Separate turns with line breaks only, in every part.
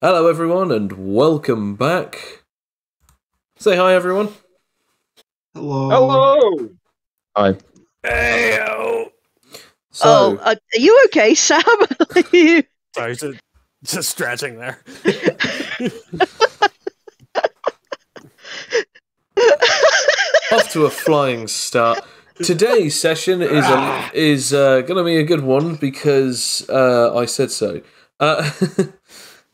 Hello everyone and welcome back. Say hi everyone.
Hello.
Hello.
Hi.
Hey-o. So,
are you okay, Sam?
Sorry, just stretching there.
off to a flying start. Today's session is going to be a good one because I said so.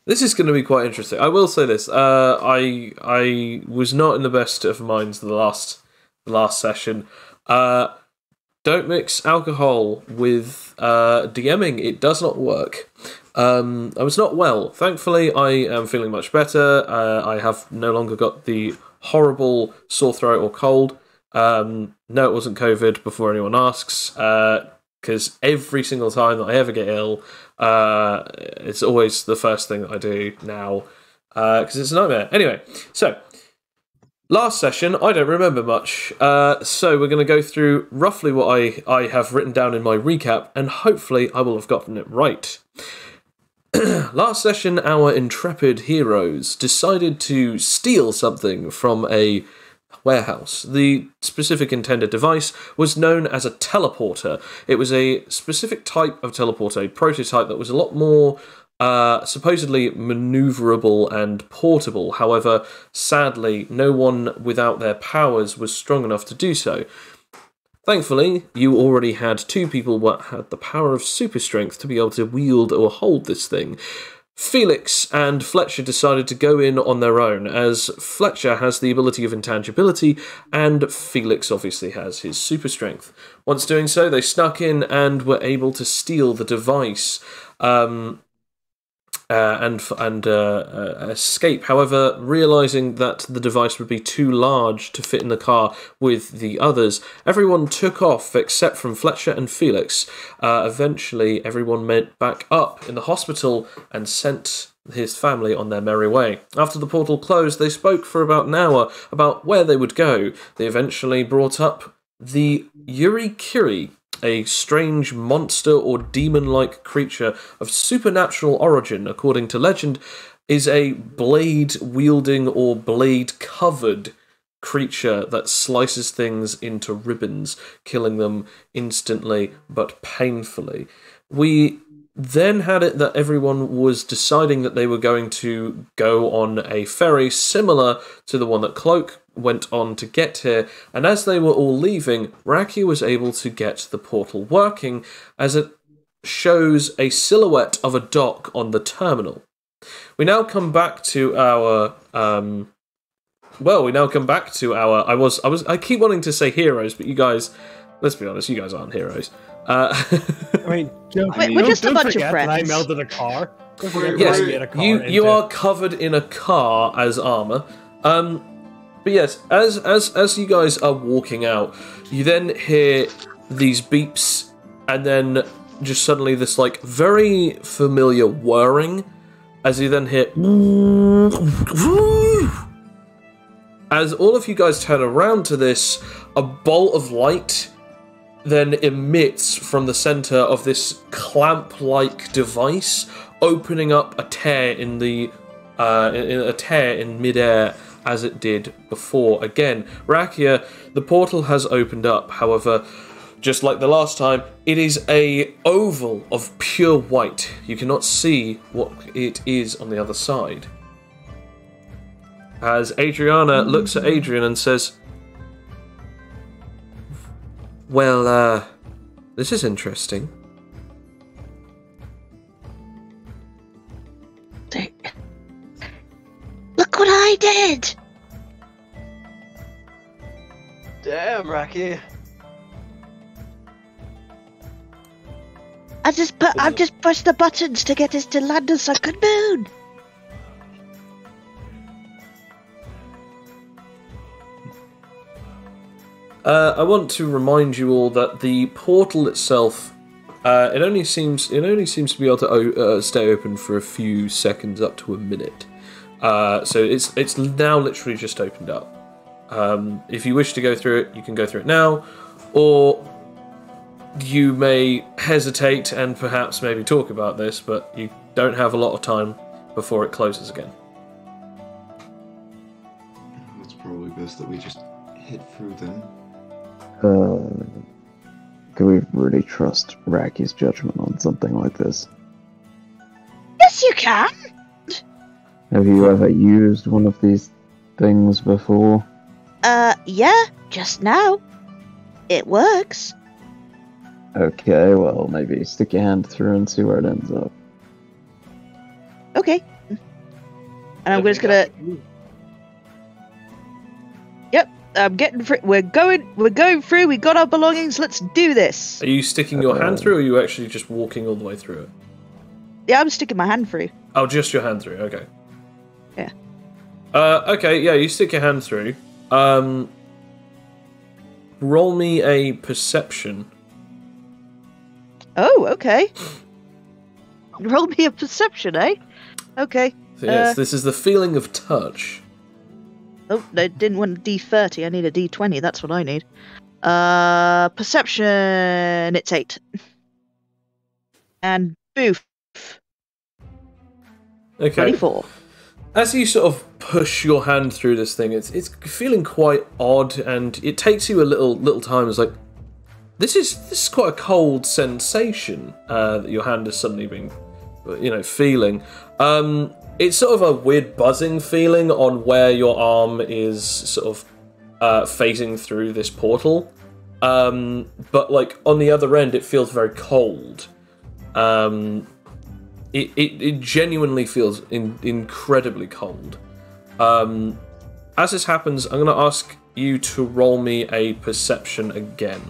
This is going to be quite interesting. I will say this: I was not in the best of minds the last session. Don't mix alcohol with DMing. It does not work. I was not well. Thankfully, I am feeling much better. I have no longer got the horrible sore throat or cold. No, it wasn't COVID, before anyone asks, because every single time that I ever get ill, it's always the first thing that I do now, because it's a nightmare. Anyway, so last session, I don't remember much, so we're going to go through roughly what I have written down in my recap, and hopefully I will have gotten it right. Last session, our intrepid heroes decided to steal something from a warehouse. The specific intended device was known as a teleporter. It was a specific type of teleporter, a prototype that was a lot more supposedly maneuverable and portable. However, sadly, no one without their powers was strong enough to do so. Thankfully, you already had two people that had the power of super strength to be able to wield or hold this thing. Felix and Fletcher decided to go in on their own, as Fletcher has the ability of intangibility, and Felix obviously has his super strength. Once doing so, they snuck in and were able to steal the device and escape. However, realising that the device would be too large to fit in the car with the others, everyone took off except from Fletcher and Felix. Eventually, everyone met back up in the hospital and sent his family on their merry way. After the portal closed, they spoke for about an hour about where they would go. They eventually brought up the Yuri-Kiri, a strange monster or demon-like creature of supernatural origin, according to legend, is a blade-wielding or blade-covered creature that slices things into ribbons, killing them instantly but painfully. We then had it that everyone was deciding that they were going to go on a ferry similar to the one that Cloak went on to get here, and as they were all leaving, Raki was able to get the portal working, as it shows a silhouette of a dock on the terminal. We now come back to our I keep wanting to say heroes, but you guys, let's be honest, you guys aren't heroes.
I mean,
we're just a bunch of friends.
I melted a car.
Yes, you are covered in a car as armor. But yes, as you guys are walking out, you then hear these beeps, and then just suddenly this like very familiar whirring, as you then hear as all of you guys turn around to this, a bolt of light then emits from the center of this clamp-like device, opening up a tear in the in midair as it did before. Again, Rakia, the portal has opened up. However, just like the last time, it is a oval of pure white. You cannot see what it is on the other side. As Adriana looks at Adrian and says, well, this is interesting.
Look what I did!
Damn, Raki.
I've just pushed the buttons to get us to land on sunken moon.
I want to remind you all that the portal itself, it only seems to be able to stay open for a few seconds, up to a minute. So it's now literally just opened up. If you wish to go through it, you can go through it now, or you may hesitate and perhaps maybe talk about this, but you don't have a lot of time. before it closes again.
It's probably best that we just hit through them.
Can we really trust Raki's judgment on something like this?
Yes, you can.
Have you ever used one of these things before?
Yeah, just now. It works.
Okay, well, maybe stick your hand through and see where it ends up.
Okay. And I'm just gonna. Yep, I'm getting. We're going through. We got our belongings. Let's do this.
Are you sticking your hand through, or are you actually just walking all the way through it?
Yeah, I'm sticking my hand through.
Oh, just your hand through. Okay.
Yeah.
Okay. Yeah, you stick your hand through. Roll me a perception.
Oh, okay. Roll me a perception, eh? Okay.
So yes, this is the feeling of touch.
Oh, I didn't want a D30. I need a D20. That's what I need. Perception. It's 8. And boof.
Okay.
24.
As you sort of push your hand through this thing, it's feeling quite odd, and it takes you a little time. It's like this is quite a cold sensation that your hand has suddenly been, feeling. It's sort of a weird buzzing feeling on where your arm is sort of phasing through this portal, but like on the other end, it feels very cold. It genuinely feels incredibly cold. As this happens, I'm going to ask you to roll me a perception again.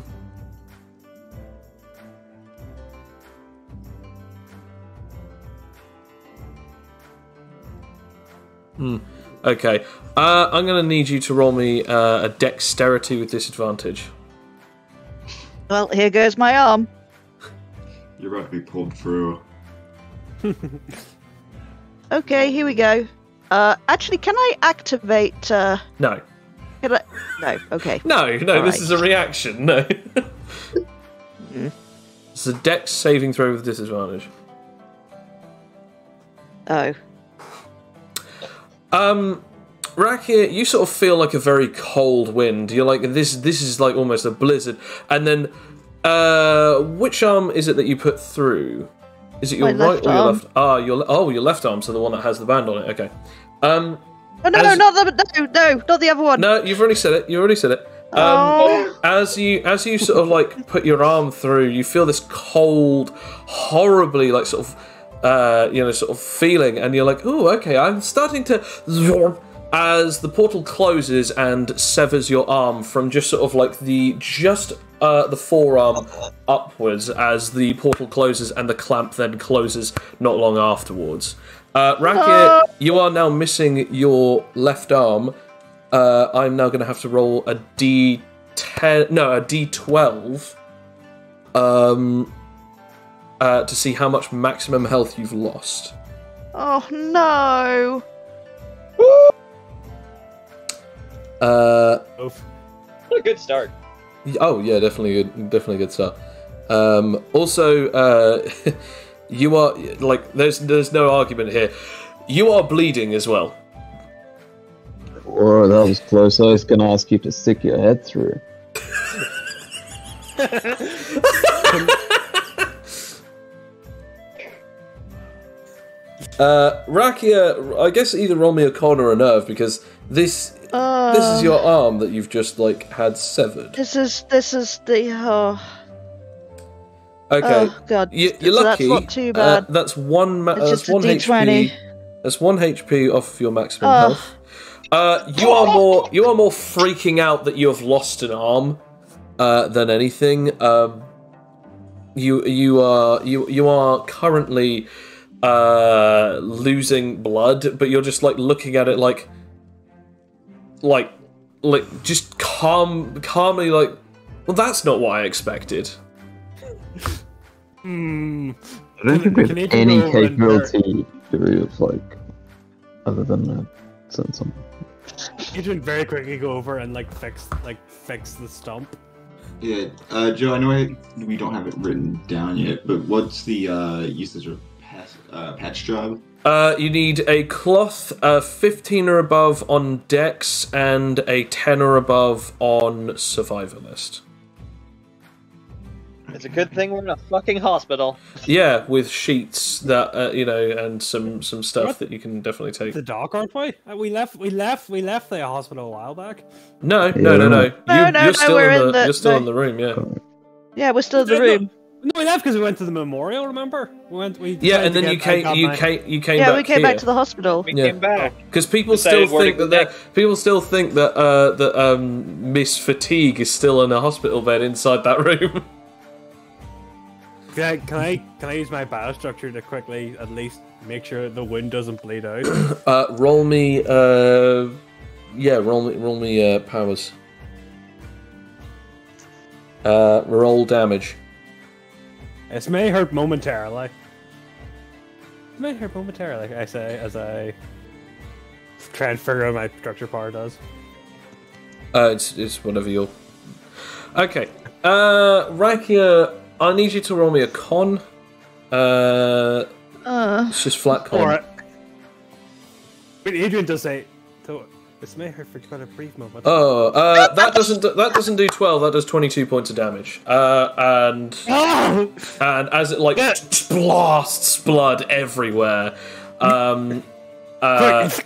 Okay. I'm going to need you to roll me a dexterity with disadvantage.
Well, here goes my arm.
You're about to be pulled through.
Okay, here we go. Actually, can I activate?
No.
Can I? No. Okay.
No.
All
This
right.
is a reaction. No. It's a dex saving throw with disadvantage.
Oh.
Rakia, you sort of feel like a very cold wind. You're like, this is like almost a blizzard. And then, which arm is it that you put through? Is it your
My
right
left
or your
arm.
left? Your left arm, so the one that has the band on it. Okay.
Oh no,
As-
not the other one.
No, you've already said it.
Oh.
As you sort of like put your arm through, you feel this cold, horribly like sort of sort of feeling, and you're like, oh, okay, I'm starting to. As the portal closes and severs your arm from just sort of like the forearm upwards, as the portal closes and the clamp then closes not long afterwards. Rakia, you are now missing your left arm. I'm now going to have to roll a D12 to see how much maximum health you've lost.
Oh no.
Oof.
What a good start.
Oh yeah, definitely a good start. Also, you are like there's no argument here. You are bleeding as well.
Oh, that was close. I was gonna ask you to stick your head through.
Rakia, I guess either roll me a con or a nerve, because this is your arm that you've just like had severed.
This is the.
Okay,
Oh god.
you're
So
lucky.
That's not too bad.
That's one.
It's
That's
just a
one
D20.
HP. That's 1 HP off of your maximum health. You are more freaking out that you have lost an arm than anything. You are currently losing blood, but you're just like looking at it like just calmly like, well, that's not what I expected.
I don't think we
Can
have
you
any
roll and-
capability to like other than send someone.
You should very quickly go over and like fix the stump.
Yeah, Joe, I know we don't have it written down yet, but what's the usage of patch job?
You need a cloth 15 or above on Dex and a 10 or above on Survivalist.
It's a good thing we're in a fucking hospital.
Yeah, with sheets that and some stuff that you can definitely take.
The dock, aren't we? We left the hospital a while back.
No. You're still in the room. Yeah.
Yeah, we're still in the room.
No, we left because we went to the memorial. Remember?
And then you came
Yeah,
back
we came
here.
back to the hospital.
We came back.
Because people still think that Miss Fatigue is still in a hospital bed inside that room.
Can I use my biostructure to quickly at least make sure the wound doesn't bleed out?
Roll me. Roll me powers. Roll damage.
This may hurt momentarily. I say as I try and figure out my structure power does.
It's whatever you're. Okay. Rakia, I need you to roll me a con. It's just flat con.
Alright. But Adrian does say, so this may hurt for quite a brief moment.
That doesn't do 12. That does 22 points of damage. And as it blasts blood everywhere.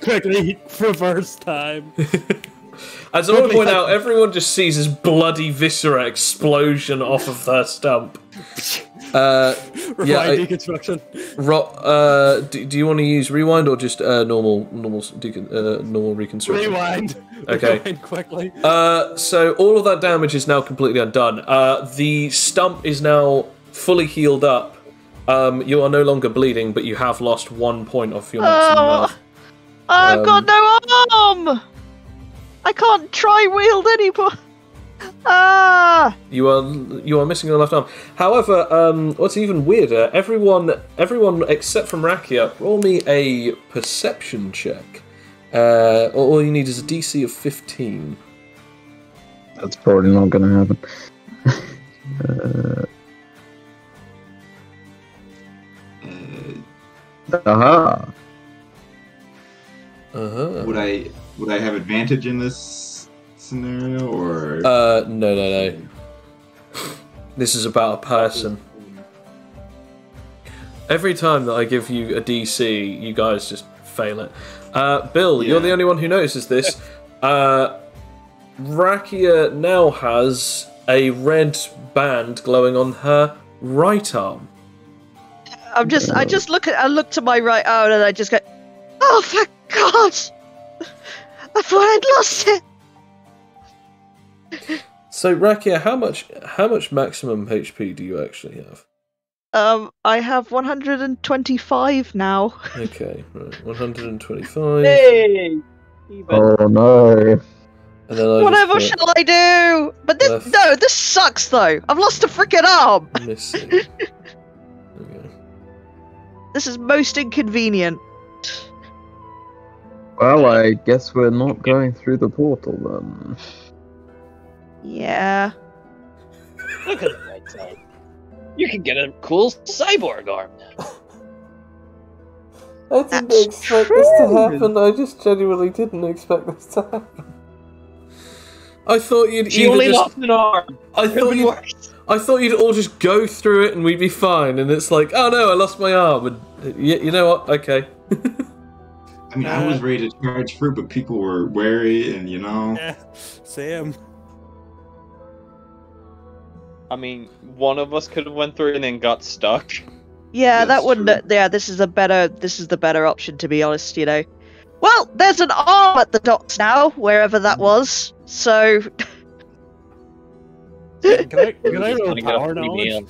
Quickly, reverse time.
As I want to point out, everyone just sees this bloody viscera explosion off of their stump.
Deconstruction.
Do you want to use rewind or just normal reconstruction?
Rewind.
Okay.
Rewind quickly.
So all of that damage is now completely undone. The stump is now fully healed up. You are no longer bleeding, but you have lost 1 point of your maximum health.
I've got no arm. I can't try-wield anymore.
You are missing your left arm. However, what's even weirder, everyone except from Rakia, roll me a perception check. All you need is a DC of 15.
That's probably not going to happen. Aha!
Would I have advantage in this scenario, or?
No. This is about a person. Every time that I give you a DC, you guys just fail it. Bill, you're the only one who notices this. Rakia now has a red band glowing on her right arm.
I look to my right arm and I just go, oh, for God! I thought I'd lost it.
So Rakia, how much maximum HP do you actually have?
I have 125 now.
Okay, right, 125.
Hey!
Oh no!
And then
Whatever shall I do? But this sucks though. I've lost a freaking arm.
Missing. Okay.
This is most inconvenient.
Well, I guess we're not going through the portal then.
Yeah.
Look at the bright side. You can get a cool cyborg arm now.
I didn't expect this to happen. I just genuinely didn't expect this to happen. I thought you'd
She only lost an arm.
I thought you'd all just go through it and we'd be fine. And it's like, oh no, I lost my arm. And you know what? Okay.
I mean, I was ready to charge through, but people were wary, and
Yeah, same.
I mean, one of us could have went through and then got stuck.
Yeah,
That's
that wouldn't.
true.
Yeah, this is the better option, to be honest. You know. Well, there's an arm at the docks now, wherever that was. So.
Can I roll
Gonna get a
power
free
knowledge?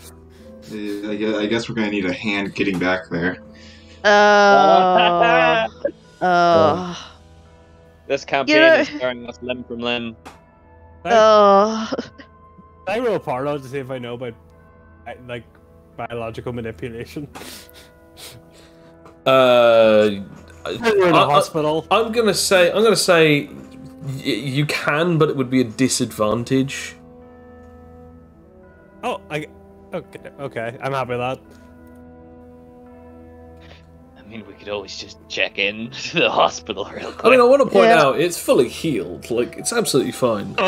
meal.
I guess we're gonna need a hand getting back there.
This campaign is tearing us limb from limb.
Can I roll power knowledge to see if I know about biological manipulation?
We're
in a hospital.
I'm gonna say you can, but it would be a disadvantage.
Oh, okay. I'm happy with that.
I mean, we could always just check in to the hospital real quick.
I mean, I want to point out it's fully healed. Like, it's absolutely fine.
Oh,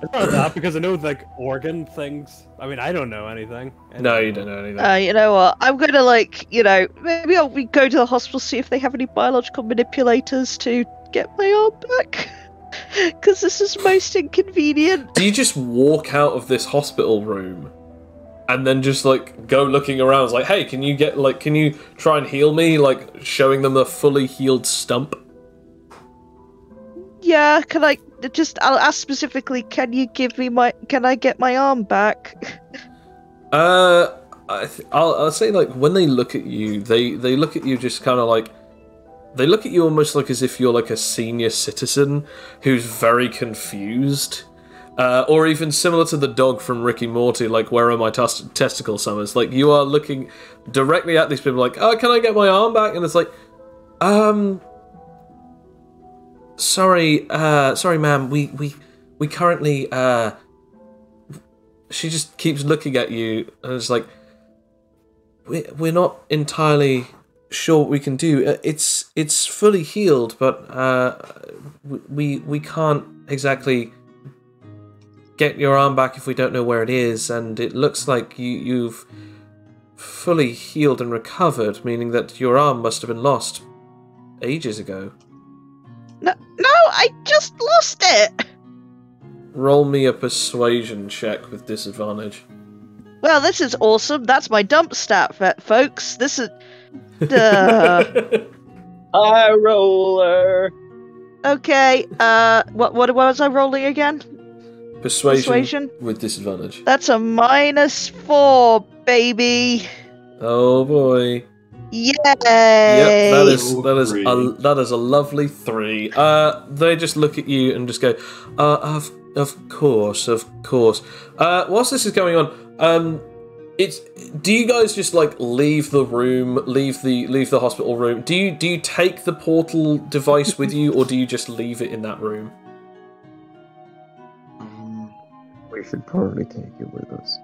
it's not that, because I know, like, organ things. I mean, I don't know anything.
No, you don't know anything.
You know what? I'm gonna, like, maybe I'll go to the hospital, see if they have any biological manipulators to get my arm back. Because this is most inconvenient.
Do you just walk out of this hospital room and then just, like, go looking around? It's like, hey, can you try and heal me? Like, showing them a fully healed stump?
Yeah, I'll ask specifically, can I get my arm back?
I'll say, like, when they look at you, they look at you just kind of like, they look at you almost like as if you're like a senior citizen who's very confused. Or even similar to the dog from Rick and Morty, like, where are my testicle summers? Like, you are looking directly at these people like, oh, can I get my arm back? And it's like, sorry, ma'am, we currently, she just keeps looking at you, and it's like, we're not entirely sure what we can do. It's fully healed, but we can't exactly get your arm back if we don't know where it is, and it looks like you've fully healed and recovered, meaning that your arm must have been lost ages ago.
No, I just lost it!
Roll me a persuasion check with disadvantage.
Well, this is awesome. That's my dump stat, folks. This is...
High roller!
Okay, what was I rolling again?
Persuasion with disadvantage.
That's a -4, baby.
Oh boy.
Yay!
Yep, that is a lovely 3. They just look at you and just go, of course. Whilst this is going on, do you guys just like leave the room, leave the hospital room? Do you take the portal device with you, or do you just leave it in that room?
We should probably take it with us.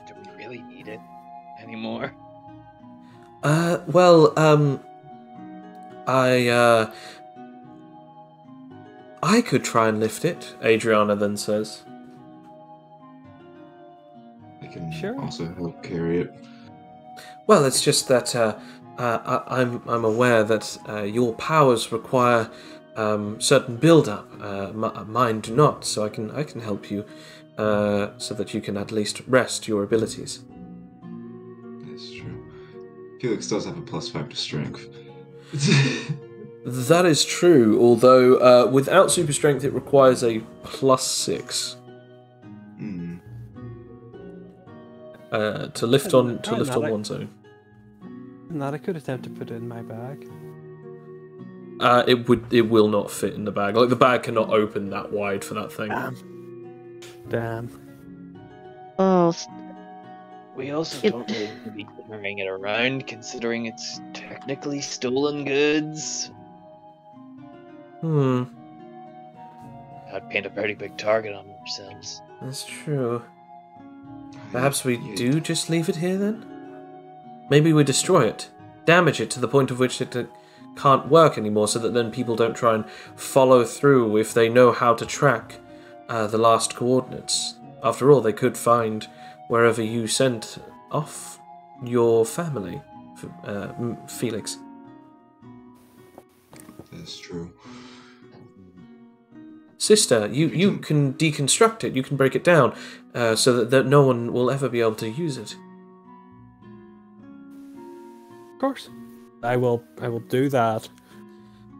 Do we really need it anymore?
I could try and lift it, Adriana then says.
I can also help carry it.
Well, it's just that I'm aware that your powers require certain build-up. Mine do not, so I can help you so that you can at least rest your abilities.
That's true. Felix does have a +5 to strength.
That is true, although without super strength it requires a +6. To lift on one's own.
Not I could attempt to put it in my bag.
It will not fit in the bag. Like, the bag cannot open that wide for that thing.
Damn.
Oh.
We also don't really need to be carrying it around, considering it's technically stolen goods. I'd paint a very big target on ourselves.
That's true. Perhaps we do just leave it here then? Maybe we destroy it. Damage it to the point of which it can't work anymore, so that then people don't try and follow through if they know how to track the last coordinates. After all, they could find wherever you sent off your family, Felix.
That's true.
Sister, you can deconstruct it, you can break it down, so that no one will ever be able to use it.
Of course. I will do that.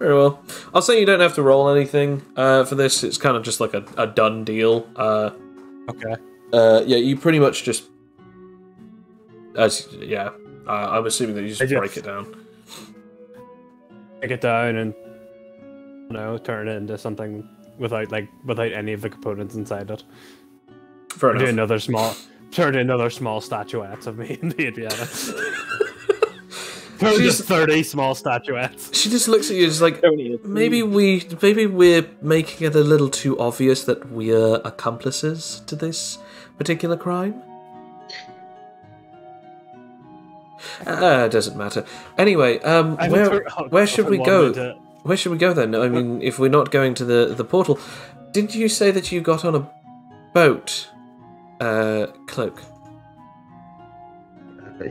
Very well. I'll say you don't have to roll anything for this. It's kind of just like a done deal.
Okay.
Yeah, you pretty much just... I'm assuming that you just break it down.
Break it down and turn it into something without any of the components inside it.
Fair enough.
Turn another small statuettes of me and the Adriana. Just 30 small statuettes.
She just looks at you, just like, maybe we're making it a little too obvious that we're accomplices to this particular crime. It doesn't matter. Anyway, where should we go? Where should we go then? I mean, if we're not going to the portal, didn't you say that you got on a boat, Cloak?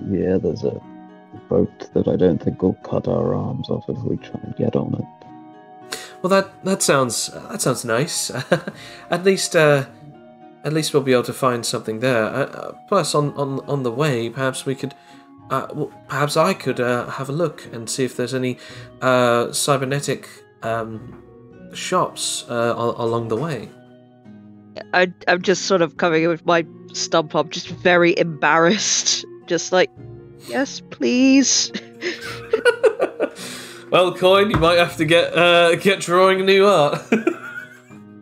Yeah, there's a boat that I don't think will cut our arms off if we try and get on it.
Well, that sounds nice. At least we'll be able to find something there. Plus, on the way, perhaps we could. Perhaps I could have a look and see if there's any cybernetic shops along the way.
I'm just sort of coming in with my stump up, just very embarrassed. Just like, yes, please.
Well, Coin, you might have to get drawing new art.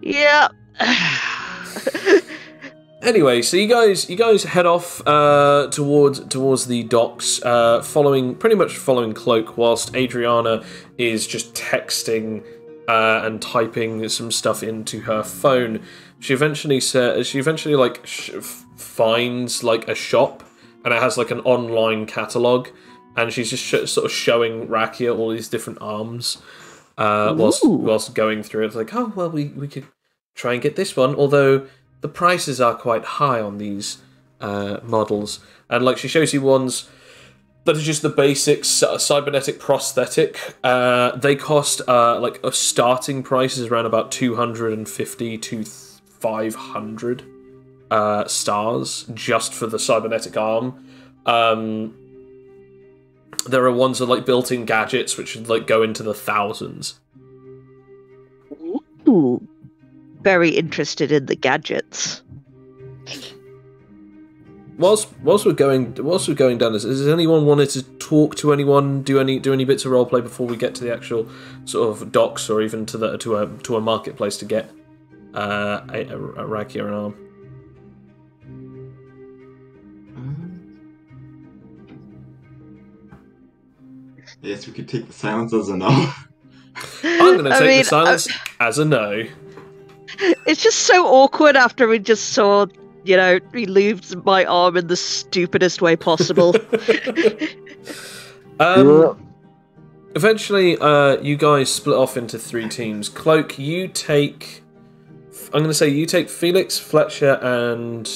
Yeah.
Anyway, so you guys head off towards the docks, pretty much following Cloak, whilst Adriana is just texting and typing some stuff into her phone. She eventually finds like a shop, and it has like an online catalog, and she's just sort of showing Rakia all these different arms whilst going through it. It's like, oh well, we could try and get this one, although the prices are quite high on these models. And like she shows you ones that are just the basic cybernetic prosthetic. They cost like a starting price is around about 250 to 500 stars just for the cybernetic arm. There are ones with like built-in gadgets which would like go into the thousands.
Ooh. Very interested in the gadgets.
Whilst we're going down this, has anyone wanted to talk to anyone, do any bits of roleplay before we get to the actual sort of docks, or even to a marketplace to get a Rakia an arm?
Yes, we could take the silence as a no.
I'm going to take the silence as a no.
It's just so awkward after we just saw, he lubed my arm in the stupidest way possible.
Eventually, you guys split off into 3 teams. Cloak, you take Felix, Fletcher, and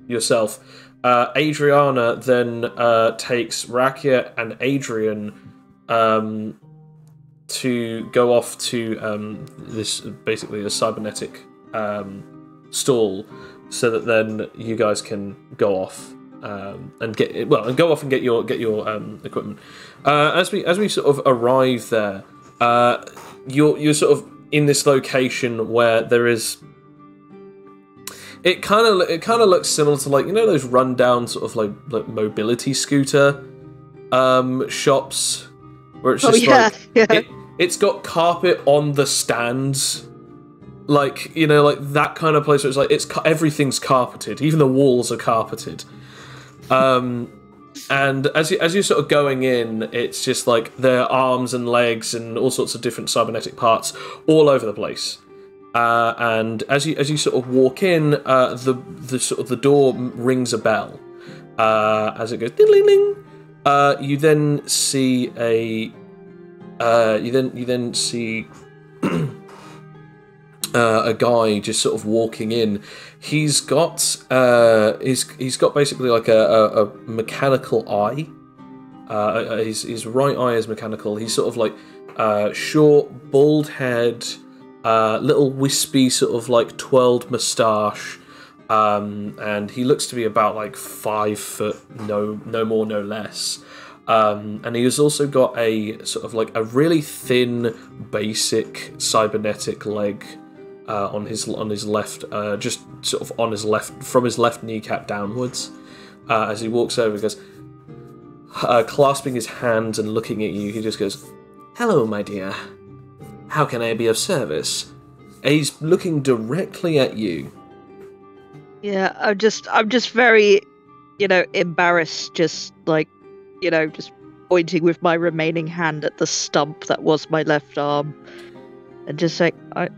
yourself. Adriana then takes Rakia and Adrian to go off to this basically a cybernetic stall, so that then you guys can go off and get your equipment. As we sort of arrive there, you're sort of in this location where there is. It kind of looks similar to like those rundown sort of like mobility scooter shops where it's just it's got carpet on the stands, like that kind of place where it's like everything's carpeted, even the walls are carpeted. And as you're sort of going in, it's just like there are arms and legs and all sorts of different cybernetic parts all over the place. And as you sort of walk in, the door rings a bell. As it goes ding ding ding, you then see a a guy just sort of walking in. He's got he's got basically like a mechanical eye. His right eye is mechanical. He's sort of like short, bald head, little wispy sort of like twirled moustache, and he looks to be about like 5 foot, no more, no less. And he has also got a sort of like a really thin, basic cybernetic leg on his left, just sort of on his left, from his left kneecap downwards. As he walks over, he goes, clasping his hands and looking at you, he just goes, "Hello, my dear. How can I be of service?" And he's looking directly at you.
Yeah, I'm just very, embarrassed, just like just pointing with my remaining hand at the stump that was my left arm, and just saying, I'd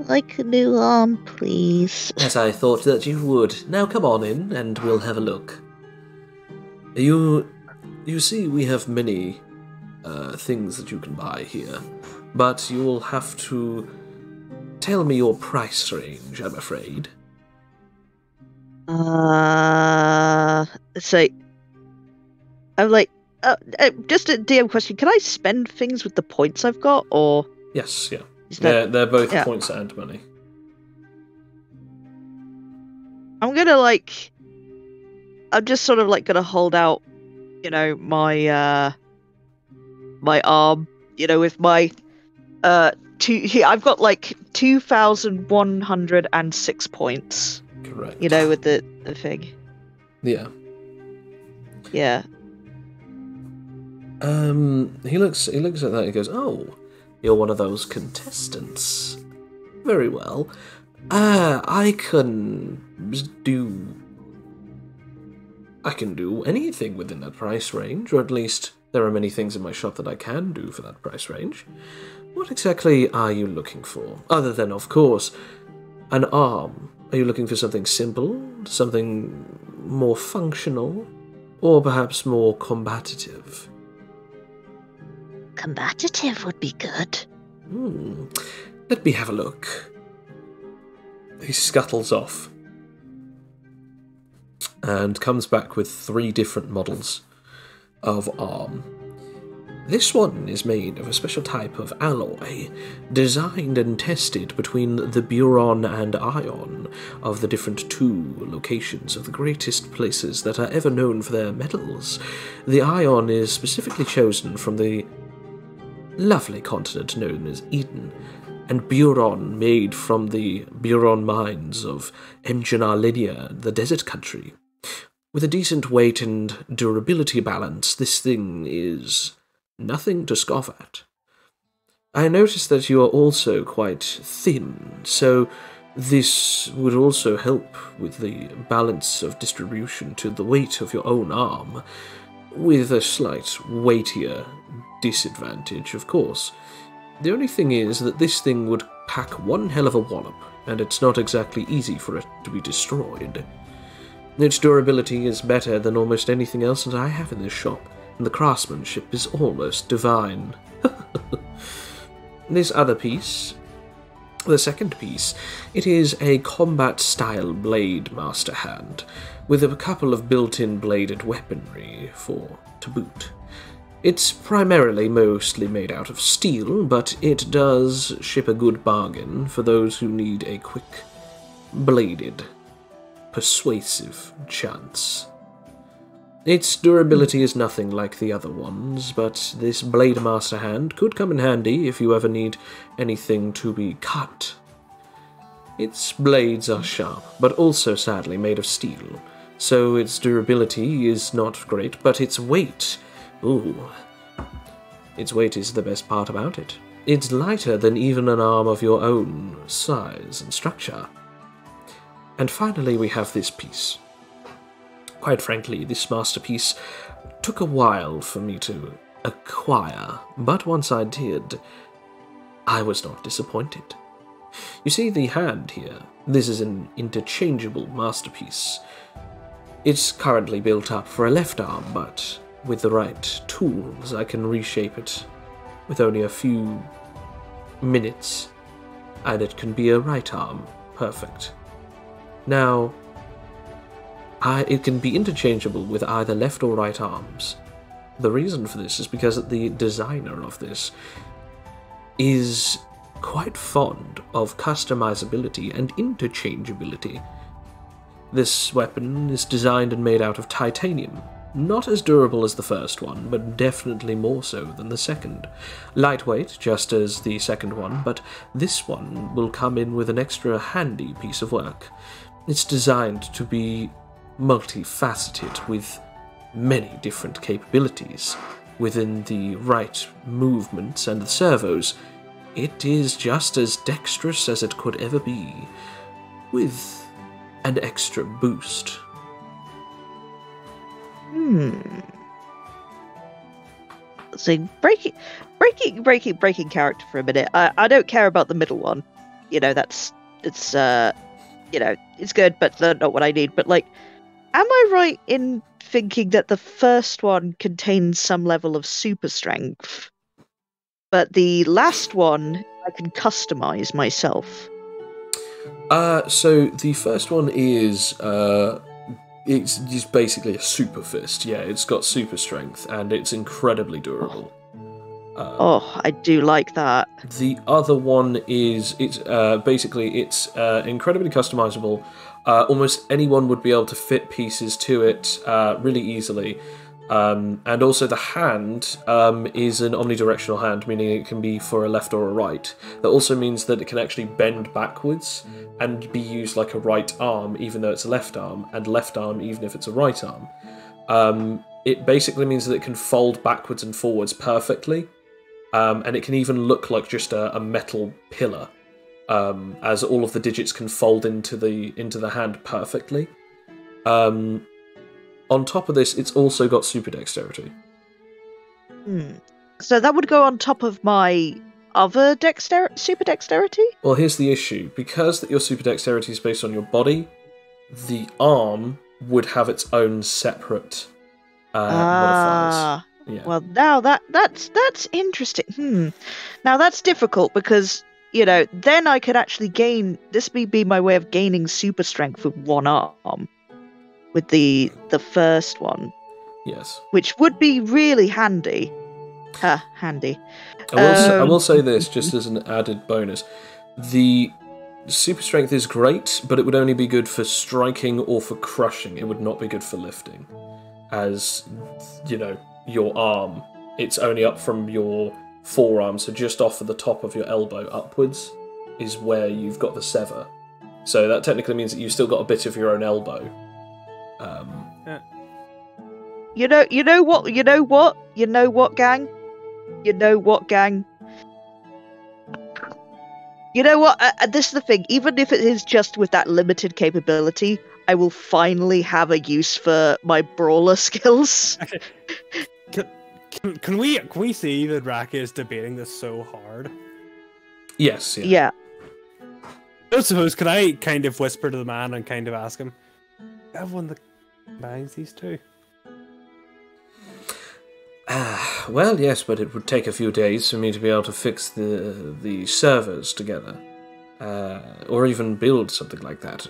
like a new arm, please.
As I thought that you would. Now come on in, and we'll have a look. You see, we have many things that you can buy here, but you will have to tell me your price range, I'm afraid.
So, I'm like, just a DM question, can I spend things with the points I've got, or?
Yes, yeah.
Is that...
They're both
yeah.
points and money.
I'm just sort of like gonna hold out, my my arm, with my I've got like 2,106 points.
Correct.
With the thing.
Yeah.
Yeah.
He looks at that and he goes, "Oh, you're one of those contestants. Very well. I can do anything within that price range, or at least there are many things in my shop that I can do for that price range. What exactly are you looking for? Other than, of course, an arm. Are you looking for something simple, something more functional, or perhaps more combative?"
Combative would be good.
Let me have a look. He scuttles off and comes back with 3 different models of arm. This one is made of a special type of alloy, designed and tested between the Buron and Ion of the different 2 locations of the greatest places that are ever known for their metals. The Ion is specifically chosen from the lovely continent known as Eden, and Buron made from the Buron mines of Emgenar Linear, the desert country. With a decent weight and durability balance, this thing is nothing to scoff at. I noticed that you are also quite thin, so this would also help with the balance of distribution to the weight of your own arm, with a slight weightier disadvantage, of course. The only thing is that this thing would pack one hell of a wallop, and it's not exactly easy for it to be destroyed. Its durability is better than almost anything else that I have in this shop, and the craftsmanship is almost divine. This other piece, the second piece, it is a combat-style blade master hand, with a couple of built-in bladed weaponry to boot. It's primarily mostly made out of steel, but it does ship a good bargain for those who need a quick, bladed, persuasive chance. Its durability is nothing like the other ones, but this Blade Master hand could come in handy if you ever need anything to be cut. Its blades are sharp, but also sadly made of steel, so its durability is not great, but its weight... Ooh. Its weight is the best part about it. It's lighter than even an arm of your own size and structure. And finally we have this piece. Quite frankly, this masterpiece took a while for me to acquire, but once I did, I was not disappointed. You see the hand here? This is an interchangeable masterpiece. It's currently built up for a left arm, but with the right tools I can reshape it with only a few minutes, and it can be a right arm. Perfect. Now, it can be interchangeable with either left or right arms. The reason for this is because the designer of this is quite fond of customizability and interchangeability. This weapon is designed and made out of titanium. Not as durable as the first one, but definitely more so than the second. Lightweight, just as the second one, but this one will come in with an extra handy piece of work. It's designed to be multifaceted with many different capabilities. Within the right movements and the servos, it is just as dexterous as it could ever be, with an extra boost.
So breaking character for a minute. I don't care about the middle one. You know, it's good, but not what I need. But like, am I right in thinking that the first one contains some level of super strength, but the last one I can customize myself?
So the first one is it's just basically a super fist. Yeah, it's got super strength and it's incredibly durable.
I do like that.
The other one is it's incredibly customizable. Almost anyone would be able to fit pieces to it really easily. And also the hand is an omnidirectional hand, meaning it can be for a left or a right. That also means that it can actually bend backwards and be used like a right arm, even though it's a left arm, and left arm even if it's a right arm. It basically means that it can fold backwards and forwards perfectly, and it can even look like just a metal pillar, as all of the digits can fold into the hand perfectly. On top of this, it's also got super dexterity.
So that would go on top of my other super dexterity?
Well, here's the issue. Because that your super dexterity is based on your body, the arm would have its own separate modifiers. Yeah.
Well, now that's interesting. Now that's difficult because, then I could actually gain... This may be my way of gaining super strength with one arm. With the first one.
Yes.
Which would be really handy. Handy.
I will say this, just as an added bonus. The super strength is great, but it would only be good for striking or for crushing. It would not be good for lifting. As, your arm, it's only up from your forearm, so just off of the top of your elbow upwards is where you've got the sever. So that technically means that you've still got a bit of your own elbow.
You know what, gang? This is the thing. Even if it is just with that limited capability, I will finally have a use for my brawler skills.
Can we see that Raka is debating this so hard?
Yes.
Yeah.
I suppose, can I kind of whisper to the man and kind of ask him, I have one that combines these two?
Well, yes, but it would take a few days for me to be able to fix the servers together. Or even build something like that.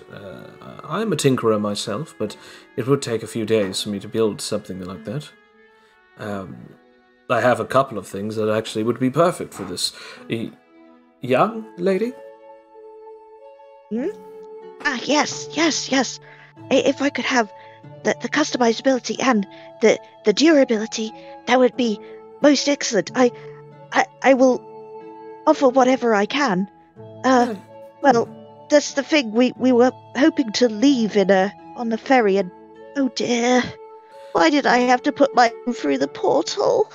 I'm a tinkerer myself, but it would take a few days for me to build something like that. I have a couple of things that actually would be perfect for this. Young lady?
Yes. If I could have the customizability and the durability, that would be most excellent. I will offer whatever I can. Well, that's the thing. We were hoping to leave on the ferry, and oh dear, why did I have to put my through the portal?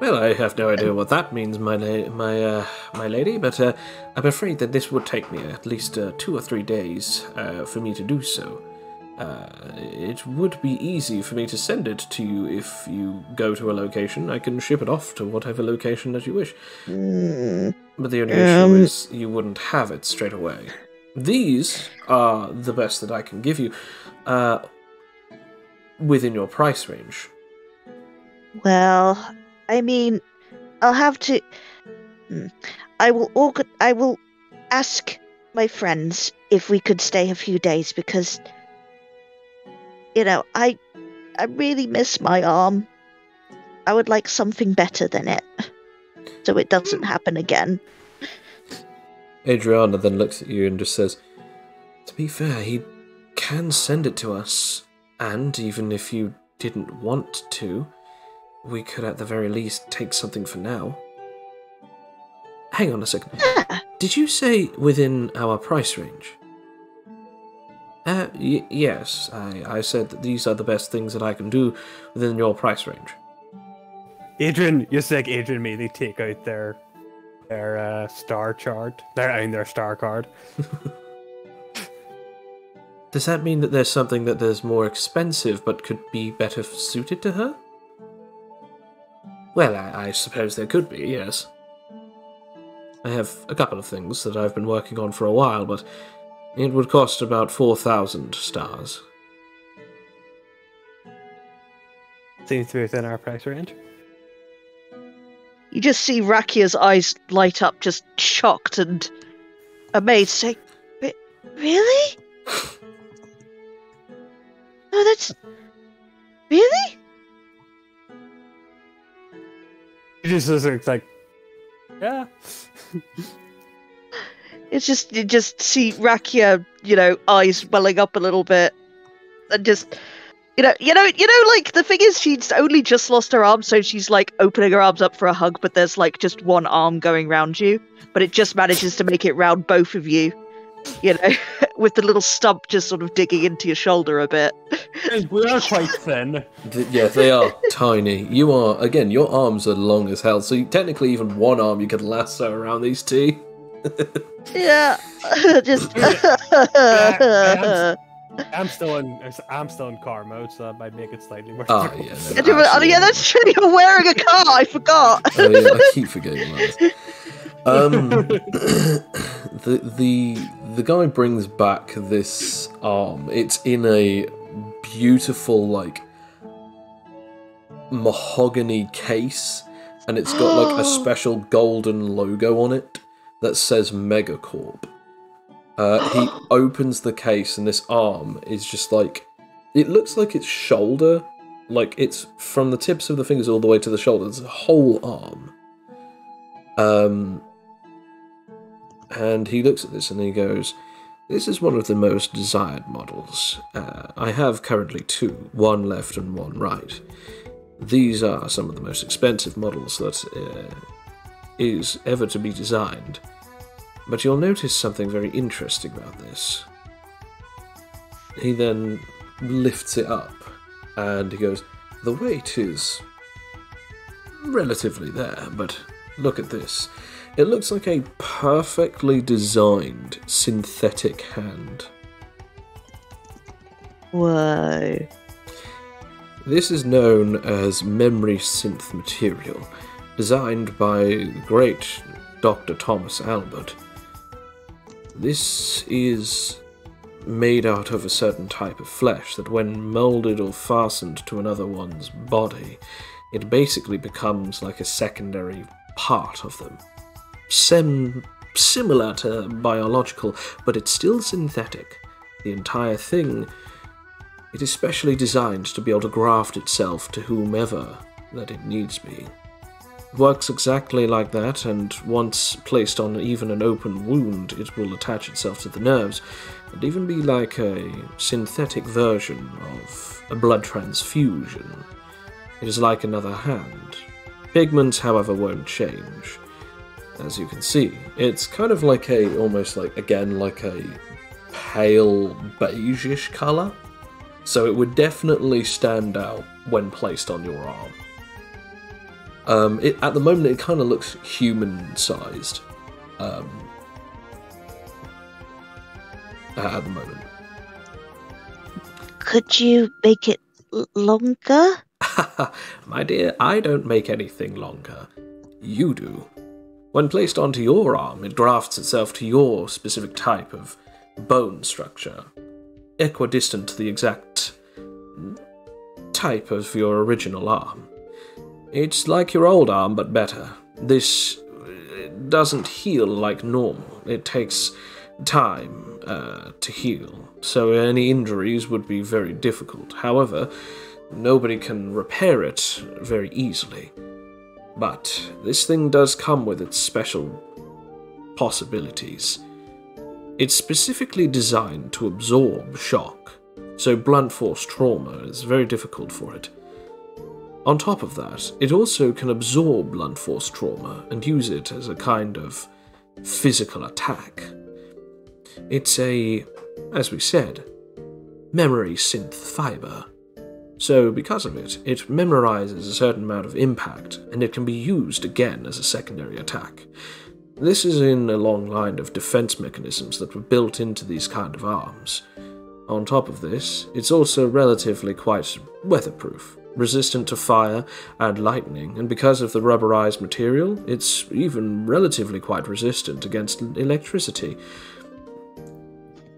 Well, I have no idea what that means, my lady, but I'm afraid that this would take me at least 2 or 3 days for me to do so. It would be easy for me to send it to you if you go to a location. I can ship it off to whatever location that you wish. But the only issue is you wouldn't have it straight away. These are the best that I can give you within your price range.
Well, I mean, I'll have to... I will ask my friends if we could stay a few days, because... I really miss my arm. I would like something better than it, so it doesn't happen again.
Adriana then looks at you and just says, to be fair, he can send it to us, and even if you didn't want to, we could at the very least take something for now. Hang on a second. Did you say within our price range? Yes, I said that these are the best things that I can do within your price range.
Adrian immediately take out their star chart. Their star card.
Does that mean that there's something that's more expensive but could be better suited to her? Well, I suppose there could be, yes. I have a couple of things that I've been working on for a while, but it would cost about 4,000 stars.
Seems to be within our price range.
You just see Rakia's eyes light up, just shocked and amazed, saying, Really? No, that's... Really?
It just looks like, yeah.
It's just, you just see Rakia, eyes welling up a little bit. And just, like, the thing is, she's only just lost her arm, so she's, like, opening her arms up for a hug, but there's, like, just one arm going round you. But it just manages to make it round both of you. With the little stump just sort of digging into your shoulder a bit.
We are quite thin.
Yeah, they are tiny. You are, again, your arms are long as hell, so technically even one arm you could lasso around these two.
Yeah, just...
I'm still in car mode, so that might make it slightly more
yeah,
no, yeah, that's true, you're wearing a car, I forgot!
Oh, yeah, I keep forgetting that. The guy brings back this arm. It's in a beautiful, like, mahogany case, and it's got, like, a special golden logo on it that says Megacorp. He opens the case, and this arm is just, like, it looks like its shoulder, like, it's from the tips of the fingers all the way to the shoulder. It's a whole arm. And he looks at this and he goes, "This is one of the most desired models. I have currently two, one left and one right. These are some of the most expensive models that is ever to be designed. But you'll notice something very interesting about this." He then lifts it up and he goes, "The weight is relatively there, but look at this. It looks like a perfectly designed synthetic hand."
Whoa.
This is known as memory synth material, designed by the great Dr. Thomas Albert. This is made out of a certain type of flesh that when moulded or fastened to another one's body, it basically becomes like a secondary part of them. Similar to biological, but it's still synthetic. The entire thing, it is specially designed to be able to graft itself to whomever that it needs be. It works exactly like that, and once placed on even an open wound, it will attach itself to the nerves, and even be like a synthetic version of a blood transfusion. It is like another hand. Pigments, however, won't change. As you can see, it's kind of like almost like a pale beige-ish colour. So it would definitely stand out when placed on your arm. At the moment, it kind of looks human-sized. At the moment.
Could you make it longer?
My dear, I don't make anything longer. You do. When placed onto your arm, it grafts itself to your specific type of bone structure, equidistant to the exact type of your original arm. It's like your old arm, but better. This doesn't heal like normal. It takes time to heal, so any injuries would be very difficult. However, nobody can repair it very easily. But this thing does come with its special possibilities. It's specifically designed to absorb shock, so blunt force trauma is very difficult for it. On top of that, it also can absorb blunt force trauma and use it as a kind of physical attack. It's as we said, memory synth fiber. So because of it, it memorizes a certain amount of impact, and it can be used again as a secondary attack. This is in a long line of defense mechanisms that were built into these kind of arms. On top of this, it's also relatively quite weatherproof. resistant to fire and lightning, and because of the rubberized material, it's even relatively quite resistant against electricity.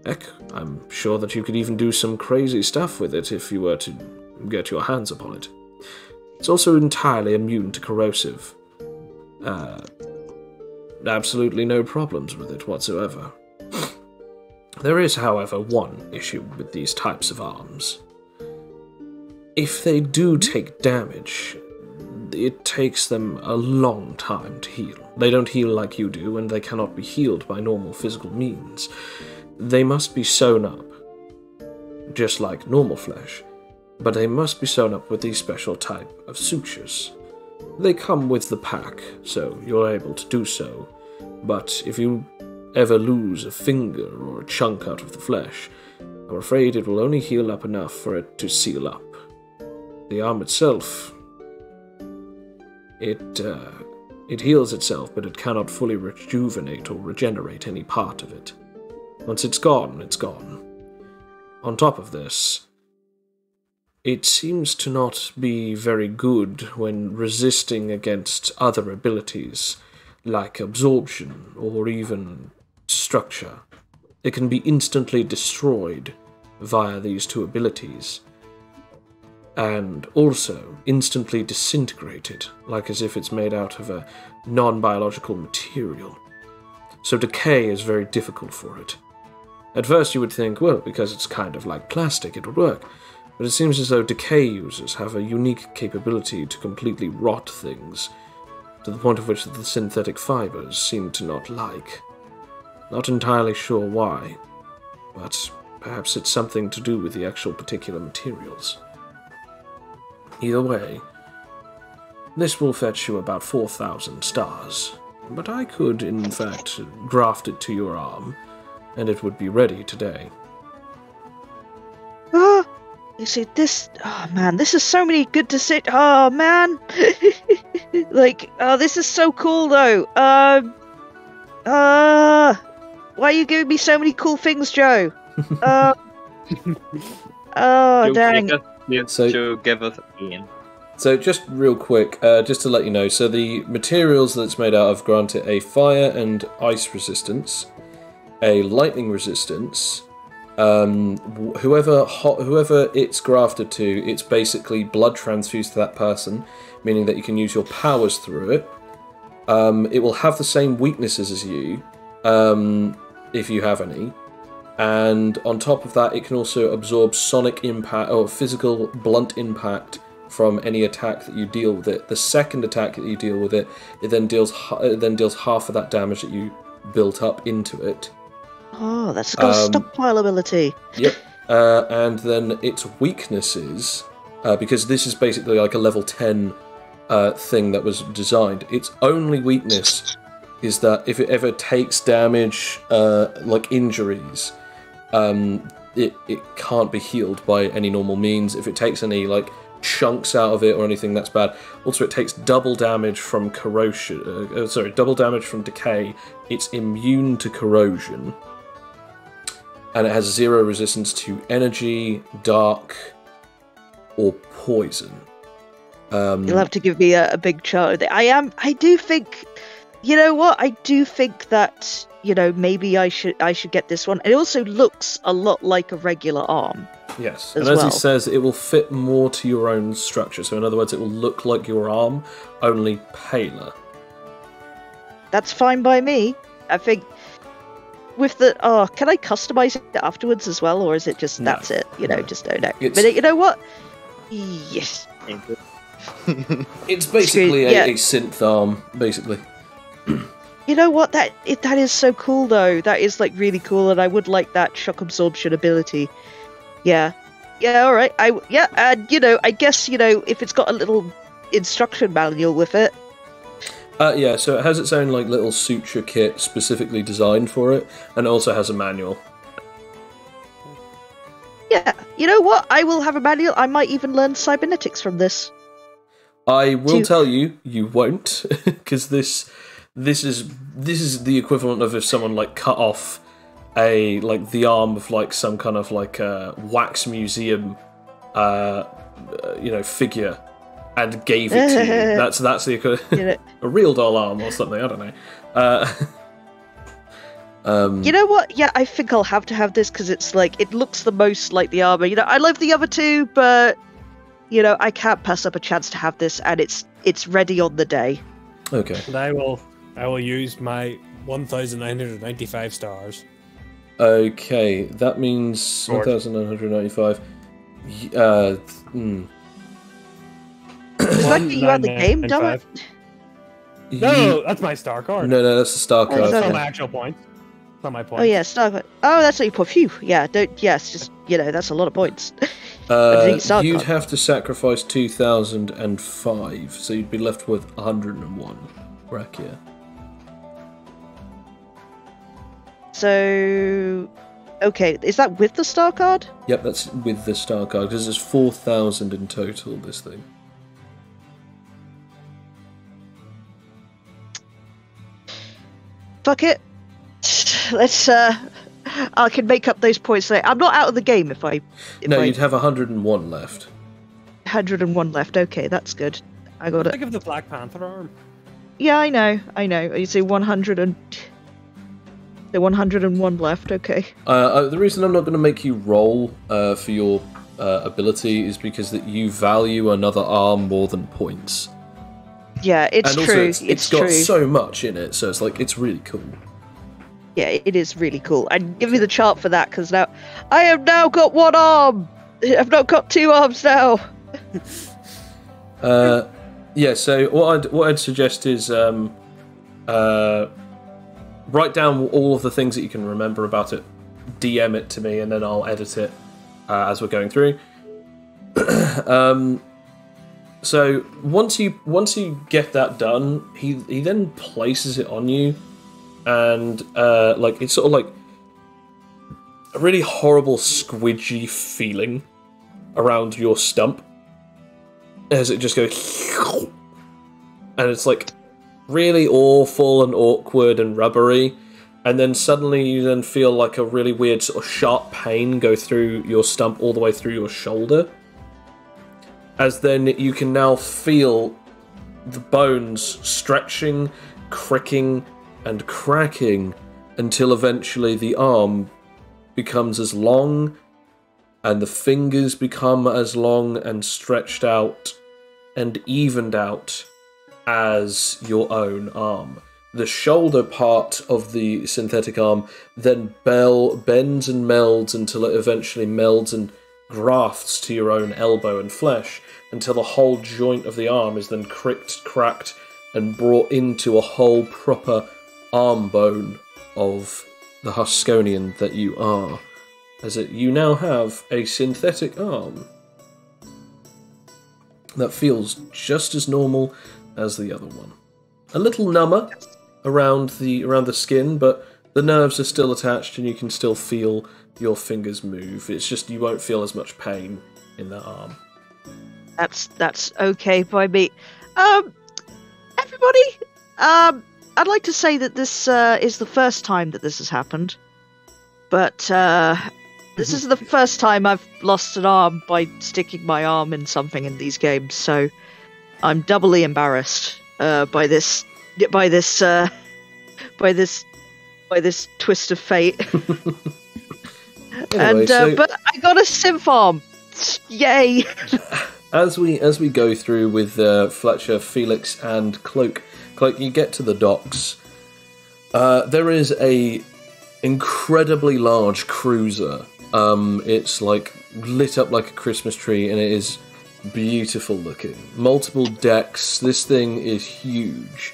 Heck, I'm sure that you could even do some crazy stuff with it if you were to get your hands upon it. It's also entirely immune to corrosive. Absolutely no problems with it whatsoever. There is, however, one issue with these types of arms. If they do take damage, it takes them a long time to heal. They don't heal like you do, and they cannot be healed by normal physical means. They must be sewn up, just like normal flesh, but they must be sewn up with these special type of sutures. They come with the pack, so you're able to do so, but if you ever lose a finger or a chunk out of the flesh, I'm afraid it will only heal up enough for it to seal up. The arm itself, it heals itself, but it cannot fully rejuvenate or regenerate any part of it. Once it's gone, it's gone. On top of this, it seems to not be very good when resisting against other abilities, like absorption or even structure. It can be instantly destroyed via these two abilities, and also instantly disintegrated, like as if it's made out of a non-biological material. So decay is very difficult for it. At first you would think, well, because it's kind of like plastic, it would work. But it seems as though decay users have a unique capability to completely rot things, to the point of which the synthetic fibers seem to not like. Not entirely sure why, but perhaps it's something to do with the actual particular materials. Either way, this will fetch you about 4,000 stars, but I could, in fact, graft it to your arm, and it would be ready today.
You see, this... Oh, man, this is so many good decisions. Oh, man! This is so cool, though. Why are you giving me so many cool things, Joe? Dang.
So give us Ian.
So just real quick, just to let you know, so the materials that it's made out of grant it a fire and ice resistance, a lightning resistance. Whoever it's grafted to, it's basically blood transfused to that person, meaning that you can use your powers through it. It will have the same weaknesses as you, if you have any. And on top of that, it can also absorb sonic impact or physical blunt impact from any attack that you deal with it. The second attack that you deal with it, it then deals half of that damage that you built up into it.
Oh, that's got a stockpile ability.
Yep. And then its weaknesses, because this is basically like a level 10 thing that was designed, its only weakness is that if it ever takes damage, like injuries, it can't be healed by any normal means. If it takes any like chunks out of it or anything, that's bad. Also, it takes double damage from double damage from decay. It's immune to corrosion. And it has 0 resistance to energy, dark, or poison.
You'll have to give me a big chart. I do think, you know what? I do think that, maybe I should get this one. It also looks a lot like a regular arm.
Yes, and as he says, it will fit more to your own structure. So in other words, it will look like your arm, only paler.
That's fine by me. I think with the... can I customize it afterwards as well? Or is it just, that's it? Just don't know. But you know what? Yes.
It's basically a synth arm, basically.
You know what? That is so cool, though. That is, really cool, and I would like that shock absorption ability. Yeah, all right. I guess, if it's got a little instruction manual with it.
Yeah, so it has its own, little suture kit specifically designed for it, and it also has a manual.
Yeah, you know what? I will have a manual. I might even learn cybernetics from this.
I will tell you, you won't, because this is the equivalent of if someone cut off the arm of some kind of wax museum figure and gave it to you. That's the a real doll arm or something. I don't know.
You know what? Yeah, I think I'll have to have this because it's like it looks the most like the armor. I love the other two, but I can't pass up a chance to have this, and it's ready on the day.
Okay.
And I will use my 1,995 stars.
Okay, that means 1,995.
The fact that you had the game, damn it.
No, that's my star card.
No, that's the star card.
That's not my actual point. That's not my point.
Oh yeah, star card. Oh, that's what you put. Phew. Yeah, just that's a lot of points.
You'd have to sacrifice 2,005, so you'd be left with 101 Rakia.
So, okay, is that with the star card?
Yep, that's with the star card, because there's 4,000 in total, this thing.
Fuck it. Let's, I can make up those points later. I'm not out of the game if
you'd have 101 left.
101 left, okay, that's good. I got it.
Think of the Black Panther arm.
Yeah, I know. You say 101 left, okay.
The reason I'm not going to make you roll for your ability is because that you value another arm more than points.
Yeah, it's
and
true.
Also, it's got so much in it, so it's really cool.
Yeah, it is really cool. And give me the chart for that, because now I have now got one arm. I've not got two arms now.
Yeah. So what I'd suggest is write down all of the things that you can remember about it. DM it to me, and then I'll edit it as we're going through. So once you get that done, he then places it on you, and it's sort of like a really horrible squidgy feeling around your stump as it just goes, and it's like really awful and awkward and rubbery, and then suddenly you then feel like a really weird sort of sharp pain go through your stump all the way through your shoulder. As then you can now feel the bones stretching, cricking, and cracking until eventually the arm becomes as long and the fingers become as long and stretched out and evened out as your own arm. The shoulder part of the synthetic arm then bends and melds until it eventually melds and grafts to your own elbow and flesh, until the whole joint of the arm is then cricked, cracked, and brought into a whole proper arm bone of the Huskonian that you are, as you now have a synthetic arm that feels just as normal as the other one. A little number around the skin, but the nerves are still attached and you can still feel your fingers move. It's just you won't feel as much pain in that arm.
That's okay by me. Everybody, I'd like to say that this is the first time that this has happened, but this is the first time I've lost an arm by sticking my arm in something in these games, so I'm doubly embarrassed by this twist of fate.
Anyway,
but I got a synth arm. Yay!
As we go through with Fletcher, Felix, and Cloak, you get to the docks. There is a incredibly large cruiser. It's like lit up like a Christmas tree, and it is beautiful looking. Multiple decks. This thing is huge.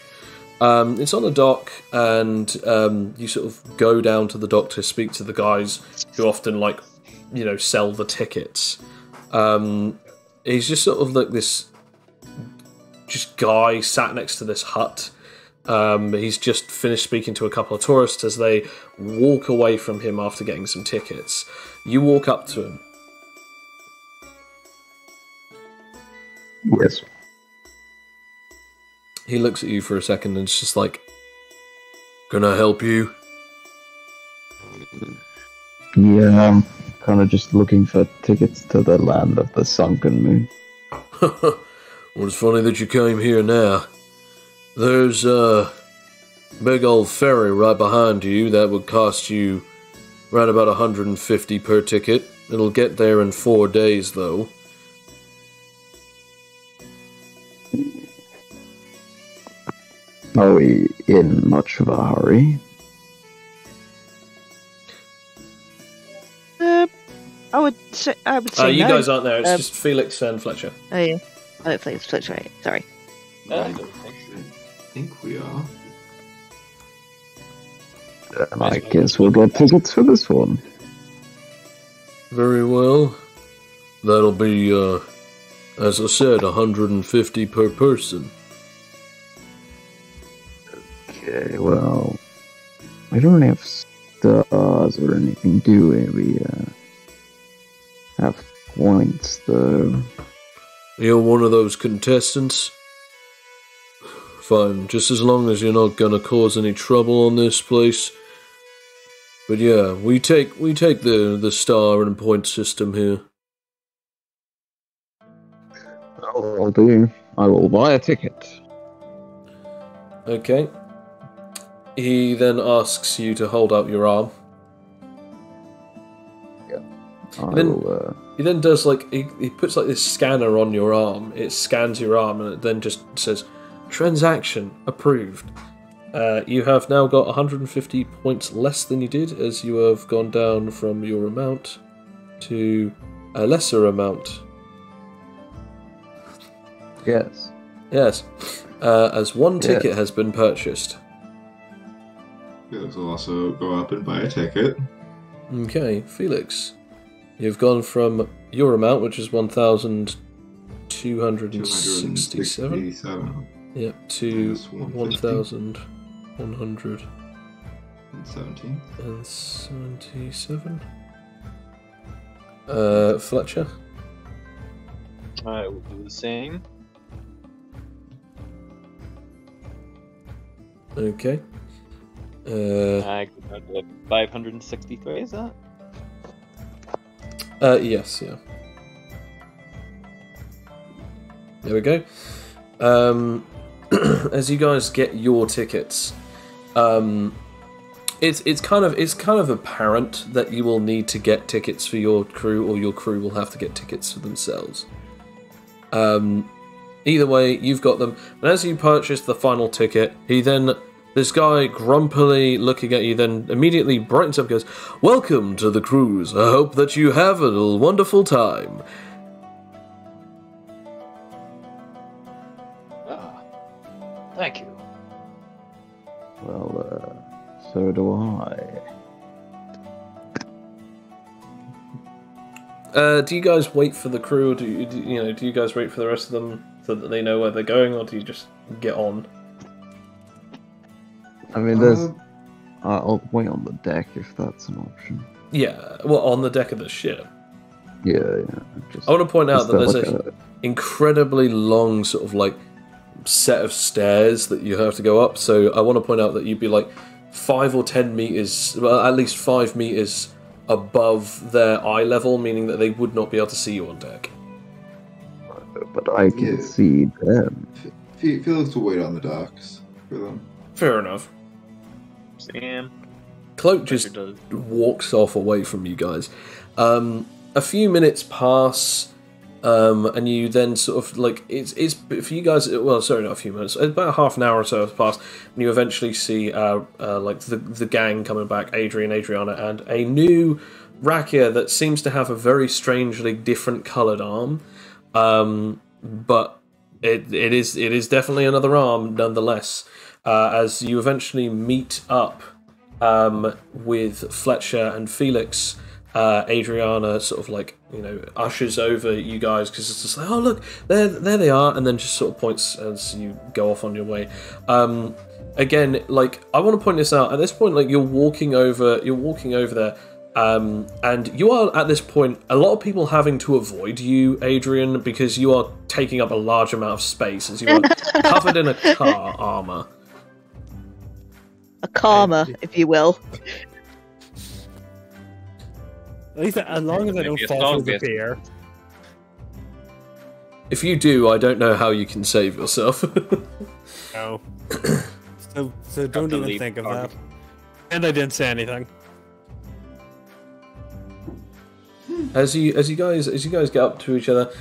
It's on the dock, and you sort of go down to the dock to speak to the guys who often sell the tickets. He's just sort of like this guy sat next to this hut. He's just finished speaking to a couple of tourists as they walk away from him after getting some tickets. You walk up to him.
Yes.
He looks at you for a second and it's just like, "Can I help you?"
Yeah, kind of just looking for tickets to the land of the sunken moon.
Well, it's funny that you came here now. There's a big old ferry right behind you that would cost you right about 150 per ticket. It'll get there in 4 days, though.
Are we in much of a hurry?
I would say
You
no.
guys aren't there. It's just Felix and Fletcher.
Oh yeah. Oh, Felix, Fletcher, right. Sorry.
I think we are.
Then I guess we'll get tickets for this one.
Very well. That'll be, as I said, 150 per person.
Okay, well, we don't have stars or anything, do we? We have points, though.
You're one of those contestants? Fine, just as long as you're not gonna cause any trouble on this place. But yeah, we take the star and point system here.
I'll do. I will buy a ticket.
Okay. He then asks you to hold out your arm. He then does he puts this scanner on your arm. It scans your arm and it then just says, "Transaction approved." You have now got 150 points less than you did, as you have gone down from your amount to a lesser amount.
Yes.
Yes. As one ticket has been purchased.
Felix will also go up and buy a ticket.
Okay, Felix. You've gone from your amount, which is 1,267.
267.
Yep, to 1,177. Fletcher?
I will do the same.
Okay.
I go down to 563, is that?
Yes, yeah. There we go. As you guys get your tickets, it's kind of apparent that you will need to get tickets for your crew, or your crew will have to get tickets for themselves. Either way, you've got them. And as you purchase the final ticket, this guy grumpily looking at you, then immediately brightens up and goes, "Welcome to the cruise. I hope that you have a wonderful time."
Thank you.
Well, so do I.
Do you guys wait for the crew, or do you guys wait for the rest of them so that they know where they're going, or do you just get on?
I mean, I'll wait on the deck if that's an option.
Yeah, well, on the deck of the ship.
Yeah.
I want to point out that there's an incredibly long sort of set of stairs that you have to go up. So I want to point out that you'd be 5 or 10 meters, well, at least 5 meters above their eye level, meaning that they would not be able to see you on deck.
But I can see them.
Felix will wait on the docks for them.
Fair enough.
Sam.
Cloak just walks off away from you guys. A few minutes pass, and you then sort of it's for you guys. Well, sorry, not a few minutes. About half an hour or so has passed, and you eventually see the gang coming back. Adrian, Adriana, and a new rakia that seems to have a very strangely different coloured arm, but it is definitely another arm nonetheless. As you eventually meet up with Fletcher and Felix, Adriana sort of ushers over you guys, because it's just "Oh, look, there they are," and then just sort of points as you go off on your way. Again, I want to point this out. At this point, you're walking over there, and you are at this point a lot of people having to avoid you, Adrian, because you are taking up a large amount of space as you are covered in a car armor.
A karma, if you will.
At least as long as I don't
Maybe a
fall
song
through the
bit.
fear.
If you do, I don't know how you can save yourself.
No. So don't
to
even
leave
think of
target.
that. And I didn't say anything.
As you guys get up to each other,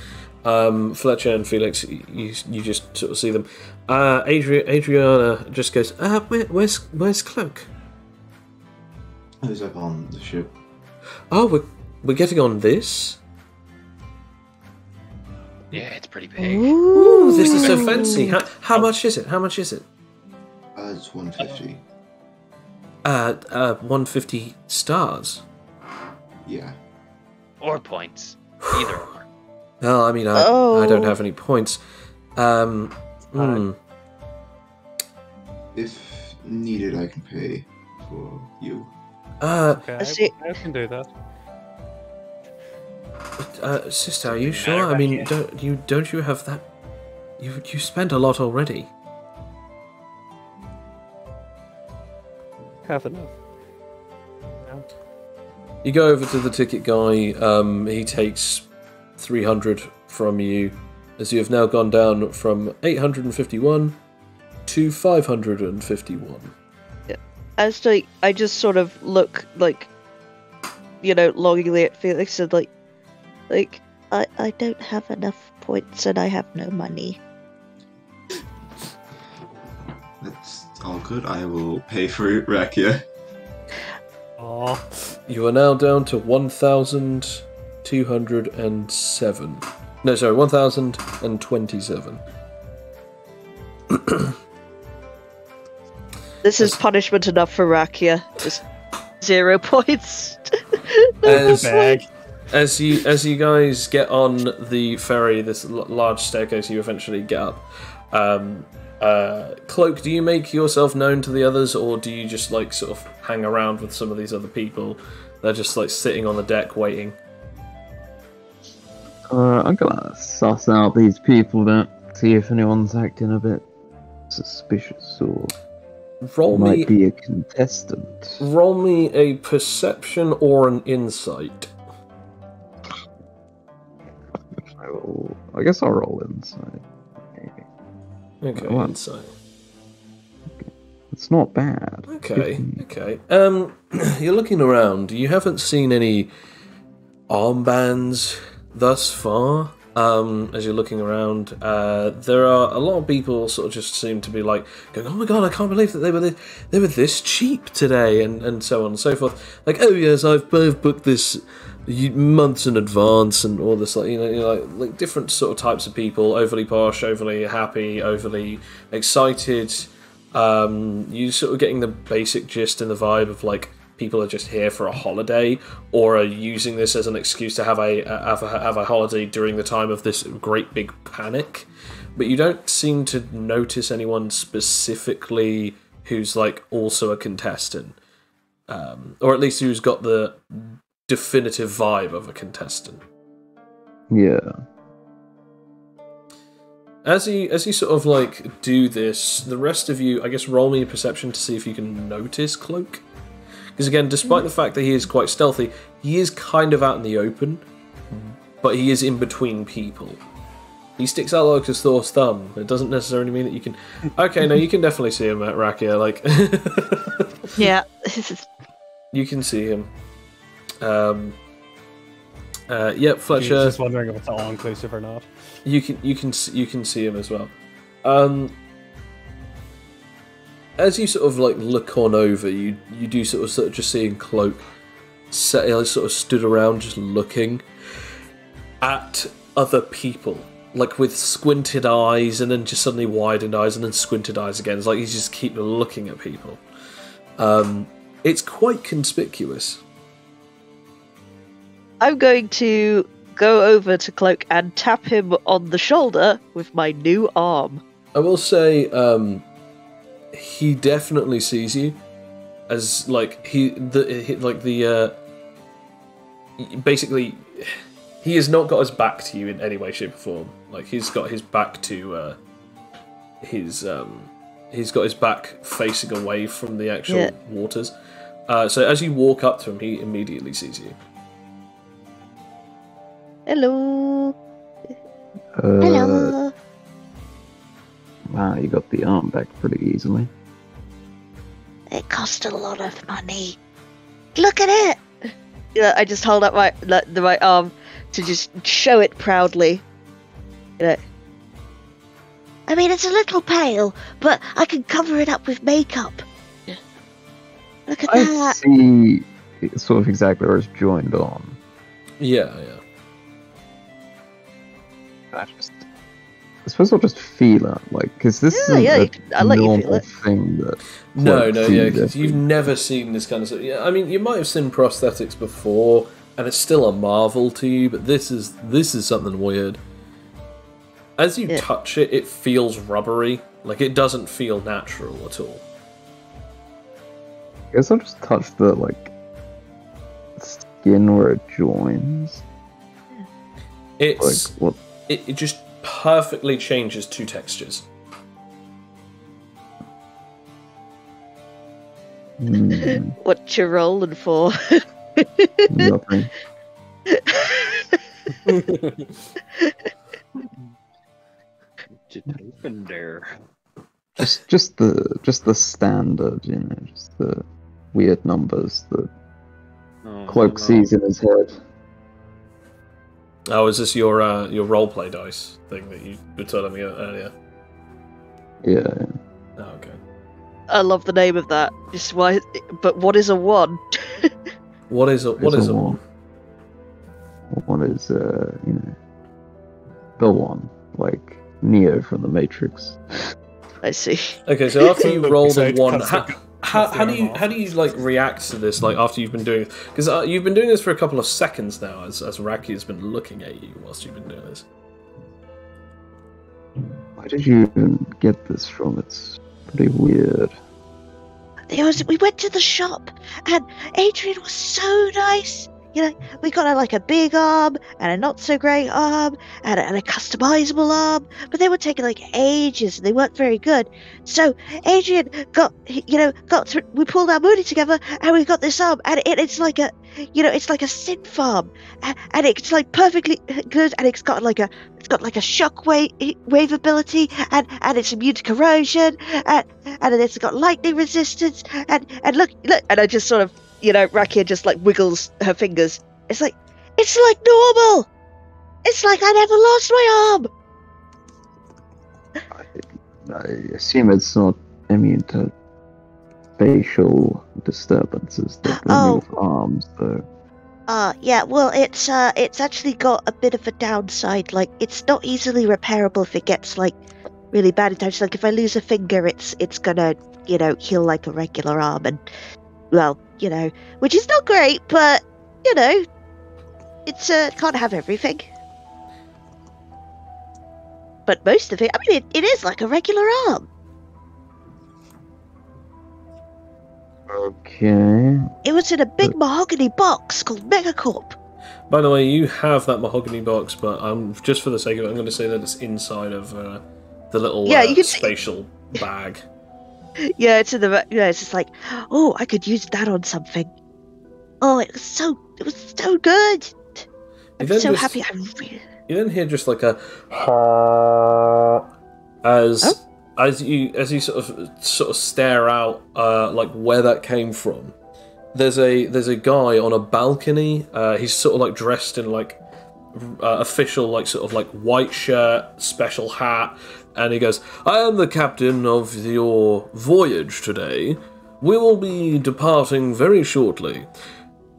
Fletcher and Felix, you just sort of see them. Adriana just goes, where's Cloak?
Who's up on the ship?
Oh, we're getting on this.
Yeah, it's pretty big.
Ooh, this is so fancy. How much is it? How much is it?
It's 150.
150 stars.
Yeah.
Or points. Either or.
Well, I mean, I don't have any points.
If needed, I can pay for you.
Okay,
see-
I can do that.
Sister, are you sure? I mean, don't you have that? You spent a lot already.
Half enough.
You go over to the ticket guy. He takes 300 from you, as you have now gone down from 851 to 551.
As like, I just sort of look like, longingly at Felix and like, I don't have enough points and I have no money.
That's all good. I will pay for it, Rakia.
Aw.
You are now down to 1,207. No, sorry, 1,027.
This is punishment enough for Rakia. Just 0 points.
Bag.
As you guys get on the ferry, this large staircase, you eventually get up. Cloak, do you make yourself known to the others, or do you just like sort of hang around with some of these other people? They're just like sitting on the deck waiting.
I'm gonna suss out these people, see if anyone's acting a bit suspicious or
Roll
might
me
be a contestant.
Roll me a perception or an insight.
I guess I'll roll inside. Maybe.
Okay,
Well,
insight.
It's not bad.
Okay. You're looking around. You haven't seen any armbands thus far. As you're looking around, there are a lot of people sort of just seem to be like going, "Oh my god, I can't believe that they were this cheap today," and so on and so forth. Like, "Oh yes, I've booked this months in advance," and all this like different sort of types of people, overly posh, overly happy, overly excited. You sort of getting the basic gist and the vibe of like people are just here for a holiday, or are using this as an excuse to have a holiday during the time of this great big panic. But you don't seem to notice anyone specifically who's like also a contestant, or at least who's got the definitive vibe of a contestant.
Yeah.
As you sort of like do this, the rest of you, I guess, roll me a perception to see if you can notice Cloak. Because again, despite the fact that he is quite stealthy, he is kind of out in the open, but he is in between people. He sticks out like a sore thumb. It doesn't necessarily mean that you can... Okay, no, you can definitely see him at Rakia, like...
Yeah.
You can see him. Yep,
She's
Fletcher,
just wondering if it's all inclusive or not.
you can see him as well. As you sort of like look on over, you do sort of just seeing Cloak sort of stood around just looking at other people, like with squinted eyes, and then just suddenly widened eyes, and then squinted eyes again. It's like he's just keep looking at people. It's quite conspicuous.
I'm going to go over to Cloak and tap him on the shoulder with my new arm.
I will say, he definitely sees you, as like basically, he has not got his back to you in any way, shape, or form. Like he's got his back to he's got his back facing away from the actual waters. So as you walk up to him, he immediately sees you.
Hello.
Uh,
Hello.
Wow, you got the arm back pretty easily.
It cost a lot of money. Look at it. Yeah, I just hold up my arm to just show it proudly. You know. I mean, it's a little pale, but I can cover it up with makeup. Look at
I
that.
see sort of exactly where it's joined on.
Yeah.
I suppose I'll just feel it, like, because this isn't
I'll let you feel
normal
it.
thing that.
No,
cloaks
yeah,
use
because you've
every-
never seen this kind of stuff. Yeah, I mean, you might have seen prosthetics before, and it's still a marvel to you, but this is something weird. As you touch it, it feels rubbery. Like, it doesn't feel natural at all.
I guess I'll just touch the, like, skin where it joins.
It's
Like, what?
it just perfectly changes two textures.
What you rolling for?
Nothing.
Just open there.
Just the standard, just the weird numbers that Cloak sees in his head.
Oh, is this your roleplay dice thing that you were telling me earlier?
Yeah.
Oh, okay.
I love the name of that. Just why? But what is a 1?
What is a one?
What is the one, like Neo from the Matrix.
I see.
Okay, so after you roll the
Besides
one,
cuts
how do
the arm off.
you like react to this? Like after you've been doing it, because you've been doing this for a couple of seconds now, as Raki has been looking at you whilst you've been doing this.
Where did you even get this from? It's pretty weird.
We went to the shop, and Adrian was so nice. We got a big arm and a not so great arm and a customizable arm, but they were taking like ages and they weren't very good. So Adrian we pulled our money together and we got this arm, and it's like a synth arm, and it's like perfectly good, and it's got like a shock wave ability, and it's immune to corrosion, and it's got lightning resistance, and look, and I just sort of. Rakia just like wiggles her fingers. It's like normal. It's like I never lost my arm.
I assume it's not immune to facial disturbances that remove arms, though.
Yeah. Well, it's actually got a bit of a downside. Like, it's not easily repairable if it gets like really bad in time. So, like, if I lose a finger, it's gonna heal like a regular arm, and well, which is not great, but it's can't have everything. But most of it, I mean, it is like a regular arm.
Okay.
It was in a big mahogany box called Megacorp.
By the way, you have that mahogany box, but just for the sake of it, I'm going to say that it's inside of the little
you can
spatial bag.
Yeah, it's in the. It's just like, oh, I could use that on something. Oh, it was so good. I'm so happy.
You then hear just like a as you sort of stare out like where that came from. There's a guy on a balcony. He's sort of like dressed in like official like sort of like white shirt, special hat. And he goes, I am the captain of your voyage today. We will be departing very shortly.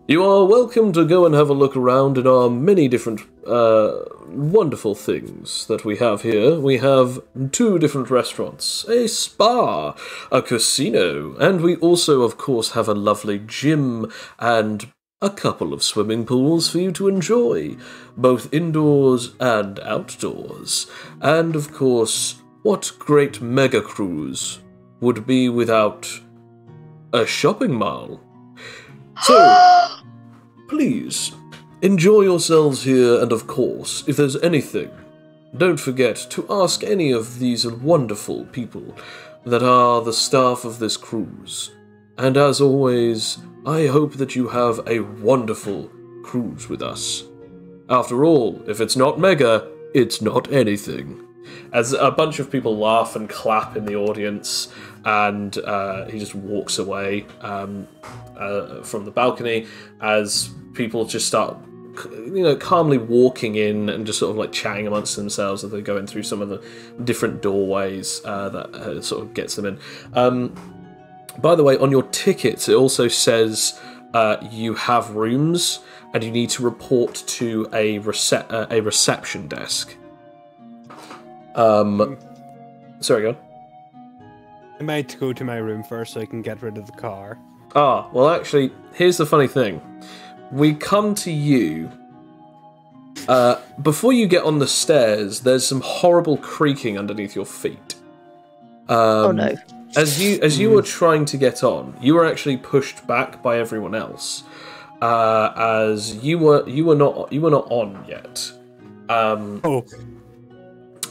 You are welcome to go and have a look around at our many different wonderful things that we have here. We have 2 different restaurants, a spa, a casino, and we also, of course, have a lovely gym and a couple of swimming pools for you to enjoy, both indoors and outdoors. And, of course, what great mega cruise would be without a shopping mall? So, please, enjoy yourselves here, and of course, if there's anything, don't forget to ask any of these wonderful people that are the staff of this cruise. And as always, I hope that you have a wonderful cruise with us. After all, if it's not mega, it's not anything. As a bunch of people laugh and clap in the audience, and he just walks away from the balcony as people just start, calmly walking in and just sort of like chatting amongst themselves as they go in through some of the different doorways that sort of gets them in. By the way, on your tickets, it also says you have rooms and you need to report to a reception desk. Sorry, go on.
I might go to my room first so I can get rid of the car.
Well, actually, here's the funny thing. We come to you. Before you get on the stairs, there's some horrible creaking underneath your feet.
Oh no.
As you were trying to get on, you were actually pushed back by everyone else. As you were not on yet.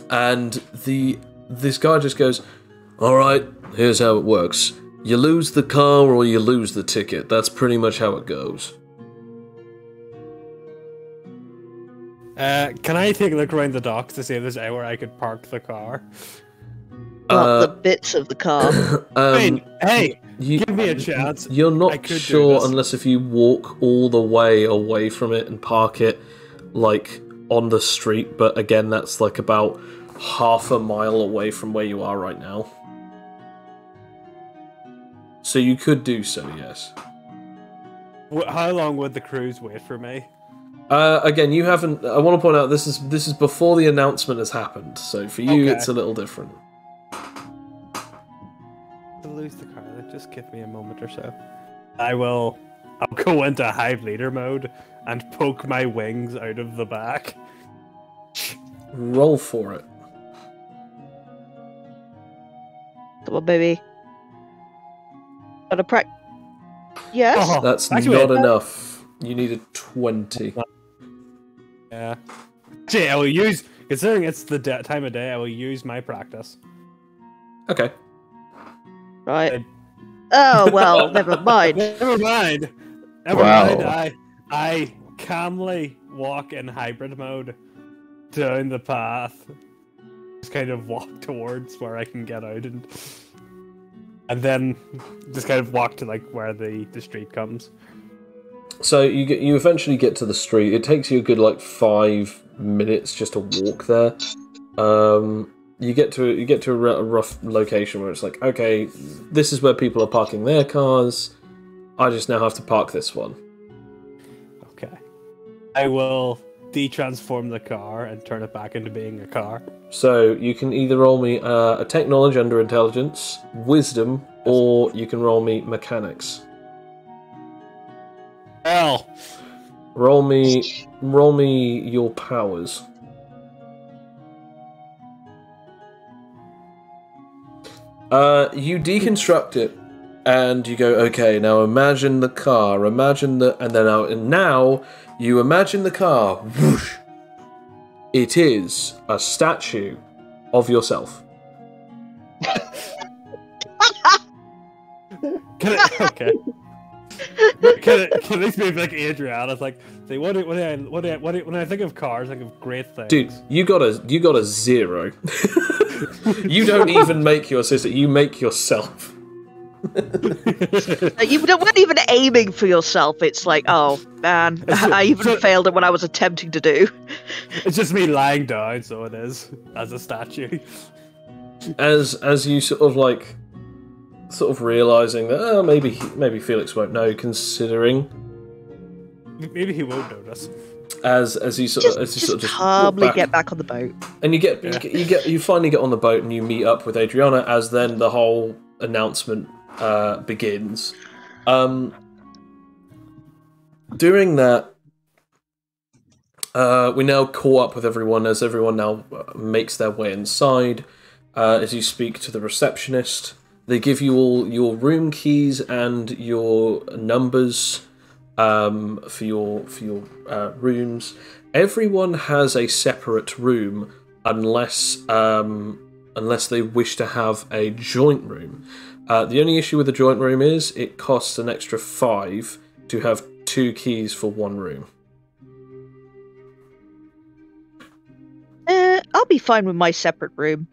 And this guy just goes, "All right, here's how it works. You lose the car or you lose the ticket. That's pretty much how it goes."
Can I take a look around the docks to see if there's anywhere I could park the car?
Not the bits of the car.
Hey, give me a chance.
You're not sure unless if you walk all the way away from it and park it, like, on the street. But again, that's like about half a mile away from where you are right now. So you could do so, yes.
How long would the cruise wait for me?
Again, you haven't. I want to point out this is before the announcement has happened. So for you, it's a little different.
To lose the car, just give me a moment or so. I'll go into hive leader mode and poke my wings out of the back.
Roll for it.
Come on, baby. Got a Yes?
That's not enough. You need a 20.
Yeah. Gee, I will use, considering it's the time of day, I will use my practice.
Okay.
Right. Oh, well, never mind.
Never mind. I calmly walk in hybrid mode down the path. Just kind of walk towards where I can get out and then just kind of walk to like where the street comes.
So you eventually get to the street. It takes you a good like 5 minutes just to walk there. You get to a rough location where it's like, okay, this is where people are parking their cars. I just now have to park this one.
Okay. I will de-transform the car and turn it back into being a car.
So you can either roll me a tech knowledge under intelligence, wisdom, or you can roll me mechanics.
Hell.
Roll me your powers. You deconstruct it, and you go, okay, now imagine the car, and now you imagine the car, whoosh. It is a statue of yourself.
Okay. Can this be like Adriana? It's like, say, when I think of cars, I think of great things.
Dude, you got a 0. You don't even make your sister. You make yourself.
You weren't even aiming for yourself. It's like, oh man, I even failed it when I was attempting to do.
It's just me lying down, so it is as a statue.
As you sort of realizing that maybe Felix won't know, considering
maybe he won't notice.
As you sort of just
calmly get back on the boat,
and you finally get on the boat and you meet up with Adriana as then the whole announcement begins. During that, we now caught up with everyone as everyone now makes their way inside. As you speak to the receptionist, they give you all your room keys and your numbers for your rooms. Everyone has a separate room unless they wish to have a joint room. The only issue with a joint room is it costs an extra 5 to have 2 keys for one room.
I'll be fine with my separate room.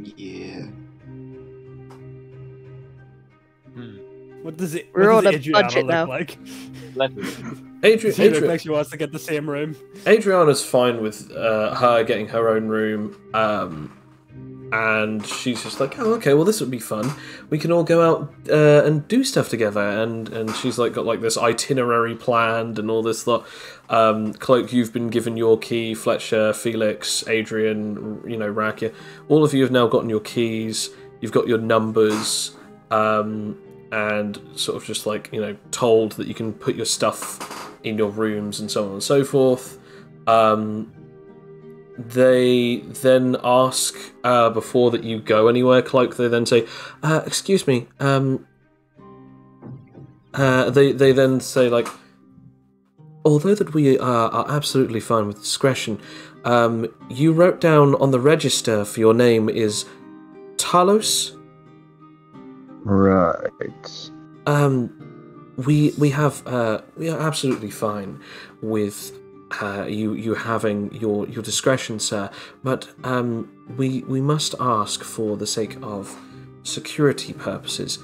Yeah.
What does it?
We're
what
on
does
a
Adriana
budget
look
now.
like?
Adrian,
She looks like she wants to get the same room.
Adriana's fine with her getting her own room, and she's just like, oh, okay, well, this would be fun. We can all go out and do stuff together, and she's like got like this itinerary planned and all this lot. Cloak, you've been given your key. Fletcher, Felix, Adrian, Rakia, all of you have now gotten your keys. You've got your numbers. And sort of just like, told that you can put your stuff in your rooms and so on and so forth. They then ask, before that you go anywhere, Cloak, they then say, excuse me, they then say, like, although that we are absolutely fine with discretion, you wrote down on the register for your name is Talos?
Right.
We are absolutely fine with you having your discretion, sir. But we must ask, for the sake of security purposes.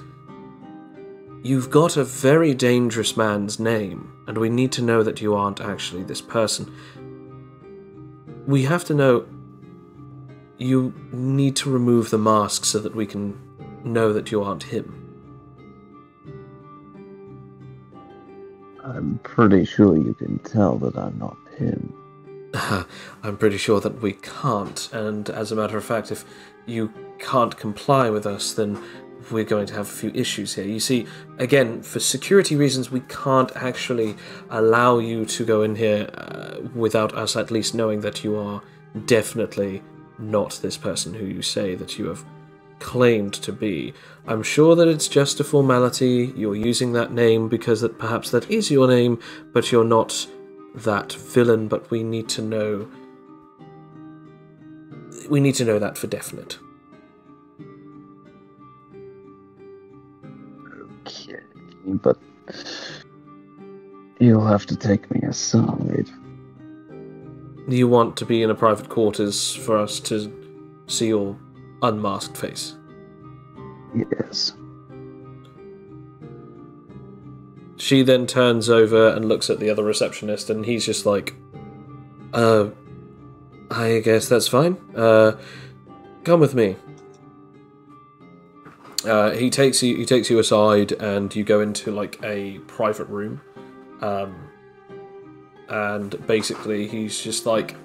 You've got a very dangerous man's name, and we need to know that you aren't actually this person. We have to know. You need to remove the mask so that we can know that you aren't him.
I'm pretty sure you can tell that I'm not him.
I'm pretty sure that we can't, and as a matter of fact, if you can't comply with us, then we're going to have a few issues here. You see, again, for security reasons, we can't actually allow you to go in here without us at least knowing that you are definitely not this person who you say that you have claimed to be. I'm sure that it's just a formality. You're using that name because perhaps that is your name, but you're not that villain. But we need to know. We need to know that for definite.
Okay, but you'll have to take me aside.
Do you want to be in a private quarters for us to see your unmasked face?
Yes.
She then turns over and looks at the other receptionist, and he's just like, I guess that's fine. Come with me. He takes you aside, and you go into like a private room. And basically he's just like,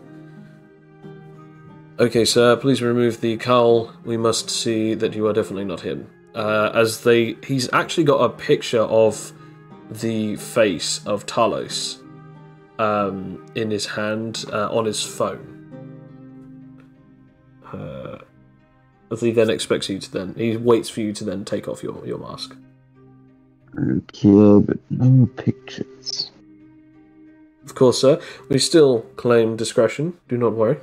okay, sir, please remove the cowl. We must see that you are definitely not him. He's actually got a picture of the face of Talos in his hand on his phone. As he then expects you to he waits for you to then take off your mask.
Okay, but no pictures.
Of course, sir. We still claim discretion. Do not worry.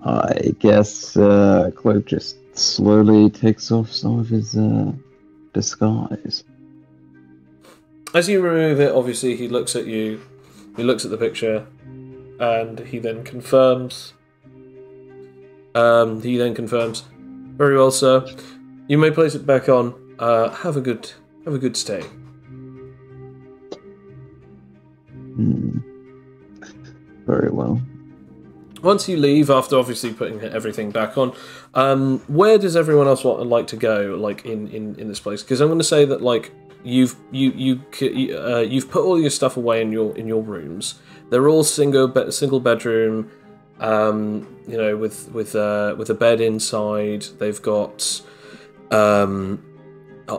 I guess Cloak just slowly takes off some of his disguise.
As you remove it, obviously he looks at you, he looks at the picture, and he then confirms. Very well, sir. You may place it back on. Have a good stay.
Very well.
Once you leave, after obviously putting everything back on, where does everyone else like to go? Like in this place? Because I'm going to say that like you've put all your stuff away in your rooms. They're all single bedroom. With a bed inside. They've got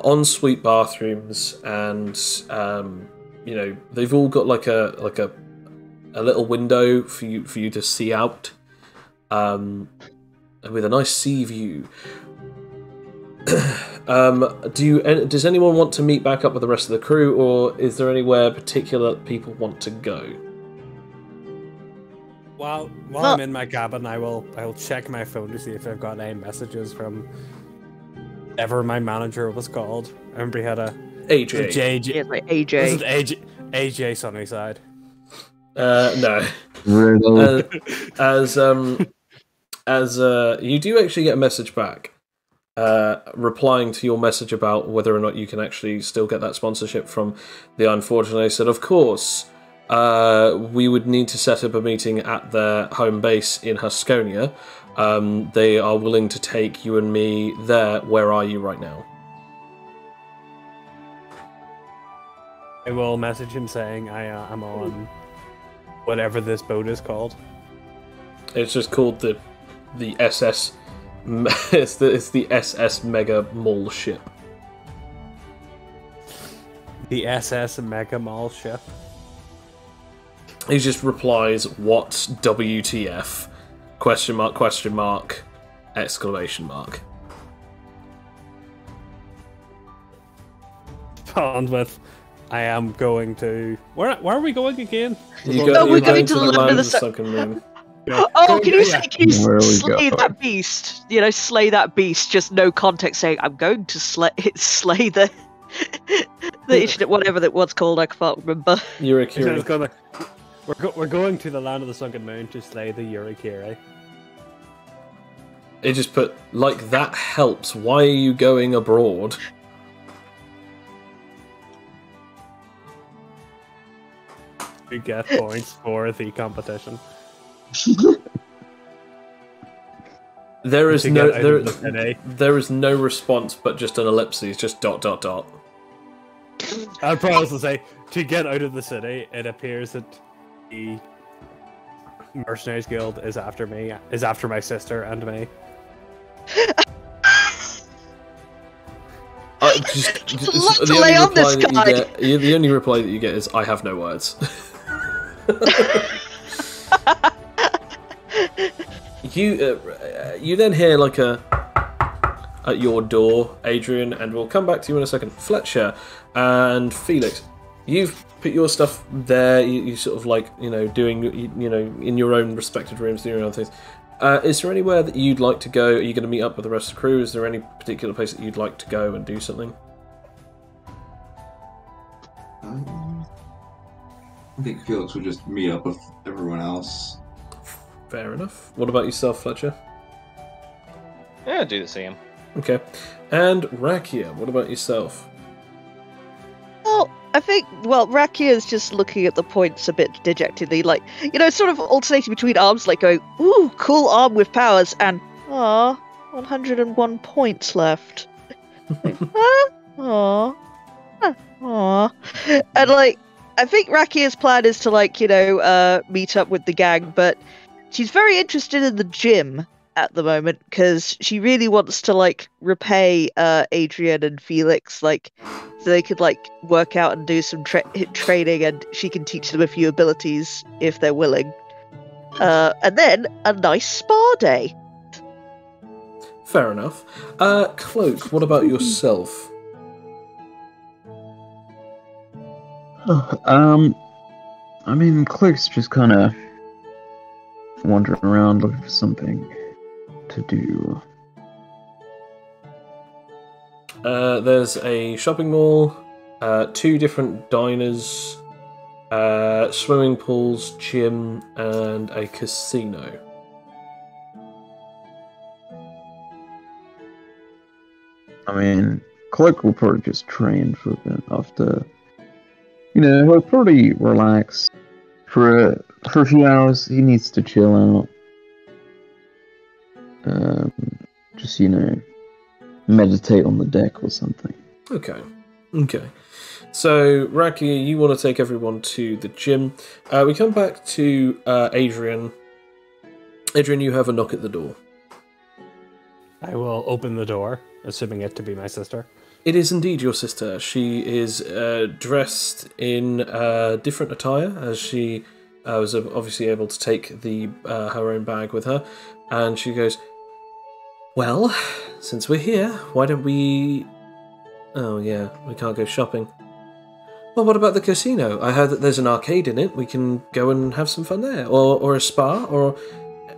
ensuite bathrooms, and they've all got like a little window for you to see out, with a nice sea view. Does anyone want to meet back up with the rest of the crew, or is there anywhere particular people want to go?
While I'm in my cabin, I will check my phone to see if I've got any messages from ever my manager was called. I remember he had
AJ.
JJ.
Yeah, like
This is
AJ.
AJ Sunnyside.
No.
Riddle.
As you do actually get a message back, replying to your message about whether or not you can actually still get that sponsorship from the Unfortunate. They said, of course, we would need to set up a meeting at their home base in Husconia. They are willing to take you and me there. Where are you right now?
I will message him saying I'm on whatever this boat is called.
It's just called the SS. It's the SS Mega Mall ship.
The SS Mega Mall ship.
He just replies, "What WTF?" Question mark, question mark, exclamation mark.
Found with, I am going to. Where are we going again?
We're
going to the land of the
sunken moon.
Oh, can you
Where are we
slay
going?
that beast? You know, slay that beast. Just no context saying, I'm going to slay the whatever that was called. I can't remember.
Yurikiri.
We're going to the land of the sunken moon to slay the Yurikiri.
It just put, like, that helps. Why are you going abroad?
We get points for the competition.
There is
To
no
get out of the city.
there is no response, but just an ellipses, just ...
I'd probably also say, to get out of the city, it appears that the Mercenaries Guild is after me, is after my sister and me.
Lot to lay on this guy.
The only reply that you get is, "I have no words." You then hear like at your door, Adrian, and we'll come back to you in a second. Fletcher and Felix, you've put your stuff there. You sort of like doing in your own respected rooms, doing your own things. Is there anywhere that you'd like to go? Are you going to meet up with the rest of the crew? Is there any particular place that you'd like to go and do something?
I think Felix would just meet up with everyone else.
Fair enough. What about yourself, Fletcher?
Yeah, do the same.
Okay. And Rakia, what about yourself?
Well, I think, Rakia is just looking at the points a bit dejectedly, like, sort of alternating between arms, like going, ooh, cool arm with powers, and, 101 points left. Aww. And, like, I think Rakia's plan is to, meet up with the gang, but she's very interested in the gym at the moment, because she really wants to, repay Adrian and Felix, so they could, work out and do some training, and she can teach them a few abilities if they're willing. And then a nice spa day.
Fair enough. Cloak, what about yourself?
I mean, Cloak's just kind of wandering around looking for something to do.
There's a shopping mall, 2 different diners, swimming pools, gym, and a casino.
I mean, Cloak will probably just train for a bit after. He'll probably relax for a few hours. He needs to chill out. Just meditate on the deck or something.
Okay. So, Raki, you want to take everyone to the gym. We come back to Adrian. Adrian, you have a knock at the door.
I will open the door, assuming it to be my sister.
It is indeed your sister. She is dressed in different attire, as she was obviously able to take her own bag with her. And she goes, "Well, since we're here, why don't we... Oh yeah, we can't go shopping. Well, what about the casino? I heard that there's an arcade in it. We can go and have some fun there. Or a spa, or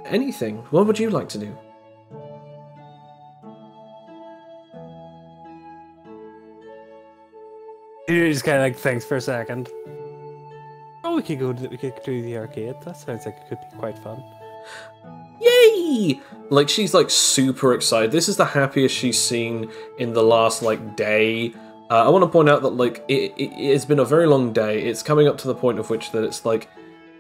anything. What would you like to do?"
He just kind of like thinks for a second. Oh, we could go to the arcade. That sounds like it could be quite fun.
Yay! Like, she's like super excited. This is the happiest she's seen in the last like day. I want to point out that like it has been a very long day. It's coming up to the point of which that it's like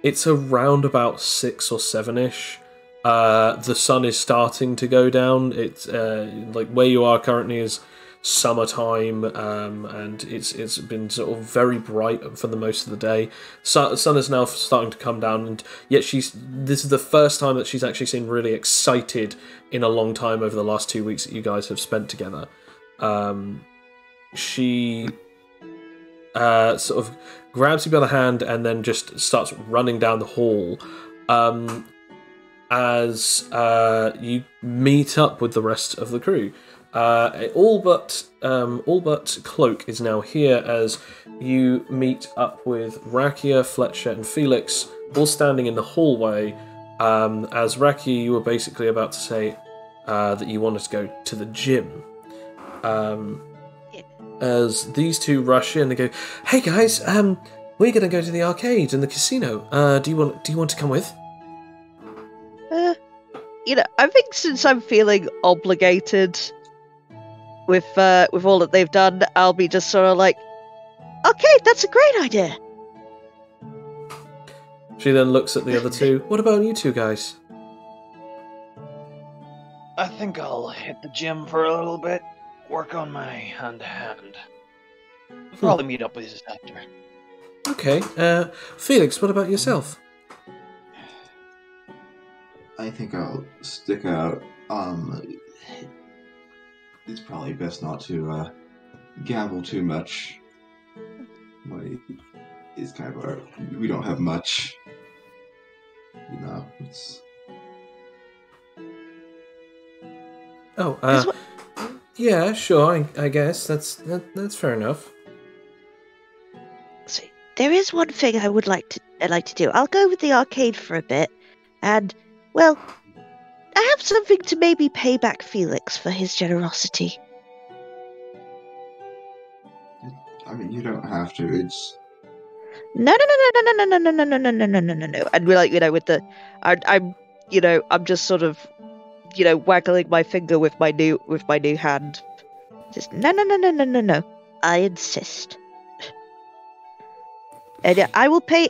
it's around about 6 or 7ish. The sun is starting to go down. It's like where you are currently is summertime, and it's been sort of very bright for the most of the day. Sun is now starting to come down, and yet this is the first time that she's actually seemed really excited in a long time over the last 2 weeks that you guys have spent together. She sort of grabs you by the hand and then just starts running down the hall. As you meet up with the rest of the crew. All but Cloak is now here as you meet up with Rakia, Fletcher, and Felix, all standing in the hallway. As Rakia, you were basically about to say that you wanted to go to the gym. As these two rush in, they go, "Hey guys, we're gonna go to the arcade and the casino. Do you want to come with?"
I think since I'm feeling obligated with all that they've done, I'll be just sort of like, okay, that's a great idea.
She then looks at the other two. What about you two guys?
I think I'll hit the gym for a little bit, work on my hand-to-hand. We'll probably meet up with you after.
Okay. Felix, what about yourself?
I think I'll stick out. It's probably best not to gamble too much. It's kind of we don't have much. It's...
Oh, yeah, sure. I guess that's fair enough.
So, there is one thing I'd like to do. I'll go with the arcade for a bit, and well, I have something to maybe pay back Felix for his generosity.
I mean, you don't have to. It's
No. And we're like, with the, I'm just sort of, waggling my finger with my new hand. Just no. I insist. And I will pay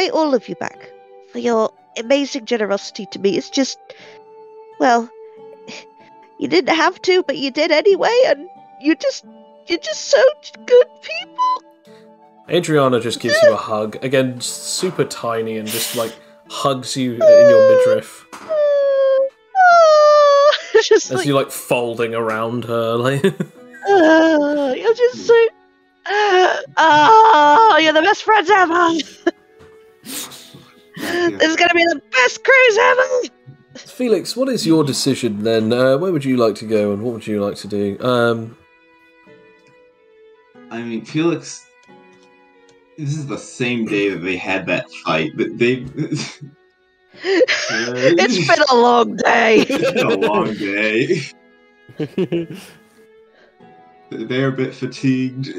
all of you back for your amazing generosity to me. It's just, well, you didn't have to, but you did anyway, and you're just so good people.
Adriana just gives you a hug. Again, super tiny, and just like hugs you in your midriff.
Just
as you like folding around her, like.
You're just so. You're the best friends ever. This is gonna be the best cruise ever.
Felix, what is your decision then? Where would you like to go, and what would you like to do?
I mean, Felix. This is the same day that they had that fight. They.
It's been a long day.
It's been a long day. They're a bit fatigued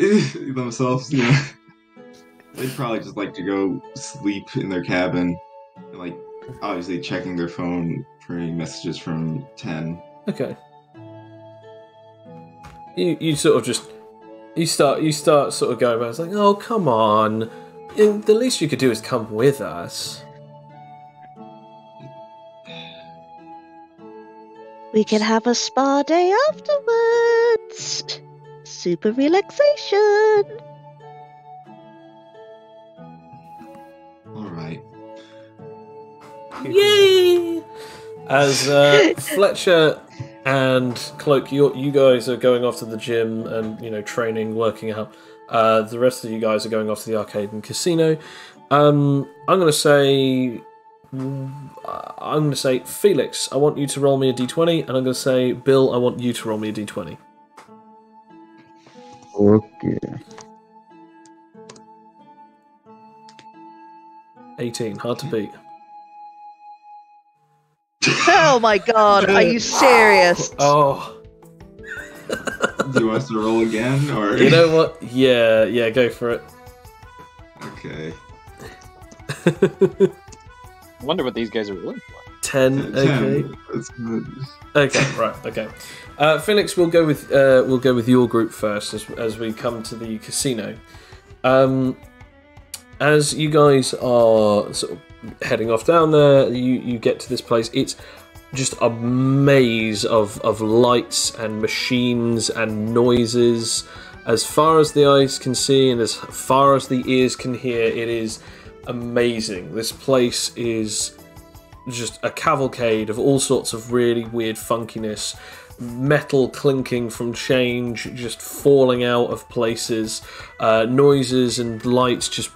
themselves. They'd probably just like to go sleep in their cabin, and, like, obviously checking their phone for any messages from 10.
Okay. You sort of just you start sort of going around. It's like, oh, come on. The least you could do is come with us.
We can have a spa day afterwards. Super relaxation.
Alright.
Yay! As Fletcher and Cloak, you guys are going off to the gym and, training, working out. The rest of you guys are going off to the arcade and casino. I'm gonna say, Felix, I want you to roll me a d20, and I'm gonna say, Bill, I want you to roll me a d20.
Okay.
18, hard to beat.
Oh my god, are you serious?
Oh.
Do you want us to roll again, or
You know what? Yeah, go for it.
Okay.
I wonder what these guys are rolling for.
10. Okay.
That's good.
Okay. Right. Okay. Felix, we'll go with your group first as we come to the casino. As you guys are sort of heading off down there, you get to this place. It's just a maze of lights and machines and noises. As far as the eyes can see and as far as the ears can hear, it is amazing. This place is just a cavalcade of all sorts of really weird funkiness. Metal clinking from change, just falling out of places. Noises and lights just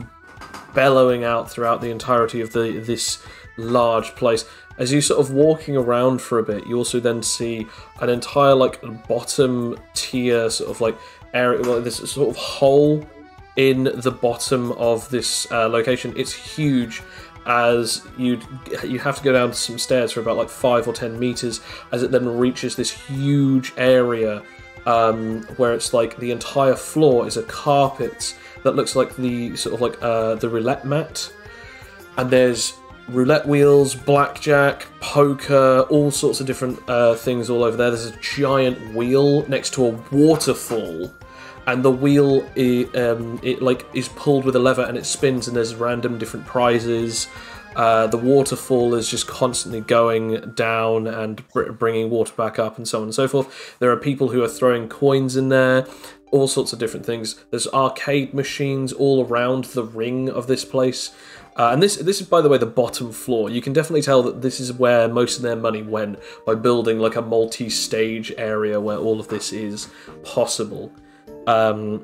bellowing out throughout the entirety of this large place. As you sort of walking around for a bit, you also then see an entire like bottom tier sort of like area, well, this sort of hole in the bottom of this location. It's huge, as you have to go down some stairs for about like 5 or 10 meters, as it then reaches this huge area where it's like the entire floor is a carpet that looks like the sort of like the roulette mat, and there's roulette wheels, blackjack, poker, all sorts of different things all over there. There's a giant wheel next to a waterfall, and the wheel it like is pulled with a lever and it spins, and there's random different prizes. The waterfall is just constantly going down and bringing water back up, and so on and so forth. There are people who are throwing coins in there, all sorts of different things. There's arcade machines all around the ring of this place. And this is, by the way, the bottom floor. You can definitely tell that this is where most of their money went, by building like a multi-stage area where all of this is possible. So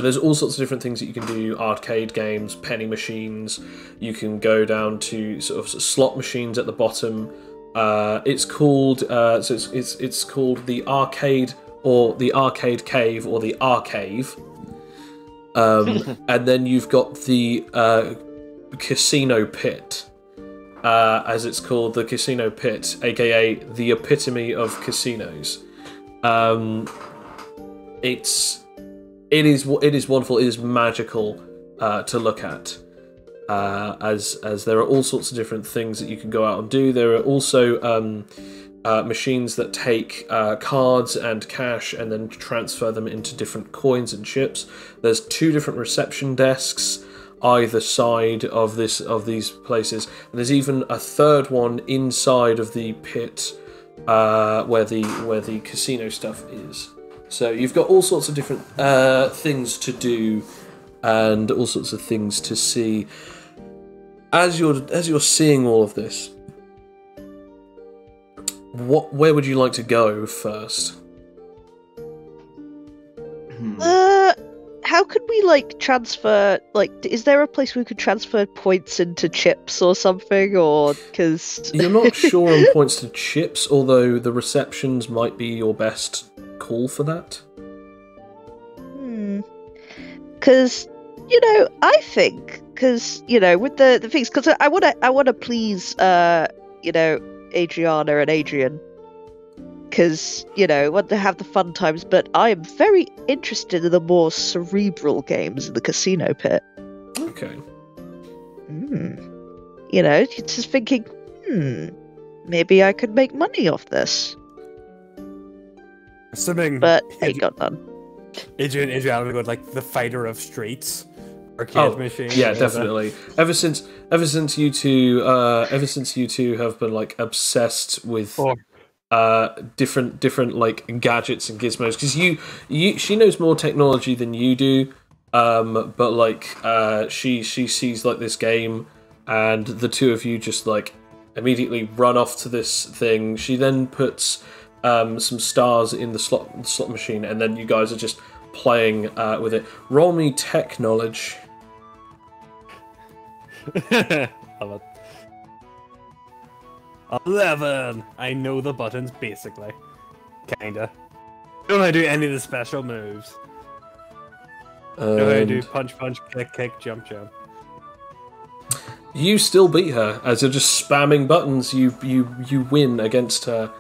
there's all sorts of different things that you can do: arcade games, penny machines. You can go down to sort of slot machines at the bottom. It's called it's called the arcade, or the arcade cave, or the arcave. And then you've got the casino pit, as it's called, the casino pit, aka the epitome of casinos. It is wonderful. It is magical to look at, as there are all sorts of different things that you can go out and do. There are also machines that take cards and cash and then transfer them into different coins and chips. There's 2 different reception desks either side of these places, and there's even a third one inside of the pit where the casino stuff is. So you've got all sorts of different things to do and all sorts of things to see. As you're seeing all of this, where would you like to go first?
How could we like transfer? Like, is there a place we could transfer points into chips or something? Or because
you're not sure on points to chips, although the receptions might be your best call for that.
Because I think with the things, because I want to please Adriana and Adrian, because I want to have the fun times, but I am very interested in the more cerebral games in the casino pit.
Okay.
Just thinking, maybe I could make money off this.
Assuming,
but I got none.
Adriana would go like the fighter of streets. Arcade machine.
Yeah, definitely. Ever since you two have been like obsessed with different like gadgets and gizmos, because she knows more technology than you do, but like she sees like this game, and the two of you just like immediately run off to this thing. She then puts some stars in the slot machine, and then you guys are just playing with it. Roll me tech knowledge.
Love it. 11. I know the buttons basically, kinda. Don't know how to do any of the special moves. Know how to do punch, kick, jump.
You still beat her as you're just spamming buttons. You win against her.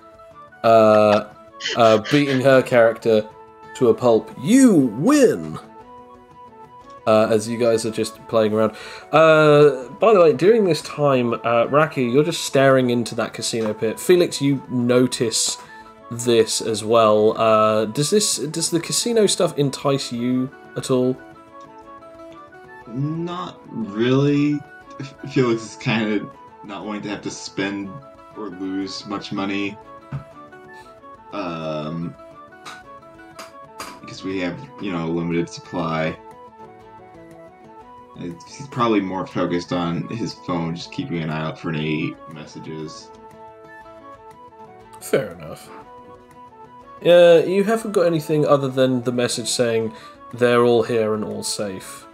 beating her character to a pulp. You win! As you guys are just playing around. By the way, during this time, Raki, you're just staring into that casino pit. Felix, you notice this as well. Does the casino stuff entice you at all?
Not really. Felix is kind of not wanting to have to spend or lose much money. Because we have, a limited supply. He's probably more focused on his phone, just keeping an eye out for any messages.
Fair enough. You haven't got anything other than the message saying they're all here and all safe.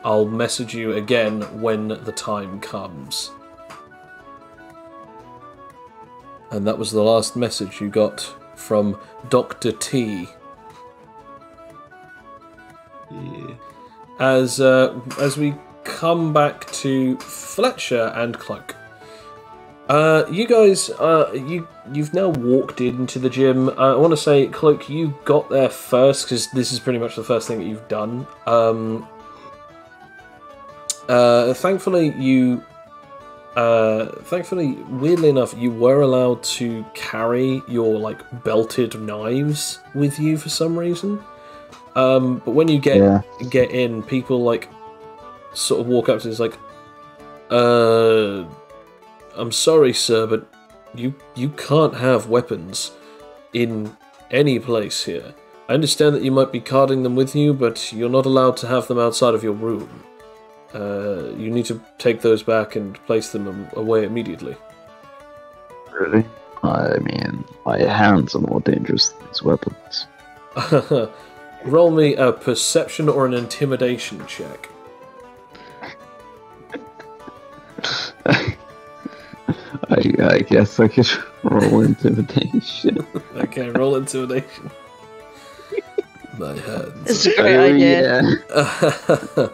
I'll message you again when the time comes. And that was the last message you got from Dr. T.
Yeah.
As we come back to Fletcher and Cloak. You guys, you've now walked into the gym. I want to say, Cloak, you got there first because this is pretty much the first thing that you've done. Thankfully, weirdly enough, you were allowed to carry your belted knives with you for some reason. But when you get in, people sort of walk up to you, I'm sorry, sir, but you can't have weapons in any place here. I understand that you might be carting them with you, but you're not allowed to have them outside of your room. You need to take those back and place them away immediately.
Really? I mean, my hands are more dangerous than these weapons.
Roll me a perception or an intimidation check.
I guess I could roll intimidation.
Okay, roll intimidation. My hands.
It's a great idea.
Yeah.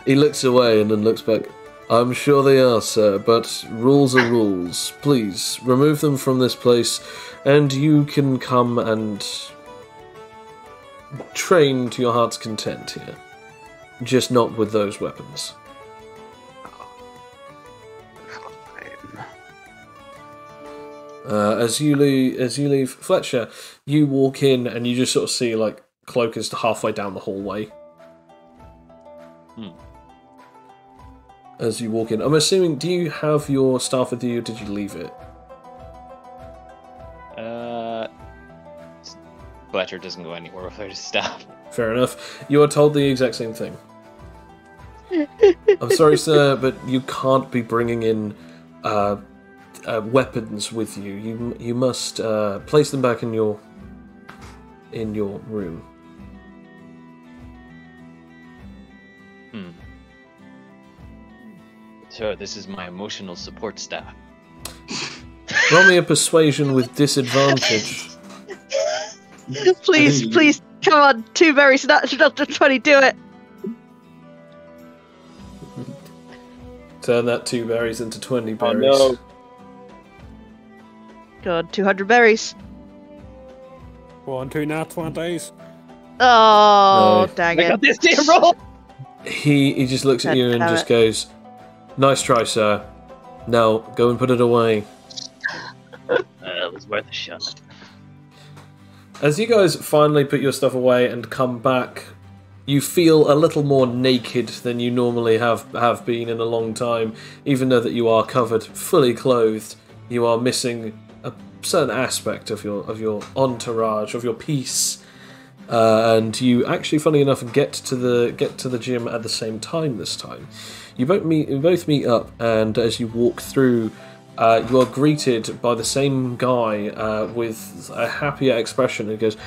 He looks away and then looks back. I'm sure they are, sir, but rules are rules. Please, remove them from this place, and you can come and train to your heart's content here. Just not with those weapons. As you leave Fletcher, you walk in and you just sort of see Cloak is halfway down the hallway. As you walk in, I'm assuming, do you have your staff with you, or did you leave it?
Fletcher doesn't go anywhere without his staff.
Fair enough. You are told the exact same thing. I'm sorry, sir, but you can't be bringing in weapons with you. You must place them back in your room.
So this is my emotional support staff.
Roll me a persuasion with disadvantage.
Please, come on, 2 berries, not 20, do it.
Turn that 2 berries into 20 berries.
Oh no.
God, 200 berries.
1, 2 nat 20s.
Oh,
No.
dang
I
it.
got this damn roll!
He just looks at you and just goes, "Nice try, sir. Now go and put it away."
It was worth a shot.
As you guys finally put your stuff away and come back, you feel a little more naked than you normally have been in a long time. Even though that you are covered, fully clothed, you are missing a certain aspect of your entourage, of your piece. And you actually, funny enough, get to the gym at the same time this time. You both meet up, and as you walk through, you are greeted by the same guy with a happier expression. He goes,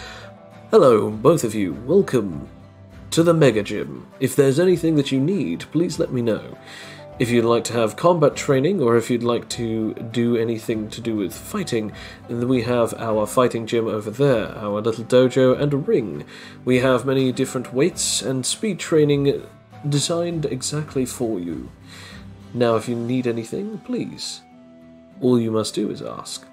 "Hello, both of you. Welcome to the Mega Gym. If there's anything that you need, please let me know. If you'd like to have combat training, or if you'd like to do anything to do with fighting, then we have our fighting gym over there, our little dojo and a ring. We have many different weights and speed training designed exactly for you. Now, if you need anything, please, all you must do is ask."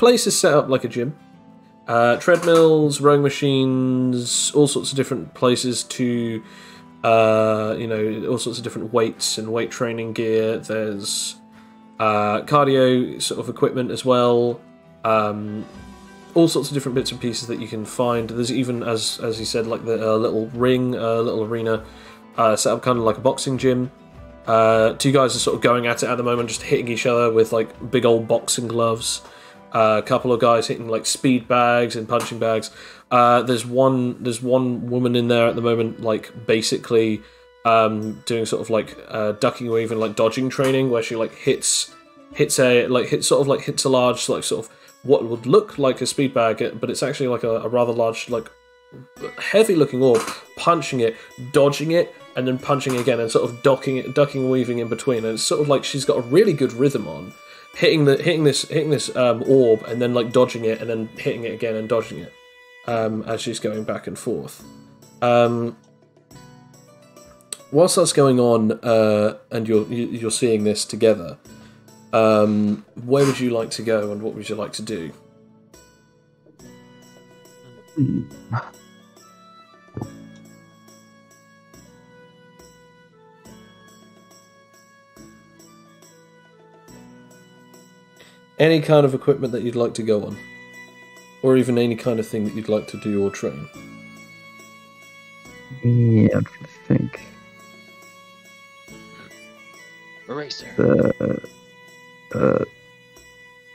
place is set up like a gym. Treadmills, rowing machines, all sorts of different places to, all sorts of different weights and weight training gear. There's cardio sort of equipment as well. All sorts of different bits and pieces that you can find. There's even, as he said, like the little ring, little arena set up kind of like a boxing gym. Two guys are sort of going at it at the moment, just hitting each other with like big old boxing gloves. A couple of guys hitting like speed bags and punching bags. There's one woman in there at the moment, like basically doing sort of like ducking or even like dodging training, where she like hits a large like sort of what would look like a speed bag, but it's actually like a rather large like heavy looking orb, punching it, dodging it, and then punching it again, and sort of ducking and weaving in between. And it's sort of like she's got a really good rhythm on. Hitting this orb and then like dodging it and then hitting it again and dodging it as she's going back and forth. Whilst that's going on and you're seeing this together, where would you like to go and what would you like to do? Any kind of equipment that you'd like to go on, or even any kind of thing that you'd like to do or train.
Yeah, I'm trying to think.
Eraser.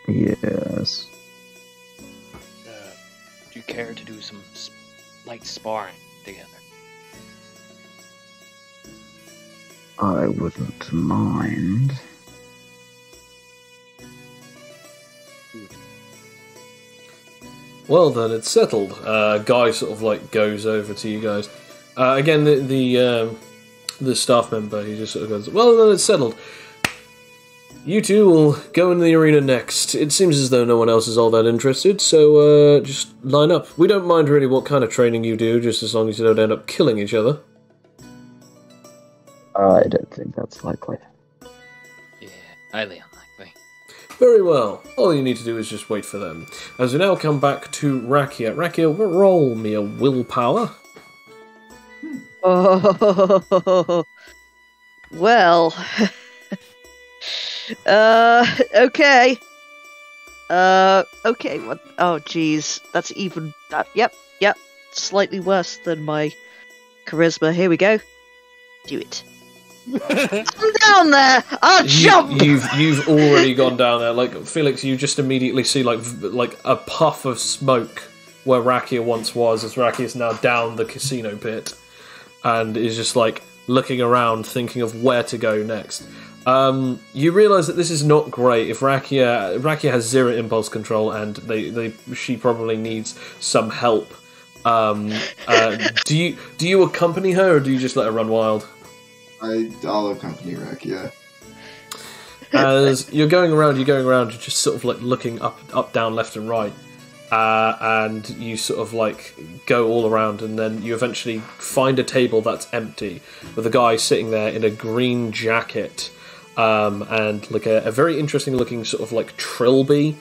Yes.
Do you care to do some light sparring together?
I wouldn't mind.
Well then, it's settled. Guy sort of like goes over to you guys. Again, the staff member, he just sort of goes, well then, it's settled. You two will go in the arena next. It seems as though no one else is all that interested, so just line up. We don't mind really what kind of training you do, just as long as you don't end up killing each other.
I don't think that's likely.
Yeah, highly unlikely.
Very well. All you need to do is just wait for them. As we now come back to Rakia. Rakia, roll me a willpower.
Oh, well. Okay. Okay, what? Oh, jeez. That's even... Yep. Slightly worse than my charisma. Here we go. Do it. I'm down there! I'll jump!
You've already gone down there. Like, Felix, you just immediately see like a puff of smoke where Rakia once was, as Rakia is now down the casino pit, and is just like looking around, thinking of where to go next. You realise that this is not great. If Rakia has zero impulse control, and she probably needs some help. Do you accompany her, or do you just let her run wild?
I'll accompany Rakia.
As you're going around, you're just sort of like looking up, down, left, and right, and you sort of like go all around, and then you eventually find a table that's empty with a guy sitting there in a green jacket, and like a very interesting looking sort of like trilby,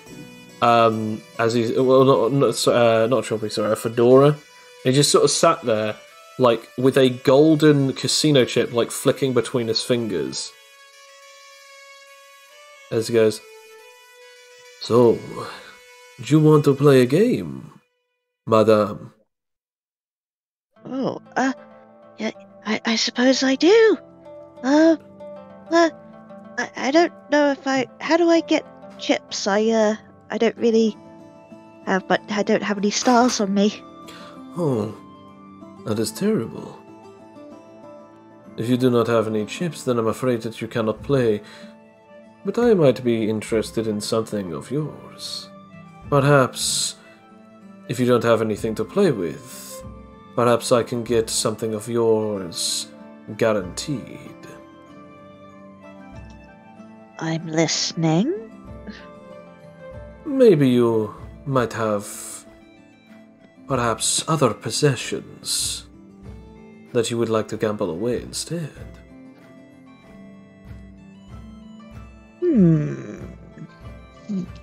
as he's not a trilby, sorry, a fedora. He just sort of sat there, like with a golden casino chip, like flicking between his fingers. As he goes, "So, do you want to play a game, madame?"
Oh, yeah, I suppose I do. I don't know if how do I get chips? I don't really have, but I don't have any stars on me.
Oh, that is terrible. If you do not have any chips, then I'm afraid that you cannot play. But I might be interested in something of yours. Perhaps, if you don't have anything to play with, perhaps I can get something of yours guaranteed.
I'm listening.
Maybe you might have, perhaps, other possessions that you would like to gamble away instead.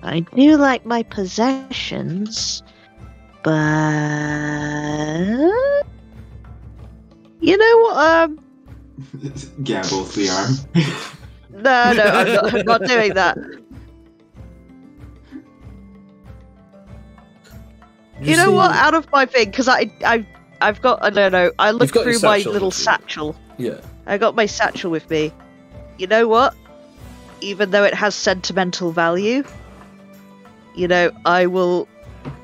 I do like my possessions, but you know what?
Gambles the arm.
No, I'm not doing that. You know what? Out of my thing, because I've got, I don't know, I looked through my little satchel.
Yeah.
I got my satchel with me. You know what? Even though it has sentimental value, I will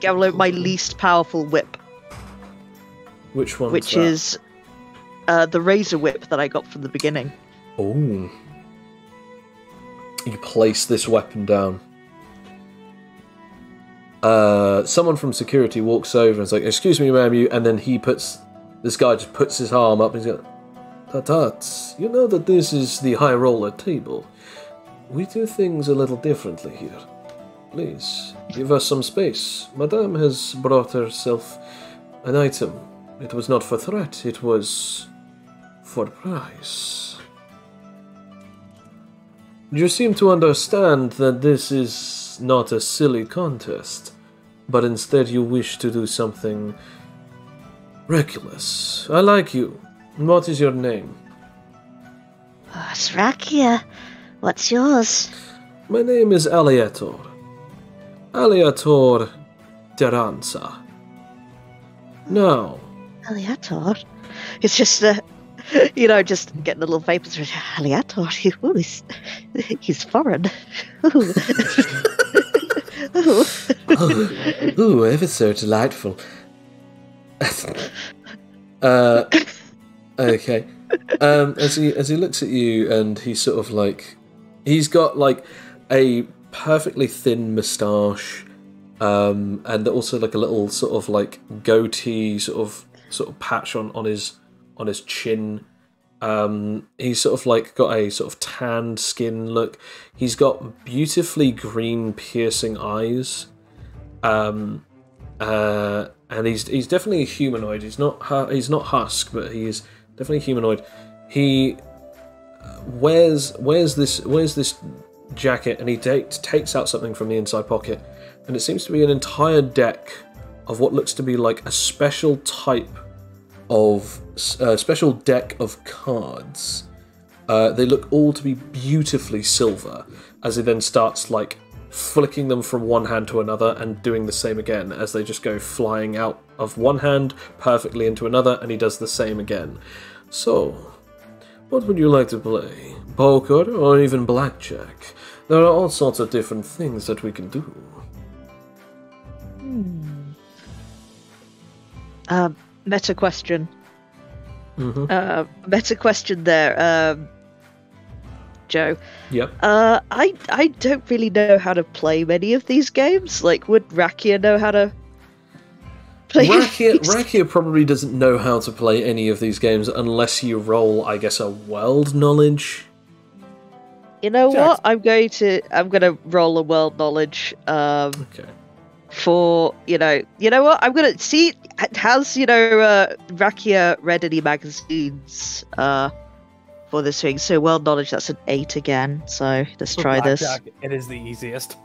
gamble out my least powerful whip.
Which one?
Which is the razor whip that I got from the beginning.
Oh. You place this weapon down. Someone from security walks over and is like, "Excuse me, ma'am," and then this guy just puts his arm up and he's like, "Tut, you know that this is the high roller table. We do things a little differently here. Please, give us some space. Madame has brought herself an item. It was not for threat, it was for price. You seem to understand that this is not a silly contest, but instead you wish to do something reckless. I like you. What is your name?"
Oh, it's Rakia. What's yours?
"My name is Aleator. Aleator Deranza. Now..."
Aleator? It's just, just getting a little vapors. Aleator, he's foreign.
Ooh, ever so delightful. Okay. As he looks at you, and he's sort of like, he's got like a perfectly thin moustache, and also like a little sort of like goatee sort of patch on his chin. He's sort of like got a sort of tanned skin look. He's got beautifully green piercing eyes. And he's definitely a humanoid. He's not husk, but he is definitely humanoid. He wears this jacket, and he takes out something from the inside pocket, and it seems to be an entire deck of what looks to be like a special deck of cards. They look all to be beautifully silver, as he then starts like flicking them from one hand to another and doing the same again as they just go flying out of one hand perfectly into another, and he does the same again. "So, what would you like to play? Poker or even blackjack? There are all sorts of different things that we can do."
Meta question.
Mm-hmm.
Meta question there, Joe.
Yep.
I don't really know how to play many of these games. Like, would Rakia know how to play?
Rakia probably doesn't know how to play any of these games unless you roll, I guess, a world knowledge.
You know what? I'm gonna roll a world knowledge.
Okay.
For you know what? I'm gonna see. Has Rakia read any magazines for this thing? So world knowledge, that's an 8 again. So let's try this.
It is the easiest.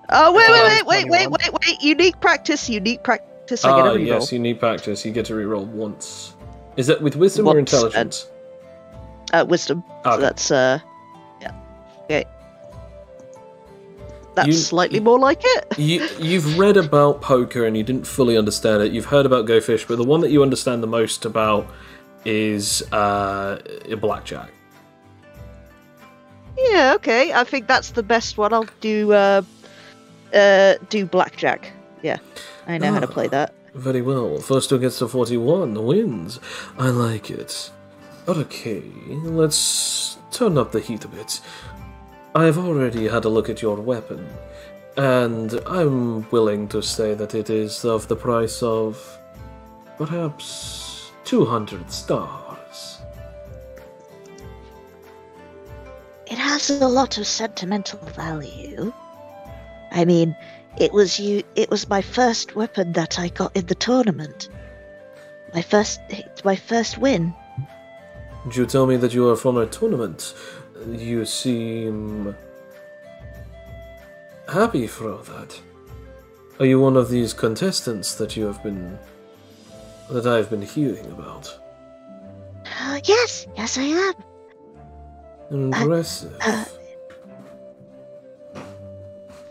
Oh wait! Unique practice. I get a reroll.
Yes, unique practice. You get to reroll once. Is that with wisdom or intelligence?
Wisdom.
Okay.
So that's yeah. Okay. That's slightly more like it.
You've read about poker and you didn't fully understand it. You've heard about Go Fish, but the one that you understand the most about is blackjack.
Yeah, okay. I think that's the best one. I'll do blackjack. Yeah, I know how to play that.
Very well. First who gets to 41 wins. I like it. Okay, let's turn up the heat a bit. I've already had a look at your weapon, and I'm willing to say that it is of the price of perhaps 200 stars.
It has a lot of sentimental value. I mean, it was my first weapon that I got in the tournament. My first win.
Did you tell me that you are from a tournament? You seem happy for all that. Are you one of these contestants that I've been hearing about?
Yes, I am.
Impressive.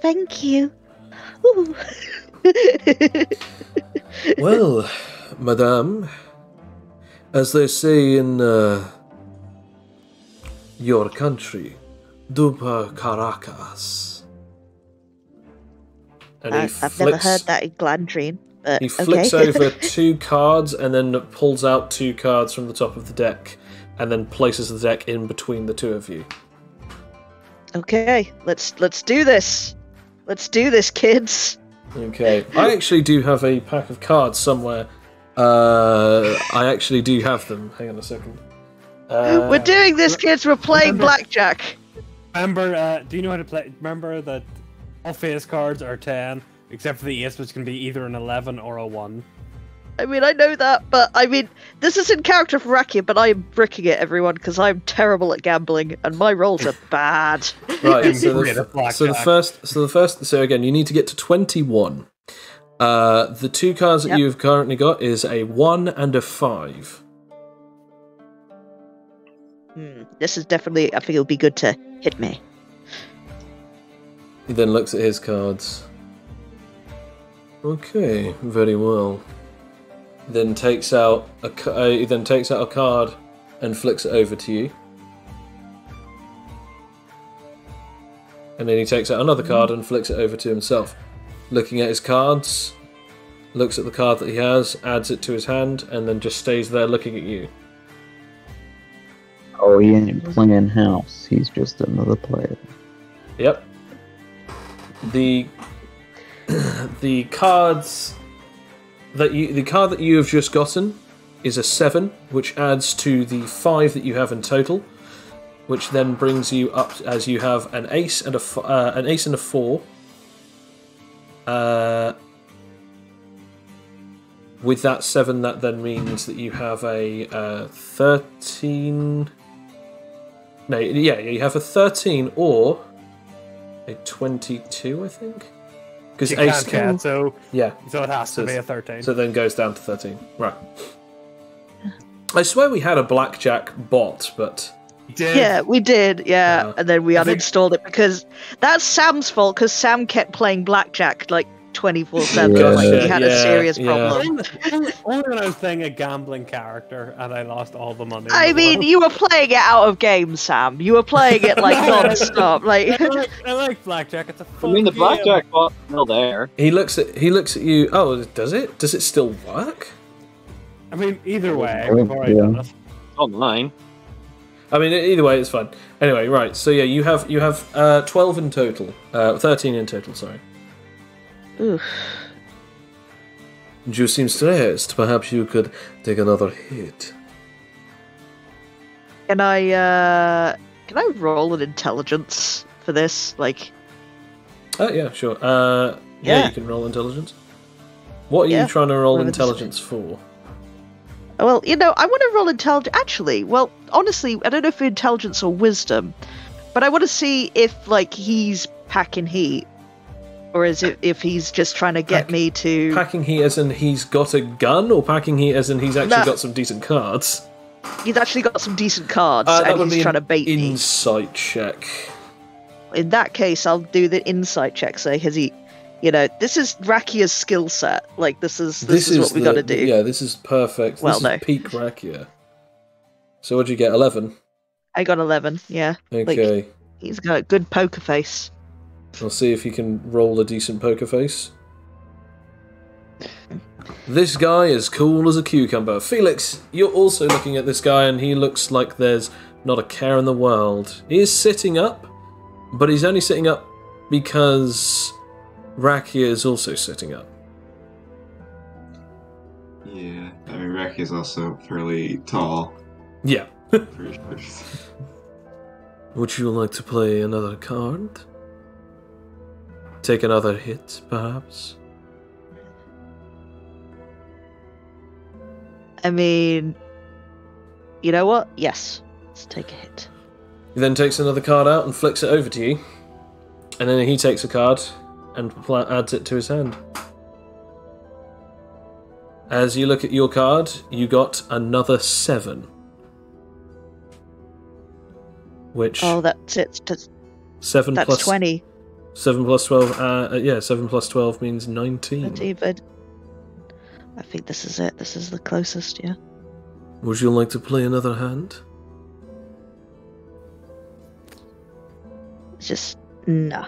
Thank you. Ooh.
Well, madame, as they say in your country, Dupa Caracas. And
I've never heard that in Glandrine, but
he flicks
okay.
over 2 cards and then pulls out 2 cards from the top of the deck and then places the deck in between the 2 of you.
Okay, let's do this. Let's do this, kids.
Okay, I actually do have a pack of cards somewhere. I actually do have them. Hang on a second.
We're doing this, kids. We're playing Blackjack.
Remember, do you know how to play? Remember that all face cards are 10, except for the ace, which can be either an 11 or a 1.
I mean, I know that, but I mean, this is in character for Rakia, but I'm bricking it, everyone, because I'm terrible at gambling, and my rolls are bad.
Right, so again, you need to get to 21. The 2 cards that you've currently got is a 1 and a 5.
This is definitely, I think it'll be good to hit me.
He then looks at his cards. Okay, very well. Then takes out a card and flicks it over to you. And then he takes out another card and flicks it over to himself. Looking at his cards, looks at the card that he has, adds it to his hand, and then just stays there looking at you.
Oh, he ain't playing house. He's just another player.
Yep. The cards the card that you have just gotten is a 7, which adds to the 5 that you have in total, which then brings you up as you have an ace and a 4. With that 7, that then means that you have a 13. No, yeah, you have a 13 or a 22, I think. Because ace
can, so
yeah,
so it has to be a 13.
So it then goes down to 13. Right. I swear we had a Blackjack bot, but
yeah, we did. Yeah, and then we uninstalled it because that's Sam's fault. Because Sam kept playing Blackjack like 24/7.
Yeah.
Like he had a serious problem.
Only when I was playing a gambling character and I lost all the money.
I mean, you were playing it out of game, Sam. You were playing it like non-stop. Like
I like Blackjack. It's a fun
I mean, the
game.
Blackjack bot's still there.
he looks at you. Oh, does it? Does it still work?
I mean, either way,
Oh,
we've already done it.
It's online.
I mean, either way, it's fine. Anyway, right. So yeah, you have 12 in total. 13 in total. Sorry.
oof.
You seem stressed. Perhaps you could take another hit.
Can I roll an intelligence for this? Like,
Yeah, sure.
Yeah.
You can roll intelligence. What are you
Yeah.
trying to roll
Whatever this
intelligence for?
well, I want to roll intelligence. Actually, well, honestly, I don't know if intelligence or wisdom, but I want to see if like he's packing heat, or is it if he's just trying to get me to
Packing heat as in he's got a gun, or packing heat as in he's actually
No.
got some decent cards?
He's actually got some decent cards,
That
and
would
he's
be
trying to
an
bait me.
insight check.
In that case, I'll do the insight check. So has he? This is Rakia's skill set. Like this is what we got to do.
Yeah, this is perfect.
Well,
this
no.
is peak Rakia. So what'd you get? 11.
I got 11. Yeah.
Okay.
Like, he's got a good poker face.
I'll see if he can roll a decent poker face. This guy is cool as a cucumber. Felix, you're also looking at this guy, and he looks like there's not a care in the world. He is sitting up, but he's only sitting up because Rakia is also sitting up.
Yeah, I mean, Reki is also fairly tall.
Yeah.
For sure.
Would you like to play another card? Take another hit, perhaps?
I mean, you know what? Yes. Let's take a hit.
He then takes another card out and flicks it over to you. And then he takes a card and adds it to his hand. As you look at your card, you got another 7. Which...
Oh, that's it.
7
That's
plus
20.
7 plus 12, yeah, 7 plus 12 means 19.
20, but I think this is it. This is the closest, yeah.
Would you like to play another hand?
It's just, nah.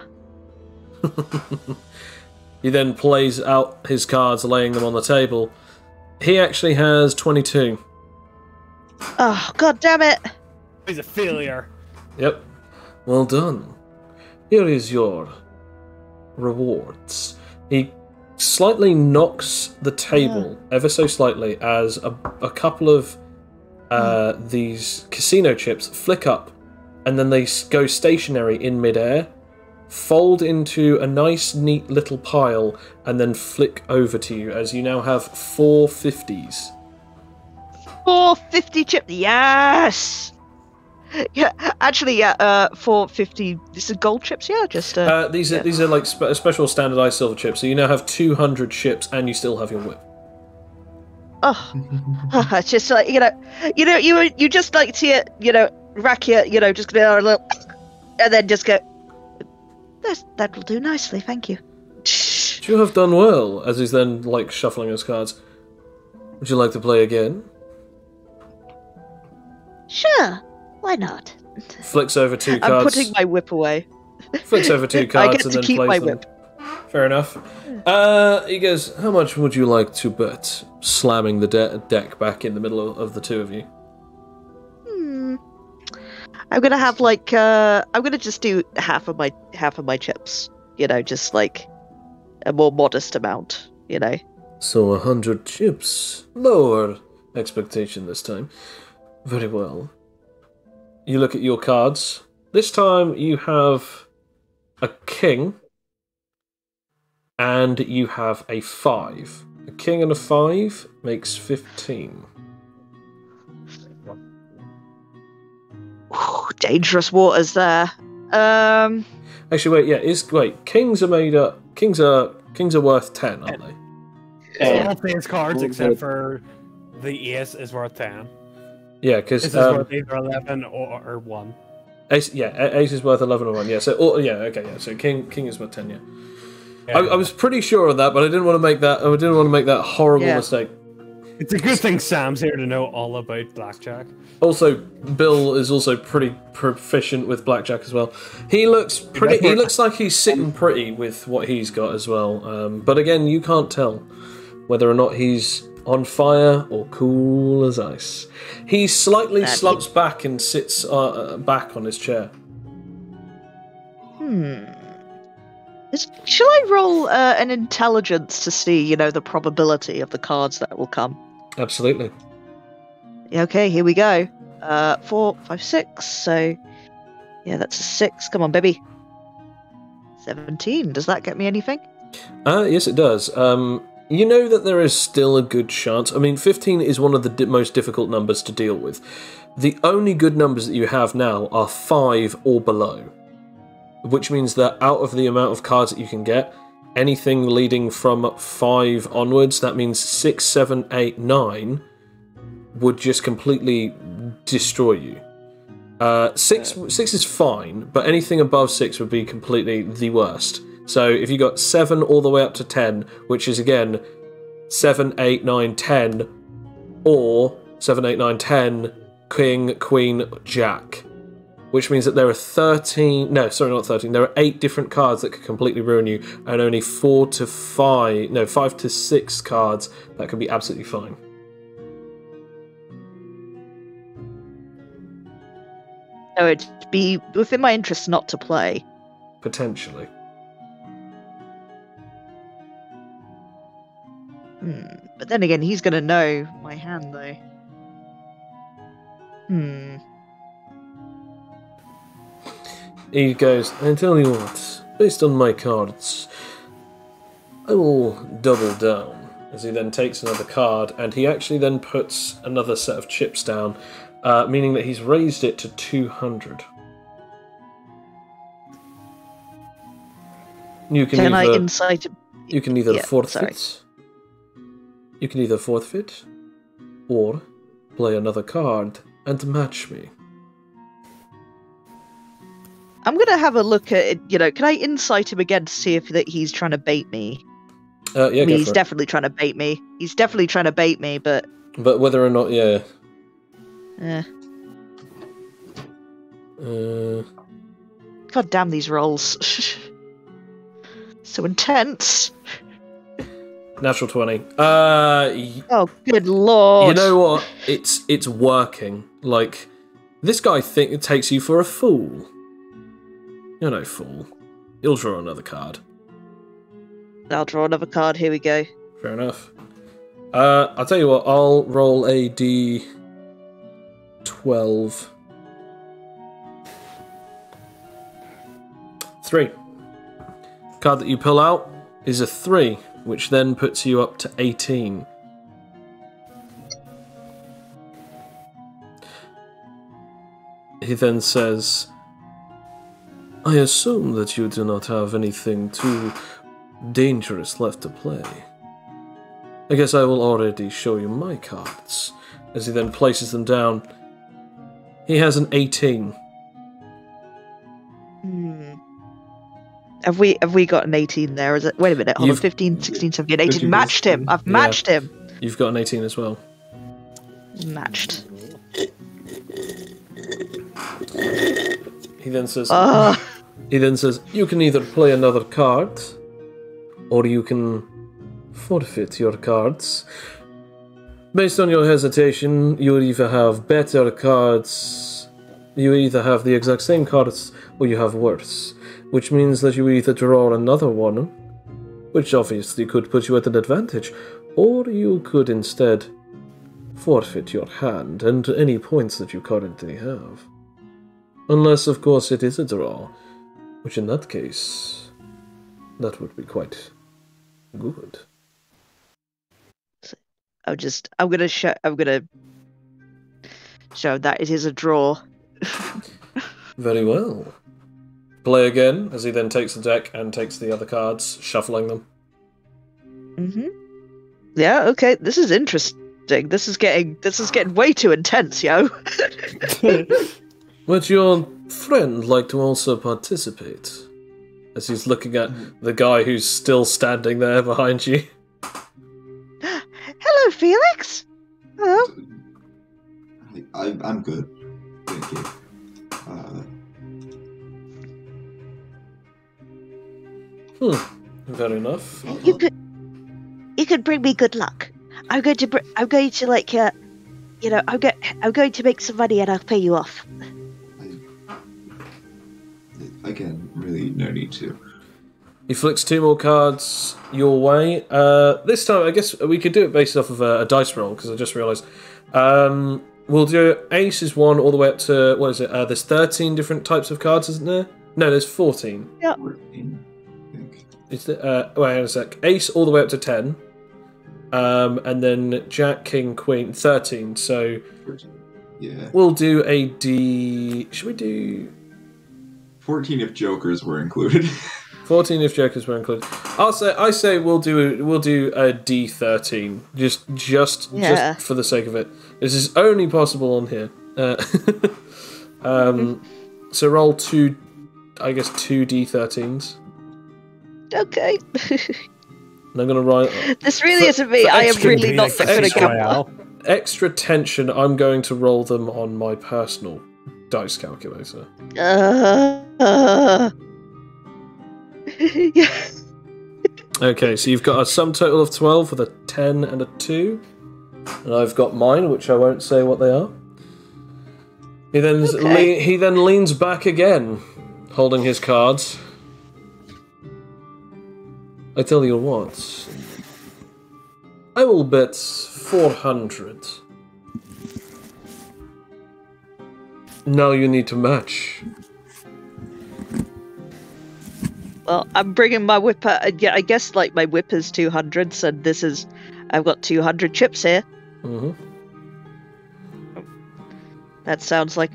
He then plays out his cards, laying them on the table. He actually has 22.
Oh, god damn it!
He's a failure.
Yep. Well done. Here is your rewards. He slightly knocks the table, ever so slightly, as a couple of these casino chips flick up, and then they go stationary in midair, fold into a nice, neat little pile, and then flick over to you, as you now have 4 50s.
450 chip, yes! Yeah, actually, yeah, 450. This is gold chips, yeah. Just
these are like special standardized silver chips. So you now have 200 chips, and you still have your whip.
Oh, it's just like you just like to rack your just go a little, and then just go. That will do nicely, thank you.
You have done well. As he's then like shuffling his cards. Would you like to play again?
Sure. Why not?
Flicks over 2 cards.
I'm putting my whip away.
Flicks over 2 cards
I get
and
to
then
keep
plays
my
them.
whip.
Fair enough. He goes, how much would you like to bet? Slamming the deck back in the middle of the two of you.
I'm gonna have I'm gonna just do half of my chips. Just like a more modest amount.
So 100 chips. Lower expectation this time. Very well. You look at your cards. This time you have a king and you have a 5. A king and a 5 makes 15.
Ooh, dangerous waters there.
Actually, wait. Kings are made up. Kings are worth 10, aren't they?
All face cards except for the ace is worth 10.
Yeah, because
This is worth either 11 or 1.
Ace is worth 11 or 1. Yeah, so So king is worth 10. Yeah. I was pretty sure of that, but I didn't want to make that. I didn't want to make that horrible mistake.
It's a good thing Sam's here to know all about Blackjack.
Also, Bill is also pretty proficient with Blackjack as well. He looks pretty. He looks like he's sitting pretty with what he's got as well. But again, you can't tell whether or not he's on fire or cool as ice. He slightly slumps back and sits back on his chair.
Shall I roll an intelligence to see, the probability of the cards that will come?
Absolutely.
Okay, here we go. 4, 5, 6. So, yeah, that's a 6. Come on, baby. 17. Does that get me anything?
Yes, it does. You know that there is still a good chance. I mean, 15 is one of the most difficult numbers to deal with. The only good numbers that you have now are 5 or below, which means that out of the amount of cards that you can get, anything leading from 5 onwards, that means 6, 7, 8, 9 would just completely destroy you. 6 is fine, but anything above 6 would be completely the worst. So if you got 7 all the way up to 10, which is again 7, 8, 9, 10, or 7, 8, 9, 10, king, queen, jack, which means that there are 13... No, sorry, not 13. There are 8 different cards that could completely ruin you, and only 5 to 6 cards that could be absolutely fine.
So it'd be within my interest not to play.
Potentially.
But then again, he's going to know my hand, though.
He goes, I tell you what, based on my cards, I will double down. As he then takes another card, and he actually then puts another set of chips down, meaning that he's raised it to 200. You can
Can I
either,
insight him?
You can either
Yeah,
forfeit.
sorry.
You can either forfeit, or play another card and match me.
I'm gonna have a look at it. Can I insight him again to see if that he's trying to bait me?
Yeah,
I mean,
go
he's
for it.
definitely trying to bait me. He's definitely trying to bait me, but
But whether or not, yeah.
God damn these rolls. So intense.
Natural 20.
Oh, good lord.
You know what? It's working. Like, this guy takes you for a fool. You're no fool. You'll draw another card.
I'll draw another card. Here we go.
Fair enough. I'll tell you what, I'll roll a D12. 3. Card that you pull out is a 3, which then puts you up to 18. He then says, I assume that you do not have anything too dangerous left to play. I guess I will already show you my cards. As he then places them down, he has an 18.
Have we got an 18 there? Is it? Wait a minute. Hold on. 15, 16, 17, 18. Matched him. I've matched him.
You've got an 18 as well.
Matched.
He then says, you can either play another card, or you can forfeit your cards. Based on your hesitation, you either have better cards, you either have the exact same cards, or you have worse. Which means that you either draw another one, which obviously could put you at an advantage, or you could instead forfeit your hand and any points that you currently have. Unless, of course, it is a draw, which in that case, that would be quite good.
I'm gonna show that it is a draw.
Very well. Play again, as he then takes the deck and takes the other cards, shuffling them.
Yeah, okay, this is interesting. This is getting way too intense, yo.
Would your friend like to also participate? As he's looking at the guy who's still standing there behind you.
Hello, Felix. Hello.
I'm good. Thank you.
Fair enough.
You could bring me good luck. I'm going to make some money and I'll pay you off.
Again, really no need to.
He flicks 2 more cards your way. This time, I guess we could do it based off of a dice roll, because I just realised. We'll do ace is 1 all the way up to, what is it? There's 13 different types of cards, isn't there? No, there's 14.
Yeah.
14, I think.
Is there, wait a sec. Ace all the way up to 10. And then Jack, King, Queen, 13. So
14. Yeah.
we'll do a D... Should we do...
14 if jokers were included.
14 if jokers were included. I say we'll do a D13 just for the sake of it. This is only possible on here. So roll 2 D13s.
Okay.
And I'm gonna write.
This really isn't me. I am really not
convenient
good at
Casino
gambling.
Royale.
Extra tension. I'm going to roll them on my personal dice calculator.
Yeah.
Okay, so you've got a sum total of 12 with a 10 and a 2. And I've got mine, which I won't say what they are. He then he then leans back again, holding his cards. I tell you what, I will bet 400. Now you need to match.
Well, I'm bringing my whip out. Yeah, I guess like my whip is 200, and I've got 200 chips here.
Mm-hmm.
That sounds like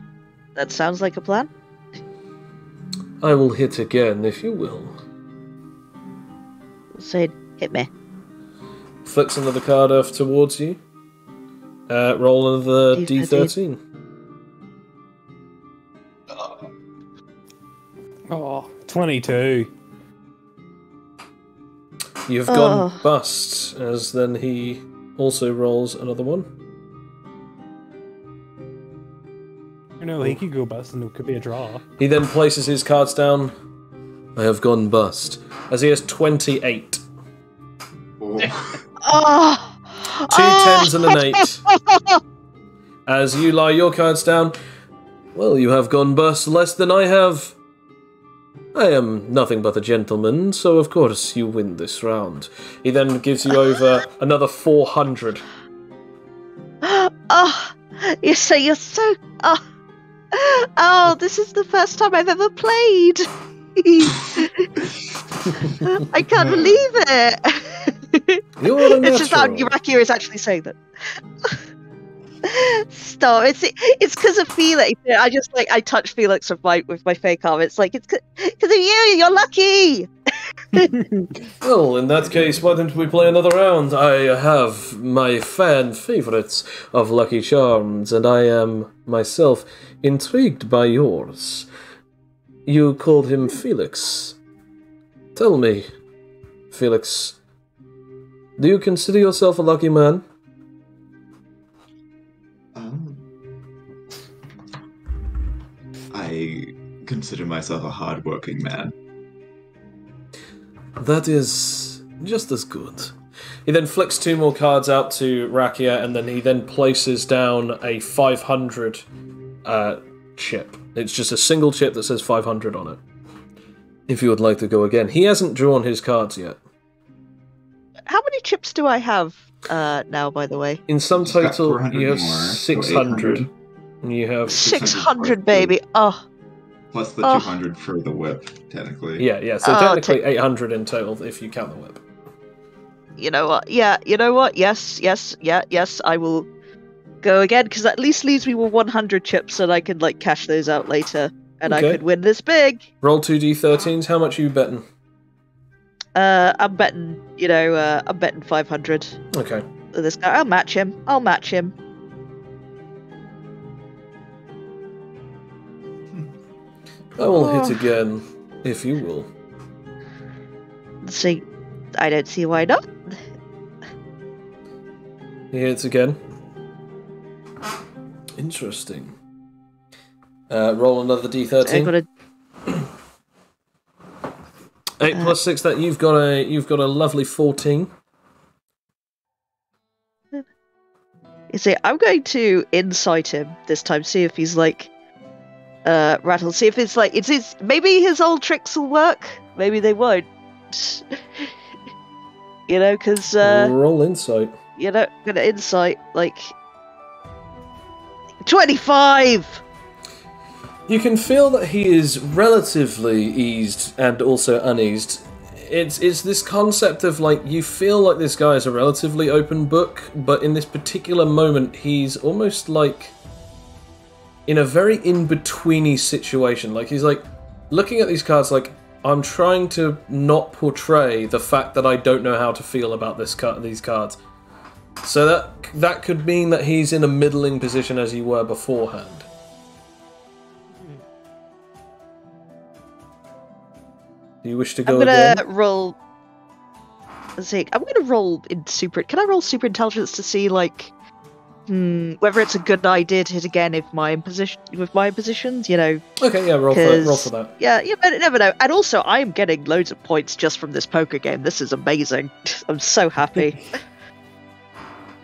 a plan.
I will hit again, if you will.
Saying, hit me.
Flicks another card off towards you. Roll another D13.
Oh, 22.
You've gone bust, as then he also rolls another one.
No, he could go bust and it could be a draw.
He then places his cards down. I have gone bust, as he has 28.
Oh!
Two tens and an 8. As you lie your cards down, well, you have gone bust less than I have. I am nothing but a gentleman, so of course you win this round. He then gives you over another 400.
Oh, you're so. Oh, this is the first time I've ever played. I can't believe it.
You're a
It's just that
natural.
Rakia is actually saying that. Stop! It's because of Felix. I touch Felix with my fake arm. It's like it's because of you. You're lucky.
Well, in that case, why don't we play another round? I have my fan favourites of Lucky Charms, and I am myself intrigued by yours. You called him Felix. Tell me, Felix, do you consider yourself a lucky man?
I consider myself a hard-working man.
That is just as good. He then flicks two more cards out to Rakia, and then he then places down a 500 chip. It's just a single chip that says 500 on it. If you would like to go again. He hasn't drawn his cards yet.
How many chips do I have now? By the way,
In sum
He's got
total,
400
you have
more, so
600.
800.
And you have...
600, baby. Oh,
Plus the
Oh.
200 for the whip, technically.
Yeah, so
Oh,
technically 800 in total if you count the whip.
you know what? Yeah, you know what? Yes. I will go again because at least leaves me with 100 chips, and I can like cash those out later, and
Okay.
I could win this big.
Roll 2d13s, how much are you betting?
I'm betting. I'm betting 500.
Okay.
This guy, I'll match him.
I will hit again, if you will.
See, I don't see why not.
He hits again. Interesting. Roll another
I've
d13.
got a
8 plus 6. That you've got a lovely 14.
You see, I'm going to insight him this time, see if he's like rattled, see if it's like maybe his old tricks will work, maybe they won't. Because
Roll insight.
gonna insight like 25.
You can feel that he is relatively eased and also uneased. It's this concept of like you feel like this guy is a relatively open book, but in this particular moment he's almost like in a very in-betweeny situation. Like he's like looking at these cards like I'm trying to not portray the fact that I don't know how to feel about these cards. So that could mean that he's in a middling position as you were beforehand. Do you wish to go
I'm gonna
again?
roll. Let's see. I'm gonna roll in super. Can I roll super intelligence to see like, whether it's a good idea to hit again if my imposition with my impositions?
Okay, yeah, roll for that.
Yeah, you never know. And also, I am getting loads of points just from this poker game. This is amazing. I'm so happy.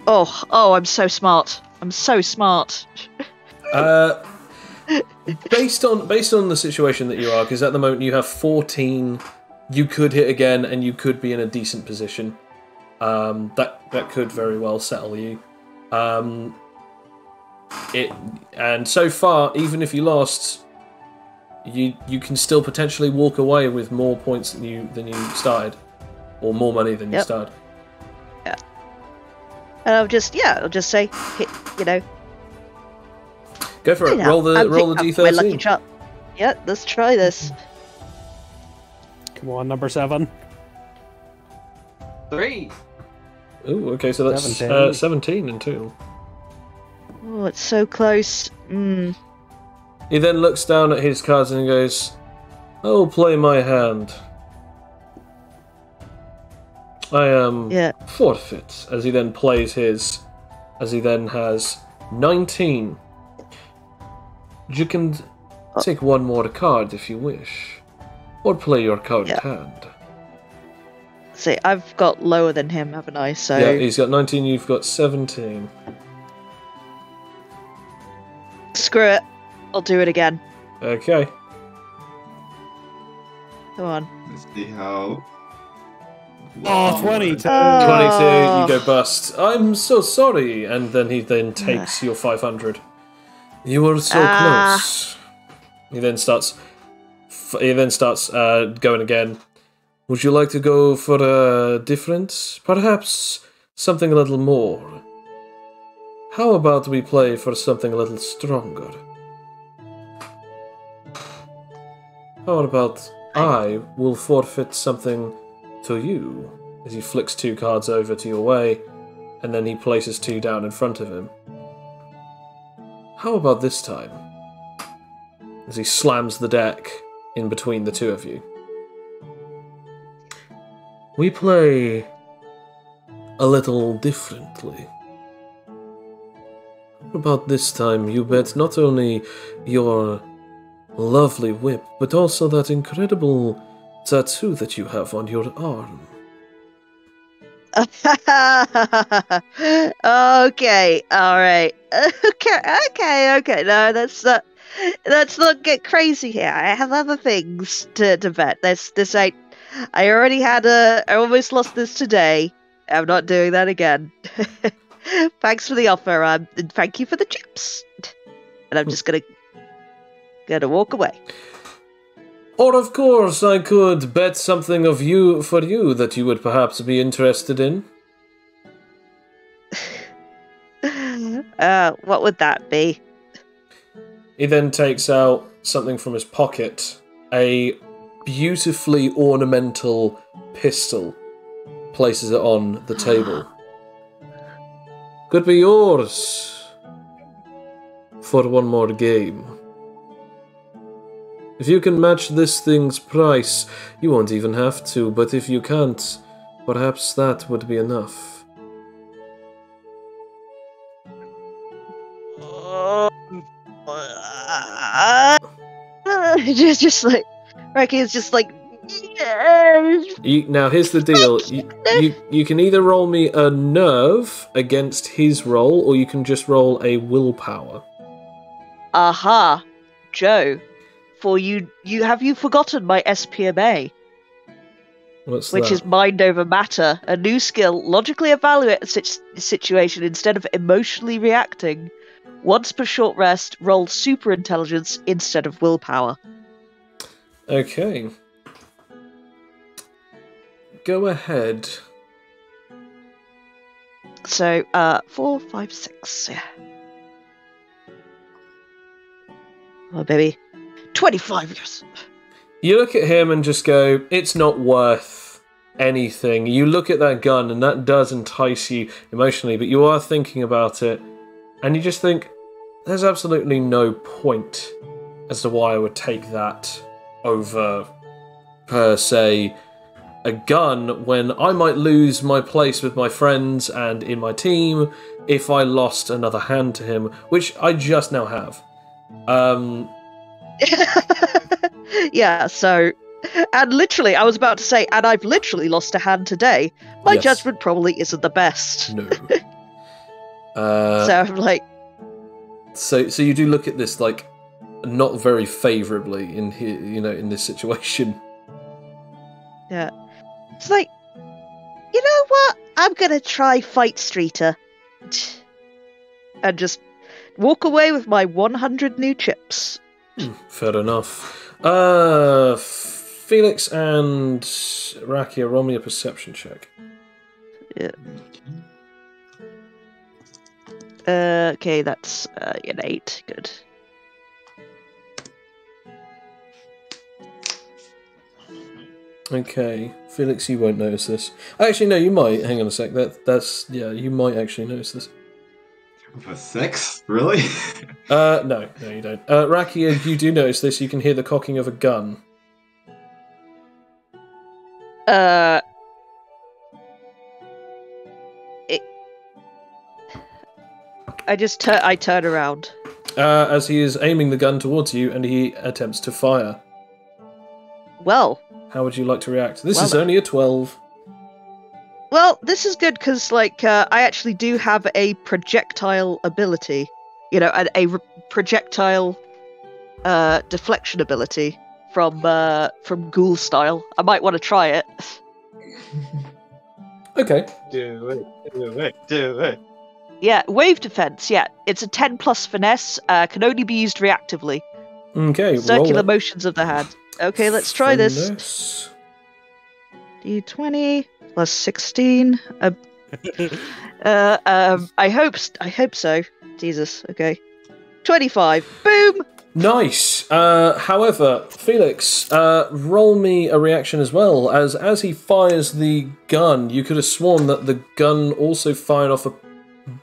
Oh, I'm so smart. I'm so smart.
Based on the situation that you are, because at the moment you have 14, you could hit again and you could be in a decent position. That could very well settle you. And so far, even if you lost, you can still potentially walk away with more points than you started, or more money than you started.
Yeah. And I'll just say, hit,
Go for it. Roll the d13.
My lucky shot. Yeah, let's try this.
Come on, number 7.
3.
Ooh, okay, so that's
17.
17 in total.
Oh, it's so close.
He then looks down at his cards and he goes, I will play my hand. I am forfeit, as he then plays his, as he then has 19. You can take one more card if you wish, or play your current hand.
See, I've got lower than him, haven't I? So
Yeah, he's got 19, you've got 17.
screw it. I'll do it again.
Okay.
Come on.
Let's see how.
Oh, 22.
22, you go bust. I'm so sorry. And then he then takes your 500. You were so close. He then starts going again. Would you like to go for a different? Perhaps something a little more. How about we play for something a little stronger? How about I will forfeit something to you? As he flicks 2 cards over to your way, and then he places 2 down in front of him. How about this time? As he slams the deck in between the 2 of you. We play a little differently. What about this time you bet not only your lovely whip, but also that incredible tattoo that you have on your arm?
Okay, alright. Okay. No, let's not get crazy here. I have other things to bet. This ain't. I almost lost this today. I'm not doing that again. Thanks for the offer, and thank you for the chips. And I'm just gonna walk away.
Or of course I could bet something for you that you would perhaps be interested in.
What would that be?
He then takes out something from his pocket, a beautifully ornamental pistol, places it on the table. Could be yours for one more game. If you can match this thing's price, you won't even have to, but if you can't, perhaps that would be enough.
Just like Ricky is just like.
Now here's the deal. You can either roll me a nerve against his roll, or you can just roll a willpower.
Aha, Joe. For you have you forgotten my SPMA?
What's
which
that?
is mind over matter, a new skill. Logically evaluate a situation instead of emotionally reacting. Once per short rest, roll super intelligence instead of willpower.
Okay. Go ahead.
So, 4, 5, 6, yeah. Oh, baby. 25 years.
You look at him and just go, it's not worth anything. You look at that gun and that does entice you emotionally, but you are thinking about it and you just think, there's absolutely no point as to why I would take that over, per se, a gun when I might lose my place with my friends and in my team if I lost another hand to him, which I just now have.
Yeah, so, and literally, I was about to say, and I've literally lost a hand today. My judgment probably isn't the best.
No.
So I'm like...
So you do look at this, like, not very favourably in here, in this situation.
Yeah. It's like, you know what? I'm gonna try Fight Streeter. And just walk away with my 100 new chips.
Fair enough. Felix and Rakia, roll me a perception check.
Yeah. Okay, that's an 8. Good.
Okay. Felix, you won't notice this. Actually, no, you might. Hang on a sec. Yeah, you might actually notice this.
For sex? Really?
No, you don't. Rakia, you do notice this. You can hear the cocking of a gun.
I turn around.
As he is aiming the gun towards you, and he attempts to fire.
Well.
How would you like to react? This is only a 12.
Well, this is good because, like, I actually do have a projectile ability. You know, a projectile deflection ability from Ghoul style. I might want to try it.
Okay.
Do it.
Yeah, wave defense. Yeah, it's a 10 plus finesse. Can only be used reactively.
Okay.
Circular motions of the hand. Okay, let's try this.
Finesse.
D20 plus 16. I hope so. Jesus. Okay. 25. Boom.
Nice. However, Felix, roll me a reaction as well. As he fires the gun, you could have sworn that the gun also fired off a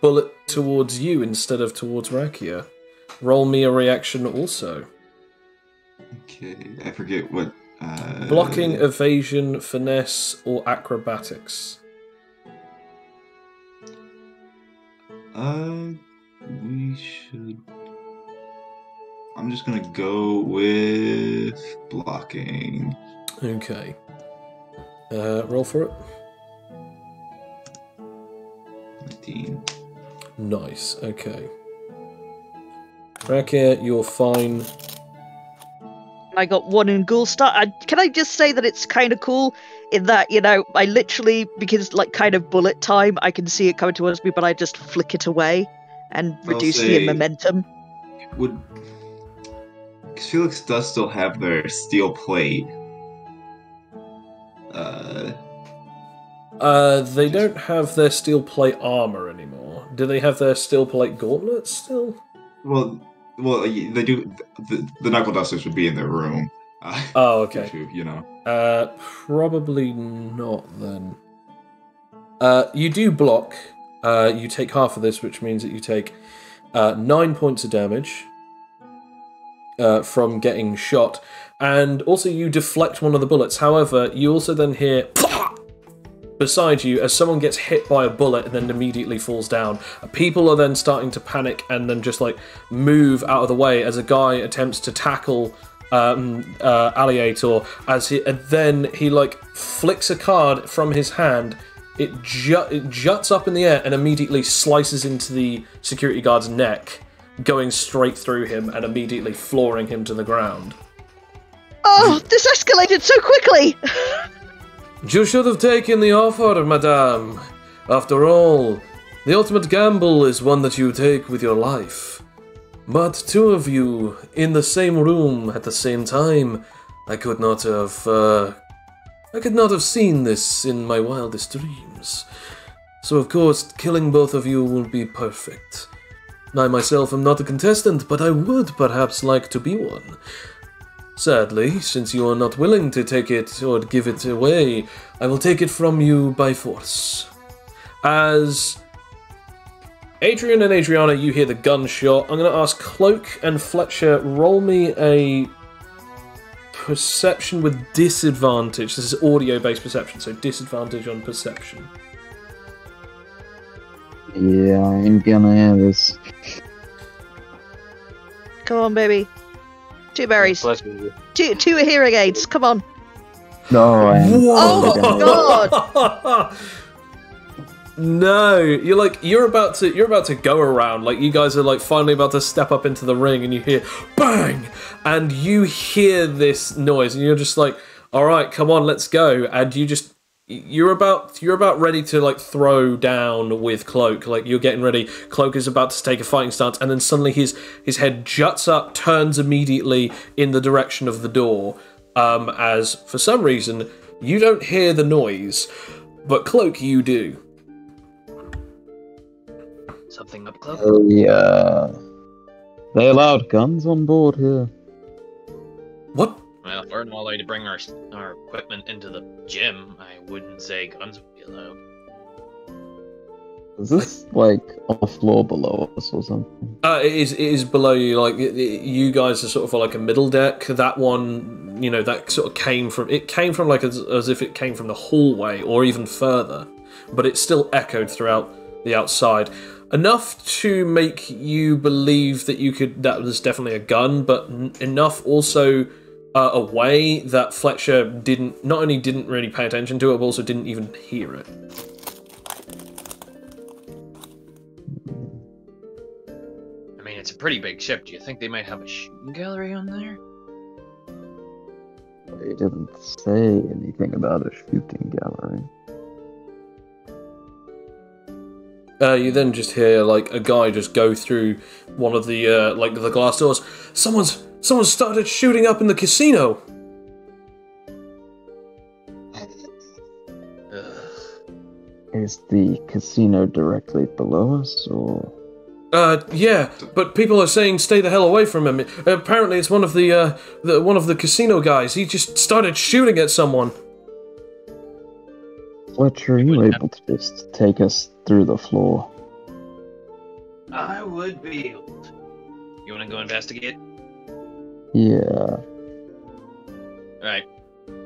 bullet towards you instead of towards Rakia. Roll me a reaction also.
Okay, I forget what.
Blocking, evasion, finesse, or acrobatics.
We should. I'm just gonna go with blocking.
Okay. Roll for it.
19.
Nice. Okay. Rakia, you're fine.
I got one in Ghoul Star. Can I just say that it's kind of cool in that, you know, I literally, because like kind of bullet time, I can see it coming towards me, but I just flick it away and reduce the momentum.
Because Felix does still have their steel plate.
They don't have their steel plate armor anymore. Do they have their steel plate gauntlets still?
Well, they do. The knuckle dusters would be in their room.
Oh, okay.
You know.
Probably not then. You do block. You take half of this, which means that you take 9 points of damage from getting shot, and also you deflect one of the bullets. However, you also then hear beside you as someone gets hit by a bullet and then immediately falls down. People are then starting to panic and then just like move out of the way as a guy attempts to tackle Alliator, then he like flicks a card from his hand. It juts up in the air and immediately slices into the security guard's neck, going straight through him and immediately flooring him to the ground.
Oh, this escalated so quickly!
You should have taken the offer, madame. After all, the ultimate gamble is one that you take with your life. But two of you in the same room at the same time, I could not have seen this in my wildest dreams. So of course, killing both of you will be perfect. I myself am not a contestant, but I would perhaps like to be one. Sadly, since you are not willing to take it or give it away, I will take it from you by force. As Adrian and Adriana, you hear the gunshot. I'm going to ask Cloak and Fletcher, roll me a perception with disadvantage. This is audio-based perception, so disadvantage on perception.
Yeah, I'm gonna have this.
Come on, baby. 2 berries.
Bless you.
Two hearing aids. Come on.
No, I am.
Oh God!
No, you're about to go around, like you guys are like finally about to step up into the ring, and you hear bang, and you hear this noise, and you're just like, all right, come on, let's go, and you're about ready to like throw down with Cloak, like you're getting ready. Cloak is about to take a fighting stance, and then suddenly his head juts up, turns immediately in the direction of the door. As for some reason you don't hear the noise, but Cloak, you do.
Something up, Cloak?
Oh yeah. They allowed guns on board here.
What
Well, if we're not allowed to bring our equipment into the gym, I wouldn't say guns would be allowed.
Is this like on the floor below us or something?
It is below you. Like you guys are sort of like a middle deck. That one, that sort of came from like as if it came from the hallway or even further, but it still echoed throughout the outside. Enough to make you believe that was definitely a gun, but enough also away that Fletcher not only didn't really pay attention to it, but also didn't even hear it.
I mean, it's a pretty big ship. Do you think they might have a shooting gallery on there?
They didn't say anything about a shooting gallery.
You then just hear like a guy just go through one of the the glass doors. Someone's started shooting up in the casino.
Is the casino directly below us, or?
Yeah, but people are saying stay the hell away from him. Apparently, it's one of the casino guys. He just started shooting at someone.
Fletcher, are you able to just take us through the floor?
I would be able to. You want to go investigate?
Yeah.
Alright,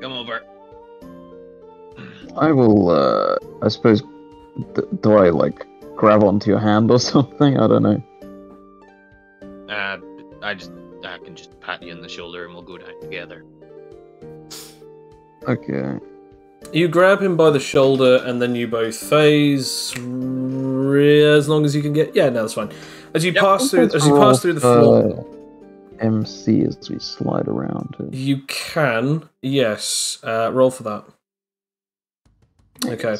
come over.
I will, I suppose, do I, like, grab onto your hand or something? I don't know.
I can just pat you on the shoulder and we'll go down together.
Okay.
You grab him by the shoulder and then you both phase as long as you can get. Yeah, no, that's fine. As you pass through the floor.
MC as we slide around.
You can, yes. Roll for that. Okay.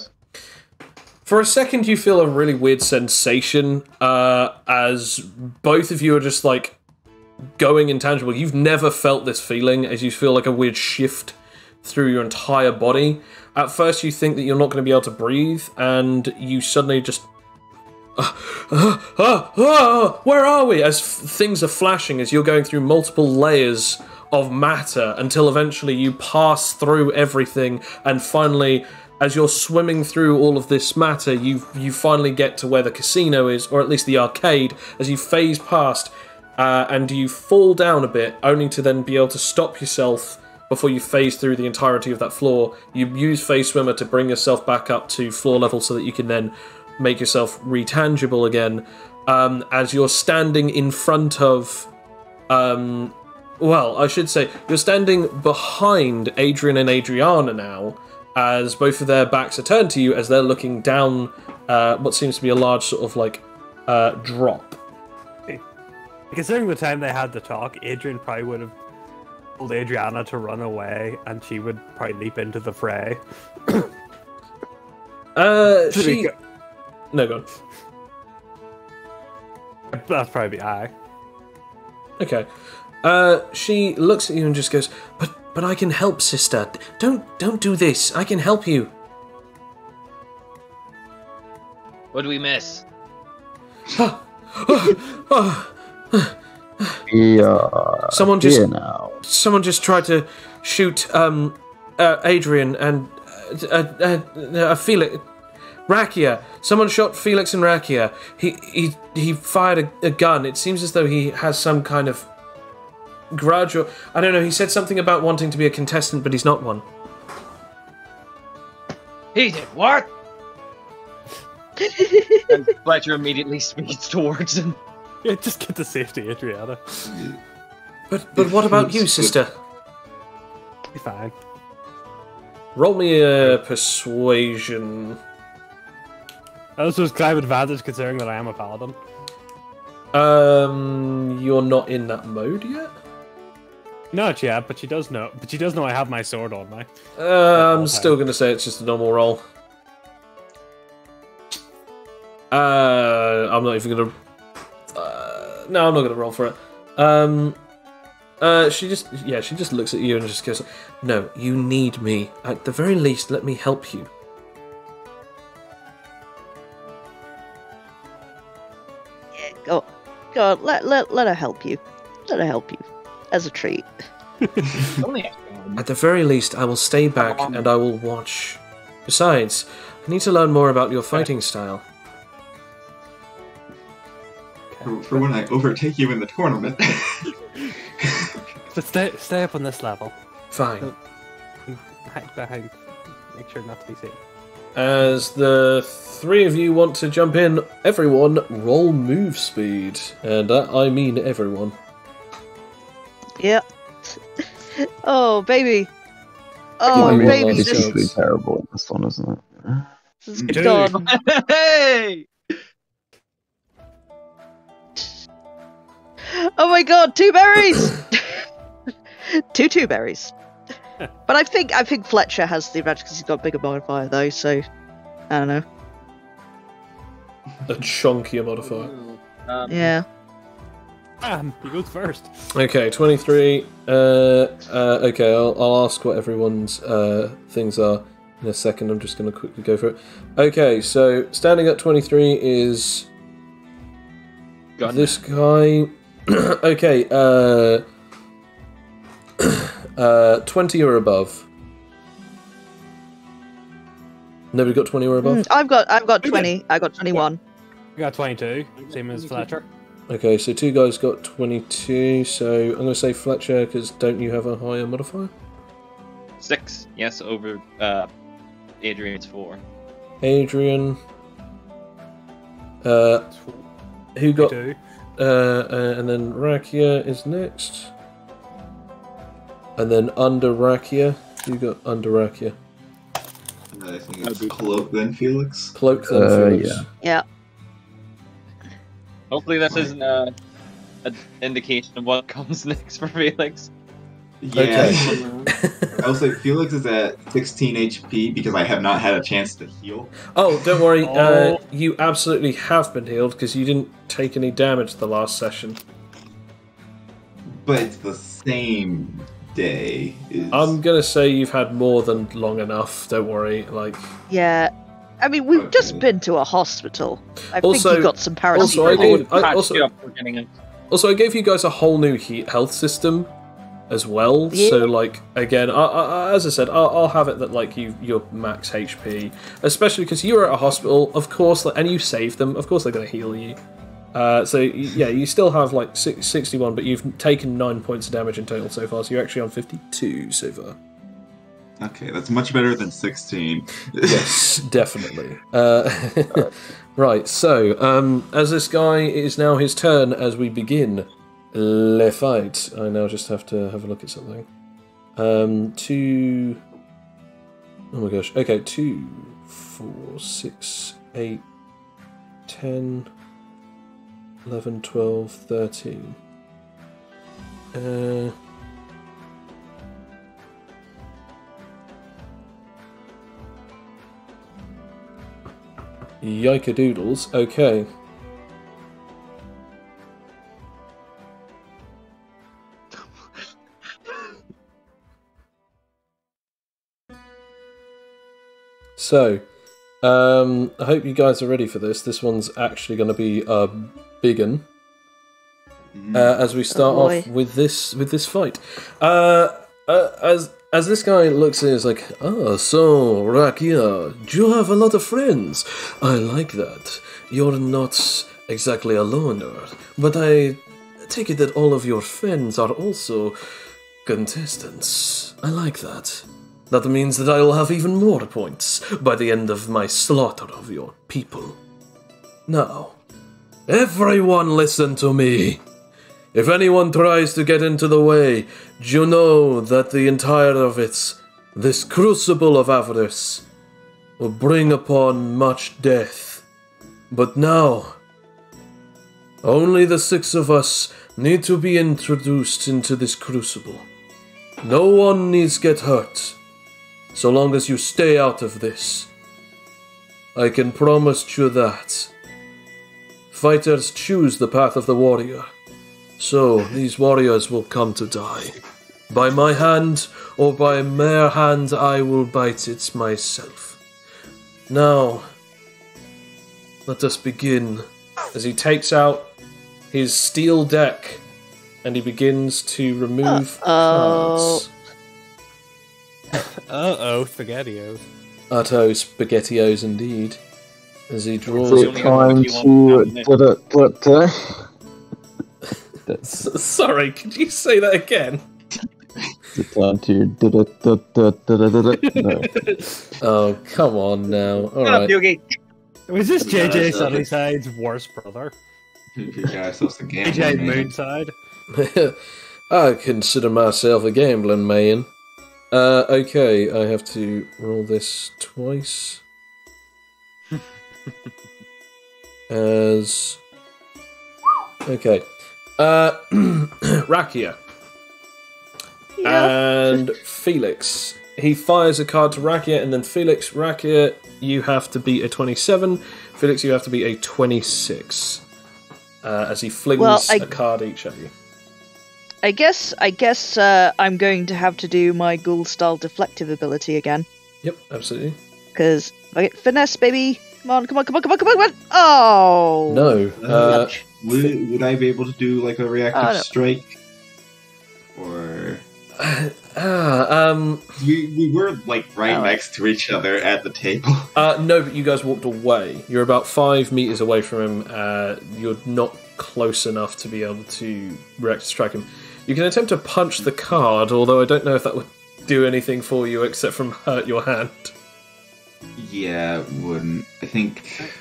For a second, you feel a really weird sensation as both of you are just like going intangible. You've never felt this feeling as you feel like a weird shift through your entire body. At first, you think that you're not going to be able to breathe, and you suddenly just. Where are we? As things are flashing, as you're going through multiple layers of matter until eventually you pass through everything, and finally, as you're swimming through all of this matter, you finally get to where the casino is, or at least the arcade, as you phase past, and you fall down a bit, only to then be able to stop yourself before you phase through the entirety of that floor. You use Phase Swimmer to bring yourself back up to floor level so that you can then make yourself retangible again, as you're standing in front of... well, I should say, you're standing behind Adrian and Adriana now, as both of their backs are turned to you as they're looking down what seems to be a large sort of, like, drop.
Considering the time they had to talk, Adrian probably would have told Adriana to run away, and she would probably leap into the fray.
No, go on.
That's probably I.
Okay. She looks at you and just goes, But I can help, sister. Don't do this. I can help you.
What do we miss?
Someone just tried to shoot Adrian and Felix. Rakia. Someone shot Felix and Rakia. He fired a gun. It seems as though he has some kind of grudge, or I don't know. He said something about wanting to be a contestant, but he's not one.
He did what? And Fletcher immediately speeds towards him.
Yeah, just get to safety, Adriana.
But what about you, sister?
Be fine.
Roll me a persuasion.
This was kind of advantage considering that I am a paladin.
You're not in that mode yet?
Not yet, but she does know. But she does know I have my sword on me.
I'm still going to say it's just a normal roll. I'm not even going to... no, I'm not going to roll for it. She just looks at you and just goes, "No, you need me. At the very least, let me help you."
Yeah, go on, let her help you. Let her help you. As a treat.
Only extra one.
At the very least, I will stay back and I will watch. Besides, I need to learn more about your fighting style.
For when I overtake you in the tournament.
So stay up on this level.
Fine.
Hide behind. Make sure not to be seen.
As the three of you want to jump in, everyone roll move speed. And I mean everyone.
Yep. Oh, baby. Oh,
I mean,
baby.
it's
this-
usually terrible in this one, isn't it?
This is
Dude.
gone.
Hey!
Oh my god, 2 berries! two berries. But I think Fletcher has the advantage because he's got a bigger modifier though, so I don't know.
A chunkier modifier.
Yeah.
He goes first.
Okay, 23. Okay, I'll ask what everyone's things are in a second. I'm just going to quickly go for it. Okay, so standing at 23 is
Gun.
this guy. Okay, 20 or above. Nobody got 20 or above?
I've got 20. I got 21.
I got 22, same as Fletcher.
Okay, so 2 guys got 22, so I'm going to say Fletcher, because don't you have a higher modifier?
6. Yes, over Adrian's 4.
Adrian. Who got...
22.
and then Rakia is next. And then under Rakia, who got under Rakia?
I think it's Cloak then Felix.
Cloak then Felix.
yeah.
Yeah.
Hopefully this isn't an indication of what comes next for Felix.
Yeah.
Okay.
I will say Felix is at 16 HP because I have not had a chance to heal.
Oh, don't worry.
Oh.
You absolutely have been healed because you didn't take any damage the last session.
But it's the same day.
I'm gonna say you've had more than long enough. Don't worry. Like,
Yeah. I mean, we've just
Okay.
been to a hospital. I
Also-
think you got some paracetamol.
also, I gave- I-
Patched
also-
you up for getting it.
also, I gave you guys a whole new health system as well.
Yeah.
So, like, again, as I said, I'll have it that like you're max HP, especially because you were at a hospital, of course, like, and you saved them. Of course, they're gonna heal you. So yeah, you still have like 61, but you've taken 9 points of damage in total so far. So you're actually on 52 so far.
Okay, that's much better than 16.
Yes, definitely. Right, so as this guy is now his turn as we begin le fight. I now just have to have a look at something. 2. Oh my gosh. Okay, 2, 4, 6, 8, 10, 11, 12, 13. Yikadoodles. Okay. So, I hope you guys are ready for this. This one's actually going to be a big one. As we start
Oh boy.
off with this fight, as this guy looks in, is like, so Rakia, you have a lot of friends. I like that. You're not exactly a loner, but I take it that all of your friends are also contestants. I like that. That means that I will have even more points by the end of my slaughter of your people. Now, everyone listen to me. If anyone tries to get into the way, you know that the entire of this crucible of avarice, will bring upon much death. But now, only the 6 of us need to be introduced into this crucible. No one needs get hurt, so long as you stay out of this. I can promise you that. Fighters choose the path of the warrior. So, these warriors will come to die. By my hand, or by mere hand, I will bite it myself. Now, let us begin. As he takes out his steel deck and he begins to remove
Uh-oh.
cards.
Spaghettios.
Utto spaghettios indeed. As he draws
Is
a
it
card.
time to...
Sorry, could you say that again?
Is it time to... No.
Oh, come on now.
Shut up,
Alright.
Yugi.
Was this
Yeah,
JJ
that's
Sunnyside's worst brother?
You guys, that's the game.
JJ Moonside?
I consider myself a gambling man. Okay, I have to roll this twice. As... Okay. Rakia. And Felix. He fires a card to Rakia, and then Felix, Rakia, you have to beat a 27. Felix, you have to beat a 26. As he flings a card each at you.
I guess I'm going to have to do my ghoul-style deflective ability again.
Yep, absolutely.
Because finesse, baby. Come on, come on, come on, come on, come on, come on. Oh!
No.
Would I be able to do like a reactive
no.
strike? Or
No,
we were like right next to each other at the table.
but you guys walked away. You're about 5 meters away from him. You're not close enough to be able to reactive strike him. You can attempt to punch the card, although I don't know if that would do anything for you except from hurt your hand.
Yeah, it wouldn't. I think.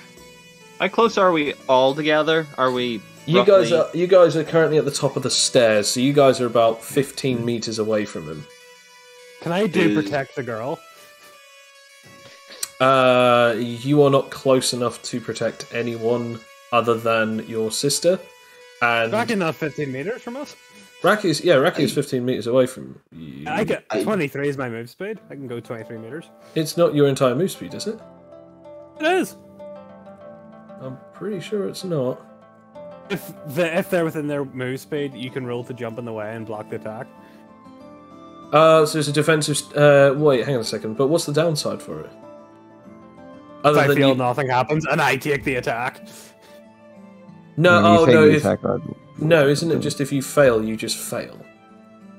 How close are we all together? Are we?
You
roughly-
guys are currently at the top of the stairs, so you guys are about 15 meters away from him.
Can I do protect the girl?
You are not close enough to protect anyone other than your sister. And
Rakia's not 15 meters from us.
Rakia's 15 meters away from you.
23 is my move speed. I can go 23 meters.
It's not your entire move speed, is it?
It is.
I'm pretty sure it's not.
If they're within their move speed, you can roll to jump in the way and block the attack.
So it's a defensive. Wait, hang on a second. But what's the downside for it?
If I feel nothing happens, and I take the attack.
No, no, isn't it just if you fail, you just fail,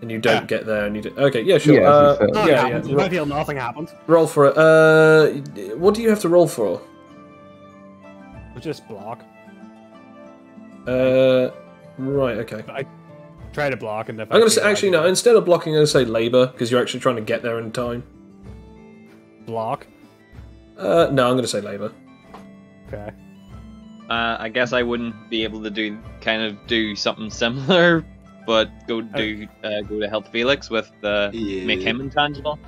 and you don't get there, and you do... Okay, yeah, sure.
Yeah,
If I feel nothing happens,
roll for it. What do you have to roll for?
just block.
Right, okay.
I try to block, and if
I'm gonna say actually no. Instead of blocking, I'm gonna say labor because you're actually trying to get there in time.
block.
No, I'm gonna say labor.
Okay.
I guess I wouldn't be able to do something similar, but go to help Felix with make him intangible.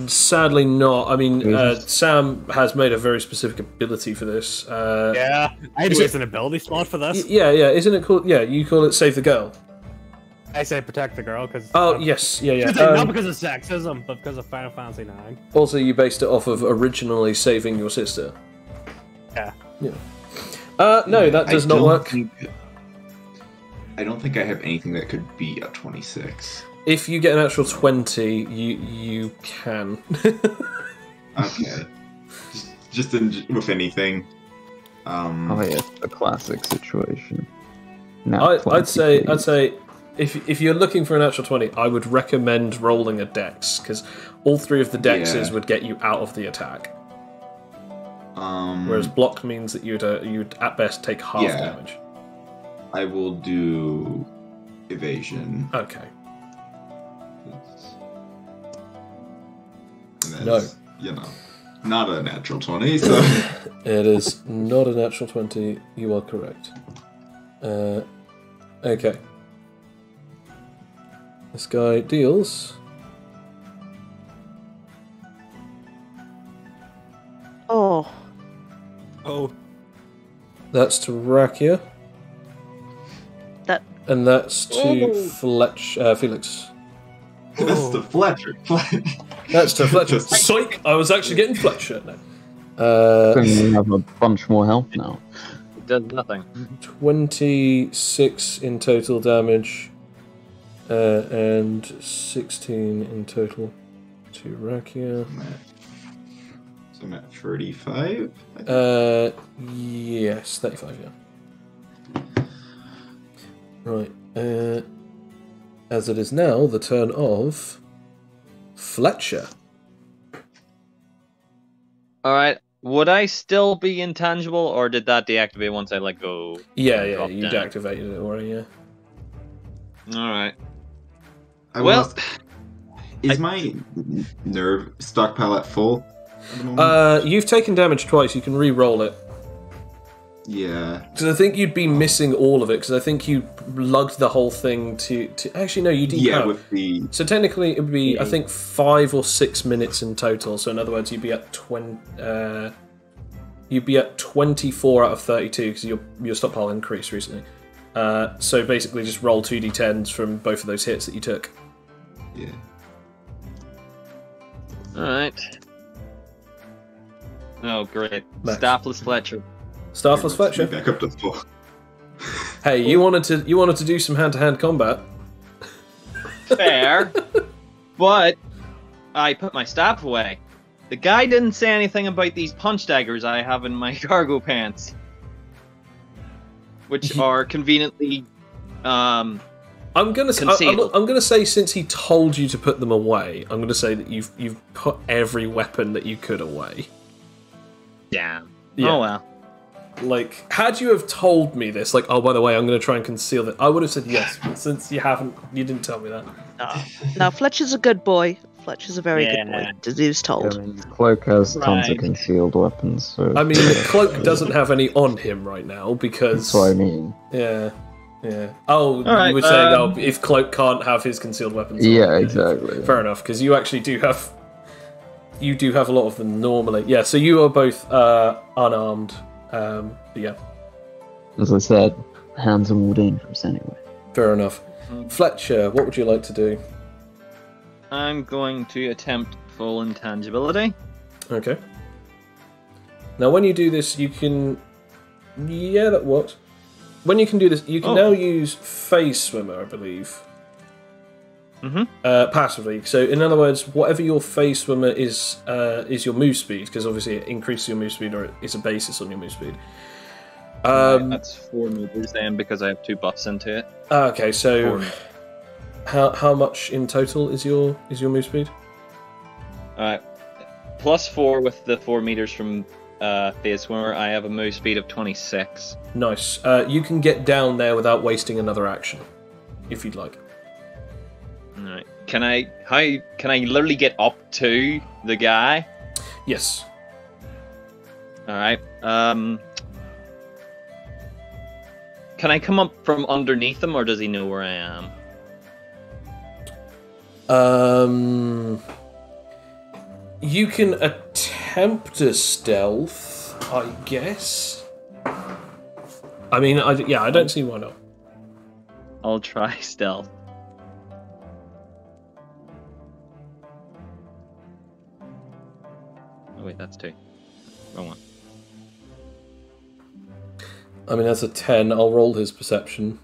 Sadly not. I mean, Sam has made a very specific ability for this.
Yeah, I'd waste an ability slot for this.
Yeah. Isn't it called? Yeah, you call it save the girl.
I say protect the girl because.
Oh yes, yeah.
Not because of sexism, but because of Final Fantasy IX.
Also, you based it off of originally saving your sister.
Yeah.
Yeah. No, that does not work.
I don't think I have anything that could beat a 26.
If you get an actual 20, you can.
Okay. just with anything.
Oh yeah, a classic situation. No,
I'd say if you're looking for an actual 20, I would recommend rolling a dex because all 3 of the dexes would get you out of the attack. Whereas block means that you'd at best take half damage.
I will do evasion.
Okay.
No. Not a natural 20, so...
It is not a natural 20, you are correct. Okay. This guy deals...
Oh.
That's to Rakia. And that's to Felix.
That's to Fletcher.
That's to Fletcher. Psych! I was actually getting Fletcher now.
We have a bunch more health now.
It does nothing.
26 in total damage. And 16 in total to Rakia.
So I'm at 35?
Yes, 35, yeah. Right. As it is now the turn of Fletcher.
Alright, would I still be intangible, or did that deactivate once I let go?
Yeah,
Drop
you
down?
deactivated it already, yeah.
Alright.
Well, is my nerve stockpile at full at the moment?
You've taken damage twice, you can re-roll it.
Yeah.
Because I think you'd be missing all of it, because I think you lugged the whole thing to... Actually, no, you did.
Yeah, with the...
So technically it would be, I think, 5 or 6 minutes in total. So in other words, you'd be at 24 out of 32, because your stockpile increased recently. So basically just roll 2d10s from both of those hits that you took.
Yeah.
Alright. Oh, great.
Max.
Staffless Fletcher.
Staffless Fletcher.
Back up to full.
Hey, you wanted to do some hand-to-hand combat.
Fair. But I put my staff away. The guy didn't say anything about these punch daggers I have in my cargo pants. Which are conveniently
I'm gonna say, since he told you to put them away, I'm gonna say that you've put every weapon that you could away.
Damn.
Yeah.
Oh well.
Like, had you have told me this, like, oh, by the way, I'm going to try and conceal that, I would have said yes, but since you didn't tell me that.
No, Fletcher's a good boy. Fletcher's a very good boy, as he was told.
I mean, Cloak has tons of concealed weapons, so...
I mean, the Cloak doesn't have any on him right now, because...
That's what I mean.
Yeah. Oh,
right,
you were saying, if Cloak can't have his concealed weapons on.
Yeah, exactly.
Fair enough, because you actually do have... You do have a lot of them normally. Yeah, so you are both unarmed. Yeah.
As I said, hands are more dangerous anyway.
Fair enough. Fletcher, what would you like to do?
I'm going to attempt full intangibility.
Okay. Now, when you do this, you can... Yeah, that works. When you can do this, you can now use Phase Swimmer, I believe. Passively. So, in other words, whatever your Phase Swimmer is your move speed, because obviously it increases your move speed, or it's a basis on your move speed.
That's 4 meters then, because I have 2 buffs into it.
Okay, so how much in total is your move speed?
Alright. +4 with the 4 meters from Phase Swimmer, I have a move speed of 26.
Nice. You can get down there without wasting another action, if you'd like.
Alright. Can I literally get up to the guy?
Yes.
Alright. Can I come up from underneath him, or does he know where I am?
You can attempt a stealth, I guess. I mean, I don't see why not.
I'll try stealth. Oh wait, that's 2. Wrong one.
I mean, that's a 10. I'll roll his perception.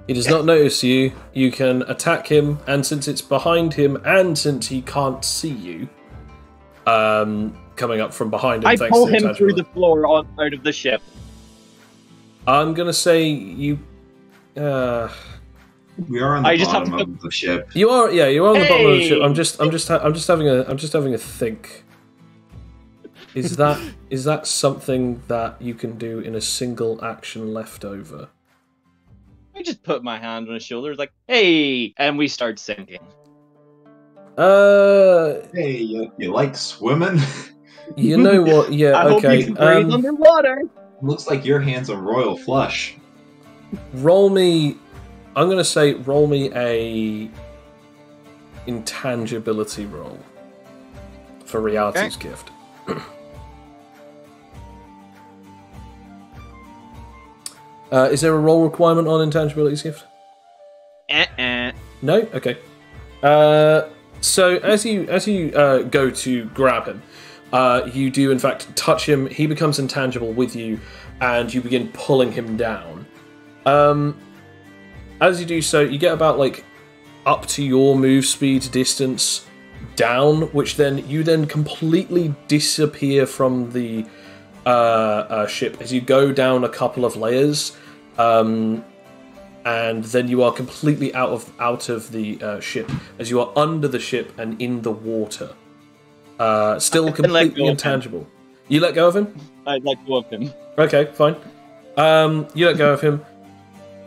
He does not notice you. You can attack him, and since it's behind him, and since he can't see you, coming up from behind him,
I
thanks
pull
to
him through the floor out of the ship.
I'm gonna say you.
We are on the bottom of the ship.
You are, yeah. You are on the bottom of the ship. I'm just having a think. Is that something that you can do in a single action left over?
I just put my hand on his shoulder, like, "Hey," and we start sinking.
Hey, you like swimming?
You know what? Yeah,
I
okay.
hope you can breathe underwater.
Looks like your hand's a royal flush.
Roll me. I'm gonna say roll me a intangibility roll for Reality's Gift. Is there a roll requirement on Intangibility's Gift? No? Okay. So as you go to grab him, you do in fact touch him. He becomes intangible with you, and you begin pulling him down. As you do so, you get about like up to your move speed distance down, which then you then completely disappear from the ship as you go down a couple of layers, and then you are completely out of the ship as you are under the ship and in the water. Still completely intangible. You let go of him?
I let go of him.
Okay, fine. You let go of him.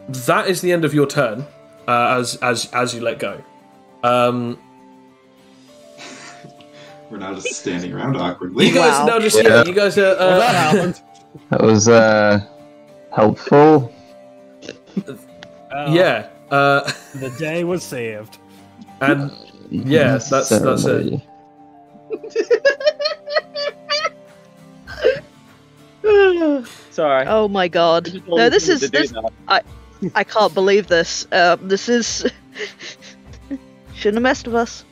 That is the end of your turn. As you let go.
We're now just standing around awkwardly.
You guys are now just you guys are.
That happened.
That was helpful.
Yeah.
The day was saved.
And yeah, that's it.
Sorry.
Oh my god. No, this is this. I can't believe this. This is. Shouldn't have messed with us.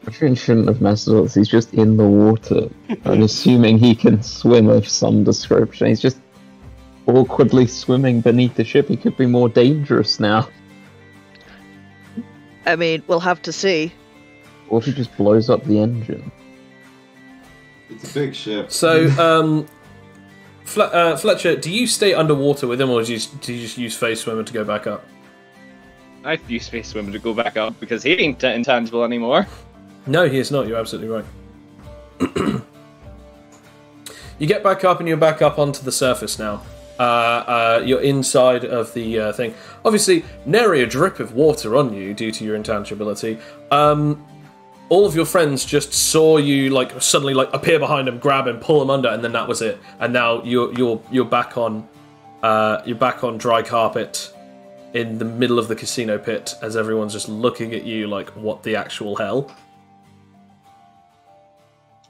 Griffin shouldn't have messed with us. He's just in the water. I'm assuming he can swim of some description. He's just awkwardly swimming beneath the ship. He could be more dangerous now.
I mean, we'll have to see.
Or if he just blows up the engine.
It's a big ship.
So, Fletcher, do you stay underwater with him, or do you just use Face Swimmer to go back up?
I've used Space Swimmer to go back up because he ain't intangible anymore.
No, he is not. You're absolutely right. You get back up, and you're back up onto the surface now. You're inside of the thing. Obviously, nary a drip of water on you due to your intangibility. All of your friends just saw you suddenly appear behind him, grab him, pull him under, and then that was it. And now you're back on dry carpet in the middle of the casino pit as everyone's just looking at you like, what the actual hell?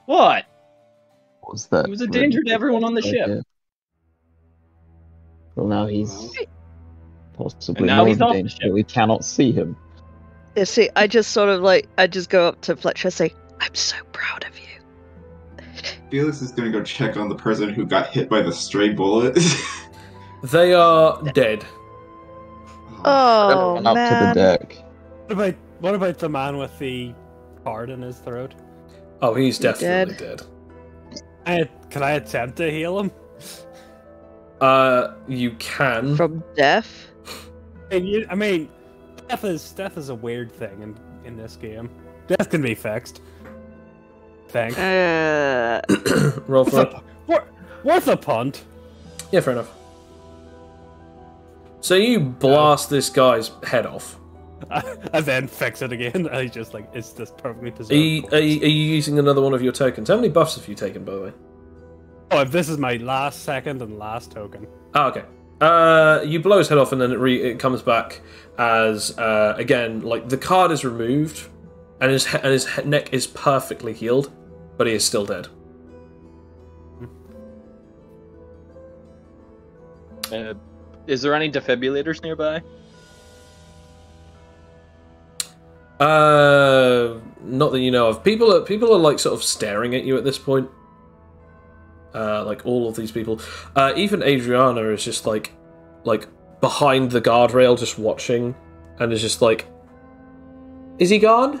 What?
What was that?
He was a danger to everyone on the ship.
Well, now he's possibly
And now he's
more
off the
danger.
ship.
We cannot see him.
You see, I just sort of I just go up to Fletcher and say, I'm so proud of you.
Felix is going to go check on the person who got hit by the stray bullet.
They are dead.
Oh,
Run up
man.
to the deck.
What about the man with the card in his throat?
Oh, he's definitely dead.
Can I attempt to heal him?
You can.
From death?
I mean, death is a weird thing in this game. Death can be fixed. Thanks.
Roll for it.
Worth a punt.
Yeah, fair enough. So you blast this guy's head off.
And then fix it again. And he's just it's this perfectly preserved.
Are you using another one of your tokens? How many buffs have you taken, by the way?
Oh, this is my second and last token.
Oh, okay. You blow his head off, and then it comes back as again, the card is removed, and his neck is perfectly healed, but he is still dead.
Is there any defibrillators nearby?
Not that you know of. People are sort of staring at you at this point. All of these people. Even Adriana is just like behind the guardrail, just watching, and is just is he gone?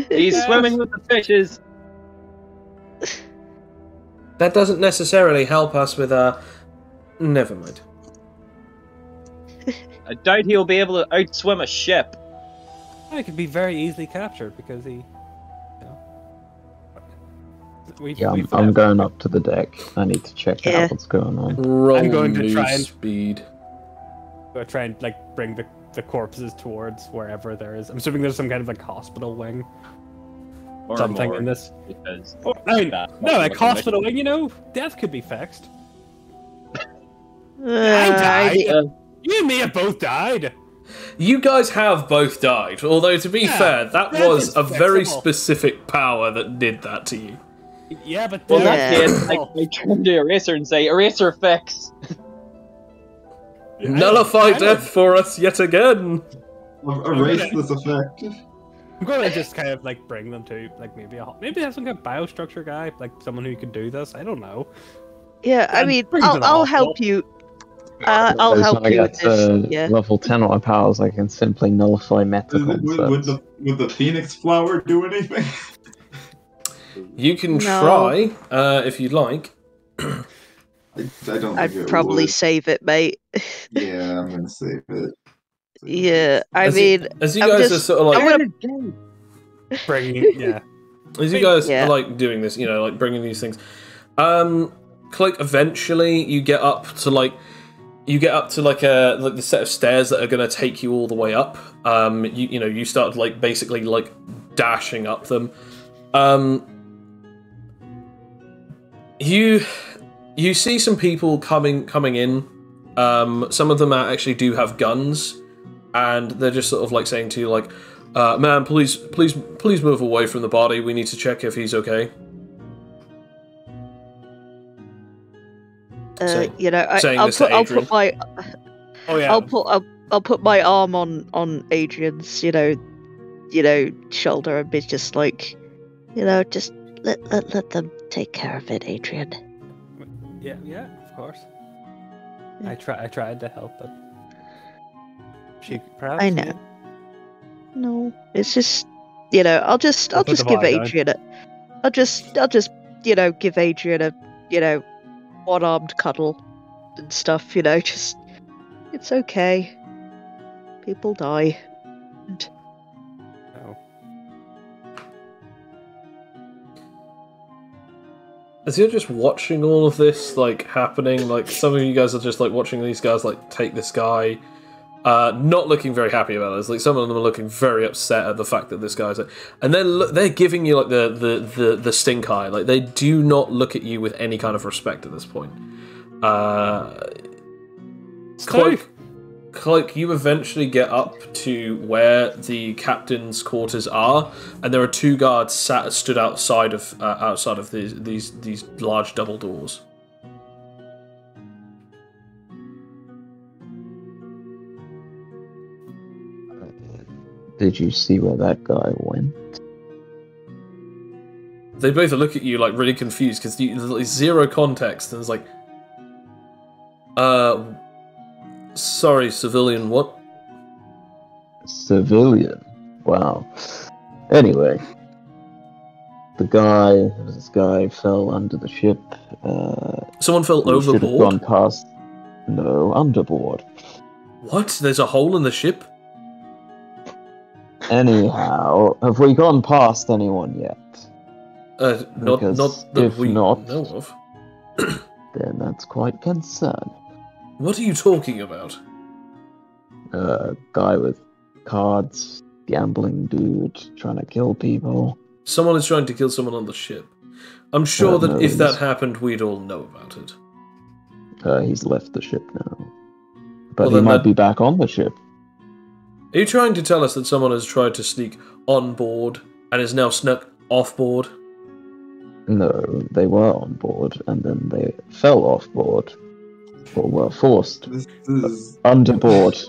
He's swimming with the fishes.
That doesn't necessarily help us with Never mind.
I doubt he'll be able to outswim a ship.
He could be very easily captured because he.
I'm going up to the deck. I need to check out what's going on.
Roll
I'm going to try and
speed.
Go try and bring the corpses towards wherever there is. I'm assuming there's some kind of hospital wing,
Or
something
more,
in this.
Because
Hospital wing. Death could be fixed. I
I-
died. You and me have both died.
You guys have both died, although to be fair, that
death
was
is
a very
fixable.
specific power that did that to you.
Yeah, but
Well,
Yeah.
that's it. I turn to Eraser and say, Eraser fix.
Nullify death for us yet again.
Erase this effect.
I'm going to just kind of bring them to maybe have some kind of biostructure guy, someone who can do this. I don't know.
Yeah, I mean,
Bring it to the
I'll
hospital.
help you. I'll
Because
help
when I
you
get
with this.
to
Yeah.
level 10 on my powers, I can simply nullify meta concepts.
Would the Phoenix Flower do anything?
You can
No.
try if you'd like.
I don't
I'd
think it
probably
would.
save it, mate.
Yeah, I'm gonna save it.
Yeah, I
As
mean,
as you
I'm
guys are
just,
sort of
I'm
like,
gonna.
Bringing, yeah.
as you guys
Yeah.
are like doing this, you know, like bringing these things, like eventually you get up to like the set of stairs that are going to take you all the way up. You start like basically like dashing up them. You see some people coming in. Some of them actually do have guns, and they're just sort of like saying to you like, "Man, please move away from the body. We need to check if he's okay."
You know,
saying
I'll
this to
put
Adrian.
my,
Oh yeah.
I'll put my arm on Adrian's, shoulder and be just like, just let them take care of it, Adrian.
Yeah, of course. I tried to help, but she perhaps.
I know.
Yeah.
No, it's just, I'll just
put the
give
body down.
Adrian I'll just, give Adrian a, one-armed cuddle and stuff, just, it's okay. People die. And
No.
As you're just watching all of this like happening, like some of you guys are just like watching these guys like take this guy, not looking very happy about it. It's like some of them are looking very upset at the fact that this guy's like, and they're giving you like the stink eye. Like they do not look at you with any kind of respect at this point. Cloak, you eventually get up to where the captain's quarters are, and there are two guards stood outside of these large double doors.
Did you see where that guy went?
They both look at you like really confused because there's like zero context, and it's like, sorry, civilian, what?
Civilian? Wow. Anyway, this guy fell under the ship.
Someone fell
We should have
overboard?
gone past. No, underboard.
What? There's a hole in the ship?
Anyhow, have we gone past anyone yet?
Not
Because
that
if
we
not-
know of.
Then that's quite concerning.
What are you talking about?
Guy with cards, gambling dude, trying to kill people.
Someone is trying to kill someone on the ship. I'm sure that
no,
if that
he's-
happened, we'd all know about it.
He's left the ship now. But
Well,
he
then
might
that-
be back on the ship.
Are you trying to tell us that someone has tried to sneak on board and is now snuck off board?
No, they were on board, and then they fell off board. Or were forced
This is
underboard.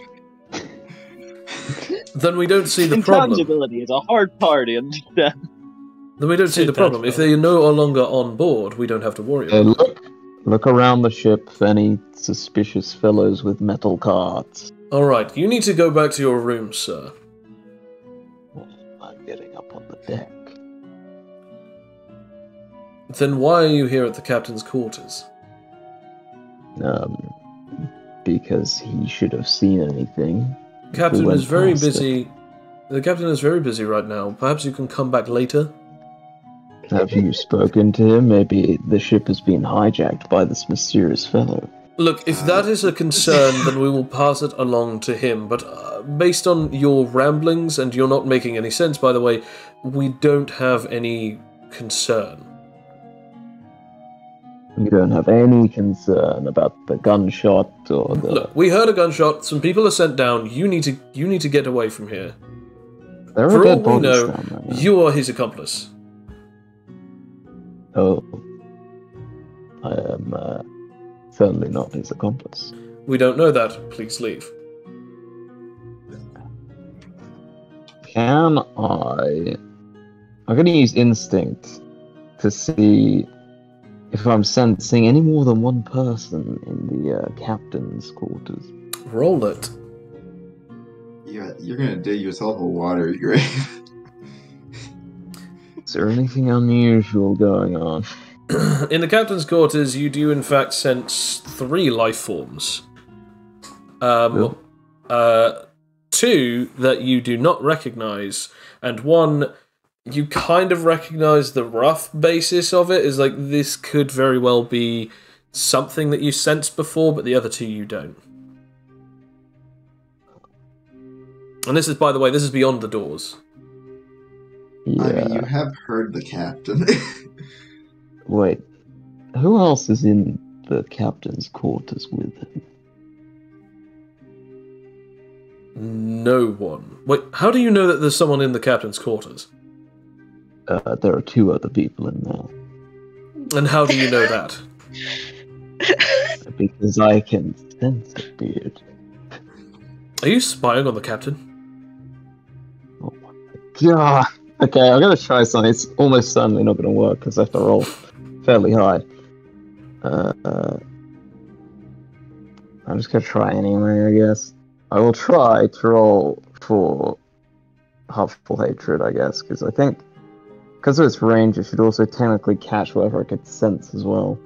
Then we don't see the problem.
Intangibility is a hard part to understand.
Then we don't see the problem. If they are no longer on board, we don't have to worry about it.
Look around the ship for any suspicious fellows with metal cards.
Alright, you need to go back to your room, sir.
I'm getting up on the deck.
Then why are you here at the captain's quarters?
Because he should have seen anything.
Captain
went
is very
past it.
busy. The captain is very busy right now. Perhaps you can come back later?
Have you spoken to him? Maybe the ship has been hijacked by this mysterious fellow.
Look, if that is a concern, then we will pass it along to him. But based on your ramblings, and you're not making any sense, by the way, we don't have any concern.
You don't have any concern about the gunshot or the...
Look, we heard a gunshot. Some people are sent down. You need to get away from here.
There are
For all
dead
we
bodies
know,
down there now.
you are his accomplice.
Oh. I am certainly not his accomplice.
We don't know that. Please leave.
Can I... I'm going to use instinct to see if I'm sensing any more than one person in the captain's quarters.
Roll it.
You're gonna dig yourself a watery grave.
Is there anything unusual going on?
In the captain's quarters, you do in fact sense 3 life forms. 2 that you do not recognize, and 1 you kind of recognize the rough basis of it, is like this could very well be something that you sensed before, but the other 2 you don't. And this is, by the way, this is beyond the doors.
Yeah.
I mean, you have heard the captain.
Wait, who else is in the captain's quarters with him?
No one. Wait, how do you know that there's someone in the captain's quarters?
There are 2 other people in there.
And how do you know that?
Because I can sense it, Beard.
Are you spying on the captain?
Oh my god. Okay, I'm gonna try something. It's almost certainly not gonna work because I have to roll fairly high. I'm just gonna try anyway, I guess. I will try to roll for Huffle Hatred, I guess, because I think because of its range, it should also technically catch whatever it could sense as well.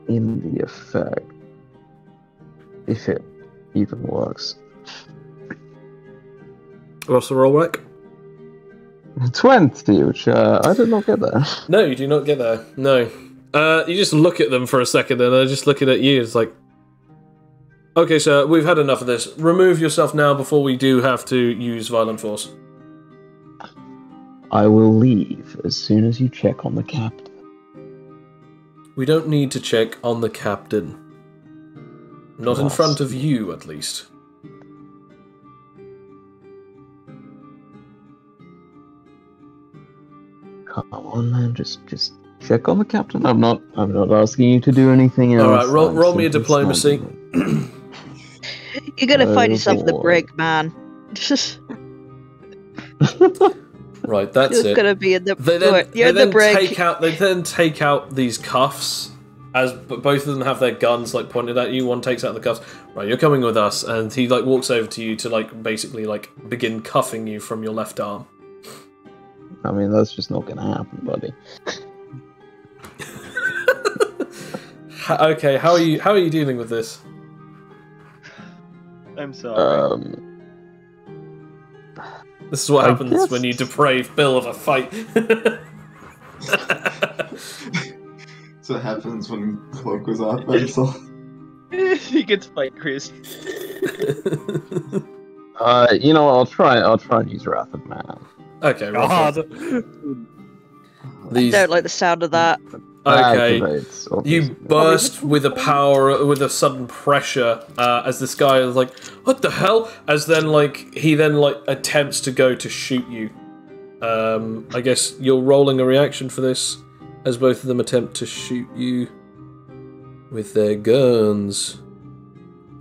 In the effect, if it even works.
What's the roll, Rick?
20, which I did not get there.
No, you do not get there. No. You just look at them for a second, and they're just looking at you. It's like, okay, sir, we've had enough of this. Remove yourself now before we do have to use violent force.
I will leave as soon as you check on the captain.
We don't need to check on the captain. Not in
Yes.
front of you, at least.
Come on, man, just check on the captain. I'm not asking you to do anything else.
All right, roll
I'm
me a
simply
diplomacy.
standing
You're gonna find
Oh,
yourself in the
boy.
brig, man.
Right, that's
You're
it.
gonna be in the
they
you're in the
then
brig.
take out these cuffs, as both of them have their guns like pointed at you. One takes out the cuffs. Right, you're coming with us, and he like walks over to you to like basically like begin cuffing you from your left arm.
I mean, that's just not gonna happen, buddy.
Okay, how are you dealing with this?
I'm sorry.
This is what
I
happens
guess-
when you deprave Bill of a fight.
So it happens when Cloak goes off by himself.
He gets fight crazy.
You know what, I'll try and use Wrath of Man.
Okay, roll
God.
for it.
I
These
don't like the sound of that.
okay.
Activates,
You
obviously.
burst with a power, with a sudden pressure, as this guy is like, "What the hell?" As then, he attempts to go to shoot you. I guess you're rolling a reaction for this, as both of them attempt to shoot you with their guns.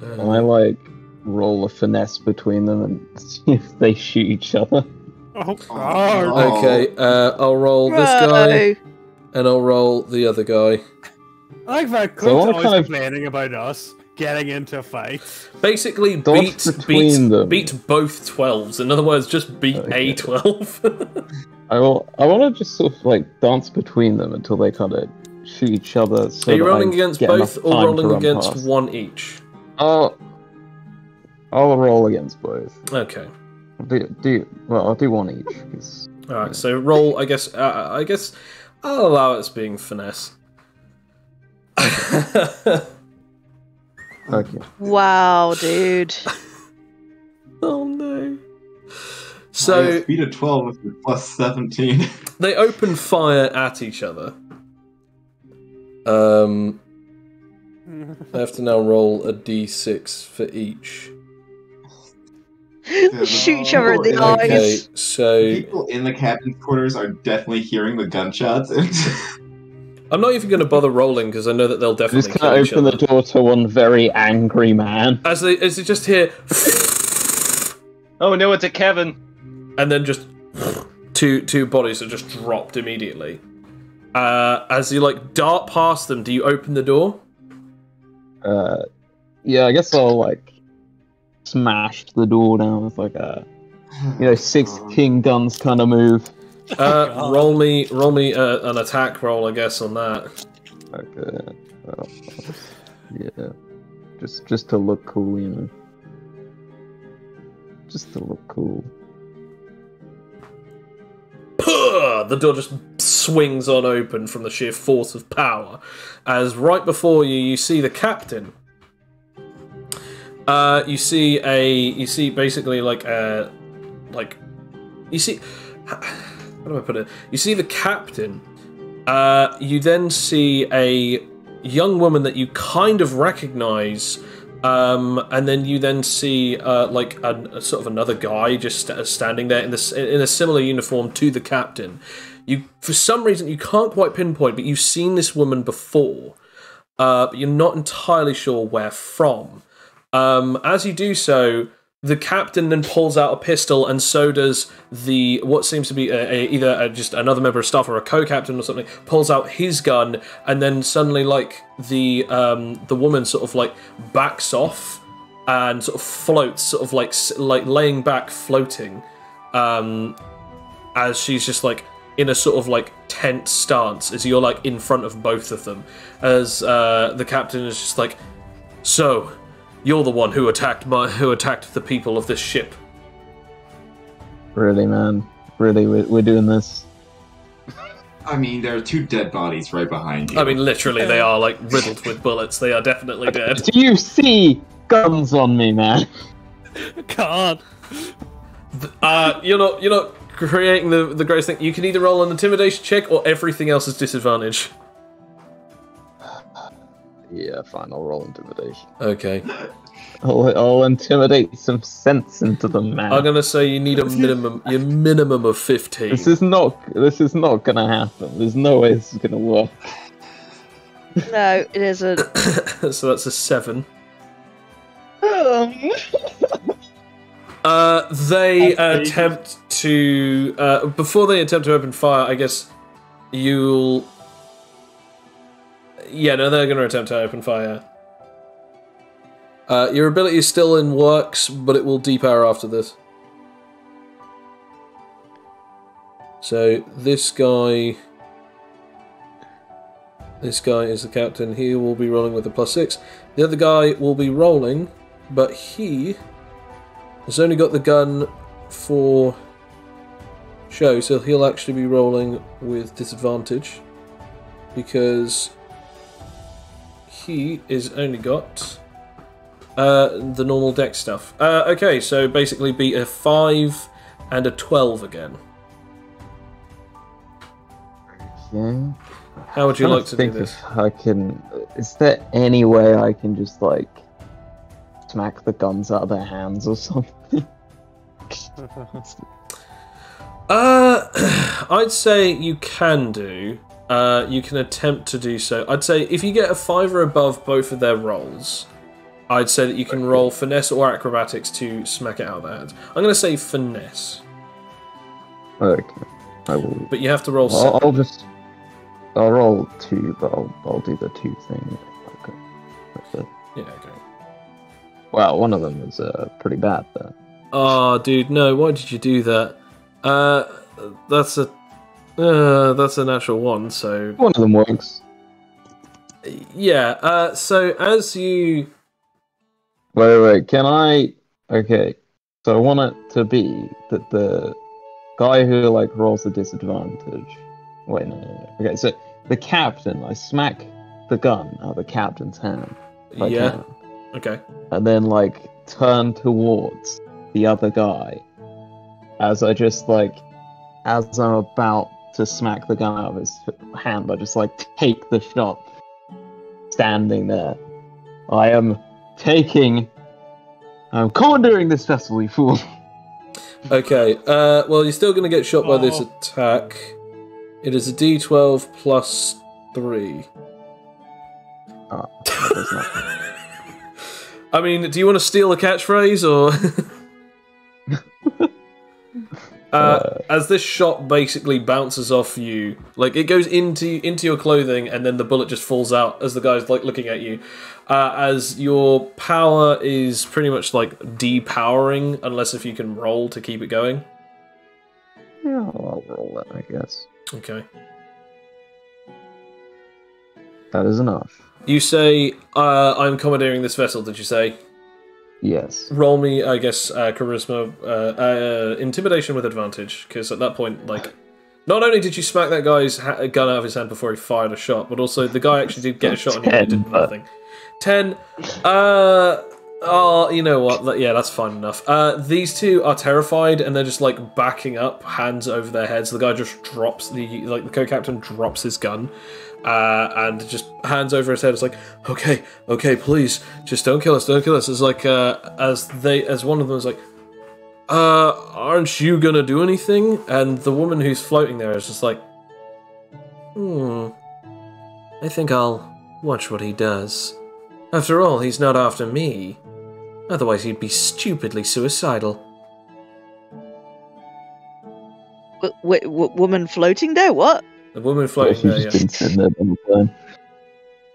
I roll a finesse between them and see if they shoot each other.
Oh, God.
Oh.
Okay, I'll roll this guy,
Bro.
and I'll roll the other guy.
I like that
So
Clint's
what
always
kind of-
complaining about us getting into fights.
Basically,
Dodge between them.
beat both 12s. In other words, just beat
Okay.
a 12.
I want to just sort of dance between them until they kind of shoot each other. So
Are you
that
rolling
I
against
get
both
enough
or
time to
rolling
run
against
past.
one each?
I'll roll against both.
Okay.
I'll do one each. 'Cause,
All right. So roll. I guess I'll allow it as being finesse.
okay.
Wow, dude.
Oh no. So
Speed of 12 with your plus 17.
they open fire at each other. I have to now roll a d6 for each.
Shoot each other in the
Oh,
eyes.
Okay, so
People in the captain's quarters are definitely hearing the gunshots.
I'm not even going to bother rolling because I know that they'll
I'm
definitely
just
kill
gonna
each
open
other.
the door to one very angry man.
As they just hear,
Oh no, it's a Kevin.
and then just two bodies are just dropped immediately. As you like dart past them, do you open the door?
Yeah, I guess I'll like smash the door down with like a, six king guns kind of move.
Roll me an attack roll, I guess, on that.
Okay. Yeah. Just to look cool, Just to look cool.
The door just swings on open from the sheer force of power, as right before you, you see the captain. You see basically how do I put it? You see the captain. You then see a young woman that you kind of recognize. And then you then see a sort of another guy just standing there in a similar uniform to the captain. You, for some reason, you can't quite pinpoint, but you've seen this woman before, but you're not entirely sure where from. As you do so, the captain then pulls out a pistol, and so does what seems to be either just another member of staff or a co-captain or something. Pulls out his gun, and then suddenly, the woman sort of backs off and sort of floats, sort of like laying back, floating, as she's just in a sort of tense stance as you're in front of both of them. As the captain is just so. You're the one who attacked the people of this ship.
Really, man? Really, we're doing this?
I mean, there are 2 dead bodies right behind you.
I mean, literally, they are riddled with bullets. They are definitely dead.
Do you see guns on me, man?
God.
You're not creating the greatest thing. You can either roll an intimidation check or everything else is disadvantage.
Yeah, fine, I'll roll intimidation.
Okay.
I'll intimidate some sense into them, man.
I'm gonna say you need a minimum of 15.
This is not gonna happen. There's no way this is gonna work.
No, it isn't.
So that's a 7. They attempt to before they attempt to open fire, I guess you'll. Yeah, no, they're going to attempt to open fire. Your ability is still in works, but it will depower after this. So this guy is the captain. He will be rolling with a +6. The other guy will be rolling, but he has only got the gun for show, so he'll actually be rolling with disadvantage because he is only got the normal deck stuff. Okay, so basically beat a 5 and a 12 again.
Yeah.
How would you like to do this?
If I can. Is there any way I can just smack the guns out of their hands or something?
I'd say you can do. You can attempt to do so. I'd say if you get a 5 or above both of their rolls, I'd say that you can roll finesse or acrobatics to smack it out of their hands. I'm going to say finesse.
Okay, I will.
But you have to roll.
I'll roll 2, but I'll do the 2 thing. Okay.
Yeah. Okay.
Well, one of them is pretty bad though.
Oh, dude, no! Why did you do that? That's a natural 1. So
one of them works.
Yeah. So as you.
Wait. Can I? Okay. So I want it to be that the guy who rolls the disadvantage. Wait, no. Okay, so the captain, I smack the gun out of the captain's hand.
Yeah. Okay.
And then turn towards the other guy as I just as I'm about to smack the gun out of his hand, I just take the shot. Standing there. I'm commandeering this vessel, you fool.
Okay, well, you're still going to get shot by this attack. It is a D12 plus 3.
Oh, that does not.
I mean, do you want to steal a catchphrase, or...? As this shot basically bounces off you, like it goes into your clothing, and then the bullet just falls out as the guy's like looking at you. As your power is pretty much like depowering, unless if you can roll to keep it going.
Yeah, I'll roll that, I guess.
Okay.
That is enough.
You say, I'm commandeering this vessel, did you say?
Yes.
Roll me, I guess, charisma, intimidation with advantage, because at that point, like, not only did you smack that guy's gun out of his hand before he fired a shot, but also the guy actually did get a shot on you and he did nothing. 10, you know what, yeah, that's fine enough. These two are terrified, and they're just, like, backing up, hands over their heads. The guy just drops, the co-captain drops his gun, and just hands over his head. It's like, okay, please, just don't kill us. It's like, as one of them is like, aren't you gonna do anything? And the woman who's floating there is just like, I think I'll watch what he does. After all, he's not after me. Otherwise he'd be stupidly suicidal.
Wait, woman floating there? What?
The woman floating there,
She's been sitting there the whole time.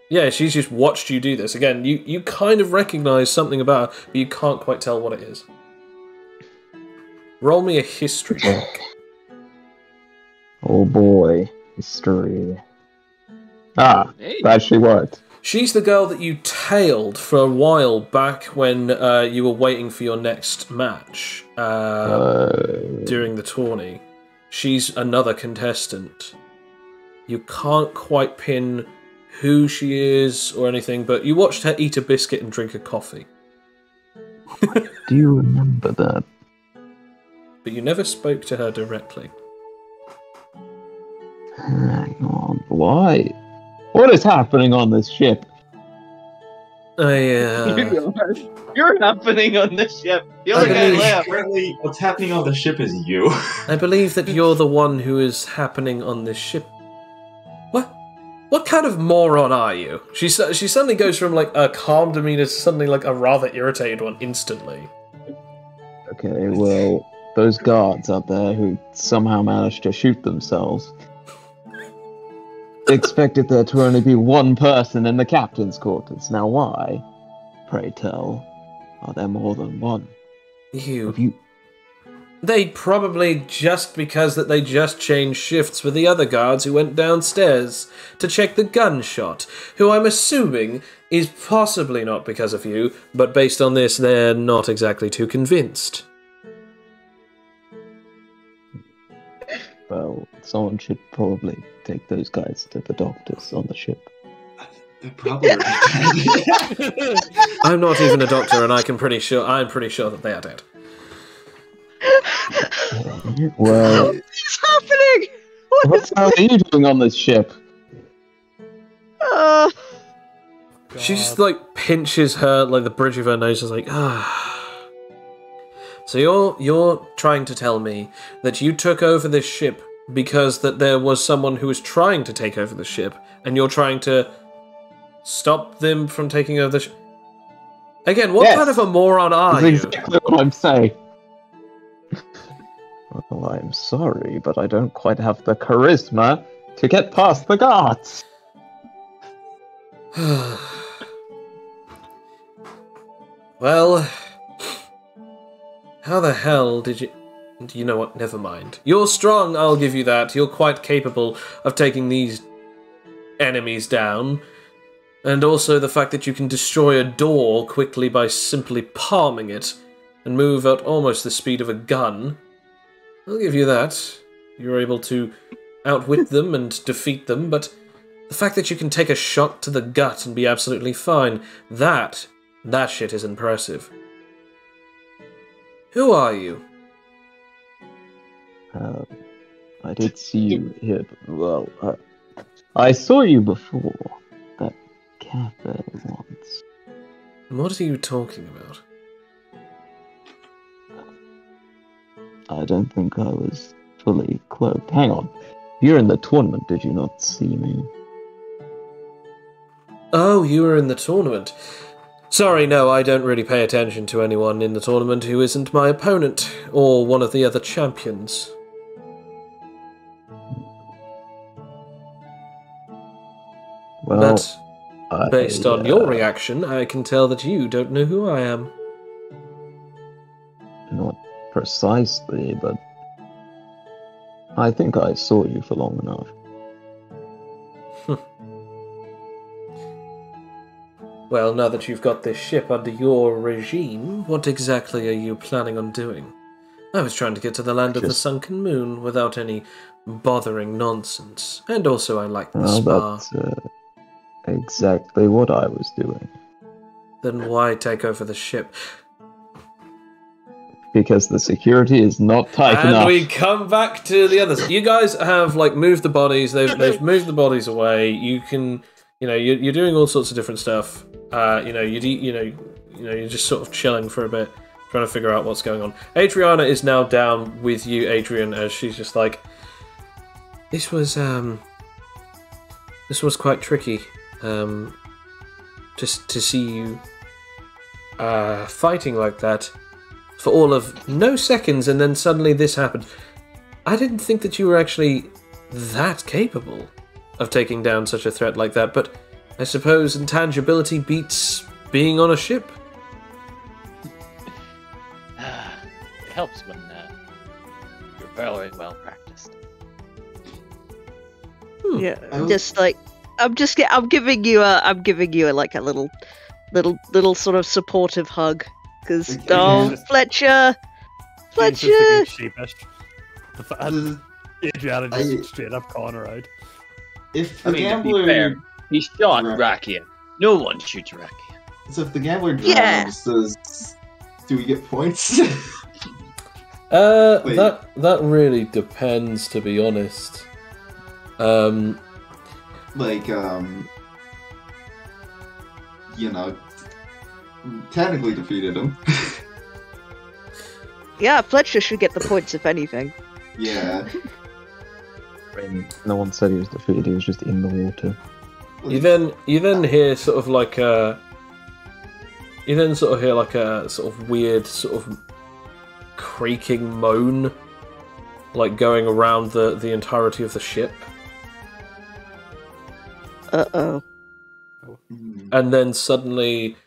Yeah, she's just watched you do this. Again, you kind of recognise something about her, but you can't quite tell what it is. Roll me a history check.
Oh boy, history. That actually worked.
She's the girl that you tailed for a while back when you were waiting for your next match during the tourney. She's another contestant. You can't quite pin who she is or anything, but you watched her eat a biscuit and drink a coffee.
Do you remember that?
But you never spoke to her directly.
Hang on, why? What is happening on this ship?
You're happening on this ship. The other guy left.
Currently, what's happening on the ship is you.
I believe that you're the one who is happening on this ship. What kind of moron are you? She suddenly goes from like a calm demeanor to suddenly like a rather irritated one instantly.
Okay, well, those guards out there who somehow managed to shoot themselves expected there to only be one person in the captain's quarters. Now why, pray tell, are there more than one?
They probably just because that they just changed shifts with the other guards who went downstairs to check the gunshot, who I'm assuming is possibly not because of you, but based on this, they're not exactly too convinced.
Well, someone should probably take those guys to the doctors on the ship.
They're probably dead.
I'm not even a doctor, and I'm pretty sure that they are dead.
Well,
What's happening?
what are you doing on this ship?
She just like pinches her like the bridge of her nose, is like, So you're trying to tell me that you took over this ship because that there was someone who was trying to take over the ship, and you're trying to stop them from taking over the ship? Again, what kind of a moron are you?
That's exactly what I'm saying. Well, I'm sorry, but I don't quite have the charisma to get past the guards.
Well, how the hell did you... You know what, never mind. You're strong, I'll give you that. You're quite capable of taking these enemies down. And also the fact that you can destroy a door quickly by simply palming it and move at almost the speed of a gun. I'll give you that. You're able to outwit them and defeat them, but the fact that you can take a shot to the gut and be absolutely fine, that shit is impressive. Who are you?
I did see you here, but, I saw you before. That cafe once.
What are you talking about?
I don't think I was fully cloaked. Hang on. You're in the tournament, did you not see me?
Oh, you were in the tournament. Sorry, no, I don't really pay attention to anyone in the tournament who isn't my opponent or one of the other champions.
Well,
But based on your reaction, I can tell that you don't know who I am.
Not precisely, but I think I saw you for long enough.
Well, now that you've got this ship under your regime, what exactly are you planning on doing? I was trying to get to the land of the sunken moon without any bothering nonsense. And also I like the spa.
That's exactly what I was doing.
Then why take over the ship?
Because the security is not tight enough.
And we come back to the others. You guys have moved the bodies. They've moved the bodies away. You can, you're doing all sorts of different stuff. You're just sort of chilling for a bit, trying to figure out what's going on. Adriana is now down with you, Adrian, as she's just like, this was quite tricky. Just to see you fighting like that for all of no seconds, and then suddenly this happened. I didn't think that you were actually that capable of taking down such a threat like that, but I suppose intangibility beats being on a ship.
It helps when you're very well practiced.
Yeah, I'm giving you a like a little sort of supportive hug, because Fletcher.
Sheepish. Adriana just straight up calling her out.
If the
To be
gambler,
fair, he shot
Right.
Rakia. No one shoots Rakia.
so if the gambler
Yeah.
drowns, do we get points? Wait.
That really depends, to be honest.
Technically defeated him.
Yeah, Fletcher should get the points if anything.
Yeah.
I mean, no one said he was defeated, he was just in the water.
You then hear sort of like a sort of weird sort of creaking moan, like going around the entirety of the ship,
Uh-oh.
and then suddenly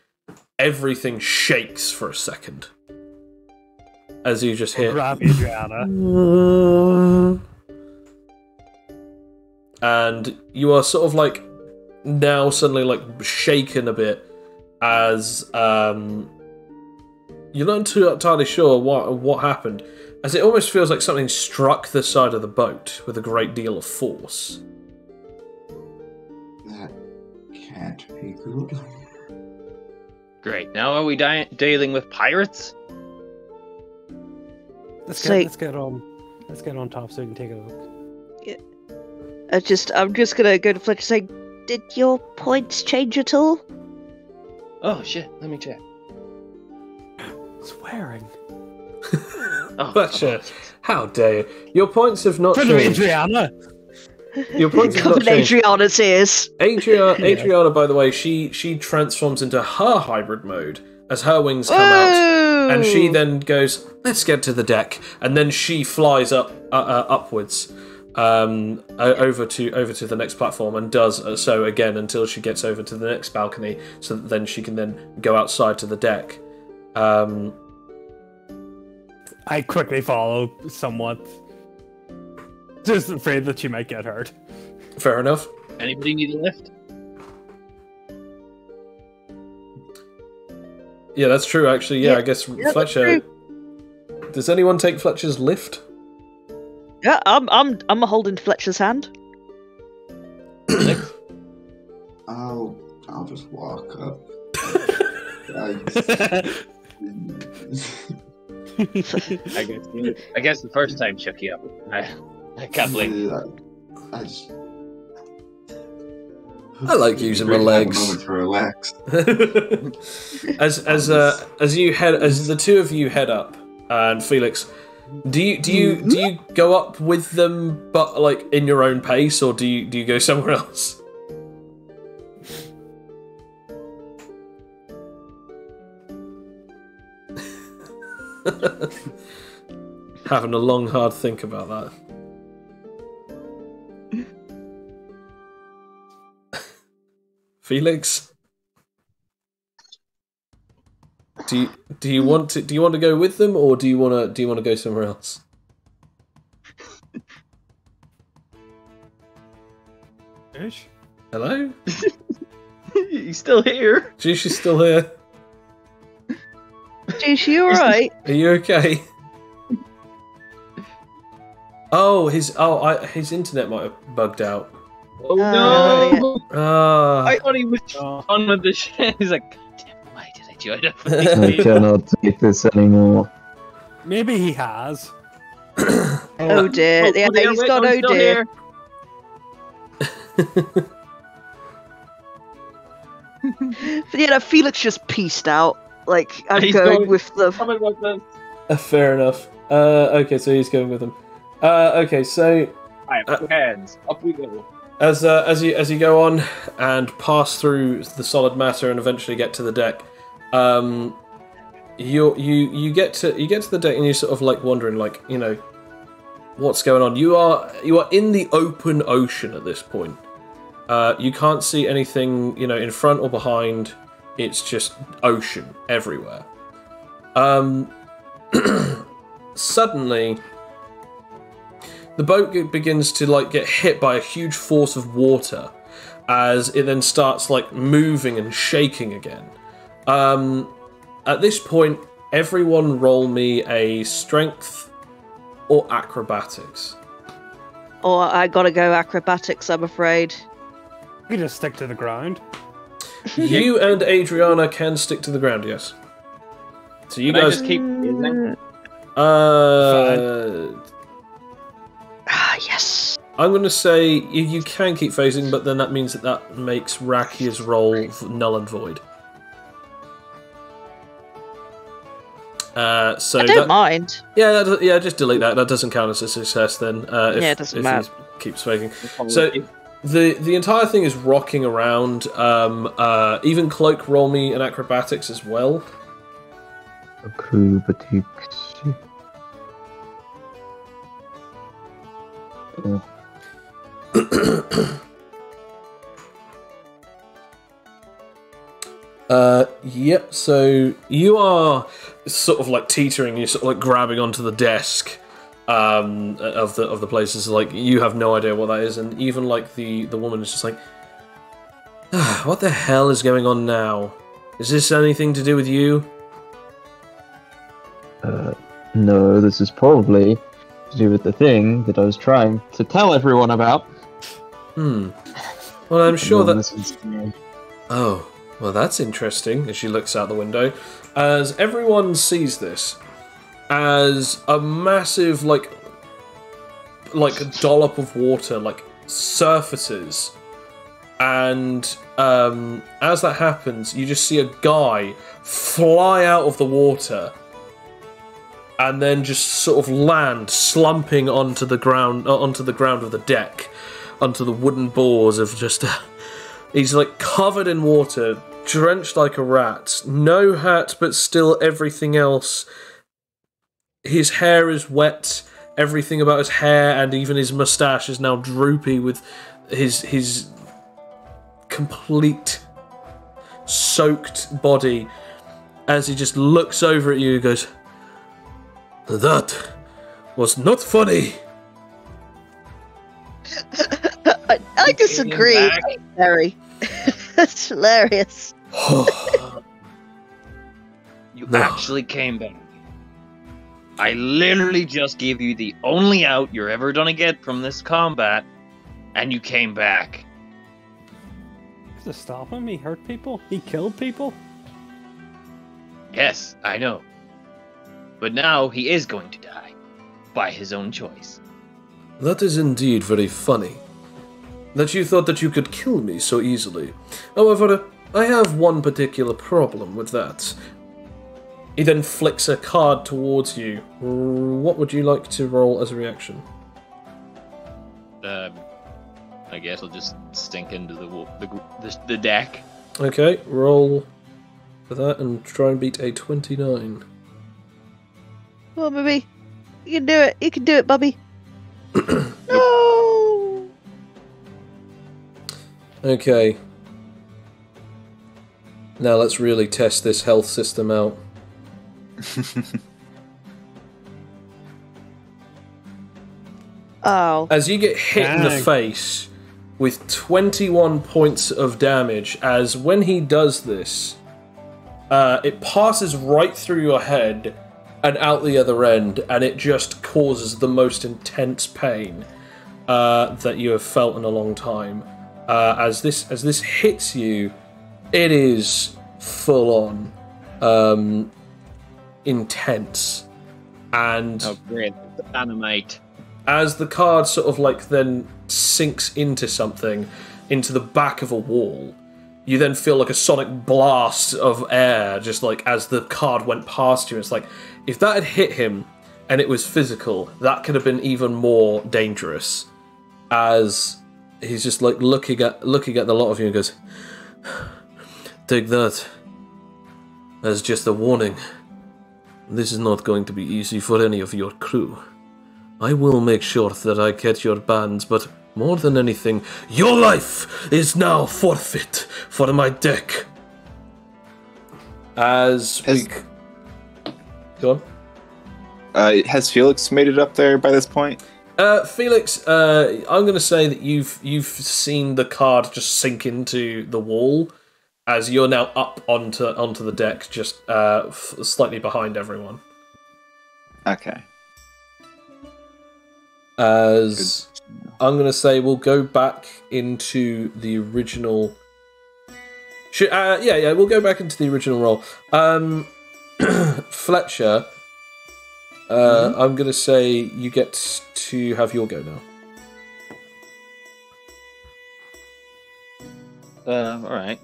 everything shakes for a second as you just hear.
Grab Adriana.
And you are sort of like now suddenly like shaken a bit as you're not entirely sure what happened, as it almost feels like something struck the side of the boat with a great deal of force.
That can't be good.
Great. Now are we dealing with pirates?
Let's
So-
get on top so we can take a look.
I'm just gonna go to Fletcher saying, did your points change at all?
Oh shit! Let me check.
Swearing.
Oh,
Fletcher, how dare you? Your points have not
Friend of
changed.
Adriana.
Your points have
Come
not
in
changed.
Adriana's ears.
Adriana, by the way, she transforms into her hybrid mode as her wings come out, and she then goes, "Let's get to the deck," and then she flies upwards, over to the next platform, and does so again until she gets over to the next balcony, so that then she can then go outside to the deck.
I quickly follow somewhat. Just afraid that she might get hurt.
Fair enough.
Anybody need a lift?
Yeah, that's true. Actually, yeah,
Yeah,
I guess
that's
Fletcher. Does anyone take Fletcher's lift?
Yeah, I'm holding Fletcher's hand.
I'll just walk up. I
guess the first time shook you up. I can't believe.
I like using my
Have a
legs.
moment to relax.
as the two of you head up, and Felix, do you go up with them, but like in your own pace, or do you go somewhere else? Having a long, hard think about that. Felix, do you want to go with them, or do you want to go somewhere else?
Ish?
Hello?
He's still here.
She's still here.
Is you alright?
Are you okay? Oh, his internet might have bugged out.
Oh no!
yeah.
I thought he was on with the shit. He's like, God damn it, why did I join up with these
I
people?
cannot take this anymore.
Maybe he has.
Oh dear. Yeah,
dear,
he's
wait,
got
I'm
oh
still
dear.
here.
But yeah, Felix just pieced out. Like, I'm
He's
going
going-
with the...
Coming with them.
Fair enough. Okay, so he's going with them. Okay, so
I have hands. Up we go.
as you go on and pass through the solid matter and eventually get to the deck, you get to the deck and you're sort of like wondering, like, you know, what's going on. You are in the open ocean at this point. You can't see anything, you know, in front or behind. It's just ocean everywhere. Suddenly, the boat begins to like get hit by a huge force of water as it then starts like moving and shaking again. At this point, everyone roll me a strength or acrobatics.
Oh, I gotta go acrobatics, I'm afraid.
You can just stick to the ground.
You and Adriana can stick to the ground, yes. So you
Can I
guys,
just keep using?
Yes.
I'm going to say you can keep phasing, but then that means that makes Rakia's roll null and void. So
I don't mind.
Yeah, just delete that. That doesn't count as a success then.
It doesn't matter.
He keeps phasing. So the entire thing is rocking around. Even Cloak, roll me an acrobatics as well.
Acrobatics.
Yep, so you are sort of like teetering, you're sort of like grabbing onto the desk of the places, like you have no idea what that is, and even like the woman is just like, what the hell is going on now? Is this anything to do with you?
No, this is probably to do with the thing that I was trying to tell everyone about.
Well, I'm sure that...
This is,
Oh, well, that's interesting, as she looks out the window. As everyone sees this as a massive, like a dollop of water, like, surfaces. And as that happens, you just see a guy fly out of the water and then just sort of land, slumping onto the ground of the deck, onto the wooden boards of just... He's like covered in water, drenched like a rat, no hat, but still everything else. His hair is wet, everything about his hair and even his moustache is now droopy with his complete soaked body as he just looks over at you and goes, "That was not funny."
I disagree. Larry. That's hilarious.
You
No.
actually came back. I literally just gave you the only out you're ever gonna get from this combat, and you came back.
To stop him, he hurt people. He killed people.
Yes, I know. But now he is going to die. By his own choice.
That is indeed very funny. That you thought that you could kill me so easily. However, I have one particular problem with that. He then flicks a card towards you. What would you like to roll as a reaction?
I guess I'll just stink into the deck.
Okay, roll for that and try and beat a 29.
Come on, Bubby. You can do it. You can do it, Bubby. No!
Okay. Now let's really test this health system out.
Oh.
As you get hit in the face with 21 points of damage, as when he does this, it passes right through your head and out the other end, and it just causes the most intense pain that you have felt in a long time. As this hits you, it is full on intense, and
Oh, great. The dynamite.
as the card sort of like then sinks into something, into the back of a wall, you then feel like a sonic blast of air, just like as the card went past you. It's like, if that had hit him and it was physical, that could have been even more dangerous. As he's just like looking at the lot of you and goes, take that as just a warning. This is not going to be easy for any of your crew. I will make sure that I catch your bands, but more than anything, your life is now forfeit for my deck. As we... Go on.
Has Felix made it up there by this point?
Felix, I'm going to say that you've seen the card just sink into the wall, as you're now up onto the deck, just slightly behind everyone.
Okay.
As I'm going to say, we'll go back into the original. We'll go back into the original roll. Fletcher, I'm going to say you get to have your go now.
All right.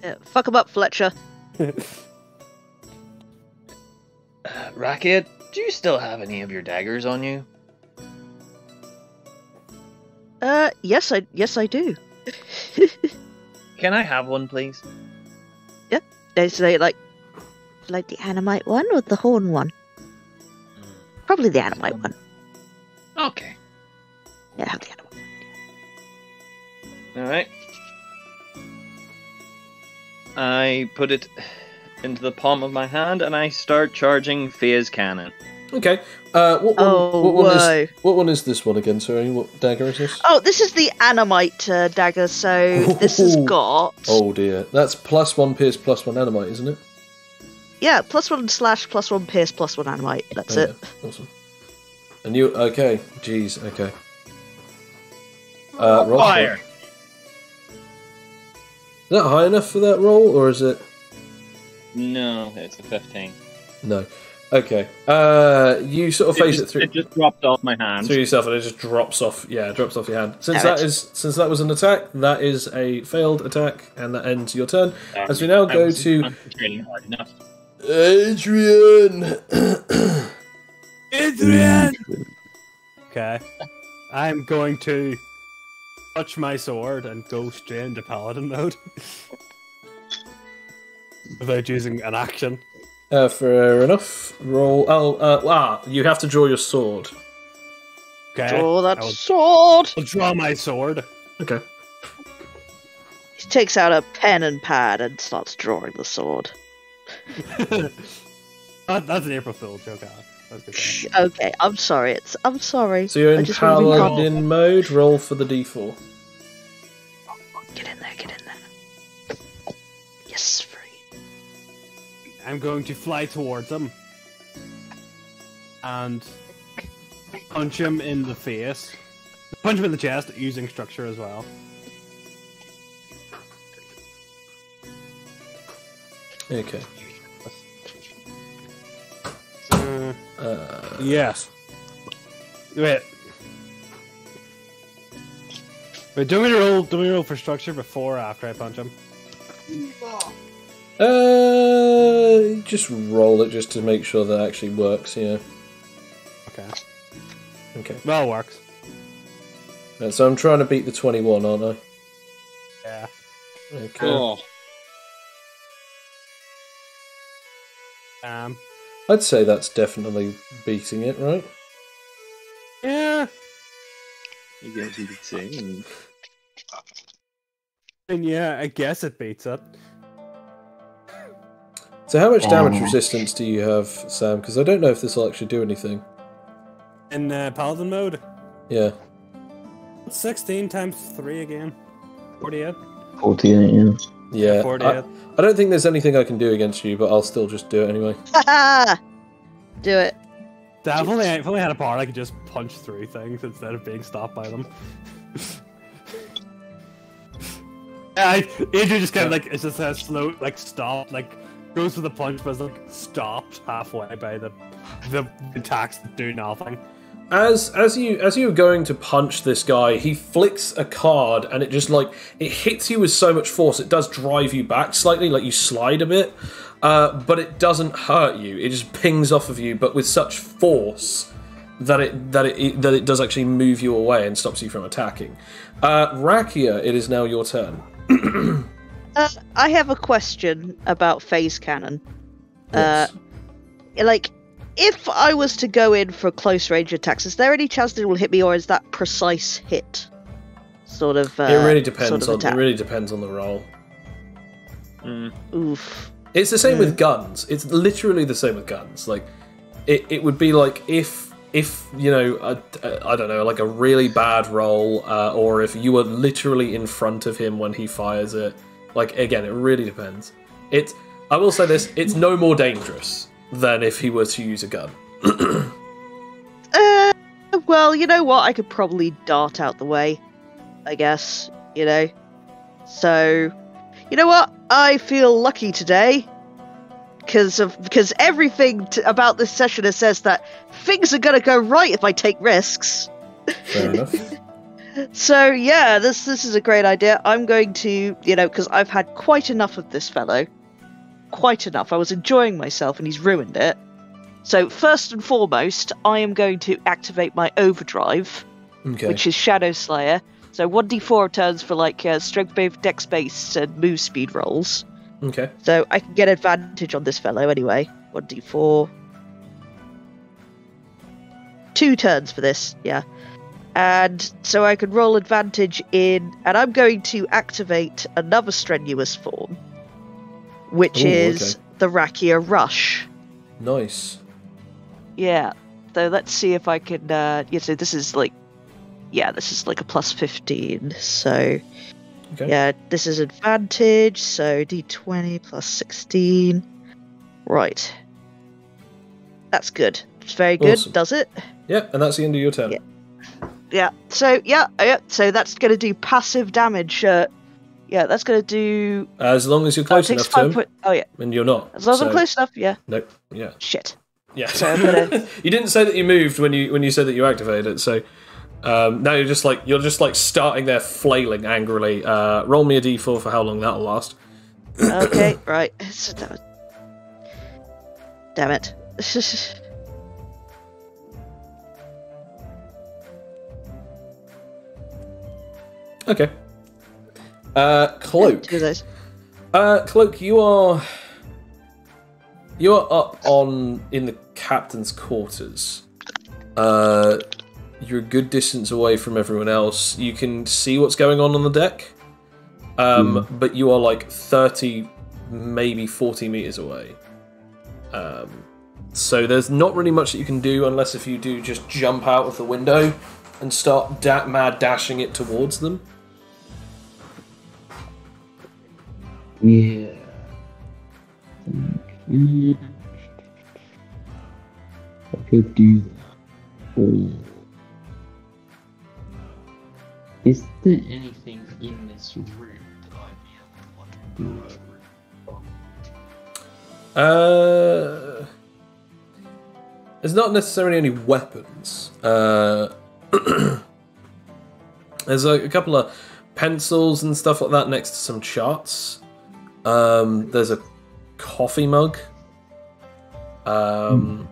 Yeah, fuck him up, Fletcher.
Racket, do you still have any of your daggers on you?
Yes, I do.
Can I have one, please?
Is they like the animite one or the horn one? Probably the animite one.
Okay.
Yeah, have the animite one.
All right. I put it into the palm of my hand and I start charging Phase Cannon.
Okay. What one is this one again? Sorry, what dagger is this?
Oh, this is the animite dagger. So this has got.
Oh dear, that's +1 pierce, +1 animite, isn't it?
Yeah, +1 slash, +1 pierce, +1 animite. That's it.
Yeah. Awesome. And you okay? Jeez, okay. Roll
Fire!
Is that high enough for that roll, or is it?
No, it's a 15.
No. Okay. You sort of face it through.
It just dropped off my hand.
Through yourself, and it just drops off. Yeah, it drops off your hand. Since
Damn it.
that was an attack, that is a failed attack, and that ends your turn. As we now go to
Concentrating hard enough.
Adrian.
Adrian! Okay. I'm going to touch my sword and go straight into paladin mode. Without using an action.
Fair enough. Roll. You have to draw your sword.
Okay.
Draw that sword.
I'll draw my sword.
Okay.
He takes out a pen and pad and starts drawing the sword.
That's an April Fool joke. That's good.
Shh, okay, I'm sorry. I'm sorry.
So you're
I
in
just wanna be calm.
paladin mode. Roll for the d4.
Get in there. Yes, free.
I'm going to fly towards him and punch him in the face. Punch him in the chest using structure as well.
Okay.
Yes. Wait. Do we roll for structure before or after I punch him?
Just roll it just to make sure that actually works. Yeah. Okay.
Well, it works.
Yeah, so I'm trying to beat the 21, aren't I?
Yeah.
Okay.
Oh.
I'd say that's definitely beating it, right?
Yeah.
I guess you could say.
And yeah, I guess it beats it.
So how much damage resistance do you have, Sam? Because I don't know if this will actually do anything.
In Paladin mode,
Yeah.
16 times 3 again. 48.
48, yeah.
Yeah.
48.
I don't think there's anything I can do against you, but I'll still just do it anyway.
Haha! Do it.
If only I had a power, I could just punch through things instead of being stopped by them. Adrian just kind of like, it's just a slow, like, stop, like, goes for the punch, but is like stopped halfway by the attacks that do nothing.
As you're going to punch this guy, he flicks a card, and it just it hits you with so much force. It does drive you back slightly, like you slide a bit, but it doesn't hurt you. It just pings off of you, but with such force that it does actually move you away and stops you from attacking. Rakia, it is now your turn.
I have a question about phase cannon.
Yes.
If I was to go in for close range attacks, is there any chance that it will hit me, or is that precise hit? Sort of.
It really depends
sort of
on.
attack?
It really depends on the roll.
Oof.
It's the same with guns. It's literally the same with guns. Like, it would be like if you know, I don't know, like a really bad roll, or if you were literally in front of him when he fires it. Like, again, it really depends. I will say this: it's no more dangerous than if he were to use a gun.
Well, you know what? I could probably dart out the way, I guess, you know? So, you know what? I feel lucky today, because everything about this session says that things are going to go right if I take risks.
Fair enough.
So, yeah, this is a great idea. I'm going to, you know, because I've had quite enough of this fellow. Quite enough. I was enjoying myself and he's ruined it. So first and foremost, I am going to activate my overdrive, which is Shadow Slayer. So 1d4 turns for strength based, dex based, and move speed rolls.
Okay.
So I can get advantage on this fellow anyway. 1d4. 2 turns for this, yeah. And so I can roll advantage and I'm going to activate another strenuous form, which is the Rakia Rush.
Nice.
Yeah. So let's see if I can. So this is like a plus 15. So yeah, this is advantage. So d20 plus 16. Right. That's good. It's very good.
Awesome.
Does it?
Yeah, and that's the end of your turn.
Yeah. So So that's going to do passive damage. Yeah, that's going to do...
As long as you're close enough to him.
Yeah.
And you're not.
As long as I'm close enough, yeah.
Nope. Yeah.
Shit.
Yeah.
So I'm gonna...
You didn't say that you moved when you said that you activated it, so now you're just starting there flailing angrily. Roll me a d4 for how long that'll last.
Okay, right. Damn it.
Okay. Cloak.
Do those.
Cloak, you're up in the captain's quarters. You're a good distance away from everyone else. You can see what's going on the deck, but you are 30, maybe 40 meters away. So there's not really much that you can do unless if you do just jump out of the window and start mad dashing it towards them.
Yeah. I could do that. Oh. Is there anything in this room that I'd be able to do?
There's not necessarily any weapons. There's a couple of pencils and stuff like that next to some charts. There's a coffee mug. And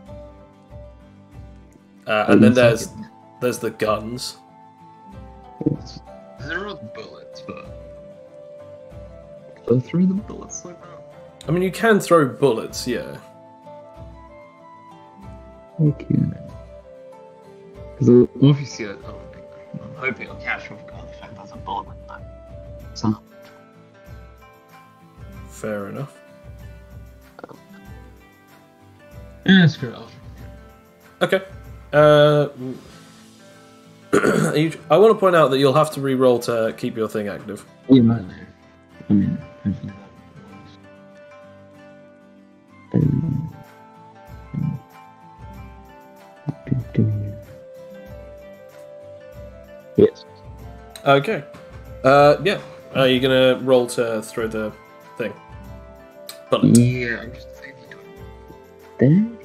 then there's the guns.
There are bullets, but I'll throw the bullets like that.
I mean, you can throw bullets, yeah.
Okay. Because obviously, I'm hoping I'll catch him because the fact that's a bullet with that. So.
Fair enough.
Yeah, screw it off.
Okay. I want to point out that you'll have to re-roll to keep your thing active.
Yeah, I mean, hopefully yes.
Okay. Yeah. Are you gonna roll to throw the thing? Bullet.
Yeah, I'm just thinking.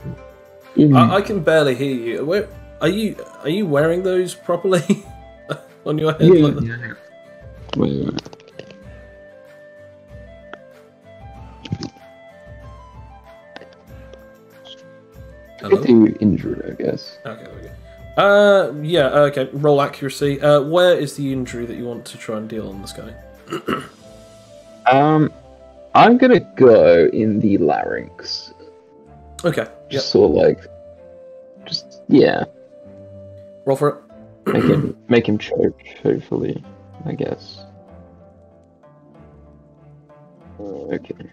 There?
I can barely hear you. Where are you? Are you wearing those properly on your head?
Yeah,
like that?
yeah. Wait.
Hello?
Pretty injured, I guess.
Okay, there we go. Yeah, okay. Roll accuracy. Where is the injury that you want to try and deal on this guy?
I'm gonna go in the larynx.
Okay. Yep.
Just sort of like, yeah.
Roll for it.
Make him choke, hopefully, I guess. Okay.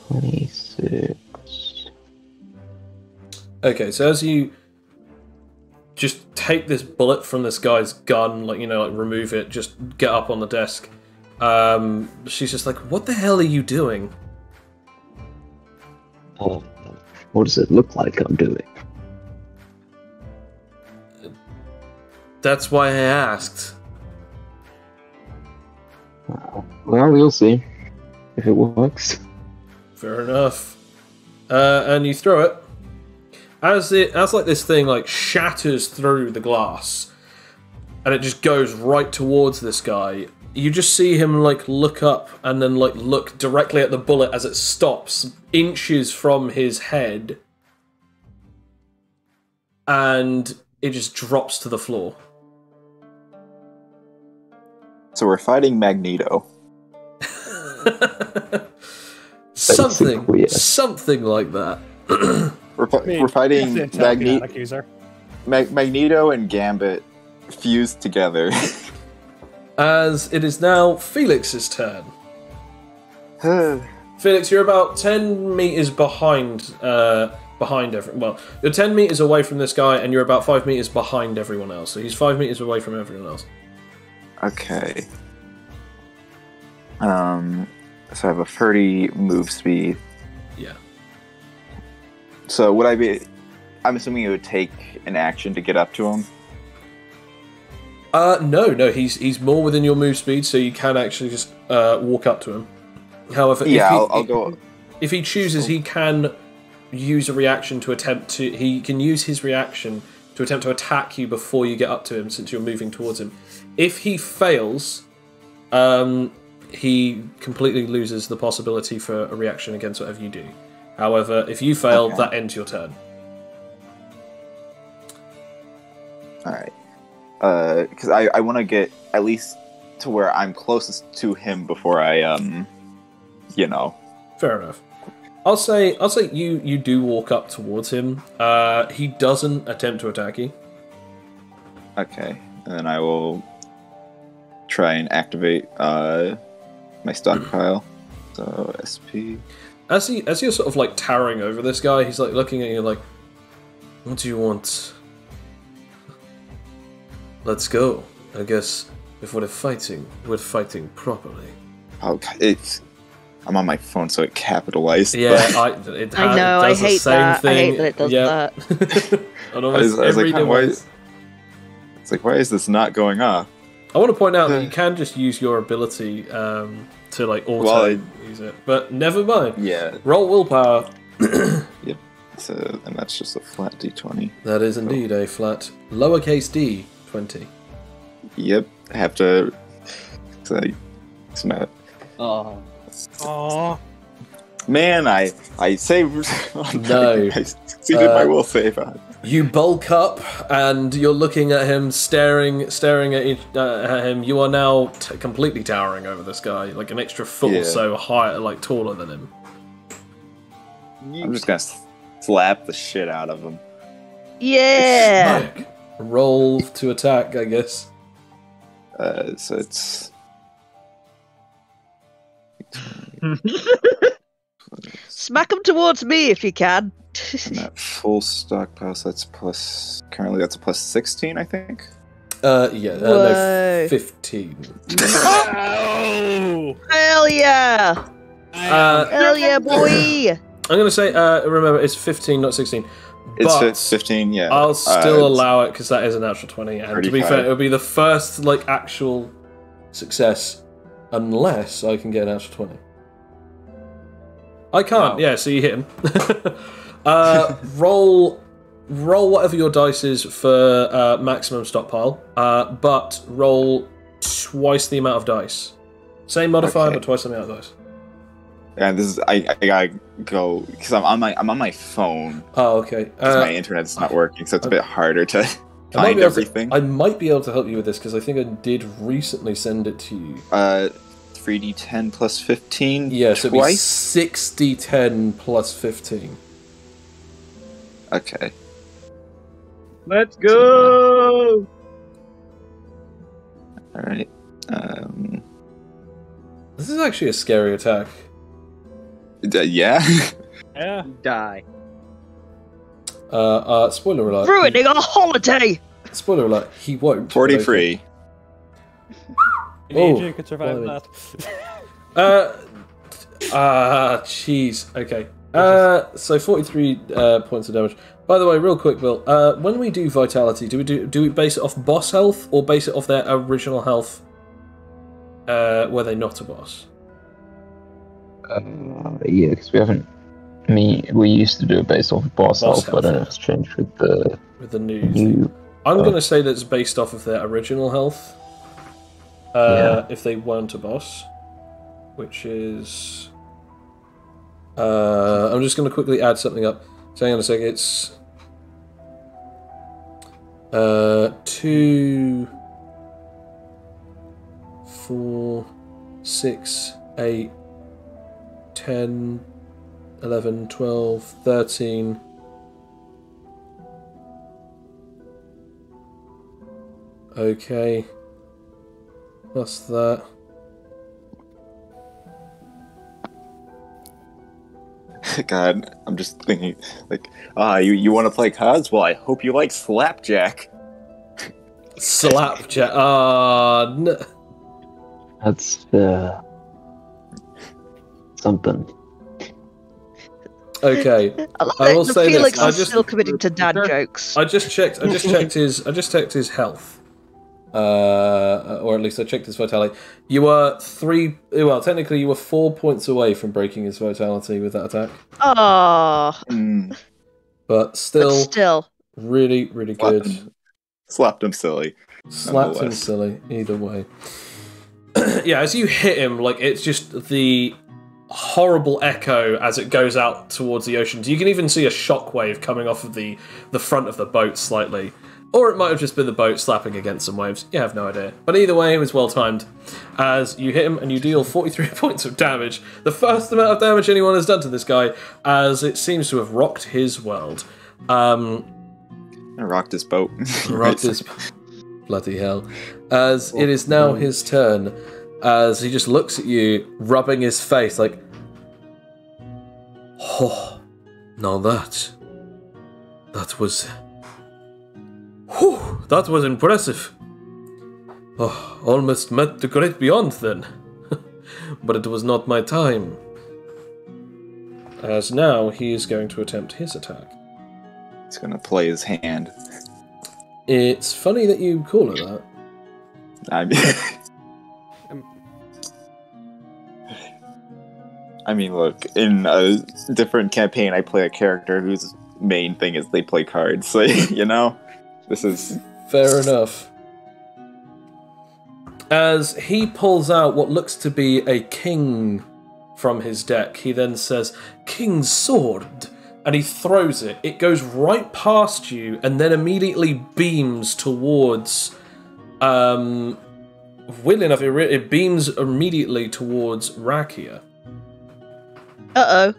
26.
Okay, so as you just take this bullet from this guy's gun, like, you know, like remove it, just get up on the desk. She's just like, what the hell are you doing?
Oh, what does it look like I'm doing?
That's why I asked.
Well, we'll see if it works.
Fair enough. And you throw it. As like this thing like shatters through the glass, and it just goes right towards this guy. You just see him like look up and then like look directly at the bullet as it stops inches from his head, and it just drops to the floor.
So we're fighting Magneto.
Something like that.
We're fighting Magneto and Gambit fused together.
As it is now Felix's turn. Felix, you're about 10 meters behind everyone. Well, you're 10 meters away from this guy, and you're about 5 meters behind everyone else. So he's 5 meters away from everyone else.
Okay. So I have a 30 move speed.
Yeah.
So would I be... I'm assuming it would take an action to get up to him?
No, he's more within your move speed, so you can actually just walk up to him. However,
yeah, I'll go...
If he chooses, he can use a reaction to attempt to... He can use his reaction to attempt to attack you before you get up to him, since you're moving towards him. If he fails, he completely loses the possibility for a reaction against whatever you do. However, if you fail, that ends your turn.
Alright. Because I want to get at least to where I'm closest to him before I, you know.
Fair enough. I'll say you do walk up towards him. He doesn't attempt to attack you.
Okay. And then I will try and activate my stockpile. So SP.
As you're sort of like towering over this guy, he's like looking at you like, what do you want? Let's go. I guess if we're fighting properly.
Oh, I'm on my phone, so it capitalized.
Yeah,
I know. I hate that. I hate that it does that.
On almost every device.
It's like, why is this not going off?
I want to point out that you can just use your ability to like auto use it, but never mind.
Yeah.
Roll willpower.
Yep. So, and that's just a flat D20.
That is indeed a flat lowercase d20.
Yep. I have to. It's not.
Oh.
Man, I saved.
No.
I succeeded my will save.
You bulk up and you're looking at him, staring at him. You are now completely towering over this guy, like an extra foot or so higher, like taller than him.
I'm just gonna slap the shit out of him.
Yeah.
Smack. Roll to attack, I guess.
So it's
Smack him towards me if you can.
I'm at full stockpile, so that's plus. Currently, that's a plus 16, I think.
No,
Whoa.
15.
Oh!
Hell yeah! Hell yeah, boy!
I'm gonna say, remember, it's 15, not 16.
It's
But
15, yeah.
I'll still allow it because that is a natural 20, and to be
35.
fair, it'll be the first actual success, unless I can get an natural 20. I can't.
Wow.
Yeah, so you hit him. Roll whatever your dice is for maximum stockpile, but roll twice the amount of dice. Same modifier,
Okay.
but twice the amount of dice.
Yeah, this is I gotta go because I'm on my phone.
Oh, okay.
'Cause my internet's not working, so it's a bit harder to find everything.
I might be able to help you with this because I think I did recently send it to you.
3d10 plus 15.
Yeah, so it'd be
twice.
6d10 plus 15.
Okay.
Let's go!
All right.
This is actually a scary attack.
Yeah.
Yeah.
Die.
Spoiler alert.
Ruining our holiday!
Spoiler alert, he won't.
43.
Oh,
AJ could survive
blimey.
that.
Jeez. Okay. So 43 points of damage. By the way, real quick, Bill. When we do vitality, do we base it off boss health or base it off their original health? Were they not a boss?
Yeah, because we haven't. We used to do it based off of boss
Boss
health, but I don't know
health.
if it's changed with the
With the new.
new.
I'm going to say that's based off of their original health.
Yeah.
If they weren't a boss, which is. I'm just going to quickly add something up. So hang on a sec. It's 2, 4, 6, 8, 10, 11, 12, 13. Okay. Plus that.
God, I'm just thinking, you want to play cards? Well, I hope you like Slapjack.
Slapjack.
That's something.
Okay.
I love
I will
that
say
Felix
this. I
is
just
still committing to dad jokes.
I just checked his health. Or at least I checked his vitality. You were technically you were 4 points away from breaking his vitality with that attack.
Oh,
But still, really, really good.
Slapped him silly.
Slapped him
nonetheless.
silly, either way. Yeah, as you hit him, it's just the horrible echo as it goes out towards the oceans. You can even see a shockwave coming off of the front of the boat slightly. Or it might have just been the boat slapping against some waves. You have no idea. But either way, it was well timed. As you hit him and you deal 43 points of damage. The first amount of damage anyone has done to this guy, as it seems to have rocked his world.
I rocked his boat.
Rocked his... Bloody hell. As it is now his turn, as he just looks at you, rubbing his face like... Oh, now that was... Whew, that was impressive. Oh, almost met the great beyond then. But it was not my time. As now he is going to attempt his attack.
He's gonna play his hand.
It's funny that you call it that.
I mean, look, in a different campaign, I play a character whose main thing is they play cards. So, this is...
Fair enough. As he pulls out what looks to be a king from his deck, he then says, "King's sword," and he throws it. It goes right past you and then immediately beams towards... weirdly enough, it beams immediately towards Rakia.
uh-oh.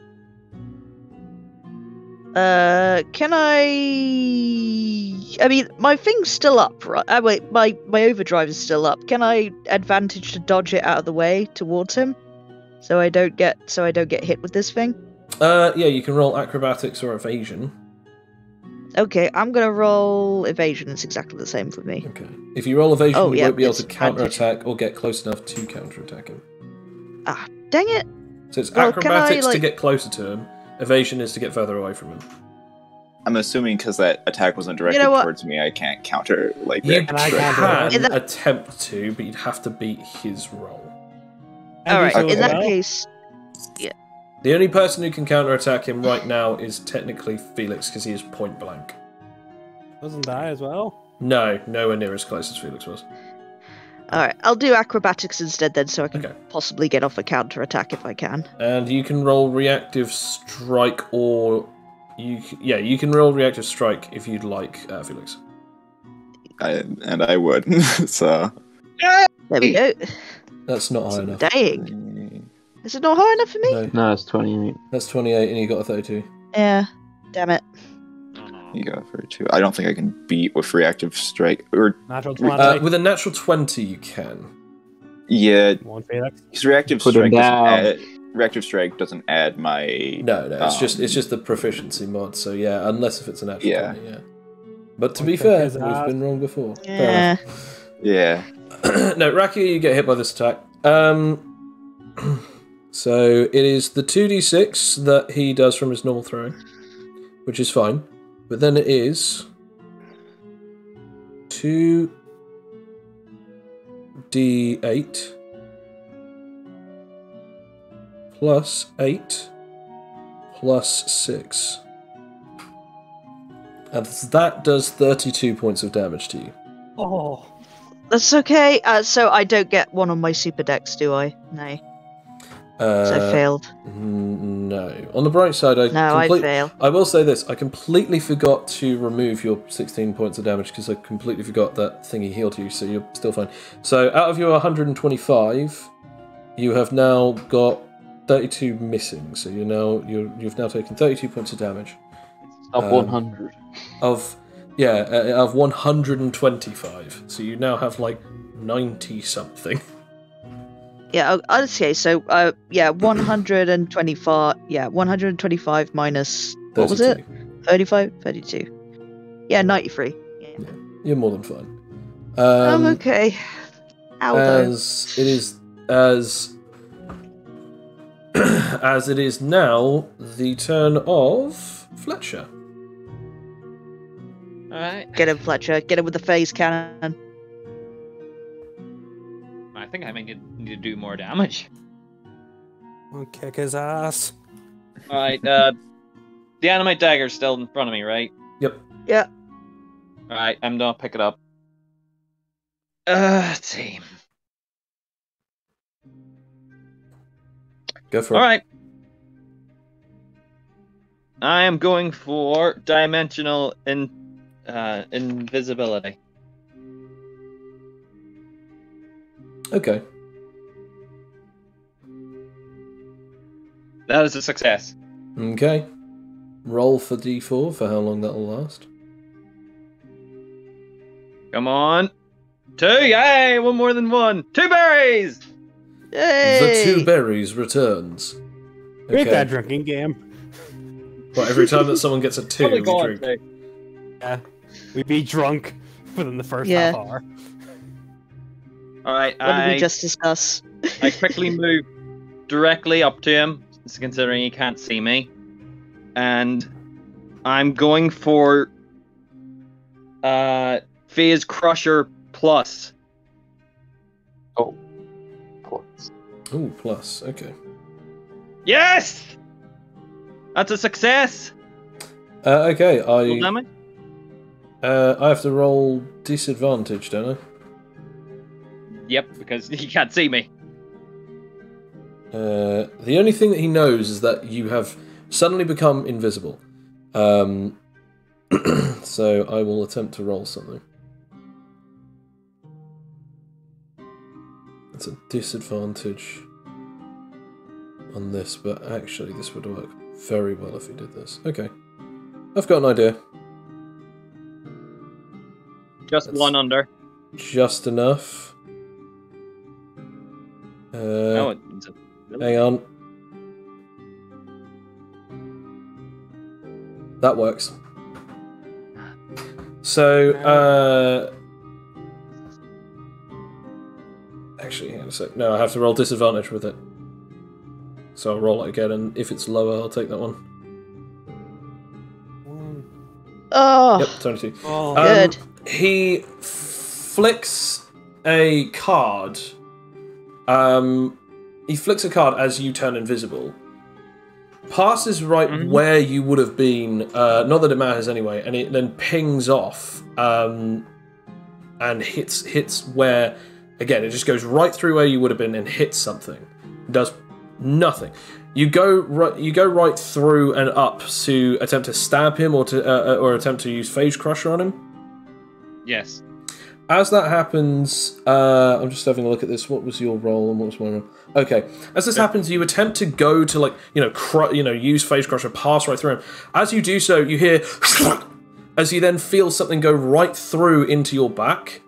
Can I mean, my thing's still up, right? Wait, my overdrive is still up. Can I advantage to dodge it out of the way towards him, so I don't get hit with this thing?
Yeah, you can roll acrobatics or evasion.
Okay, I'm gonna roll evasion. It's exactly the same for me.
Okay. If you roll evasion,
Oh,
you
yeah,
won't be able
it's
to counterattack or get close enough to counterattack him.
Ah, dang it!
So it's
Well, can I,
acrobatics to
like-
get closer to him. Evasion is to get further away from him.
I'm assuming because that attack wasn't directed
know what?
towards me, I can't counter like
You
that.
And I
can
can't
do that.
attempt to, but you'd have to beat his roll.
All right,
Okay.
in that case,
The only person who can counterattack him right now is technically Felix, because he is point blank.
Wasn't I as well?
No, nowhere near as close as Felix was.
all right, I'll do acrobatics instead then, so I can
Okay.
possibly get off a counter attack if I can.
And you can roll reactive strike, or you can roll reactive strike if you'd like, Felix.
I would. So
There we go.
That's not high enough.
Dang, is it not high enough for me?
No,
No, it's 28.
that's 28, and you got a 32.
Yeah, damn it.
you go for 2. I don't think I can beat with reactive strike. Or
Natural 20.
With a natural 20, you can.
yeah,
One Felix.
because reactive
Put him
strike doesn't
down.
add, reactive strike doesn't add my.
No, it's
Um,
just the proficiency mod. So yeah, unless if it's a natural
Yeah.
20, yeah. But to
One
be
kick
fair,
his
we've
ass.
been wrong before.
Yeah.
Fair
Yeah.
enough. No, Rakia, you get hit by this attack. So it is the 2d6 that he does from his normal throwing, which is fine. But then it is 2d8 plus 8 plus 6. And that does 32 points of damage to you.
Oh.
That's okay. So I don't get one on my super dex, do I? No. So I failed.
No. On the bright side, I
fail.
I will say this: I completely forgot to remove your 16 points of damage because I completely forgot that thingy healed you, so you're still fine. So out of your 125, you have now got 32 missing. So you've now taken 32 points of damage.
Up 100.
Of 125. So you now have like 90 something.
Yeah, okay, so 125. Yeah, 125 minus what was it? 35, 32. Yeah, 93. Yeah.
You're more than fine.
I'm okay. Ow, though.
As it is as as it is now the turn of Fletcher.
Alright.
Get him, Fletcher. Get him with the phase cannon.
I think I might need to do more damage.
I'll kick his ass.
Alright, the animate dagger's still in front of me, right?
Yep.
Yeah.
Alright, I'm gonna pick it up. Let's see.
Go for it.
Alright. I am going for dimensional invisibility.
Okay.
That is a success.
Okay. Roll for D4 for how long that'll last.
Come on. 2, yay! One more than one. 2 berries!
Yay!
The 2 berries returns.
Great
Okay.
that drinking game.
Well, every time that someone gets a 2,
Probably
we
go on
drink.
to.
Yeah. We'd be drunk within the first
Yeah.
half hour.
Alright,
What did we
I
just discuss?
I quickly move directly up to him, considering he can't see me. And I'm going for Phase Crusher Plus.
Points.
Ooh, plus. Okay.
Yes! That's a success!
Okay,
Full damage?
I have to roll disadvantage, don't I?
Yep, because he can't see me.
The only thing that he knows is that you have suddenly become invisible. So I will attempt to roll something. It's a disadvantage on this, but actually this would work very well if he did this. Okay. I've got an idea.
Just one under.
Just enough.
No, it's a...
Hang on. That works. So, actually, hang on a sec. No, I have to roll disadvantage with it. So I'll roll it again, and if it's lower, I'll take that one.
Oh,
Yep, 22.
Oh,
good.
He flicks a card. He flicks a card as you turn invisible. Passes right where you would have been, not that it matters anyway, and it then pings off and hits where, again, it just goes right through where you would have been and hits something. It does nothing. You go right through and up to attempt to stab him or attempt to use Phage Crusher on him.
Yes.
As that happens, I'm just having a look at this. What was your roll and what was my roll? Okay. As this happens, you attempt to go to use Phage Crusher, pass right through him. As you do so, you hear as you then feel something go right through into your back.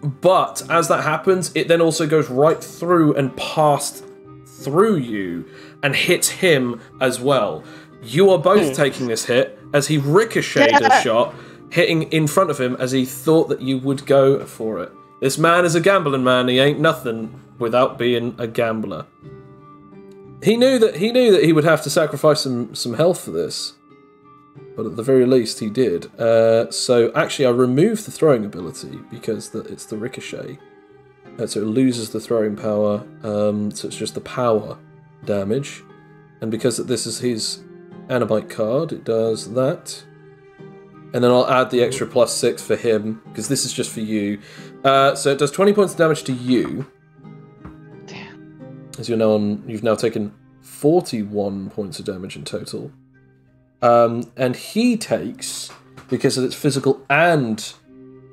But as that happens, it then also goes right through and past through you and hits him as well. You are both taking this hit as he ricocheted a shot, hitting in front of him as he thought that you would go for it. This man is a gambling man. He ain't nothing without being a gambler. He knew that he would have to sacrifice some health for this, but at the very least he did. So actually, I removed the throwing ability because it's the ricochet, so it loses the throwing power. So it's just the power damage, and because this is his Animite card, it does that. And then I'll add the extra +6 for him, because this is just for you. So it does 20 points of damage to you. Damn. As you've now taken 41 points of damage in total. And he takes, because it's physical and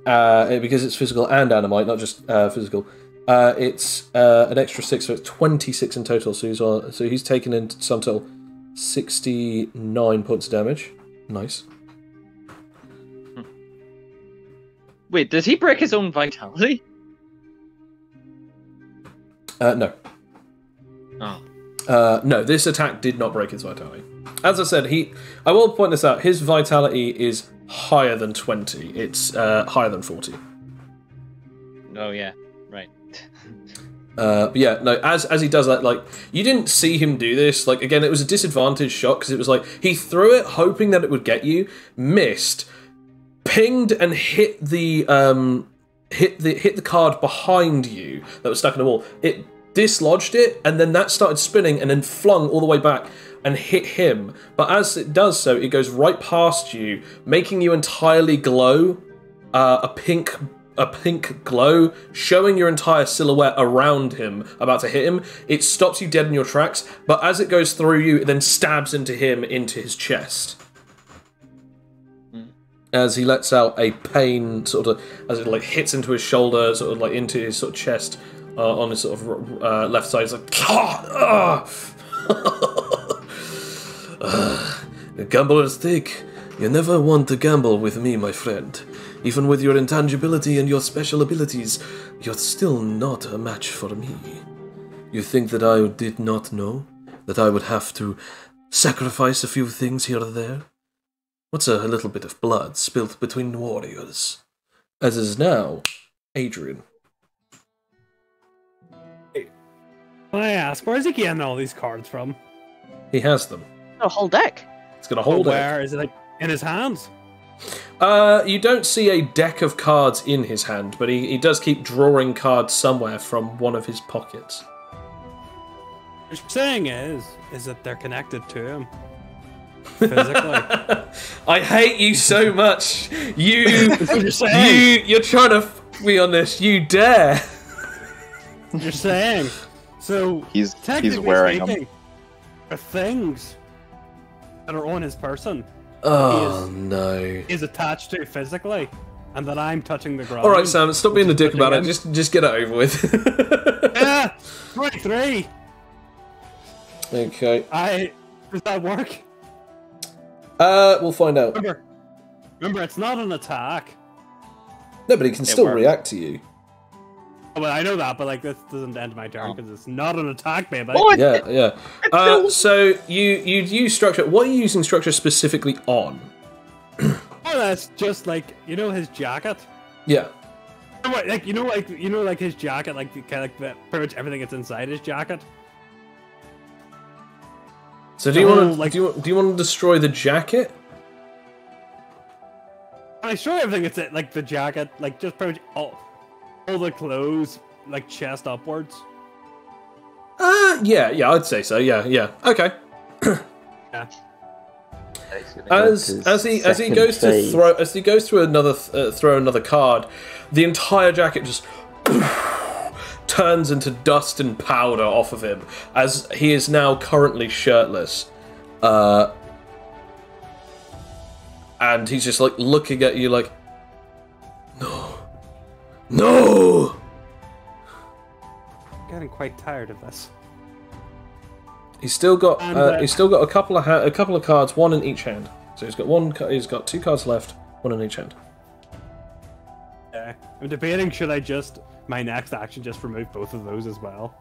Animite, not just physical, it's an extra 6, so it's 26 in total. So he's taken in some total 69 points of damage. Nice.
Wait, does he break his own vitality?
No.
Oh.
No, this attack did not break his vitality. As I said, I will point this out, his vitality is higher than 20. It's higher than 40.
Oh, yeah. Right.
But yeah, no, as he does that, like, you didn't see him do this. Like, again, it was a disadvantage shot, because it was like, he threw it hoping that it would get you, missed, pinged and hit the card behind you that was stuck in the wall. It dislodged it, and then that started spinning and then flung all the way back and hit him. But as it does so, it goes right past you, making you entirely glow, a pink glow, showing your entire silhouette around him, about to hit him. It stops you dead in your tracks, but as it goes through you, it then stabs into him, into his chest. As he lets out a pain, sort of, as it like hits into his shoulder, sort of like into his sort of chest, on his sort of left side. It's like, gamblers think you never want to gamble with me, my friend. Even with your intangibility and your special abilities, you're still not a match for me. You think that I did not know that I would have to sacrifice a few things here or there? What's a little bit of blood spilt between warriors? As is now, Adrian.
Can I ask, where's he getting all these cards from?
He has them.
A whole deck.
It's got a whole deck.
Where is it, like, in his hands?
You don't see a deck of cards in his hand, but he does keep drawing cards somewhere from one of his pockets.
What you're saying is that they're connected to him. Physically.
I hate you so much. You're trying to f me on this. You dare.
You're saying. So
he's wearing them.
Are things that are on his person.
Oh no.
Is attached to physically, and that I'm touching the ground.
All right, Sam. Stop being a dick about it. Just get it over with.
Yeah, 23.
Okay.
Does that work?
We'll find out.
Remember, it's not an attack.
No, but he can still react to you.
Oh, well, I know that, but like this doesn't end my turn because it's not an attack, baby.
Yeah. So you use structure. What are you using structure specifically on?
Oh, that's just like his jacket.
Yeah.
Like his jacket, like kind of like that. Pretty much everything that's inside his jacket.
So do you want to do you want to destroy the jacket?
I destroy everything. It's like the jacket, like just pretty much all the clothes, like chest upwards.
Yeah, I'd say so. Yeah. Okay.
Yeah.
As he goes to throw another card, the entire jacket just turns into dust and powder off of him, as he is now currently shirtless. And he's just like looking at you like, no.
I'm getting quite tired of this.
He's still got a couple of cards, one in each hand. So he's got 2 cards left, one in each hand.
Yeah, I'm debating should I my next action just remove both of those as well.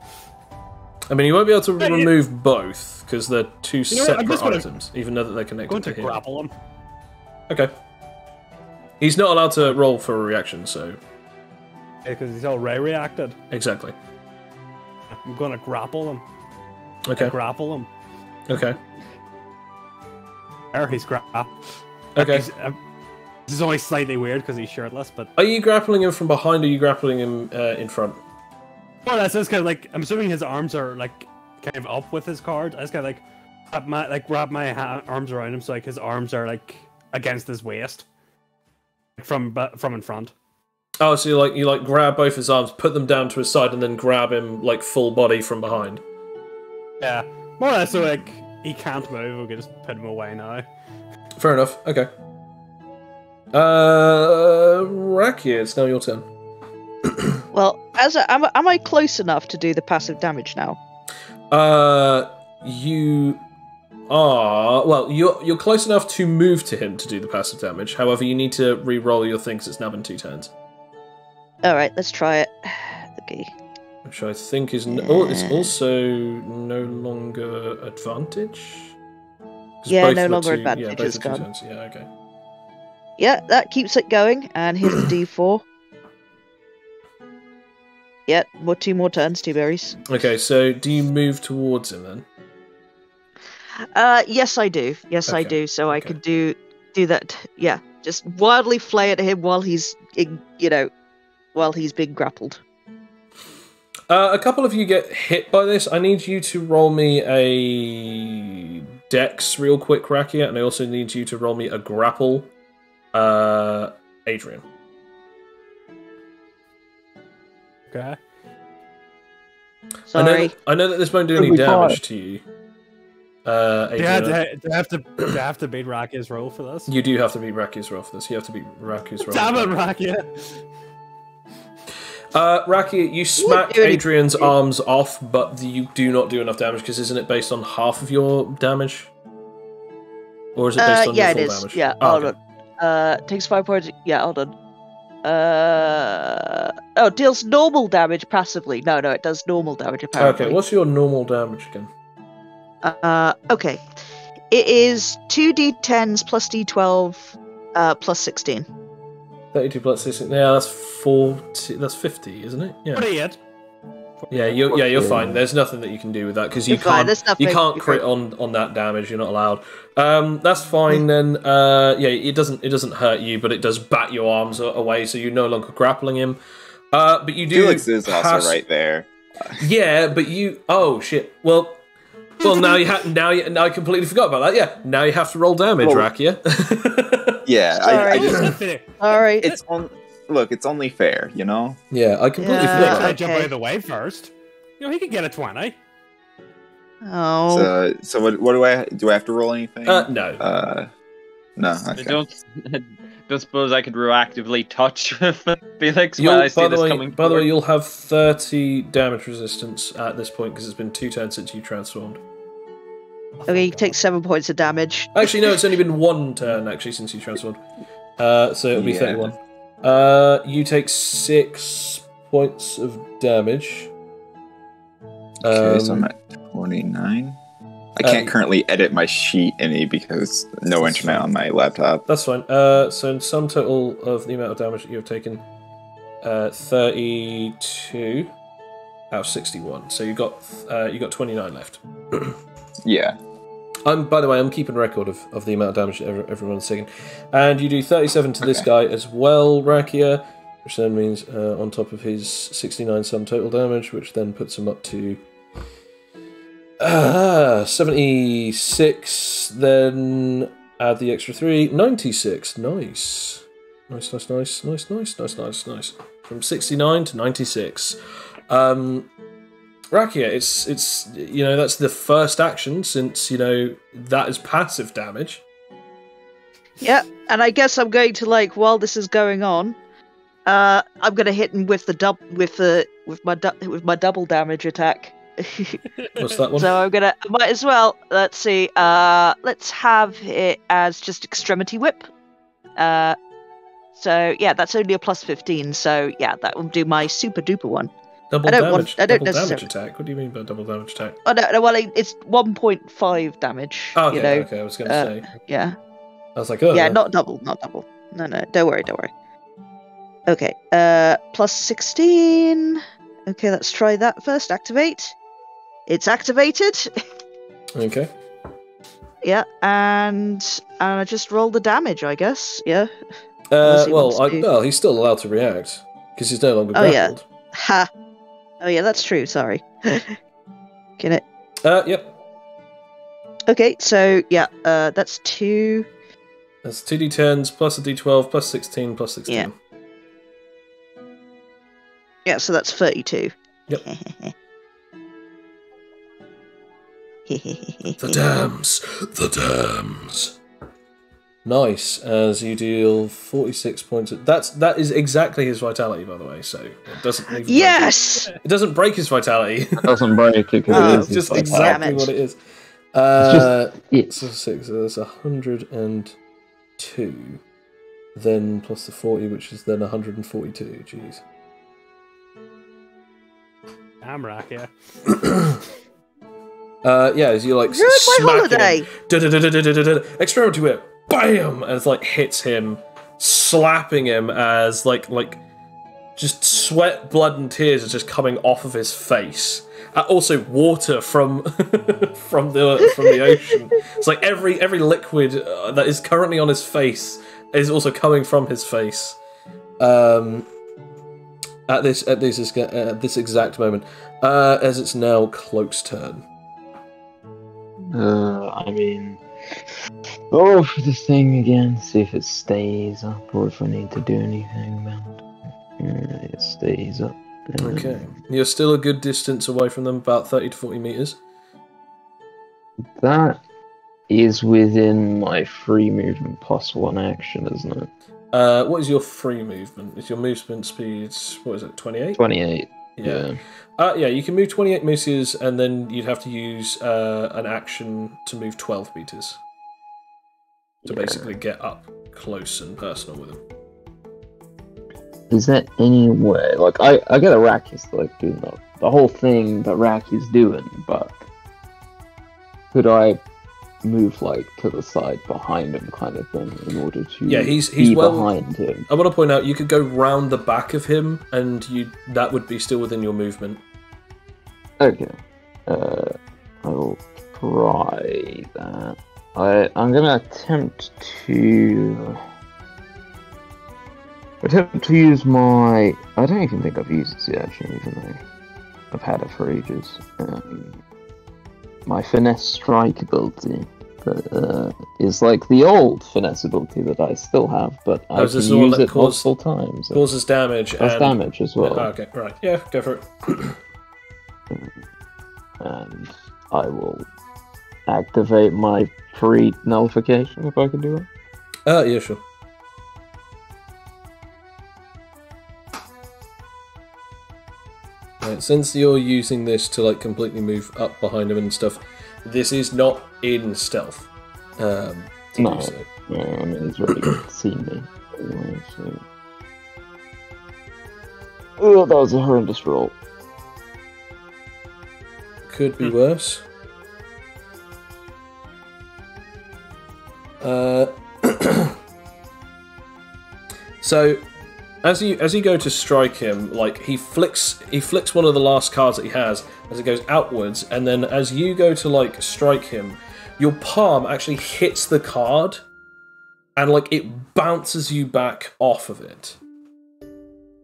I mean, you won't be able to remove both because they're 2 separate
gonna,
items, even though they're connected.
I'm going to grapple him.
Okay. He's not allowed to roll for a reaction, so.
Yeah, because he's already reacted.
Exactly.
I'm going to grapple him.
Okay.
Grapple him.
Okay.
There, he's grappled.
Okay.
This is only slightly weird because he's shirtless, but.
Are you grappling him from behind, or are you grappling him in front?
Well, that's just kind of like, I'm assuming his arms are like kind of up with his card. I just kind of like wrap my arms around him so like his arms are like against his waist, from in front.
Oh, so you grab both his arms, put them down to his side, and then grab him like full body from behind.
Yeah, more or less. So like he can't move. We can just put him away now.
Fair enough. Okay. Rakia, it's now your turn.
Well, am I close enough to do the passive damage now?
You are. Well, you're close enough to move to him to do the passive damage. However, you need to re-roll your thing because it's now been 2 turns.
All right, let's try it. Okay.
Which I think is it's also no longer advantage.
Yeah, no longer advantage is gone.
Turns. Yeah, okay.
Yeah, that keeps it going. And here's the D4. Yeah, 2 more turns, 2 berries.
Okay, so do you move towards him then?
Yes, I do. Yes,
Okay,
I do. So I could do that. Yeah, just wildly flay at him while he's, while he's being grappled.
A couple of you get hit by this. I need you to roll me a Dex real quick, Rakia, and I also need you to roll me a grapple, Adrian.
Okay.
Sorry.
I know that this won't do any damage to you. Adrian.
Do I have to beat Rakia's roll for this?
You do have to beat Rakia's roll for this. You have to beat Rakia's roll.
Damn it, Rakia!
Rakia, you smack Adrian's arms off, but you do not do enough damage because isn't it based on half of your damage? Or is it based on your full damage?
Yeah, hold on. Takes 5 points. Yeah, hold on. Deals normal damage passively. No, it does normal damage apparently.
Okay, what's your normal damage again?
Okay. It is 2d10s plus d12 plus 16.
32 plus 16. Yeah, that's 40. That's 50, isn't it? Yeah.
48.
Yeah, you're fine. There's nothing that you can do with that because you can't crit on that damage. You're not allowed. That's fine then. It doesn't hurt you, but it does bat your arms away, so you're no longer grappling him. But you do.
Felix is also right there.
Yeah, but you. Oh shit. Well, now I completely forgot about that. Yeah, now you have to roll damage, Rakia.
Yeah, I just.
All right.
It's only fair, you know?
Yeah, I completely forgot.
I jump out of the way first. He could get a 20.
Oh.
So what do I have to roll anything?
No.
No. Okay.
I don't suppose I could reactively touch Felix
By
while I see this coming.
the way, you'll have 30 damage resistance at this point because it's been 2 turns since you transformed.
Okay, you take 7 points of damage.
Actually, no, it's only been 1 turn, actually, since you transformed. So it'll be 31. You take 6 points of damage.
Okay, so I'm at 29. I can't currently edit my sheet any because no internet on my laptop.
That's fine. So in sum total of the amount of damage that you have taken, 32 out of 61. So you got 29 left.
Yeah.
By the way, I'm keeping record of the amount of damage everyone's taken. And you do 37 to this guy as well, Rakia, which then means on top of his 69 sum total damage, which then puts him up to 76, then add the extra 3, 96. Nice. Nice. From 69 to 96. Rakia, it's that's the first action since that is passive damage.
Yeah, and I guess I'm going to while this is going on, I'm going to hit him with my double damage attack.
What's that one?
So I might as well. Let's see. Let's have it as just extremity whip. So yeah, that's only a plus 15. So yeah, that will do my super duper one.
Double damage attack. What do you mean by double damage attack?
Oh no, well it's 1.5 damage.
Oh, okay, okay. I was going to say.
Yeah.
I was like, oh.
Yeah, not double. No, don't worry. Okay. Plus 16. Okay, let's try that first. Activate. It's activated.
Okay.
Yeah, and I just roll the damage, I guess. Yeah.
Well, he's still allowed to react because he's no longer grappled.
Yeah. Ha. Oh yeah, that's true. Sorry. Get it?
Yep.
Okay, so yeah, that's 2.
That's 2d10s plus a d12 plus 16 plus 16.
Yeah. Yeah, so that's 32.
Yep. The dams. Nice, as you deal 46 points. That is exactly his vitality, by the way. So it doesn't.
Yes.
It doesn't break his vitality.
It doesn't break it because
it's just exactly what it is. So 6. So that's 102. Then plus the 40, which is then 142. Jeez.
I'm Rakia.
Yeah, as you
ruined my holiday.
Extremity whip, bam, and it's hits him, slapping him as just sweat, blood, and tears are just coming off of his face. Also, water from from the ocean. It's like every liquid that is currently on his face is also coming from his face. At this exact moment, as it's now Cloak's turn.
Go for the thing again, see if it stays up or if I need to do anything about it. It stays up.
Okay. You're still a good distance away from them, about 30 to 40 meters.
That is within my free movement plus 1 action, isn't it?
What is your free movement? Is your movement speed, what is it, 28?
28.
Yeah. Yeah, you can move 28 meters, and then you'd have to use an action to move 12 meters. To basically get up close and personal with him.
Is there any way, I get a Raki's doing the whole thing that Raki's doing, but could I move to the side behind him kind of thing in order to
he's
be
well
behind him?
I want to point out you could go round the back of him and that would be still within your movement.
Okay. I will try that. I'm gonna attempt to use my... I don't even think I've used it yet, actually, even though I've had it for ages. My finesse strike ability is the old finesse ability that I still have, but I can use it multiple times.
Causes damage.
Does damage as well.
Okay, right. Yeah, go for it.
And I will activate my free nullification if I can do it.
Yeah, sure. Right, since you're using this to completely move up behind him and stuff, this is not in stealth. To
No.
do so.
No, I mean, he's already seen me. Anyway, so... Oh, that was a horrendous roll.
Could be worse. So, as you go to strike him, like he flicks one of the last cards that he has as it goes outwards, and then as you go to like strike him, your palm actually hits the card, and like it bounces you back off of it.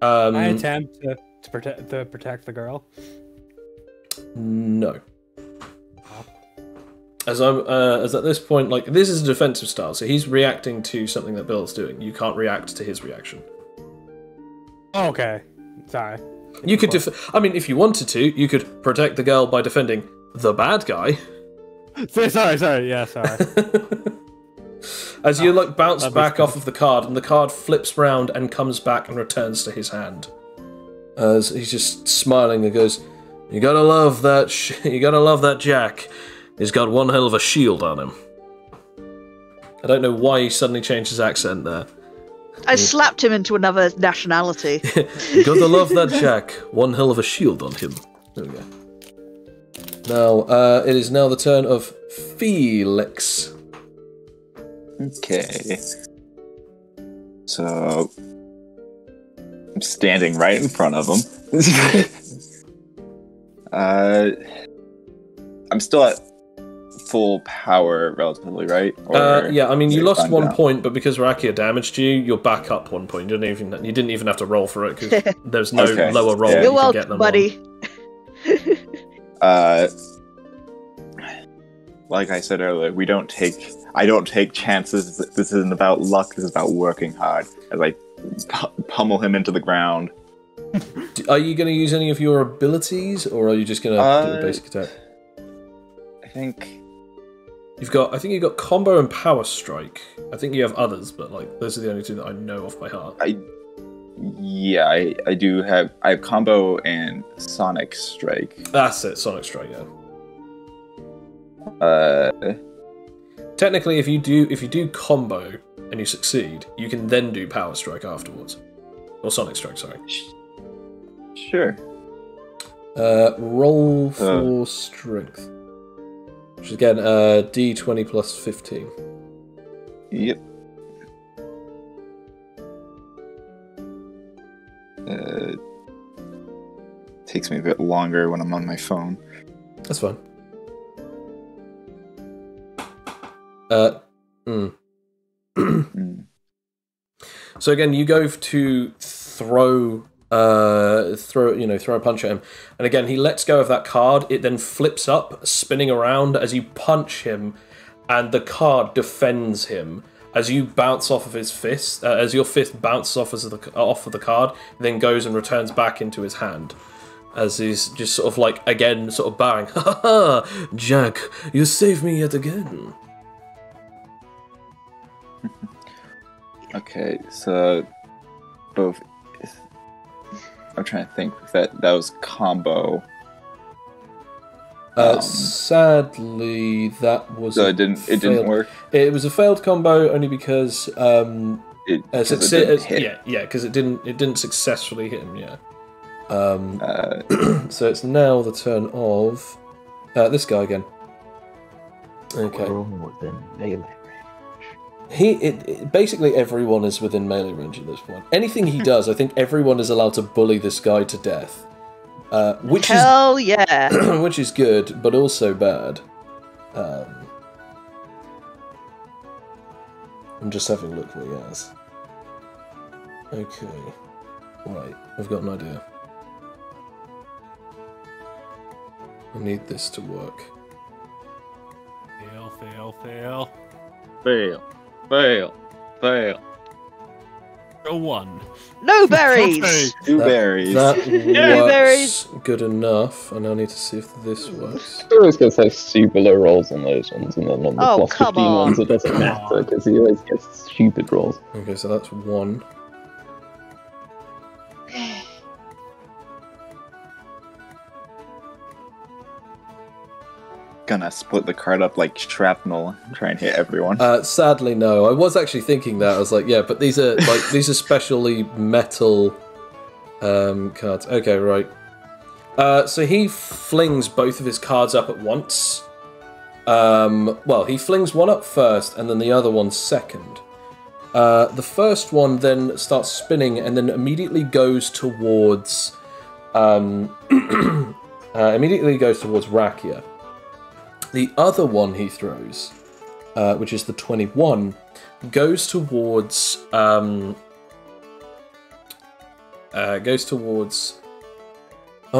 I attempt to protect the girl.
No. As at this point, like this is a defensive style, so he's reacting to something that Bill's doing. You can't react to his reaction.
Okay, sorry.
You could I mean, if you wanted to, you could protect the girl by defending the bad guy.
Sorry. Yeah, sorry.
As you like bounce back off of the card, and the card flips round and comes back and returns to his hand. As he's just smiling and goes, "You gotta love that. You gotta love that Jack. He's got one hell of a shield on him." I don't know why he suddenly changed his accent there.
I slapped him into another nationality.
You gotta love that Jack. One hell of a shield on him. There we go. Now, it is now the turn of Felix.
Okay. So I'm standing right in front of him. I'm still at full power relatively, right?
Yeah, I mean you lost 1
down?
point, but because Rakia damaged you, you're back up 1 point. You didn't even have to roll for it because there's no
Okay.
lower roll.
Yeah.
You
You're
can get
welcome,
them
buddy.
Like I said earlier, I don't take chances. This isn't about luck. This is about working hard. As I pummel him into the ground.
Are you going to use any of your abilities, or are you just going to do a basic attack?
I think
I think you've got combo and power strike. I think you have others, but like those are the only two that I know off by heart.
I do have. I have combo and sonic strike.
That's it, sonic strike. Yeah. Technically, if you do combo and you succeed, you can then do power strike afterwards, or sonic strike. Sorry.
Sure.
Roll for strength, which is again D20 plus 15.
Yep. Takes me a bit longer when I'm on my phone.
That's fine. So again, you go to throw a punch at him, and again he lets go of that card. It then flips up, spinning around as you punch him, and the card defends him as you bounce off of his fist. As your fist bounces off of the card, then goes and returns back into his hand. As he's just sort of like again, sort of bowing. Ha ha! Jack, you saved me yet again.
Okay, so both. I'm trying to think if that was combo.
Sadly, that was.
So it didn't work.
It was a failed combo only because
It didn't hit.
Yeah, because it didn't successfully hit him. Yeah. So it's now the turn of this guy again. Okay. Basically everyone is within melee range at this point. Anything he does, I think everyone is allowed to bully this guy to death. Which
Hell yeah.
which is good, but also bad. I'm just having a look what he has. Okay. Right, I've got an idea. I need this to work.
Fail.
A 1.
No berries!
Two berries.
That works
berries.
good enough. I now need to see if this works.
I always gets like super low rolls on those ones, and then on the
Oh,
plus
come
15
on.
ones it doesn't matter because he always gets stupid rolls.
Okay, so that's 1.
gonna split the card up like shrapnel and try and hit everyone.
Sadly, no. I was actually thinking that. I was like, yeah, but these are specially metal cards. Okay, right. So he flings both of his cards up at once. Well, he flings one up first, and then the other one second. The first one then starts spinning, and then immediately goes towards Rakia. The other one he throws, which is the 21, goes towards Oh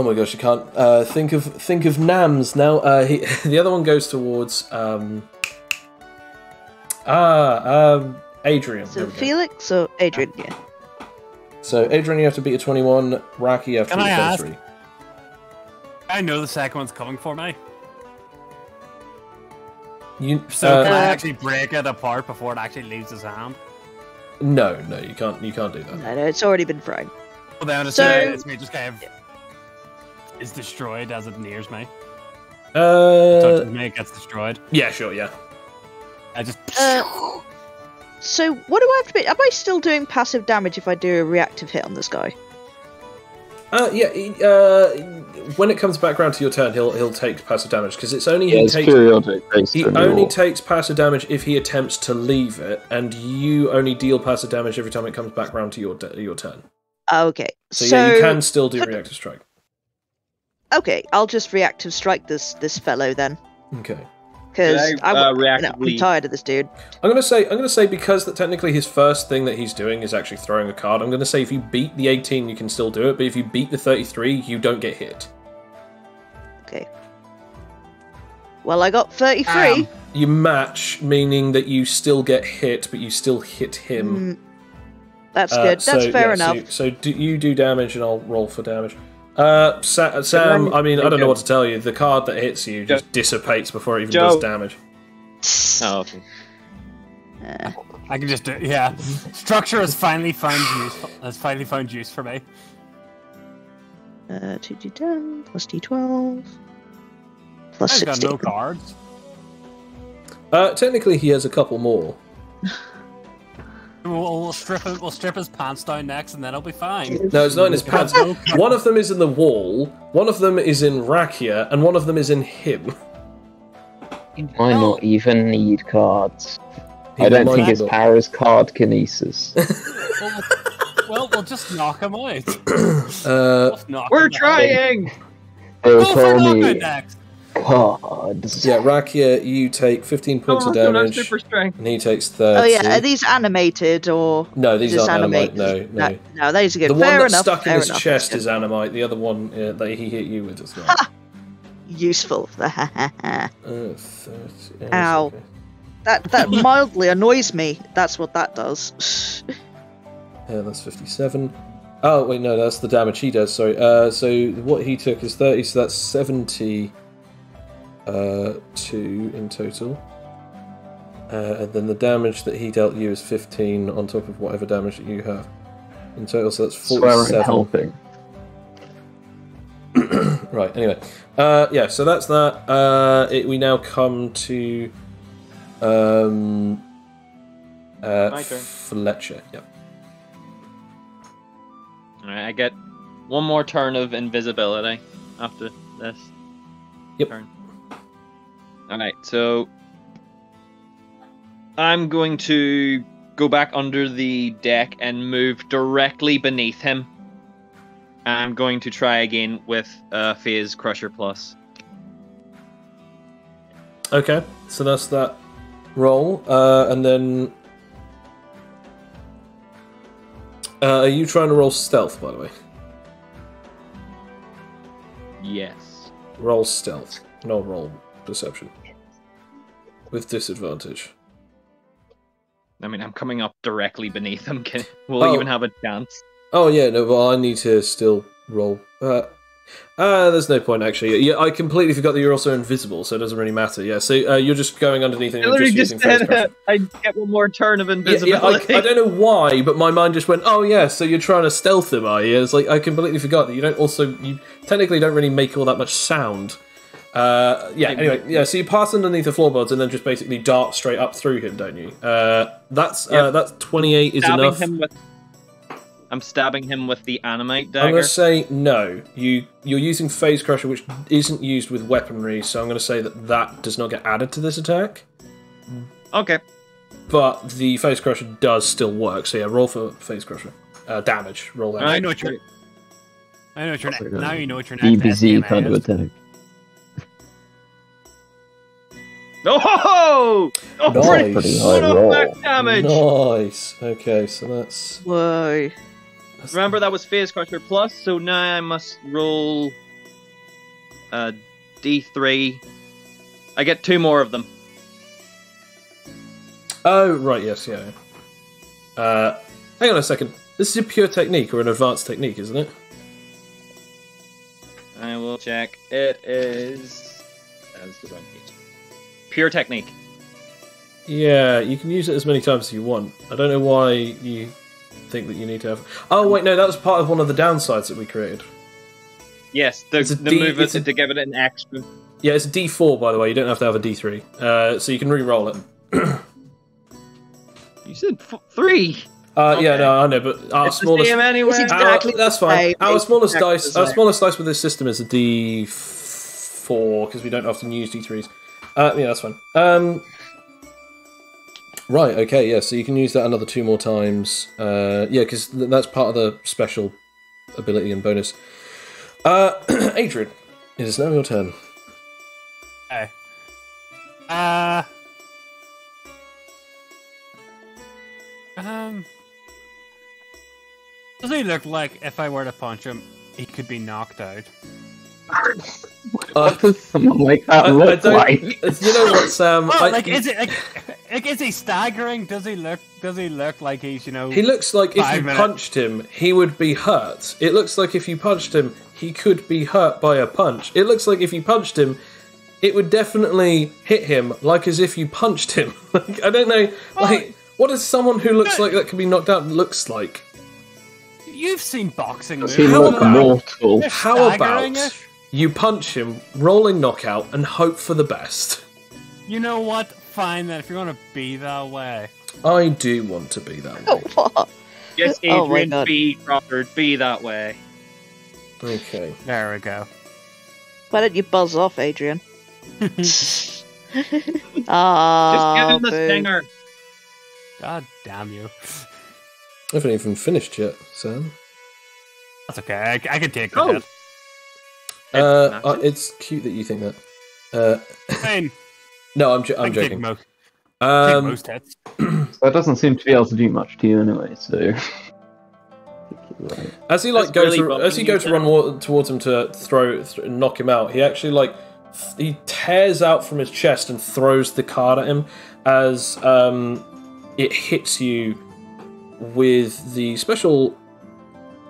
my gosh, I can't think of Nams now. The other one goes towards Adrian.
So Felix or Adrian? Yeah.
So Adrian, you have to beat a 21. Raki, you have to beat a 23.
I know the second one's coming for me.
Can
I actually break it apart before it actually leaves his hand?
No, you can't do that.
No, it's already been thrown.
Well, then it's me just kind of is destroyed as it nears me. Touches me, it gets destroyed.
Yeah, sure, yeah.
I just.
So what do I have to be? Am I still doing passive damage if I do a reactive hit on this guy?
When it comes back around to your turn, he'll take passive damage because it's only
periodic.
He only takes passive damage if he attempts to leave it, and you only deal passive damage every time it comes back around to your turn.
Okay,
so yeah, you can still do reactive strike.
Okay, I'll just reactive strike this fellow then.
Okay.
Because I'm tired of this dude.
I'm gonna say because that technically his first thing that he's doing is actually throwing a card. I'm gonna say if you beat the 18, you can still do it, but if you beat the 33, you don't get hit.
Okay. Well, I got 33.
You match, meaning that you still get hit, but you still hit him.
That's good. That's fair enough.
So you do damage, and I'll roll for damage. Sam, I mean, I don't know what to tell you. The card that hits you just dissipates before it even does damage.
Oh, okay.
I can just do Structure has finally found use for me.
2d10 plus d12 plus 16.
He's got no cards.
Technically, he has a couple more.
We'll strip his pants down next, and then it'll be fine.
No, it's not in his pants. One of them is in the wall, one of them is in Rakia, and one of them is in him.
He might not even need cards. I don't think his power is card kinesis.
Well, we'll just knock him out.
We're trying!
Go for knockout next!
Cards.
Yeah, Rakia, you take 15 points of damage, and he takes 30.
Oh yeah, are these animated or?
No, these aren't animate. No,
these are good.
The
Fair
one that's
enough,
stuck in his chest is animate. The other one that he hit you with as well.
Useful.
30.
Ow.
Okay.
That mildly annoys me. That's what that does.
Yeah, that's 57. Oh wait, no, that's the damage he does. Sorry. So what he took is 30. So that's 70. 2 in total, and then the damage that he dealt you is 15 on top of whatever damage that you have in total, so that's 47. Right, anyway, yeah, so that's that. We now come to Fletcher. Yep.
Alright, I get one more turn of invisibility after this turn. Alright, so I'm going to go back under the deck and move directly beneath him. I'm going to try again with Phase Crusher Plus.
Okay, so that's that roll, and then are you trying to roll stealth, by the way?
Yes.
Roll stealth, no roll perception. With disadvantage.
I mean, I'm coming up directly beneath him. Will he even have a chance?
Oh yeah, no, but I need to still roll. There's no point actually. Yeah, I completely forgot that you're also invisible, so it doesn't really matter. Yeah, so you're just going underneath and you're just using phase pressure.
I get one more turn of invisibility.
I don't know why, but my mind just went, oh yeah, so you're trying to stealth him, are you? It's like, I completely forgot that you technically don't really make all that much sound. Yeah. Anyway, yeah. So you pass underneath the floorboards and then just basically dart straight up through him, don't you? That's 28 is enough.
I'm stabbing him with the animate dagger.
I'm going to say no. You're using Phase Crusher, which isn't used with weaponry, so I'm going to say that does not get added to this attack.
Okay.
But the Phase Crusher does still work, so yeah, roll for Phase Crusher. Damage. Roll that.
Now you know what your
DBZ kind of attack.
Oh!
Nice.
Pretty high roll.
Back damage!
Nice. Okay, so that's...
Whoa.
Remember, that was Phase Crusher plus, so now I must roll D3. I get 2 more of them.
Oh, right, yes, yeah. Hang on a second. This is a pure technique or an advanced technique, isn't it?
I will check. It is... That's the wrong page. Pure technique.
Yeah, you can use it as many times as you want. I don't know why you think that you need to have... Oh, wait, no, that was part of one of the downsides that we created.
Yes, to give it an extra...
Yeah, it's a D4, by the way. You don't have to have a D3. So you can re-roll it.
You said 3!
Okay. Yeah, no, I know, but our
it's
smallest...
the same anyway.
That's fine. Our smallest dice with this system is a D4, because we don't often use D3s. Yeah, that's fine. Right, okay, yeah, so you can use that another 2 more times. Yeah, because that's part of the special ability and bonus. Adrian, it is now your turn.
Okay. Does he look like if I were to punch him, he could be knocked out?
What does someone like that look like?
You know what, Sam?
Is it is he staggering? Does he look like he's,
He looks like if you punched him, he would be hurt. It looks like if you punched him, he could be hurt by a punch. It looks like if you punched him, it would definitely hit him, like as if you punched him. I don't know. What does someone who looks like that can be knocked out looks like?
You've seen boxing moves.
He looks mortal.
How about you punch him, rolling knockout, and hope for the best?
You know what? Fine then, if you're gonna be that way.
I do want to be that way.
What?
Yes, Adrian, be Robert, be that way.
Okay.
There we go.
Why don't you buzz off, Adrian?
Just give him the stinger.
God damn you.
I haven't even finished yet, Sam.
That's okay, I can take that.
It's cute that you think that.
Fine.
No, I'm joking.
Most hits.
That doesn't seem to be able to do much to you anyway, so...
As he goes to run towards him to knock him out, he actually he tears out from his chest and throws the card at him as it hits you with the special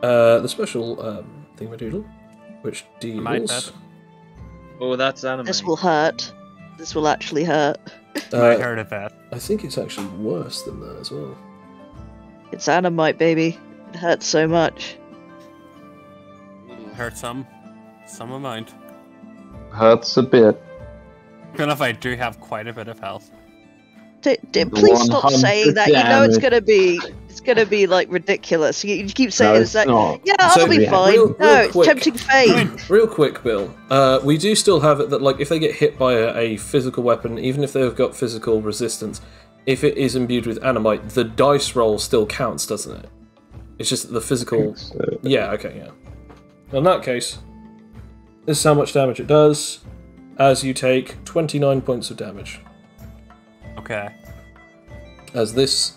thingamadoodle, which deals.
Oh, that's anime.
This will hurt. This will actually hurt.
I heard of that.
I think it's actually worse than that as well.
It's Animite, baby. It hurts so much.
Hurt some amount.
Hurts a bit.
Even if I do have quite a bit of health.
Please stop saying that. You know it's gonna be ridiculous. You keep saying it's like, yeah, I'll be fine. It's tempting fate.
Real quick, Bill. We do still have it that if they get hit by a physical weapon, even if they've got physical resistance, if it is imbued with animite, the dice roll still counts, doesn't it? It's just the physical. So. Yeah. Okay. Yeah. In that case, this is how much damage it does. As you take 29 points of damage.
Okay.
As this,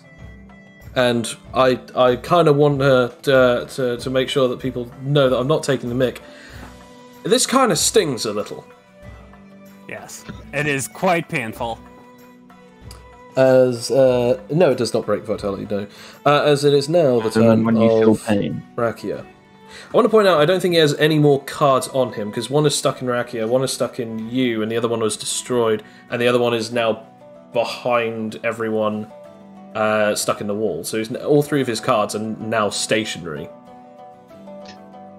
and I kind of want to make sure that people know that I'm not taking the mick. This kind of stings a little.
Yes, it is quite painful.
As no, it does not break vitality. No, as it is now the turn of Rakia. I want to point out I don't think he has any more cards on him because one is stuck in Rakia, one is stuck in you, and the other one was destroyed, and the other one is now behind everyone, stuck in the wall. So all 3 of his cards are now stationary.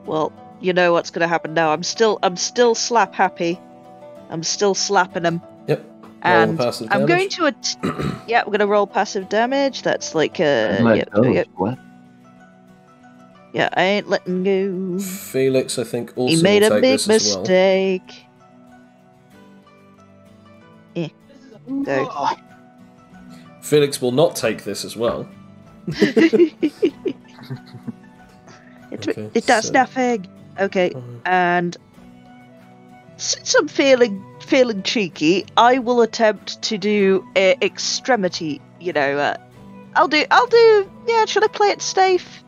Well, you know what's going to happen now. I'm still slap happy. I'm still slapping him.
Yep.
And
passive
I'm going
damage.
to... yeah, we're going to roll passive damage. That's like...
Let go. What?
Yeah, I ain't letting go.
Felix, I think, also
He made
will
a
take
big
this as well.
mistake. Go.
Felix will not take this as well.
It does nothing. Okay, and since I'm feeling cheeky, I will attempt to do extremity. I'll do. Yeah, should I play it safe?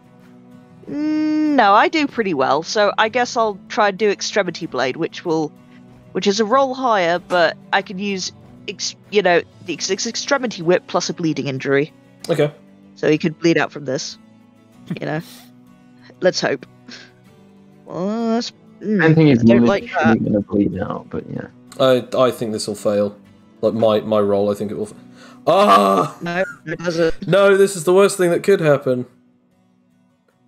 No, I do pretty well. So I guess I'll try and do extremity blade, which is a roll higher, but I can use the extremity whip plus a bleeding injury.
Okay.
So he could bleed out from this. Let's hope.
I don't think he's
don't like that.
going to bleed out, but yeah.
I think this will fail. Like my roll, I think it will.
No, it doesn't.
No, this is the worst thing that could happen.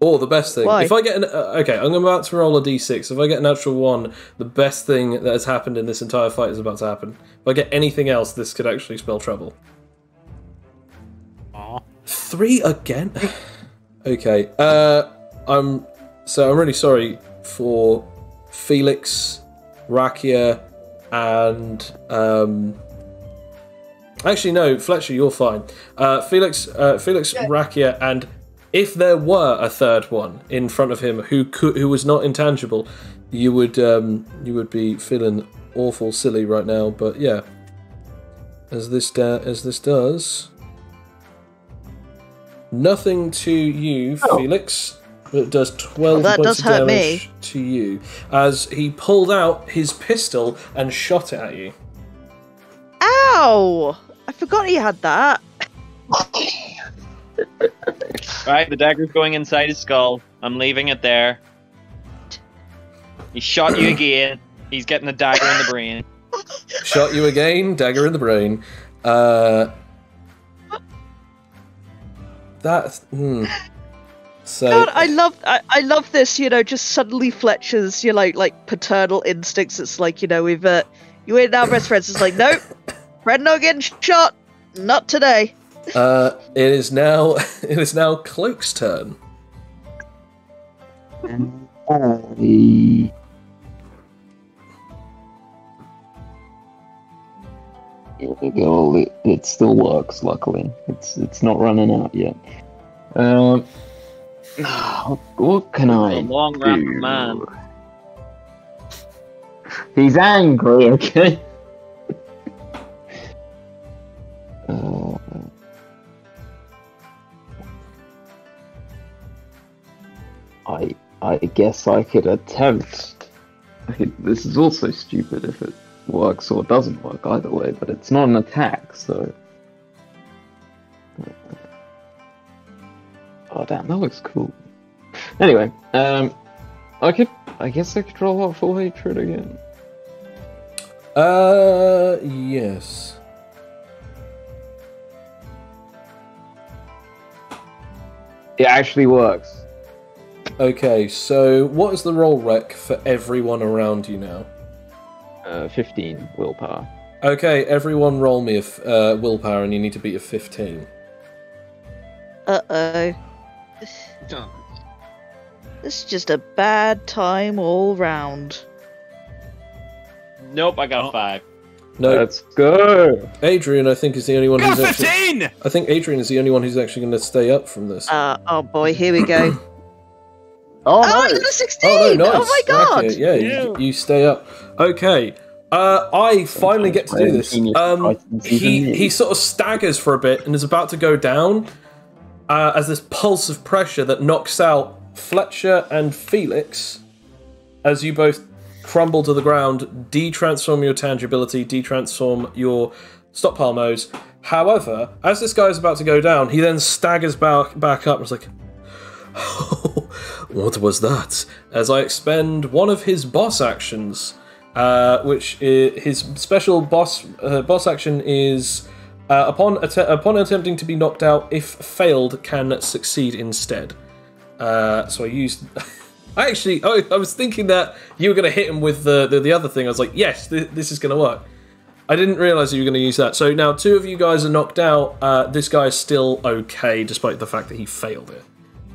Or the best thing.
Why?
If I get an okay, I'm about to roll a d6. If I get an natural 1, the best thing that has happened in this entire fight is about to happen. If I get anything else, this could actually spell trouble.
Aw.
3 again? Okay. I'm really sorry for Felix, Rakia, and actually no, Fletcher, you're fine. Felix, Rakia, and if there were a third one in front of him who was not intangible, you would be feeling awful silly right now. But yeah, as this does nothing to you, Felix, but it does 12 points of damage to you as he pulled out his pistol and shot it at you.
Ow! I forgot he had that.
Right, the dagger's going inside his skull. I'm leaving it there. He shot you again. He's getting a dagger in the brain.
Shot you again, dagger in the brain. So
God, I love this. Just suddenly Fletcher's like paternal instincts. It's like we've you ain't now best friends. It's like nope, friend not getting shot. Not today.
It is now Cloak's turn.
Well, it still works. Luckily, it's not running out yet. What can I do?
Long rap, man.
He's angry. Okay. I guess I could attempt. This is also stupid if it works or doesn't work either way, but it's not an attack, so. Oh damn, that looks cool. Anyway, I guess I could roll out full hatred again.
Yes.
It actually works.
Okay, so what is the roll rec for everyone around you now?
15 willpower.
Okay, everyone roll me a willpower, and you need to beat a 15.
Uh-oh. This is just a bad time all round.
Nope, I got a 5.
No,
let's go.
Adrian, I think, is the only one who's
15!
actually... I think Adrian is the only one who's actually going to stay up from this.
Oh boy, here we go.
Oh,
no.
I
got a 16!
Oh, no, nice.
Oh my god!
Okay, yeah, you stay up. Okay. I finally get to do this. He sort of staggers for a bit and is about to go down as this pulse of pressure that knocks out Fletcher and Felix as you both crumble to the ground, de-transform your tangibility, de-transform your stockpile modes. However, as this guy is about to go down, he then staggers back up and is like, oh, what was that? As I expend one of his boss actions, which is, his special boss action is upon attempting to be knocked out, if failed, can succeed instead. So I used I was thinking that you were going to hit him with the other thing. I was like, yes, this is going to work. I didn't realise you were going to use that. So now 2 of you guys are knocked out. This guy is still okay, despite the fact that he failed it.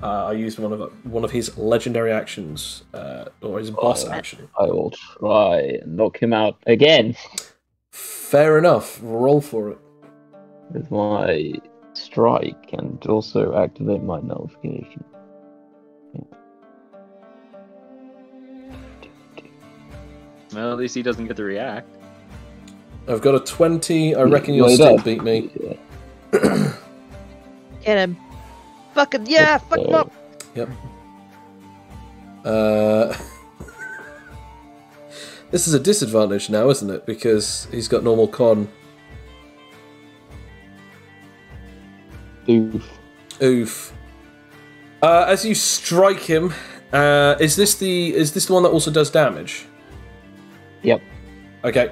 I used one of his legendary actions, or his boss action.
I will try and knock him out again.
Fair enough. Roll for it.
With my strike and also activate my nullification.
Well, at least he doesn't get to react.
I've got a 20. I reckon you'll still beat me.
Yeah.
Get him. Fucking yeah, fuck him up.
Yep. This is a disadvantage now, isn't it? Because he's got normal con. Oof. As you strike him, is this the one that also does damage?
Yep.
Okay.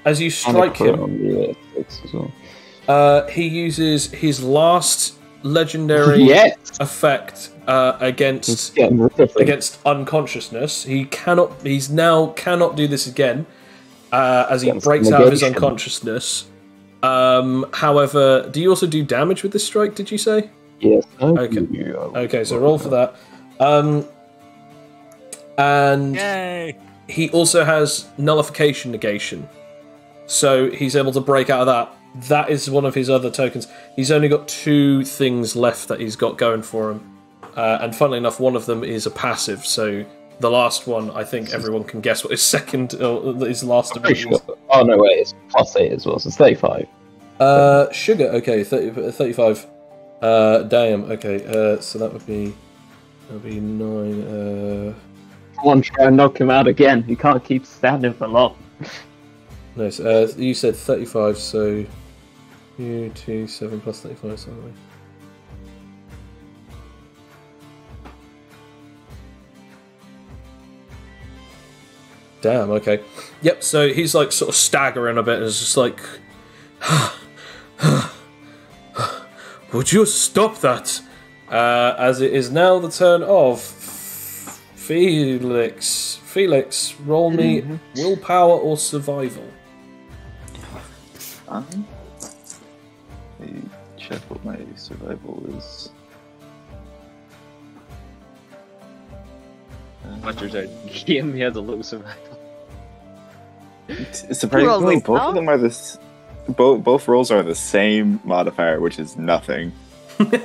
As you strike him, he uses his last legendary effect against unconsciousness. He's now cannot do this again, as he breaks out of his unconsciousness. However, do you also do damage with this strike? Did you say?
Yes.
Okay. Okay. So roll for that. And
Yay!
he also has nullification negation, so he's able to break out of that. That is one of his other tokens. He's only got 2 things left that he's got going for him, and funnily enough, one of them is a passive. So the last one, I think everyone can guess what his second, or his last ability is.
Oh no, wait, it's +8 as well, so it's 35.
Sugar. Okay, 35. Damn. Okay. So that would be 9.
Come on, try and knock him out again. He can't keep standing for long.
Nice. You said 35, so 7 plus 35, sorry. Damn, okay. Yep, so he's like sort of staggering a bit and is just like, would you stop that? As it is now the turn of Felix. Felix, roll me willpower or survival.
Let me check what my survival is.
Watcher's out. Game, he has a low survival.
Surprisingly, both of them are this. Both rolls are the same modifier, which is nothing. Because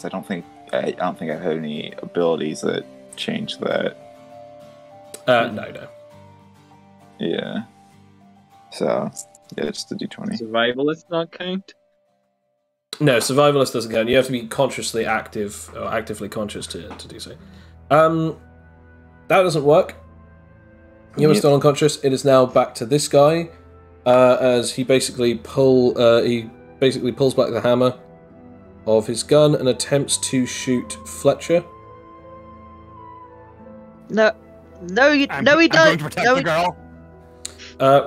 I don't think I have any abilities that change that.
No.
Yeah. So yeah, just a d20.
Survivalist not count?
No, survivalist doesn't count. You have to be consciously active or actively conscious to do so. That doesn't work. You are still unconscious. It is now back to this guy, as he basically pulls back the hammer of his gun and attempts to shoot Fletcher.
No, he
I'm
don't.
going to protect the girl.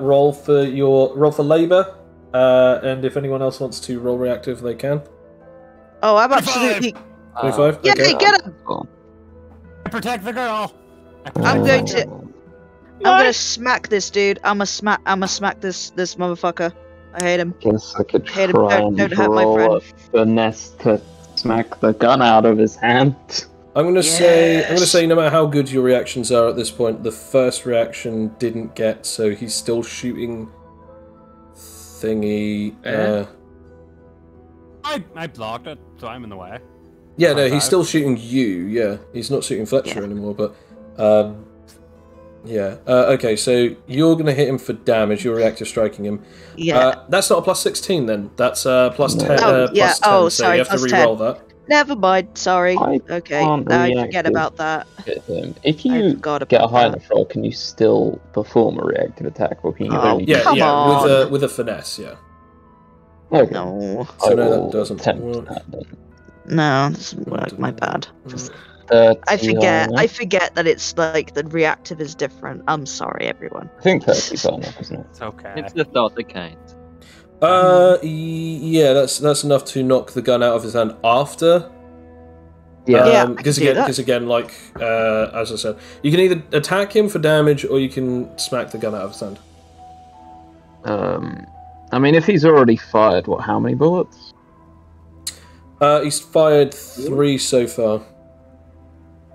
Roll for labor, and if anyone else wants to roll reactive, they can.
Oh, I'm absolutely.
25.
Yeah,
Okay.
get him.
Protect the girl.
I'm going to. I'm gonna smack this dude. I'ma smack this motherfucker. I hate him.
Guess I could
Hate him.
try
Don't
and
hurt my
roll a finesse to smack the gun out of his hand.
I'm gonna say no matter how good your reactions are at this point, the first reaction didn't get, so he's still shooting thingy.
I blocked it, so I'm in the way.
Yeah, no, he's still shooting you. Yeah, he's not shooting Fletcher anymore. But yeah. Okay, so you're gonna hit him for damage. You're reactive striking him.
Yeah.
That's not a plus 16 then. That's plus 10.
Oh, yeah.
Plus 10,
Oh,
so
sorry,
you have to
plus
re-roll
10.
that.
Never mind. Sorry. Okay.
can't
Now I
react
forget
with-
about that.
If
I
you
forgot
get a
about
high
that.
enough roll, can you still perform a reactive attack, or can you
Oh,
only?
Yeah,
Come on.
with a finesse. Yeah.
Okay.
No.
So
I
no, that
will
doesn't
attempt
work.
that then.
No, this doesn't work. My bad. I
30
forget.
on
I
that.
forget that it's like the reactive is different. I'm sorry, everyone.
I think 30's on enough, isn't it?
It's okay.
It's the thought that counts.
Yeah, that's enough to knock the gun out of his hand after.
Yeah,
Because
I can do that.
again, like as I said, you can either attack him for damage or you can smack the gun out of his hand.
I mean, if he's already fired, how many bullets?
He's fired 3 so far.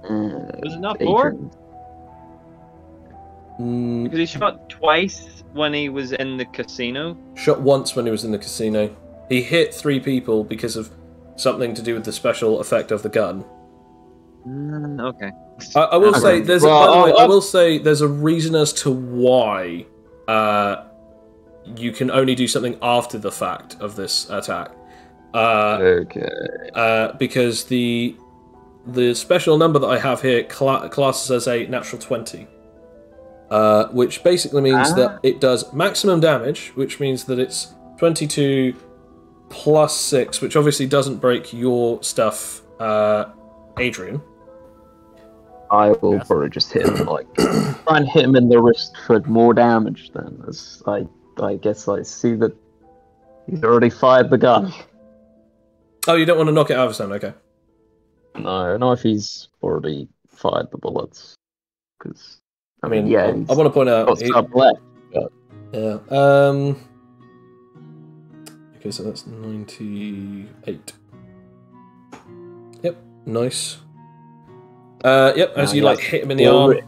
Was it not 4? Because he shot twice when he was in the casino.
Shot once when he was in the casino. He hit 3 people because of something to do with the special effect of the gun.
Okay.
I will say there's I will say there's a reason as to why you can only do something after the fact of this attack. Because the special number that I have here classes as a natural 20. Which basically means that it does maximum damage, which means that it's 22 plus 6, which obviously doesn't break your stuff, Adrian.
I will probably just hit him, try and hit him in the wrist for more damage then, as I guess I see that he's already fired the gun.
Oh, you don't want to knock it out of his hand, okay.
No, not if he's already fired the bullets. Because, I mean,
I want to point out...
got left, but...
Yeah, okay, so that's 98. Yep, nice. Yep, as you hit him in the arm.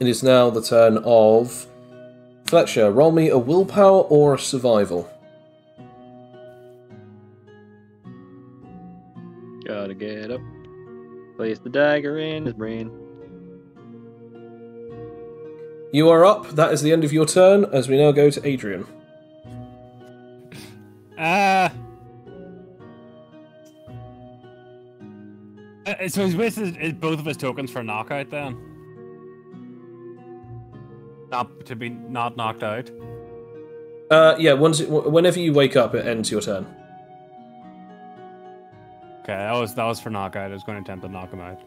It is now the turn of Fletcher. Roll me a willpower or a survival.
Gotta get up. Place the dagger in his brain.
You are up. That is the end of your turn, as we now go to Adrian.
So he's wasted both of his tokens for knockout then? To be not knocked out?
Yeah, whenever you wake up, it ends your turn.
Okay, that was for knockout. I was going to attempt to knock him out.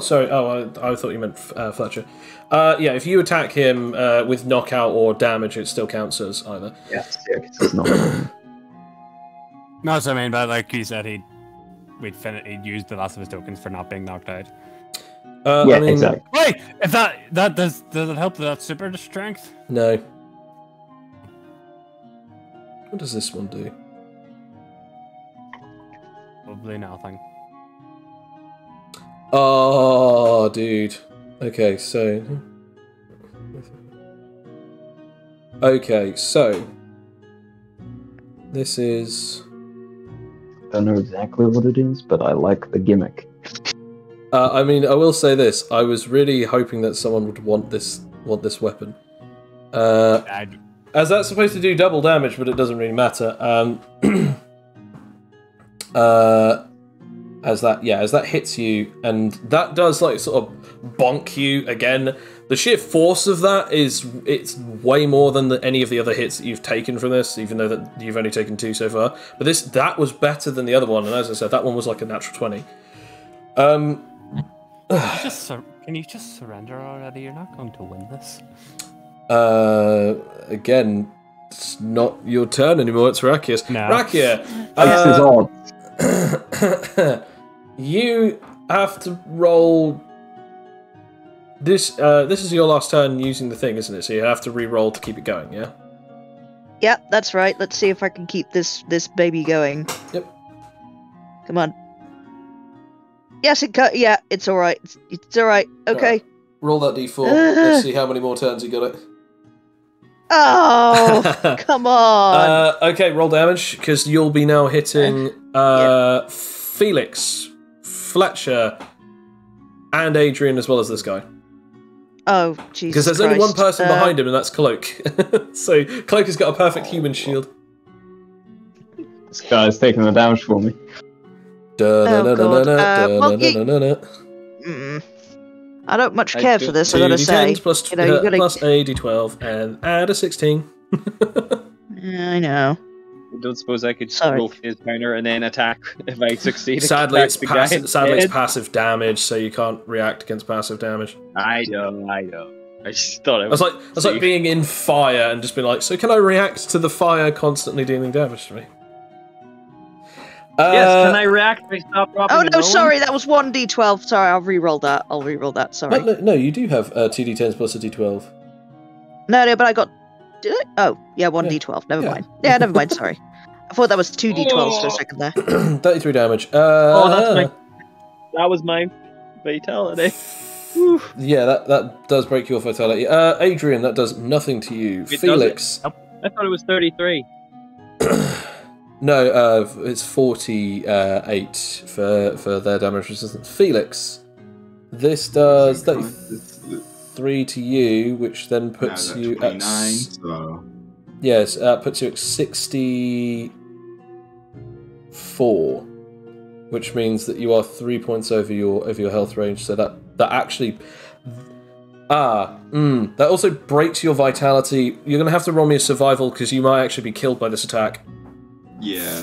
Sorry. I thought you meant Fletcher. Yeah, if you attack him with knockout or damage, it still counts as either.
Yes, it's not.
No, so I mean, but like you said, he'd used the last of his tokens for not being knocked out.
Exactly.
Wait, if that does it help that super strength?
No. What does this one do?
Probably nothing.
Oh, dude. Okay, so this is...
I don't know exactly what it is, but I like the gimmick.
I mean, I will say this. I was really hoping that someone would want this weapon. As that's supposed to do double damage, but it doesn't really matter. As that hits you, and that does sort of bonk you again. The sheer force of that it's way more than any of the other hits that you've taken from this, even though that you've only taken 2 so far. But that was better than the other one, and as I said, that one was like a natural 20.
Can you just surrender already? You're not going to win this.
Again, it's not your turn anymore. It's Rakia's.
No.
Rakia, you have to roll. This is your last turn using the thing, isn't it? So you have to re-roll to keep it going. Yeah.
Yep, that's right. Let's see if I can keep this baby going.
Yep.
Come on. Yes, yeah, it's all right. It's all right. Okay.
Right. Roll that d4. Let's see how many more turns you got it.
Oh, come on.
Okay, roll damage, because you'll be now hitting Felix, Fletcher, and Adrian, as well as this guy.
Oh, Jesus
Because there's only one person behind him, and that's Cloak. So Cloak has got a perfect human shield.
This guy's taking the damage for me.
I don't much care for this, I gotta say.
Plus,
you gotta...
plus a d12 and add a 16.
I know.
I don't suppose I could roll his counter and then attack if I succeed.
Sadly, it's passive damage, so you can't react against passive damage.
I know. I just thought it
That's like being in fire and just being like, so can I react to the fire constantly dealing damage to me?
Yes, can I react if I stop dropping
Oh
and
no,
rolling?
sorry, that was 1d12. Sorry, I'll re-roll that. Sorry.
No, you do have 2d10s plus a d12.
No, but I got. Did I? Oh, yeah, 1d12. Never mind. Yeah, never mind. Sorry. I thought that was 2d12s for a second there.
33 damage.
That was my vitality.
Yeah, that does break your vitality. Adrian, that does nothing to you. Felix.
I thought it was 33.
No, it's 48 for their damage resistance. Felix, this does 33 to you, which then puts you
29,
at...
so...
Yes, puts you at 64, which means that you are 3 points over your health range. So that actually... that also breaks your vitality. You're going to have to roll me a survival, because you might actually be killed by this attack.
Yeah.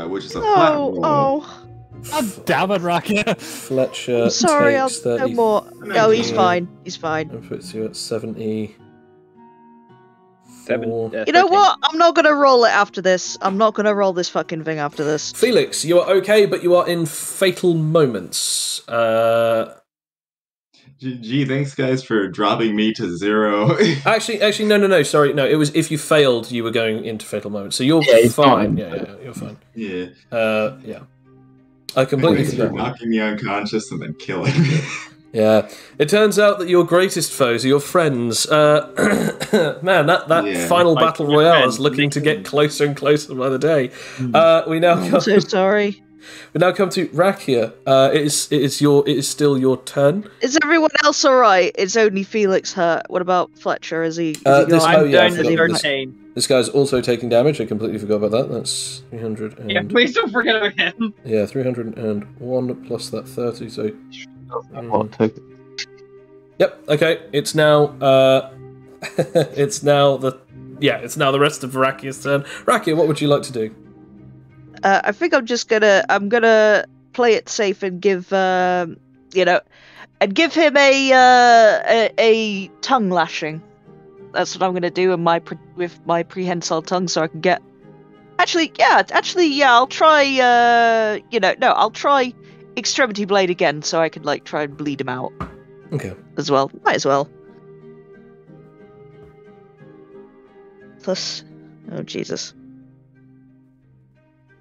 Which is a flat roll.
Oh.
God damn it, Rakia.
Fletcher
Sorry, I'll
takes
no
30
more. No, he's fine. He's fine.
and puts you at 70.
You
You know what? I'm not gonna roll it after this. I'm not gonna roll this fucking thing after this.
Felix, you are okay, but you are in fatal moments.
Gee, thanks guys for dropping me to 0.
Actually, no. Sorry, no. It was if you failed, you were going into fatal moments. So you're fine. Yeah, you're fine.
Yeah.
Yeah. I completely
You're
forgot.
knocking me unconscious and then killing me.
Yeah. It turns out that your greatest foes are your friends. Man, that final battle royale is looking to get closer and closer by the day. We now
I'm so sorry.
We now come to Rakia. It is still your turn.
Is everyone else alright? It's only Felix hurt. What about Fletcher? Is he
I'm
gone?
down to 13.
This guy's also taking damage. I completely forgot about that. That's 300.
Yeah, please don't forget about him.
Yeah, 301 plus that 30. So. Yep. Okay. It's now. It's now the rest of Rakia's turn. Rakia, what would you like to do?
I think I'm gonna play it safe and give and give him a tongue lashing. That's what I'm gonna do with my prehensile tongue, so I can get. Actually, I'll try. I'll try extremity blade again, so I can try and bleed him out.
Okay.
As well, might as well. Plus, oh Jesus.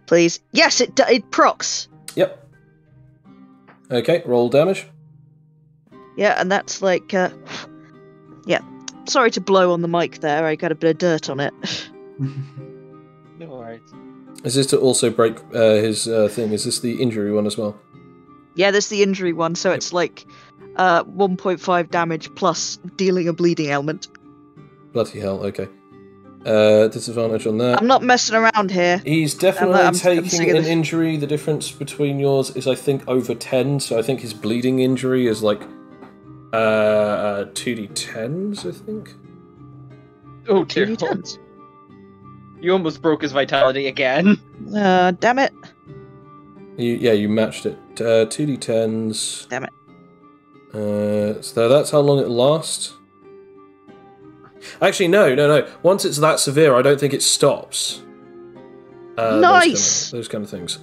Please. Yes, it procs.
Yep. Okay, roll damage.
Yeah, and that's yeah. Sorry to blow on the mic there. I got a bit of dirt on it.
No worries.
Is this to also break his thing? Is this the injury one as well?
Yeah, there's the injury one, so it's 1.5 damage plus dealing a bleeding ailment.
Bloody hell, okay. Disadvantage on that.
I'm not messing around here.
He's definitely taking an injury. The difference between yours is, I think, over 10, so I think his bleeding injury is 2d10s, I think.
Oh dear.
2d10s.
You almost broke his vitality again.
Damn it.
You matched it. 2d10s.
Damn it.
So that's how long it lasts. Actually, no. Once it's that severe, I don't think it stops.
Nice!
Those kind of things.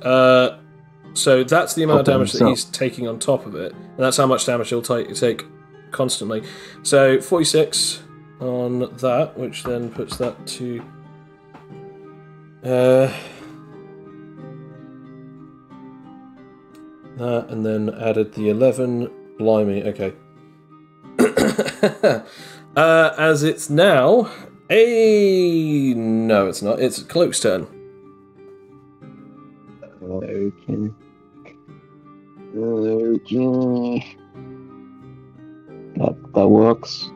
So that's the amount of damage that he's taking on top of it. And that's how much damage he'll take constantly. So 46 on that, which then puts that to... that, and then added the 11. Blimey, okay. As it's now no, it's not. It's Cloak's turn.
Okay. That works.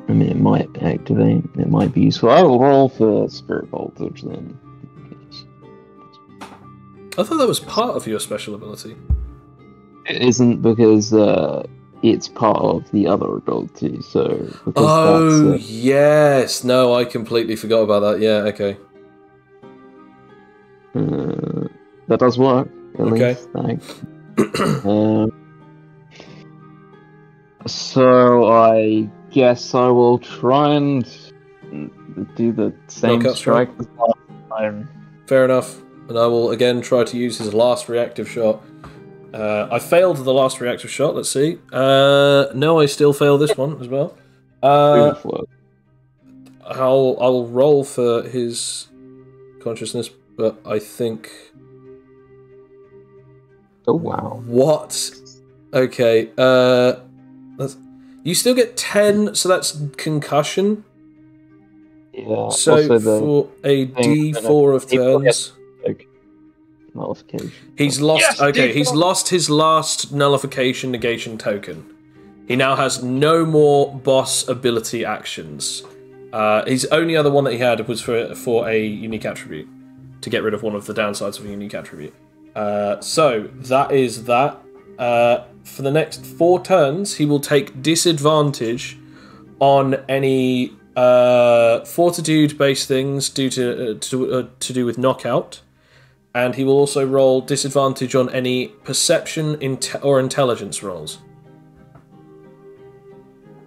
It might activate. It might be useful. I will roll for Spirit Voltage then.
I thought that was part of your special ability.
It isn't, because it's part of the other ability. So.
Yes. No, I completely forgot about that. Yeah. Okay.
That does work.
Okay.
least. So I guess I will try and do the same
Knockout strike.
strike as last time.
Fair enough. And I will again try to use his last reactive shot. I failed the last reactive shot. Let's see. No, I still fail this one as well. I'll roll for his consciousness, but I think.
Oh wow!
What? Okay. You still get 10, so that's concussion.
Yeah.
So
also
for a D4 of turns.
Nullification.
He's lost.
Yes,
okay,
D4.
he's lost his last nullification negation token. He now has no more boss ability actions. His only other one that he had was for a unique attribute, to get rid of one of the downsides of a unique attribute. So that is that. For the next 4 turns, he will take disadvantage on any fortitude-based things due to do with knockout. And he will also roll disadvantage on any perception or intelligence rolls.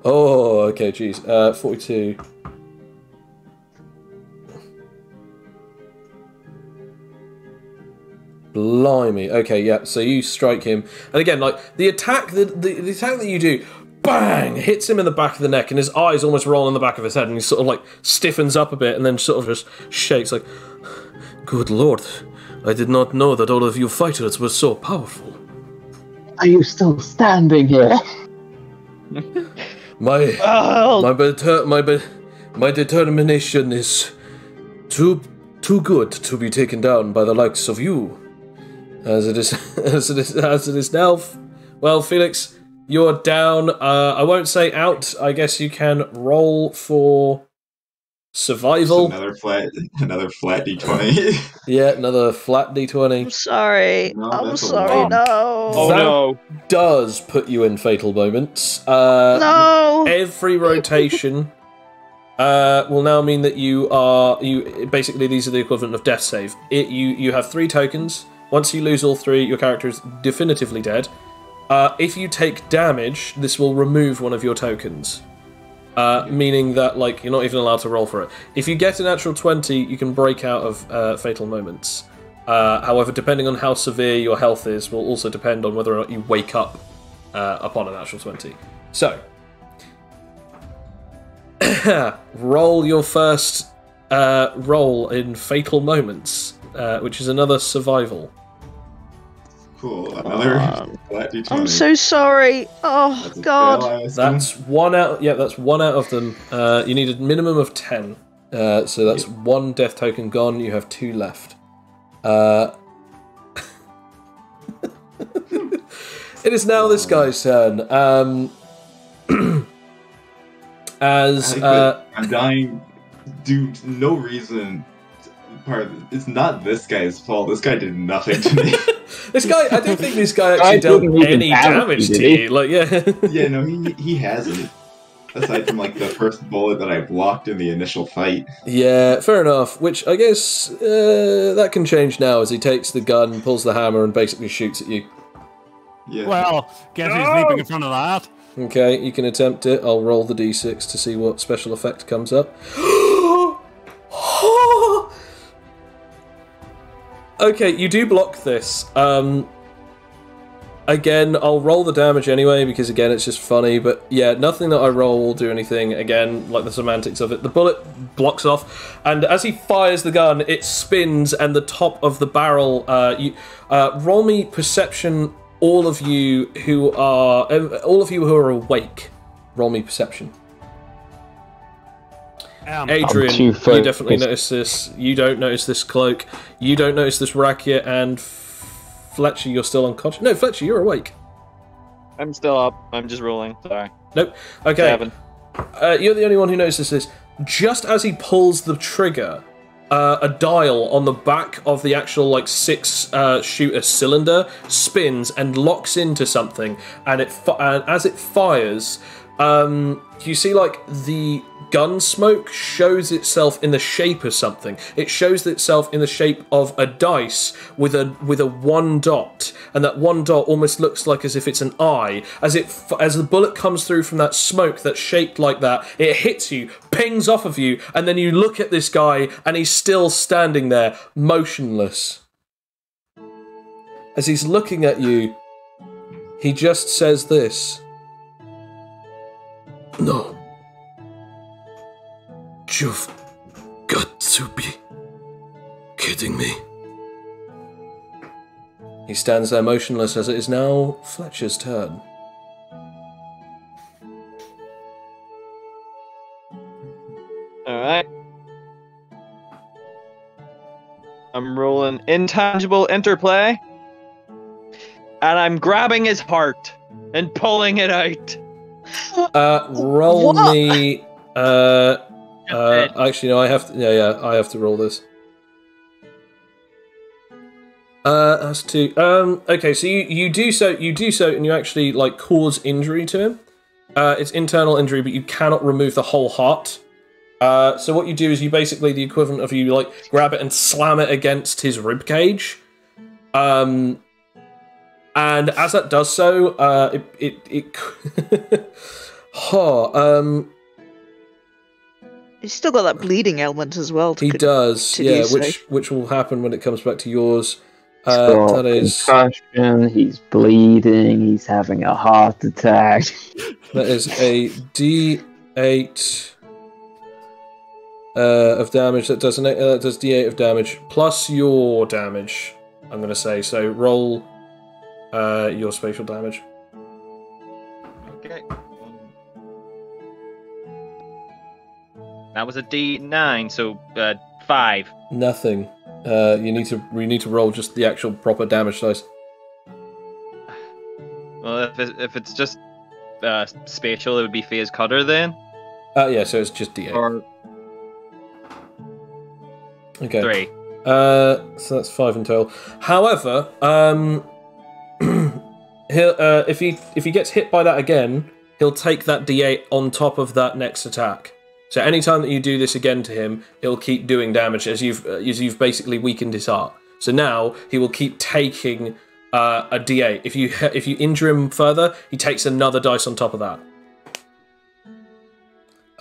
Oh, okay, geez. 42. Blimey. Okay, yeah. So you strike him, and again, like the attack, the attack that you do, bang, hits him in the back of the neck, and his eyes almost roll in the back of his head, and he sort of like stiffens up a bit, and then sort of just shakes, like, "Good Lord, I did not know that all of you fighters were so powerful."
Are you still standing here?
My determination is too good to be taken down by the likes of you. As it is now. Well, Felix, you're down. I won't say out. I guess you can roll for survival.
Another flat D20.
Yeah, another flat D20.
I'm sorry.
No,
I'm
that's a
sorry.
one.
No.
Oh
That
no!
does put you in fatal moments.
No.
Every rotation will now mean that you basically, these are the equivalent of death save. You have 3 tokens. Once you lose all 3, your character is definitively dead. If you take damage, this will remove one of your tokens. Meaning that, like, you're not even allowed to roll for it. If you get a natural 20, you can break out of fatal moments. However, depending on how severe your health is, will also depend on whether or not you wake up upon a natural 20. So, roll your first roll in fatal moments, which is another survival.
Cool. Another flat D20.
I'm so sorry. Oh
That's a
God.
fail, I assume.
That's one out. Yeah, that's one out of them. You need a minimum of 10. So that's 1 death token gone. You have 2 left. It is now this guy's turn.
I'm dying due to no reason. It's not this guy's fault. This guy did nothing to me.
This guy, I don't think this guy actually dealt any damage to you. Like, yeah.
Yeah, no, he hasn't. Aside from like the first bullet that I blocked in the initial fight.
Yeah, fair enough. Which I guess that can change now as he takes the gun, pulls the hammer, and basically shoots at you.
Yeah.
Well, guess who's leaping in front of that?
Okay, you can attempt it. I'll roll the d6 to see what special effect comes up. Okay, you do block this. Again, I'll roll the damage anyway, because again, it's just funny, but yeah, nothing that I roll will do anything. Again, like the semantics of it. The bullet blocks off, and as he fires the gun, it spins, and the top of the barrel, roll me perception, all of you who are awake. Roll me perception. Adrian, you definitely notice this. You don't notice this cloak. You don't notice this racket, and Fletcher, you're still unconscious. No, Fletcher, you're awake.
I'm still up. I'm just rolling. Sorry.
Nope. Okay.
7.
You're the only one who notices this. Just as he pulls the trigger, a dial on the back of the actual, like, 6-shooter cylinder spins and locks into something, and as it fires, you see like the gun smoke shows itself in the shape of something. It shows itself in the shape of a dice with a one dot, and that one dot almost looks like as if it's an eye. As the bullet comes through from that smoke that's shaped like that, it hits you, pings off of you, and then you look at this guy and he's still standing there, motionless. As he's looking at you, he just says this. No. You've got to be kidding me. He stands there motionless as it is now Fletcher's turn.
Alright. I'm rolling intangible interplay. And I'm grabbing his heart and pulling it out.
Roll
What?
me. Actually, no. I have to. Yeah. I have to roll this. That's two. Okay. So you do so, and you actually like cause injury to him. It's internal injury, but you cannot remove the whole heart. So what you do is you basically the equivalent of you like grab it and slam it against his rib cage. And as that does so,
He's still got that bleeding element as well.
He does, yeah, which will happen when it comes back to yours. That is
concussion, he's bleeding, he's having a heart attack.
That is a D8 of damage. That does D8 of damage plus your damage. I'm going to say so. Roll your spatial damage.
Okay. That was a D9, so 5.
Nothing. We need to roll just the actual proper damage dice.
Well, if it's just spatial, it would be phase cutter then.
Yeah, so it's just D8.
Or
okay.
3.
So that's 5 in total. However, he'll if he gets hit by that again, he'll take that D8 on top of that next attack. So anytime that you do this again to him, it'll keep doing damage as you've basically weakened his heart. So now he will keep taking a D8. If you injure him further, he takes another dice on top of that.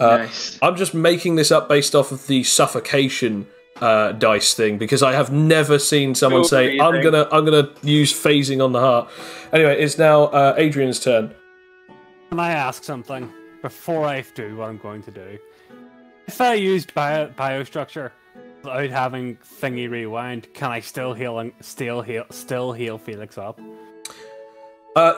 Nice.
I'm just making this up based off of the suffocation dice thing because I have never seen someone say I'm gonna use phasing on the heart. Anyway, it's now Adrian's turn.
Can I ask something before I do what I'm going to do? If I use biostructure without having thingy rewind, can I still heal Felix up?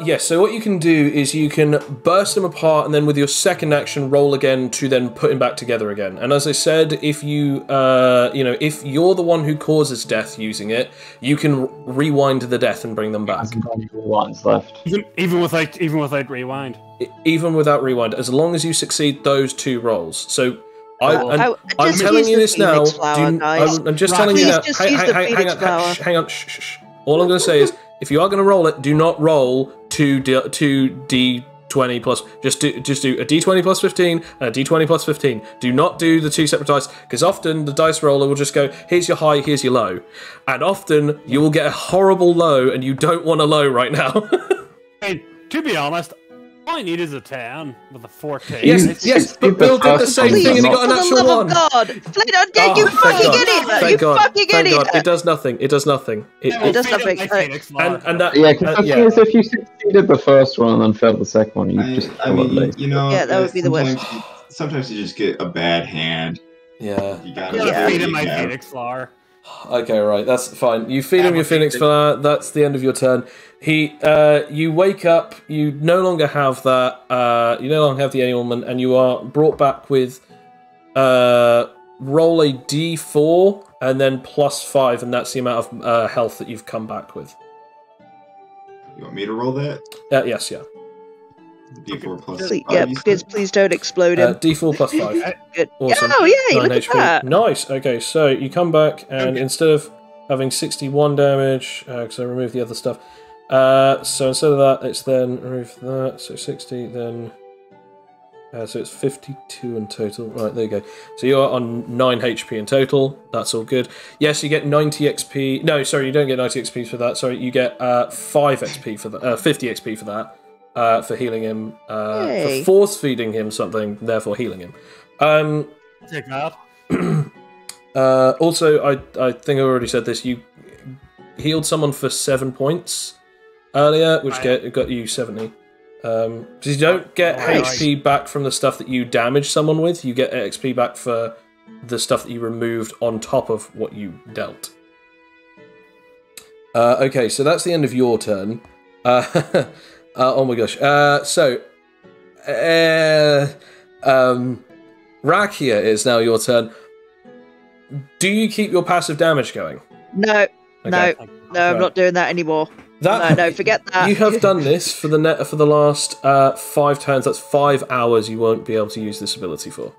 Yes, so what you can do is you can burst him apart and then with your second action roll again to then put him back together again. And as I said, if you if you're the one who causes death using it, you can rewind the death and bring them back.
One's left.
Even without rewind.
Even without rewind, as long as you succeed those 2 rolls. So I'm
just
telling
use
you
the
this now.
Phoenix flower, guys.
I'm just telling you now.
Please just use the Phoenix flower.
Hang on. Shh. All I'm going to say is, if you are going to roll it, do not roll 2d20 plus. Just do a d20 plus 15 and a d20 plus 15. Do not do the 2 separate dice, because often the dice roller will just go, here's your high, here's your low. And often you will get a horrible low, and you don't want a low right now.
Hey, to be honest, all I need is a 10 with a 14.
Yes, but Bill did the same thing and he got a natural 1.
For the love of God, Flint, you fucking idiot!
Thank God.
Fucking idiot!
It does nothing. It does nothing.
It does nothing.
And that,
Yeah, because the thing is, if you succeeded the first one and then failed the second one, you just
I mean, you know,
yeah, that would be the worst.
Sometimes you just get a bad hand.
Yeah.
You gotta
feed him my Phoenix flower.
Okay, right, that's fine. You feed him your Phoenix flower, that's the end of your turn. You wake up, you no longer have that, you no longer have the ailment, and you are brought back with, roll a d4, and then plus 5, and that's the amount of health that you've come back with.
You want me to roll that?
Yes, yeah.
D4 plus
Please,
5.
yeah, please don't explode him.
D4 plus 5.
Good.
Awesome.
Oh, yay,
9
look at
HP.
that.
Nice. Okay, so you come back, and instead of having 61 damage, because I removed the other stuff, so instead of that, it's then remove that, so 60, then So it's 52 in total. Right, there you go. So you're on 9 HP in total. That's all good. Yes, you get 90 XP. No, sorry, you don't get 90 XP for that. Sorry, you get 5 XP for that. 50 XP for that. For healing him. For force feeding him something, therefore healing him.
Take that.
Also, I think I already said this. You healed someone for 7 points earlier, which got you 70. Because you don't get HP back from the stuff that you damage someone with. You get XP back for the stuff that you removed on top of what you dealt. Okay, so that's the end of your turn. Oh my gosh. Rakia, it's now your turn. Do you keep your passive damage going?
No,
Okay.
no, I'm not doing that anymore. No, forget that.
You have done this for the last 5 turns. That's 5 hours you won't be able to use this ability for.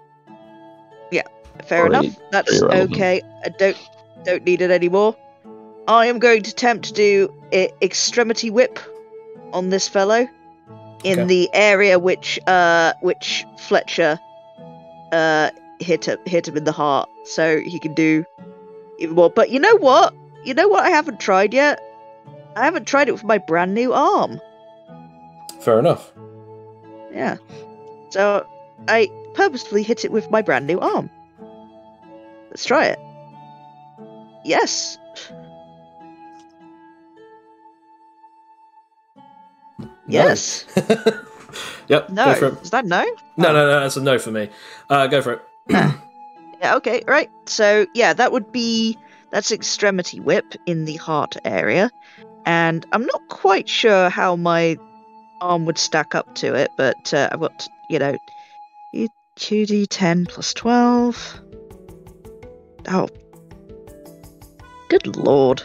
Yeah, fair enough. That's okay. I don't need it anymore. I am going to attempt to do Extremity Whip on this fellow in the area which Fletcher hit him in the heart, so he can do even more. But you know what? I haven't tried yet. I haven't tried it with my brand new arm.
Fair enough.
Yeah. So I purposefully hit it with my brand new arm. Let's try it. Yes. Yes.
Yep.
No.
Go for it.
Is that no?
No, that's a no for me. Go for it.
Yeah, okay, right. So, yeah, that's Extremity Whip in the heart area. And I'm not quite sure how my arm would stack up to it, but I've got, 2d10 plus 12. Oh. Good lord.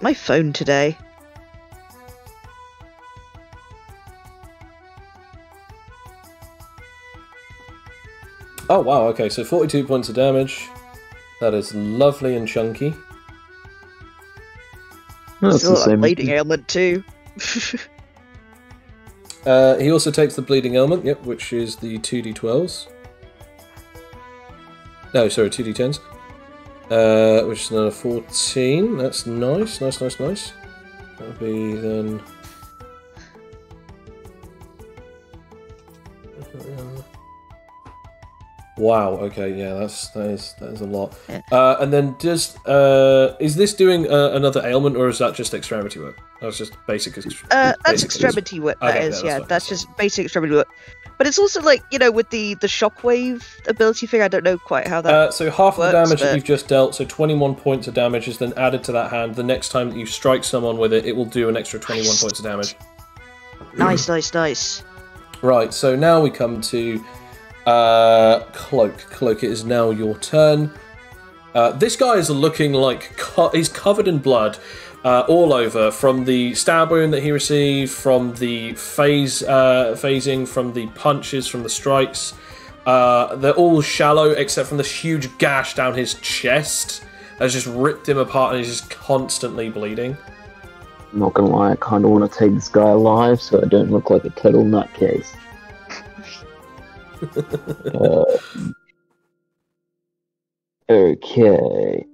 My phone today.
Oh, wow, okay, so 42 points of damage. That is lovely and chunky.
That's
Still
the same.
bleeding ailment too.
He also takes the bleeding ailment, yep, which is the 2d12s. No, sorry, 2d10s. Which is another 14. That's nice. That'll be then... Wow. Okay. Yeah. That is a lot.
Yeah.
And then is this doing another ailment, or is that just extremity whip? That's just basic.
That's extremity whip. That
Okay,
is.
yeah,
Yeah,
that's
just basic extremity whip. But it's also like with the shockwave ability thing. I don't know quite how that.
So half of the
works,
damage that
but-
you've just dealt, so 21 points of damage, is then added to that hand. The next time that you strike someone with it, it will do an extra 21 points of damage.
Nice.
Right. So now we come to. Cloak. Cloak, it is now your turn. This guy is looking like he's covered in blood all over, from the stab wound that he received, from the phasing, from the punches, from the strikes. They're all shallow except from this huge gash down his chest has just ripped him apart, and he's just constantly bleeding.
I'm not gonna lie, I kind of want to take this guy alive so I don't look like a total nutcase. Okay.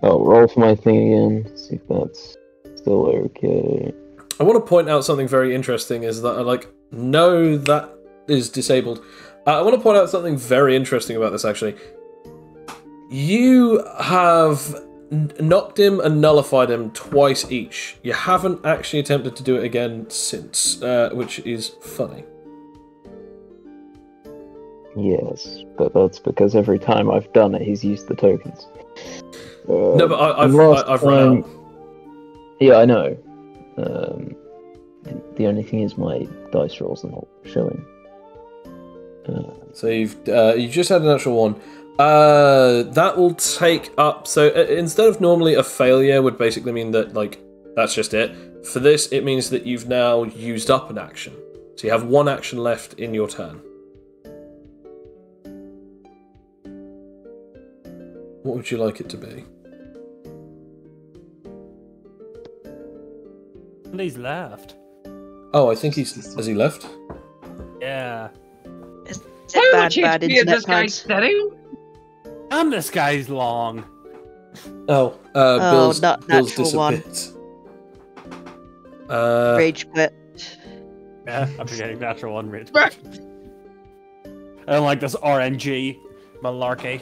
I'll roll for my thing again, see if that's still okay.
I want to point out something very interesting, is that I know that is disabled. I want to point out something very interesting about this, actually. You have knocked him and nullified him twice each. You haven't actually attempted to do it again since, which is funny.
Yes, but that's because every time I've done it, he's used the tokens.
No, but I've run out.
Yeah, I know. The only thing is my dice rolls are not showing.
So you've just had an actual one. That will take up. So instead of normally a failure would basically mean that that's just it. For this, it means that you've now used up an action. So you have one action left in your turn. What would you like it to be?
And he's left.
Oh, I think has he left?
Yeah.
Is
How
it
much
bad
HP is
internet
this guy
cards?
setting?
And this guy's long.
Oh,
Oh, not
Bill's
natural one.
disappeared.
Rage quit.
Yeah, I'm forgetting natural one rate. I don't like this RNG malarkey.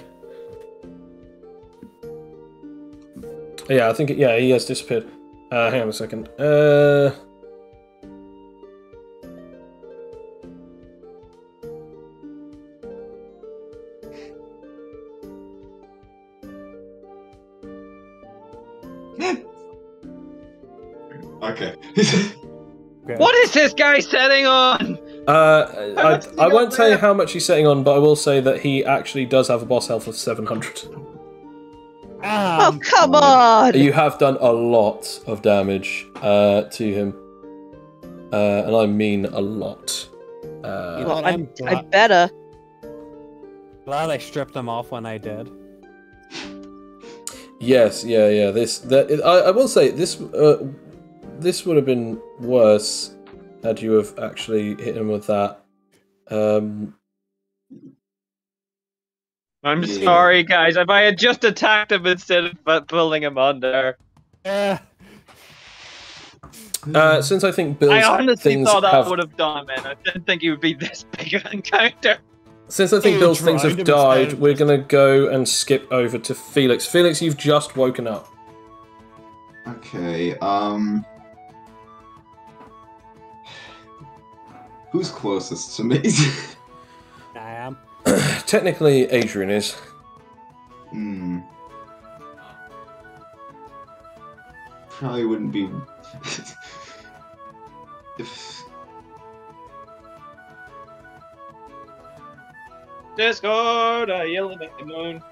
Yeah, I think he has disappeared. Hang on a second.
Okay.
Okay.
What is this guy setting on?
I won't tell you how much he's setting on, but I will say that he actually does have a boss health of 700.
Oh, come on!
You have done a lot of damage to him, and I mean a lot.
Well, I'm better.
Glad I stripped them off when I did.
Yes, yeah. I will say this would have been worse had you have actually hit him with that.
I'm sorry, guys. If I had just attacked him instead of pulling him under.
Since I think Bill's
I honestly
things
thought that
have...
would have done, man. I didn't think it would be this big an encounter.
Since I think Bill's things have
tried
died,
instead.
we're gonna go and skip over to Felix. Felix, you've just woken up.
Okay, who's closest to me?
I am.
Technically, Adrian is.
Probably wouldn't be... if...
Discord, I yell at the moon.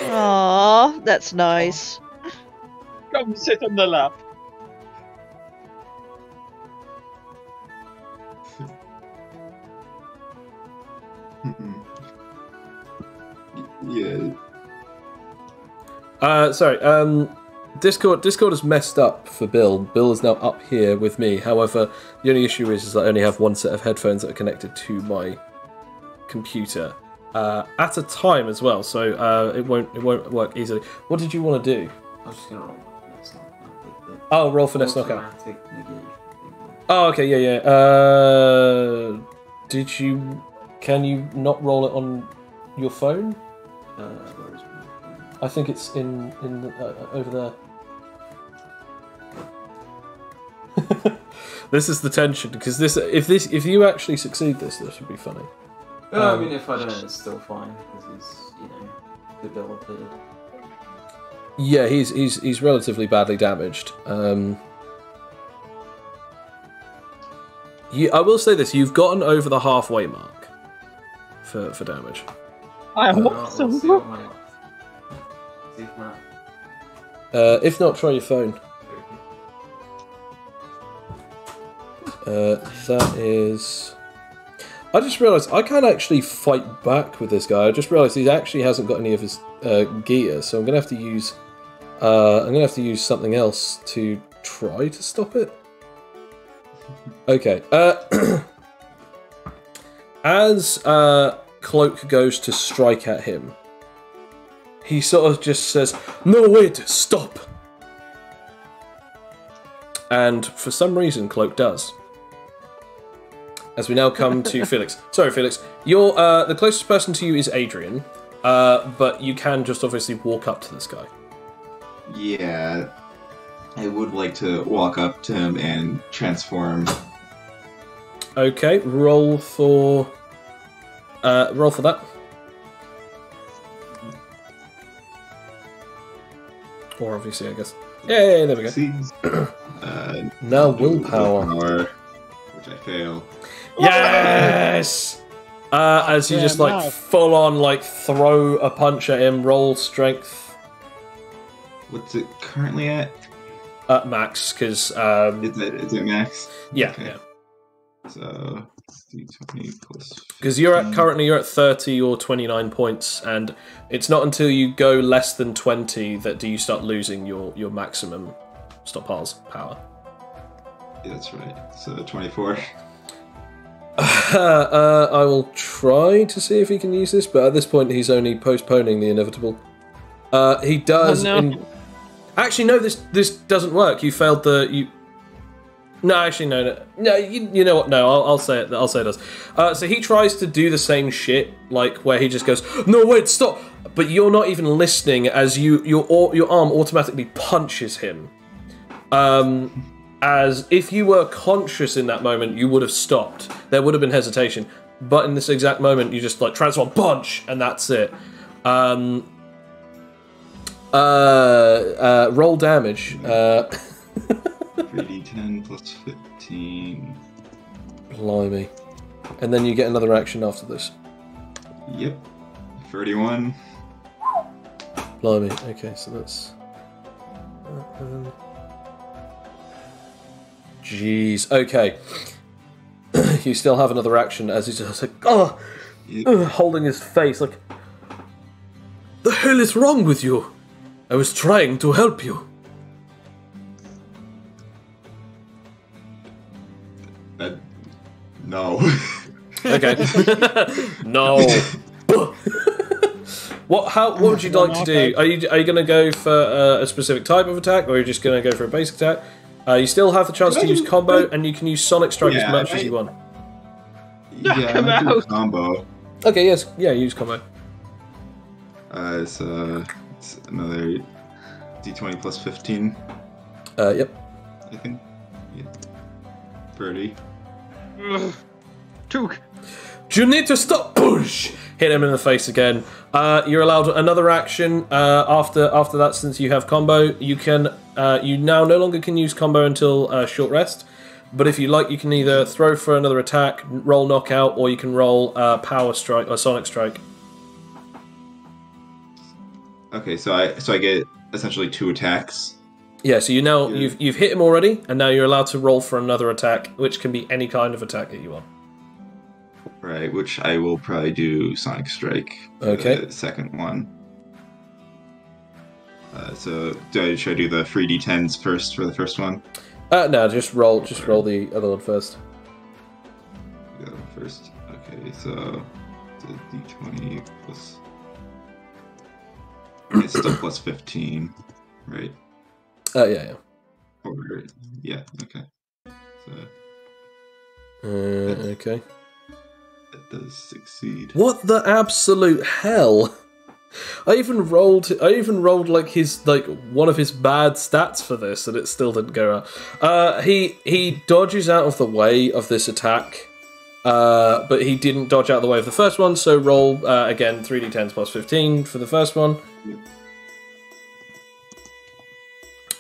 Aww, that's nice.
Come sit on the lap.
Yeah.
Sorry, Discord is messed up for Bill. Bill is now up here with me. However, the only issue is that I only have one set of headphones that are connected to my computer at a time as well, so it won't work easily. What did you want to do?
I was just gonna roll finesse knockout.
Oh, roll finesse knockout.
Automatic negation.
Oh, okay, yeah. Can you not roll it on your phone?
Where is my phone?
I think it's in over there. This is the tension because if you actually succeed this would be funny.
I mean, if I don't, it's still fine because he's debilitated.
Yeah, he's relatively badly damaged. I will say this: you've gotten over the halfway mark for damage.
I
We'll
hope so.
see what my see if my
If not, try your phone. That is. I just realised I can't actually fight back with this guy. I just realised he actually hasn't got any of his gear, so I'm gonna have to use. I'm gonna have to use something else to try to stop it. Okay. As Cloak goes to strike at him, he sort of just says, "No, wait, stop!" And for some reason, Cloak does. As we now come to Felix. Sorry, Felix. You're the closest person to you is Adrian, but you can just obviously walk up to this guy.
Yeah. I would like to walk up to him and transform.
Okay, roll for that. Or obviously, I guess. Yeah, there we go.
Succeeds.
Now willpower.
Which I fail.
Yes! As you just like full on like throw a punch at him, roll strength.
What's it currently at?
Max, because
Is it max?
yeah,
Okay.
yeah.
So D20 plus.
Because you're at 30 or 29 points, and it's not until you go less than 20 that do you start losing your maximum stockpiles power.
Yeah, that's right. So 24.
I will try to see if he can use this, but at this point he's only postponing the inevitable. He does.
Oh, no.
Actually, no. This doesn't work. You failed the. No, actually, no. You know what? No, I'll say it. I'll say it does. So he tries to do the same shit, like where he just goes, "No, wait, stop!" But you're not even listening as your arm automatically punches him. As if you were conscious in that moment, you would have stopped. There would have been hesitation, but in this exact moment, you just like transform, punch, and that's it. Roll damage.
3d10 plus 15.
Blimey. And then you get another action after this.
Yep. 31.
Blimey. Okay, so that's... Jeez. Okay. You still have another action as he's just like, holding his face like, the hell is wrong with you? I was trying to help you.
No.
Okay. No. What would you like to do? Are you going to go for a specific type of attack, or are you just going to go for a basic attack? You still have the chance to use combo, and you can use Sonic Strike as much as you want.
Yeah, I might do a combo.
Okay, yes, yeah, use combo.
It's another d20 plus 15.
Yep.
I think. Yeah. 30.
Took.
You need to stop. Push. Hit him in the face again. You're allowed another action after that. Since you have combo, you can. You now no longer can use combo until short rest. But if you like, you can either throw for another attack, roll knockout, or you can roll power strike or sonic strike.
Okay, so I get essentially 2 attacks.
Yeah, so you've hit him already, and now you're allowed to roll for another attack, which can be any kind of attack that you want.
Right, which I will probably do Sonic Strike.
Okay.
The second one. So should I do the 3d10s first for the first one?
No, just roll the other one first.
The other one first. Okay, so the d20 plus. It's still plus 15, right?
Yeah.
Or, yeah, okay. So
Okay.
that does succeed.
What the absolute hell? I even rolled like one of his bad stats for this, and it still didn't go out. He dodges out of the way of this attack, but he didn't dodge out of the way of the first one. So roll again 3d10s plus 15 for the first one.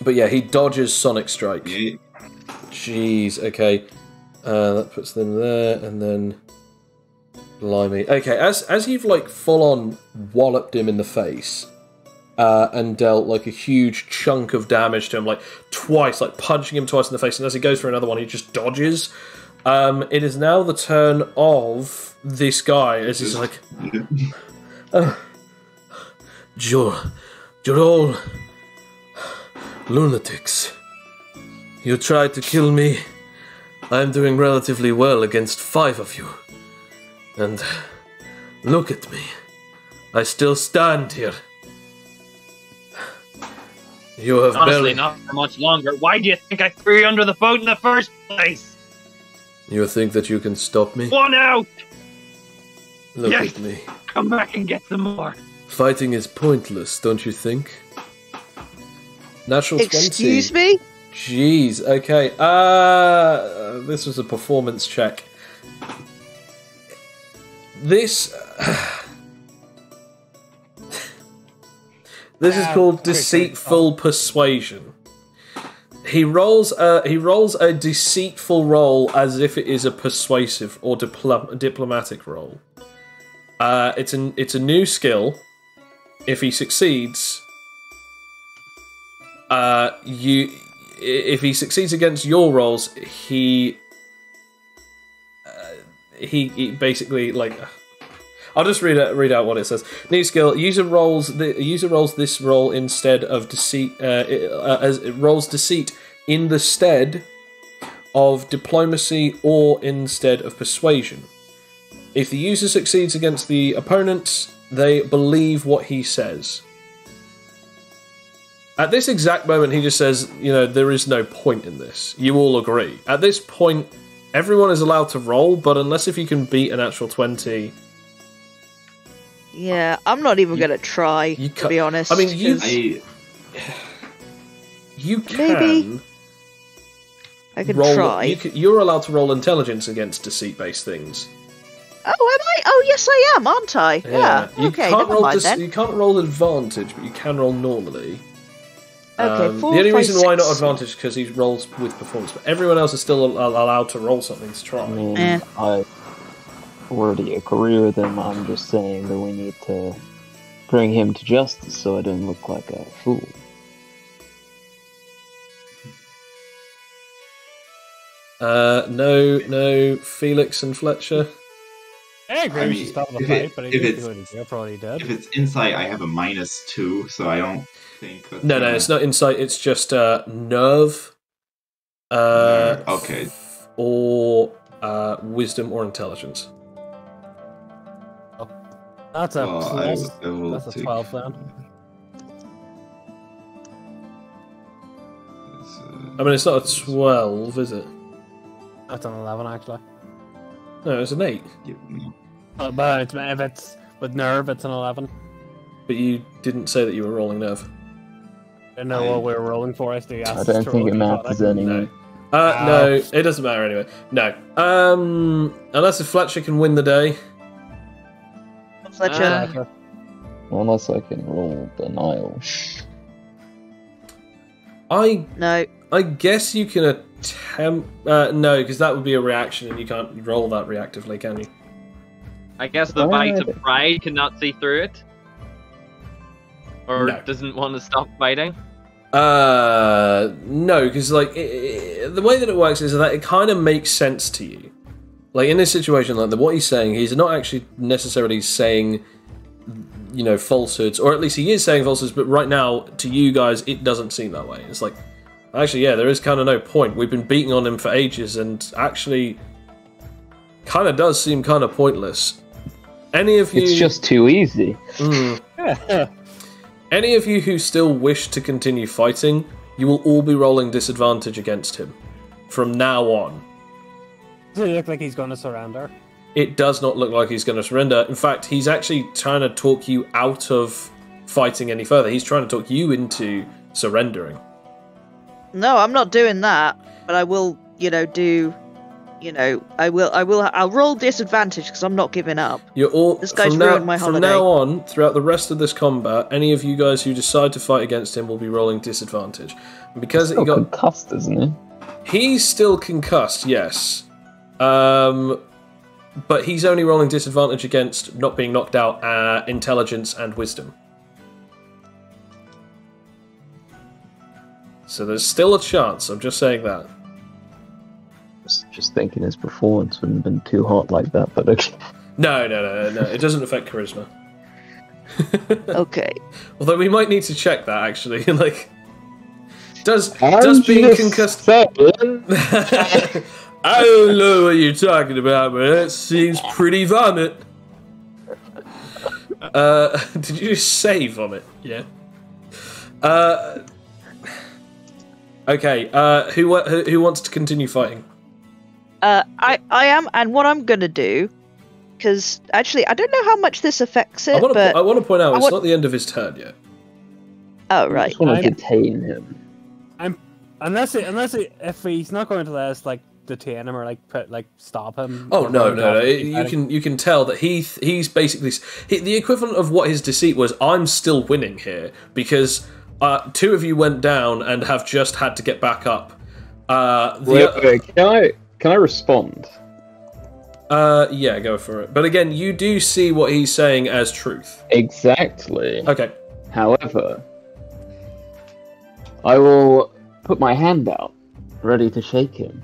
But yeah, he dodges Sonic Strike.
Yeah.
Jeez. Okay, that puts them there, and then. Blimey. Okay, as you've like full on walloped him in the face, and dealt like a huge chunk of damage to him, like twice, like punching him twice in the face, and as he goes for another one, he just dodges. It is now the turn of this guy, as he's like, you're all lunatics. You tried to kill me. I'm doing relatively well against 5 of you. And look at me. I still stand here. You have
Honestly, not for much longer. Why do you think I threw you under the boat in the first place?
You think that you can stop me?
One out!
Look
Yes.
at me.
Come back and get some more.
Fighting is pointless, don't you think? Natural 20.
Excuse me?
Jeez, okay. This was a performance check. This is called deceitful persuasion. He rolls a deceitful roll as if it is a persuasive or diplomatic roll. It's a new skill. If he succeeds, if he succeeds against your rolls, he basically like I'll just read out what it says. New skill: user rolls this roll instead of deceit. As it rolls deceit in the stead of diplomacy or instead of persuasion. If the user succeeds against the opponent, they believe what he says. At this exact moment, he just says, there is no point in this. You all agree. At this point, everyone is allowed to roll, but unless if you can beat an actual 20...
Yeah, I'm not even going to try, to be honest.
I mean, you can...
Maybe I can
roll,
try.
You're allowed to roll intelligence against deceit-based things.
Oh, am I? Oh, yes, I am, aren't I? Yeah. Okay, never mind then.
You can't roll advantage, but you can roll normally.
Okay, 4,
the only
5,
reason why
6.
not advantage is because he rolls with performance, but everyone else is still allowed to roll something to try.
I mean, I already agree with him. I'm just saying that we need to bring him to justice so I don't look like a fool.
No, Felix and Fletcher.
I agree we should stop the fight, but I think he's going to go for what he did.
If it's insight, I have a -2, so I don't think that's...
No, it's not insight, it's just nerve.
Okay.
Or wisdom or intelligence.
Oh. That's a plus. That's a 12 then.
I mean, it's not a 12, is it?
That's an 11, actually.
No, it's an 8.
But if it's with nerve, it's an 11.
But you didn't say that you were rolling nerve.
I didn't know what we were rolling for. I
don't think it matters anyway.
No, it doesn't matter anyway. No. Unless if Fletcher can win the day.
Fletcher.
Unless I can roll denial.
I guess you can attempt... no, because that would be a reaction and you can't roll that reactively, can you?
I guess the bite of pride cannot see through it? Or doesn't want to stop fighting?
No, because like the way that it works is that it kind of makes sense to you. Like in this situation, like what he's saying, he's not actually necessarily saying, falsehoods, or at least he is saying falsehoods. But right now, to you guys, it doesn't seem that way. It's like, actually, yeah, there is kind of no point. We've been beating on him for ages, and actually, kind of does seem kind of pointless. Any of you?
It's just too easy.
Any of you who still wish to continue fighting, you will all be rolling disadvantage against him from now on.
Does it look like he's going to surrender?
It does not look like he's going to surrender. In fact, he's actually trying to talk you out of fighting any further. He's trying to talk you into surrendering.
No, I'm not doing that. But I will, I'll roll disadvantage because I'm not giving up.
You're all
this guy's ruined my holiday.
From now on, throughout the rest of this combat, any of you guys who decide to fight against him will be rolling disadvantage. And because
he's still concussed, isn't he?
He's still concussed, yes. But he's only rolling disadvantage against not being knocked out, intelligence and wisdom. So there's still a chance, I'm just saying that.
Just thinking his performance wouldn't have been too hot like that, but okay.
No. It doesn't affect charisma.
Okay.
Although we might need to check that, actually. Like, does being concussed... I don't know what you're talking about, but that seems pretty vomit. Did you just say vomit? Yeah. Okay, who wants to continue fighting?
I am, and what I'm gonna do, because actually I don't know how much this affects it,
I want to point out it's not the end of his turn yet.
Oh right.
I just want to detain him.
Unless if he's not going to let us detain him or stop him.
Oh no! You can tell that he's basically the equivalent of what his deceit was. I'm still winning here because 2 of you went down and have just had to get back up.
Wait, can I respond?
Yeah, go for it. But again, you do see what he's saying as truth.
Exactly.
Okay.
However, I will put my hand out, ready to shake him.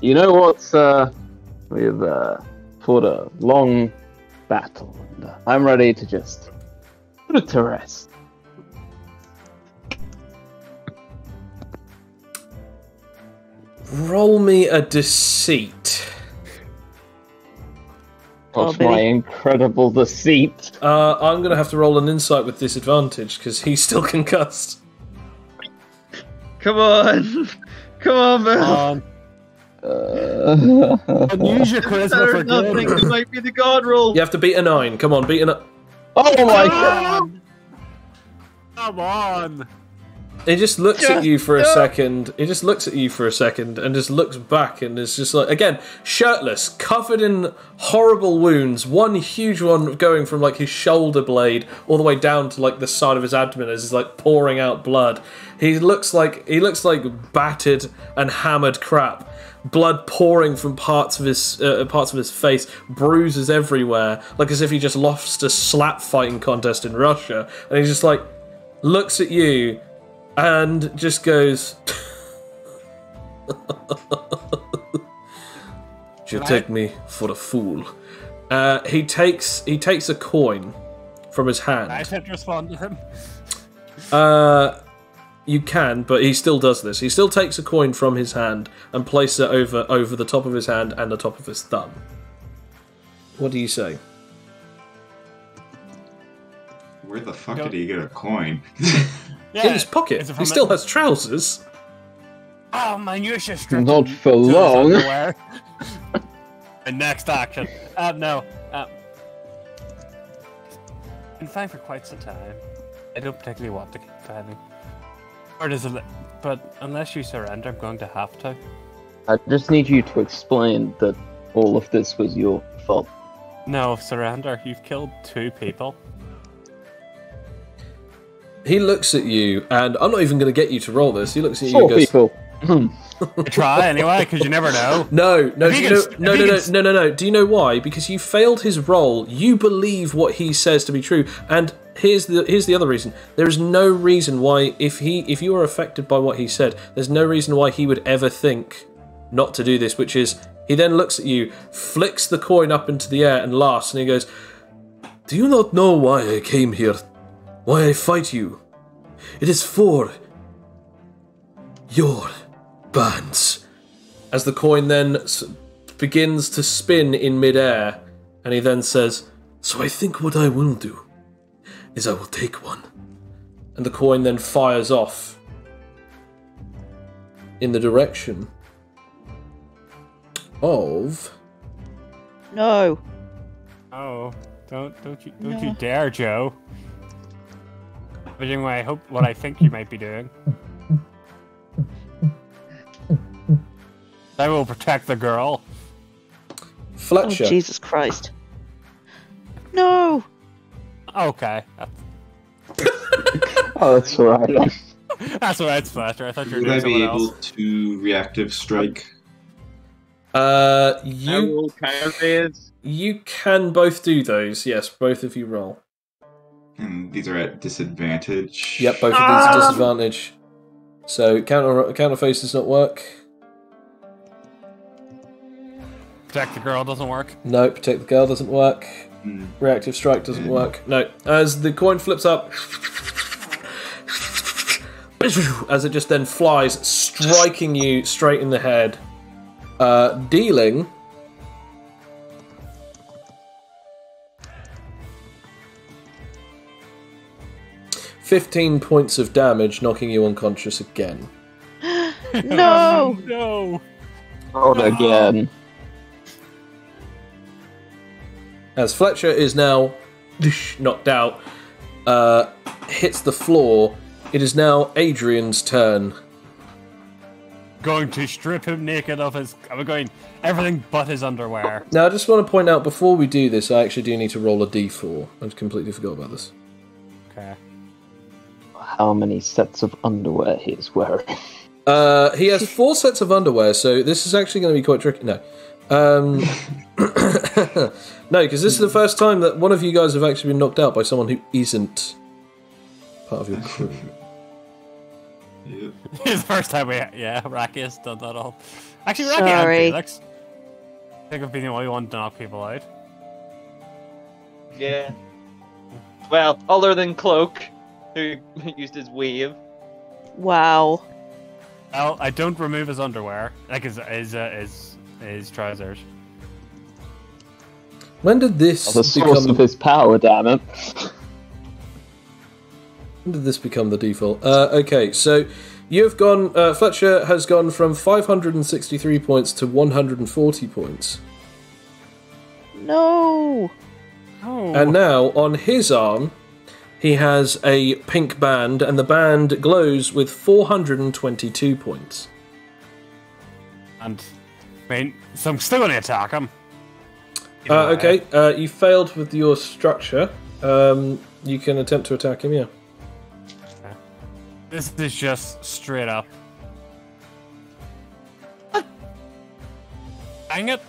You know what's We've fought a long battle, and I'm ready to just put it to rest.
Roll me a deceit.
What's my incredible deceit?
I'm going to have to roll an insight with disadvantage because he's still concussed.
Come on! Come on, man!
Use your charisma for
Nothing.
good.
It might be the god roll.
You have to beat a 9. Come on, beat a 9.
Oh my god!
Come on!
He just looks at you for a second. He just looks at you for a second and just looks back and is just like, again, shirtless, covered in horrible wounds. One huge one going from like his shoulder blade all the way down to like the side of his abdomen as he's like pouring out blood. He looks like battered and hammered crap. Blood pouring from parts of his face, bruises everywhere, like as if he just lost a slap fighting contest in Russia. And he just like looks at you. And just goes. You take me for a fool. He takes a coin from his hand.
I can't respond to him.
You can, but he still does this. He still takes a coin from his hand and places it over the top of his hand and the top of his thumb. What do you say?
Where the fuck did he get a coin?
Yeah,
in his pocket. He still has trousers.
Oh man, you should strip
Not for long.
The next action. No. Been fine for quite some time. I don't particularly want to keep fighting. Or does it? But unless you surrender, I'm going to have to.
I just need you to explain that all of this was your fault.
No, surrender. You've killed 2 people.
He looks at you, and I'm not even going to get you to roll this. He looks at you and
4
goes,
people.
Try anyway, because you never know.
No. Do you know why? Because you failed his roll. You believe what he says to be true, and here's the other reason. There is no reason why, if you are affected by what he said, there's no reason why he would ever think not to do this. Which is, he then looks at you, flicks the coin up into the air, and laughs, and he goes, "Do you not know why I came here? Why I fight you? It is for your bands." As the coin then begins to spin in midair, and he then says, "So I think what I will do is I will take one." And the coin then fires off in the direction of...
No.
Oh, don't you dare, Joe. I'm doing what I think you might be doing. I will protect the girl.
Fletcher.
Oh, Jesus Christ. No!
Okay.
Oh, that's alright.
That's alright, Fletcher. I thought you were
Would I
doing
be
someone
able
else.
to reactive strike?
You can both do those. Yes, both of you roll.
And these are at disadvantage.
Yep, both of these are disadvantage. So counter face does not work.
Protect the girl doesn't work.
No, protect the girl doesn't work. Reactive strike doesn't work. No. As the coin flips up, as it just then flies, striking you straight in the head, dealing 15 points of damage, knocking you unconscious again.
No!
No!
Not again.
As Fletcher is now knocked out, hits the floor, it is now Adrian's turn.
Going to strip him naked of his... I'm going... Everything but his underwear.
Now, I just want to point out, before we do this, I actually do need to roll a d4. I just completely forgot about this.
Okay.
How many sets of underwear he is wearing?
He has 4 sets of underwear, so this is actually going to be quite tricky. No. No, because this is the first time that one of you guys have actually been knocked out by someone who isn't part of your crew.
Yep.
It's the first time Raki has done that all. Actually, Raki
Sorry.
and Felix. think I've been the only one to knock people out.
Yeah. Well, other than Cloak, who used his wave.
Wow.
Well, I don't remove his underwear, like his trousers.
When did this
The source of his power, damn it.
When did this become the default? Okay, so you've gone. Fletcher has gone from 563 points to 140 points.
No.
Oh.
And now, on his arm, he has a pink band, and the band glows with 422 points.
And, I mean, so I'm still going to attack him.
Okay, you failed with your structure. You can attempt to attack him, yeah.
This is just straight up. Dang it!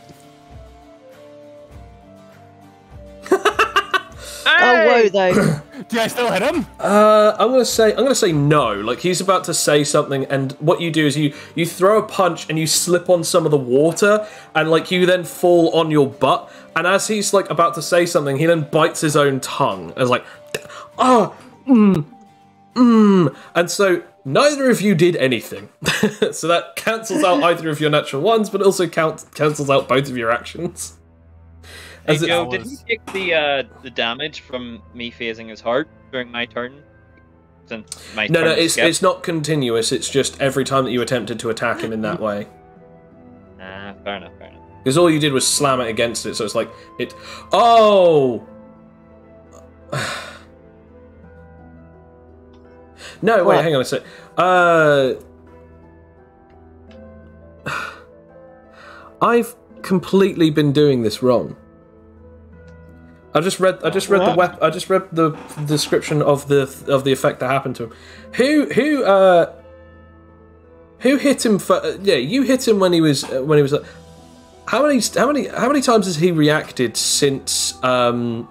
Oh, whoa, though.
Do I still hit him?
I'm gonna say no. Like, he's about to say something, and what you do is you throw a punch and you slip on some of the water, and like you then fall on your butt. And as he's like about to say something, he then bites his own tongue as like, and so neither of you did anything. So that cancels out either of your natural ones, but also cancels out both of your actions.
Hey Joe, did he take the damage from me phasing his heart during my turn? Since my
No,
turn
it's not continuous. It's just every time that you attempted to attack him in that way.
Fair enough.
Because all you did was slam it against it, so it's like it. Oh. No, wait, hang on a sec. I've completely been doing this wrong. I just read the description of the effect that happened to him. Who hit him for? Yeah, you hit him when he was. How many times has he reacted since then?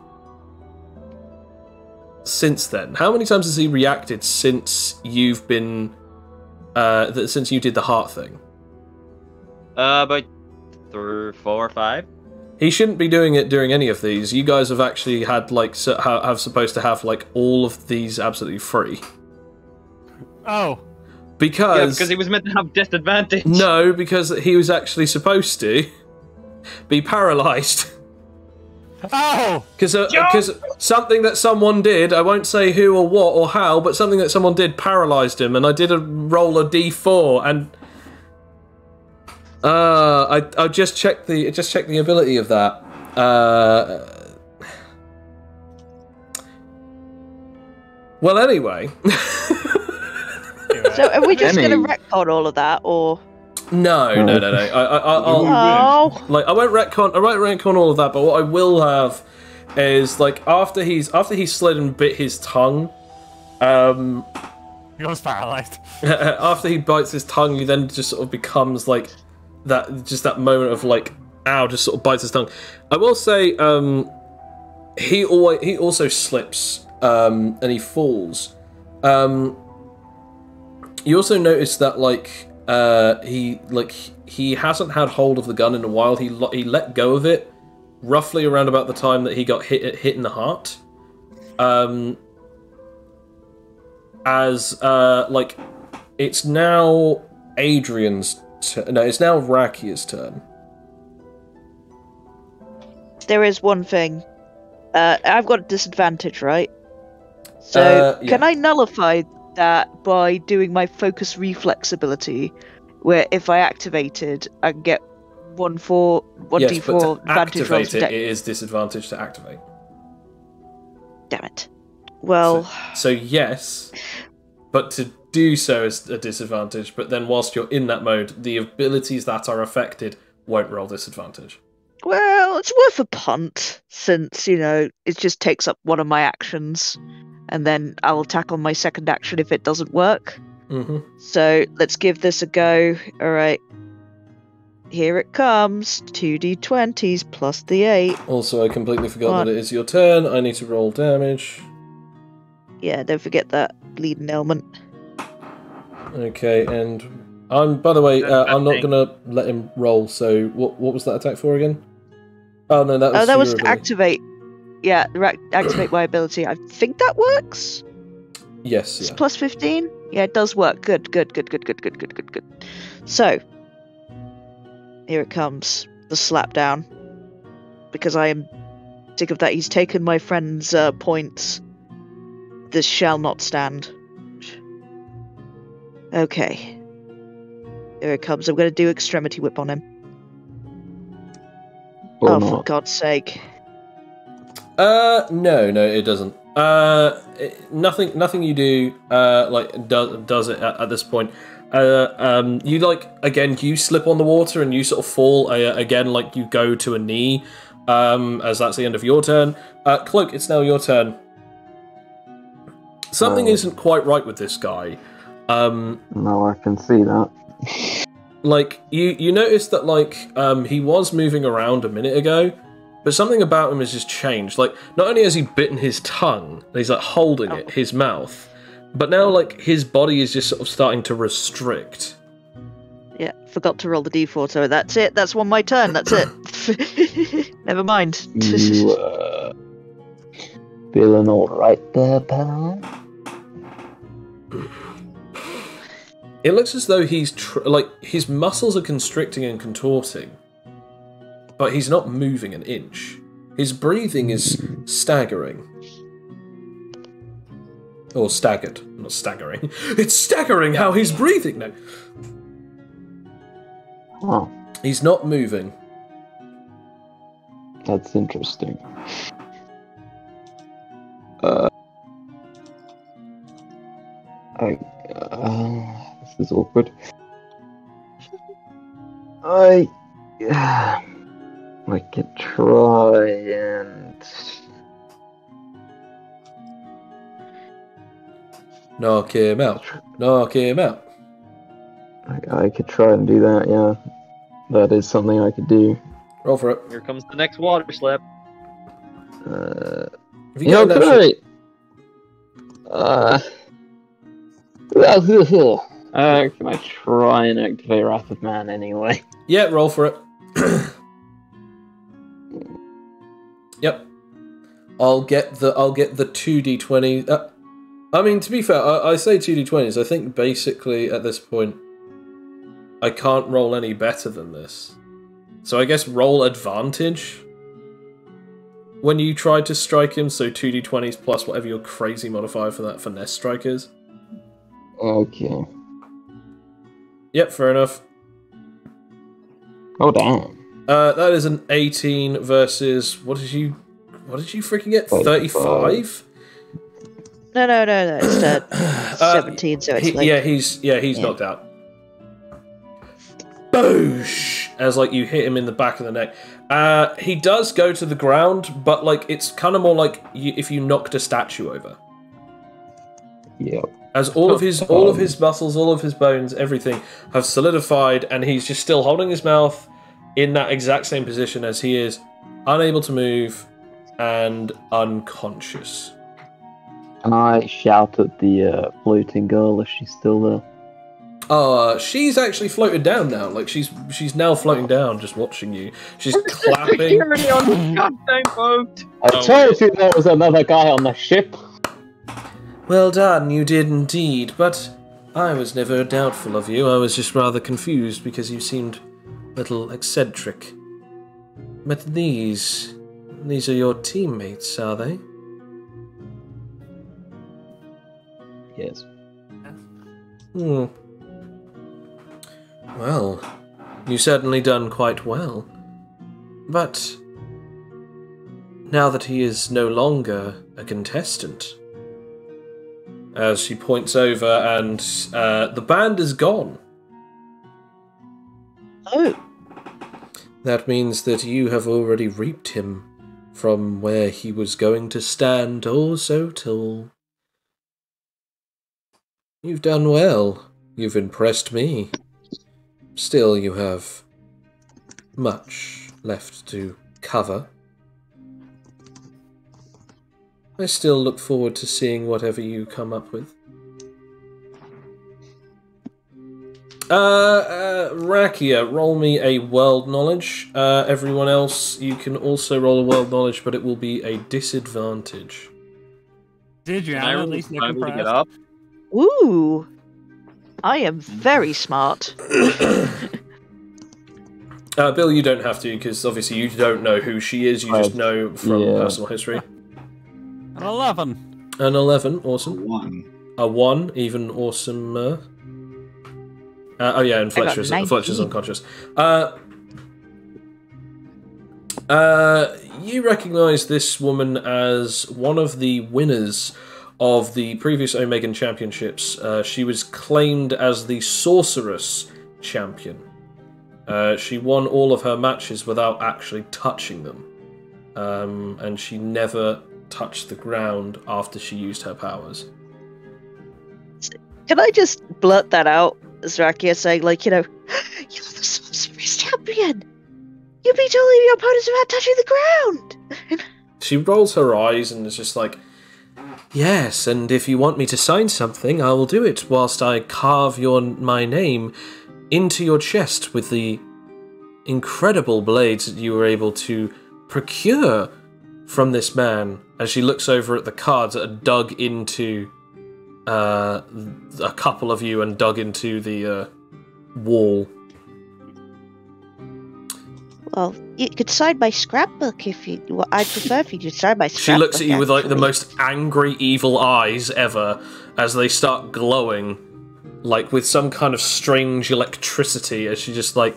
How many times has he reacted since you've been since you did the heart thing?
About 4 or 5.
He shouldn't be doing it during any of these. You guys have actually had like have supposed to have like all of these absolutely free.
Oh.
Because
he was meant to have disadvantage.
No, because he was actually supposed to be paralyzed.
Oh!
Because something that someone did, I won't say who or what or how, but something that someone did paralyzed him, and I did roll a d4, and I just checked the ability of that. Well, anyway.
So are we just going to retcon all of that, or?
No. I won't retcon all of that, but what I will have is like after he's slid and bit his tongue,
he was paralyzed.
After he bites his tongue, he then just sort of becomes like that moment of like, ow, just sort of bites his tongue. I will say, he also slips, and he falls. You also notice that he hasn't had hold of the gun in a while. He let go of it roughly around about the time that he got hit in the heart. It's now Adrian's it's now Rakia's turn.
There is one thing. I've got a disadvantage, right? So
yeah.
Can I nullify that by doing my focus reflex ability, where if I activated, I can get 1d4 advantage rolls.
It is disadvantage to activate.
Damn it. Well.
So yes, but to do so is a disadvantage. But then whilst you're in that mode, the abilities that are affected won't roll disadvantage.
Well, it's worth a punt, since, it just takes up one of my actions, and then I'll attack on my second action if it doesn't work.
Mm-hmm.
So, let's give this a go. Alright. Here it comes. 2d20s plus the 8.
Also, I completely forgot that it is your turn. I need to roll damage.
Yeah, don't forget that leading element.
Okay, and By the way, I'm not
15.
gonna let him roll. So what was that attack for again? Oh no, that was.
Oh, that
for
was
your
to
ability.
activate. Yeah, activate my ability. I think that works.
Yes.
It's
Yeah.
plus 15. Yeah, it does work. Good. So here it comes. The slap down. Because I am sick of that. He's taken my friend's points. This shall not stand. Okay. Here it comes. I'm going to do Extremity Whip on him.
Or
For
not.
God's sake.
No, it doesn't. Nothing you do does it at this point. You again, you slip on the water and you sort of fall again, like you go to a knee. As that's the end of your turn. Cloak, it's now your turn. Something isn't quite right with this guy.
No, I can see that.
Like you notice that he was moving around a minute ago, but something about him has just changed. Like, not only has he bitten his tongue, and he's like holding it, his mouth, but now like his body is just sort of starting to restrict.
Yeah, forgot to roll the d4, so that's it. That's my turn. That's it. Never mind.
You, feeling alright there, pal?
It looks as though he's his muscles are constricting and contorting, but he's not moving an inch. His breathing is staggering. Or staggered, not staggering. It's staggering how he's breathing now.
Oh,
He's not moving.
that's interesting. This is awkward. I could try and
Knock him out. Knock him out.
I could try and do that. Yeah, that is something I could do.
Roll for it.
Here comes the next water slip.
If
You know,
get
could
that
can I try and activate Wrath of Man anyway?
yeah, roll for it. Yep. I'll get the 2d20. I mean, to be fair, I say 2d20s. I think basically at this point, I can't roll any better than this. So I guess roll advantage when you try to strike him. So 2d20s plus whatever your crazy modifier for that finesse strike is.
Okay.
Yep, fair enough.
Oh damn.
That is an 18 versus what did you freaking get? 35?
No. It's 17, so it's
he's knocked out. Boosh! As you hit him in the back of the neck. He does go to the ground, but it's kind of more like if you knocked a statue over.
Yep.
As all of his muscles, all of his bones, everything have solidified, and he's just still holding his mouth in that exact same position as he is, unable to move and unconscious.
Can I shout at the floating girl if she's still there?
She's actually floated down now. She's now floating down, just watching you. She's clapping.
Security on the goddamn boat.
I told you there was another guy on the ship.
Well done, you did indeed, but I was never doubtful of you. I was just rather confused because you seemed a little eccentric. But these are your teammates, are they?
Yes.
Well, you've certainly done quite well. But now that he is no longer a contestant, as she points over and the band is gone.
Oh.
That means that you have already reaped him from where he was going to stand oh so tall. You've done well. You've impressed me. Still, you have much left to cover. I still look forward to seeing whatever you come up with. Rakia, roll me a world knowledge. Everyone else, you can also roll a world knowledge, but it will be a disadvantage.
Did you
Can I
at
roll
least look
time to get
impressed?
up?
Ooh. I am very smart.
Bill, you don't have to, because obviously you don't know who she is, you just know from personal history.
An 11.
An 11, awesome.
1.
A 1, even awesome. Oh yeah, and Fletcher's unconscious. You recognise this woman as one of the winners of the previous Omegan Championships. She was claimed as the Sorceress Champion. She won all of her matches without actually touching them. And she never touched the ground after she used her powers.
Can I just blurt that out, as Rakia saying, like, you're the Sorceress Champion! You beat all of your opponents without touching the ground!
She rolls her eyes and is just like, yes, and if you want me to sign something, I will do it, whilst I carve my name into your chest with the incredible blades that you were able to procure from this man, as she looks over at the cards that are dug into a couple of you and dug into the wall.
Well, you could sign my scrapbook if you... Well, I'd prefer if you just sign my scrapbook.
She looks at you with like the
actually.
most angry, evil eyes ever, as they start glowing, like with some kind of strange electricity, as she just like...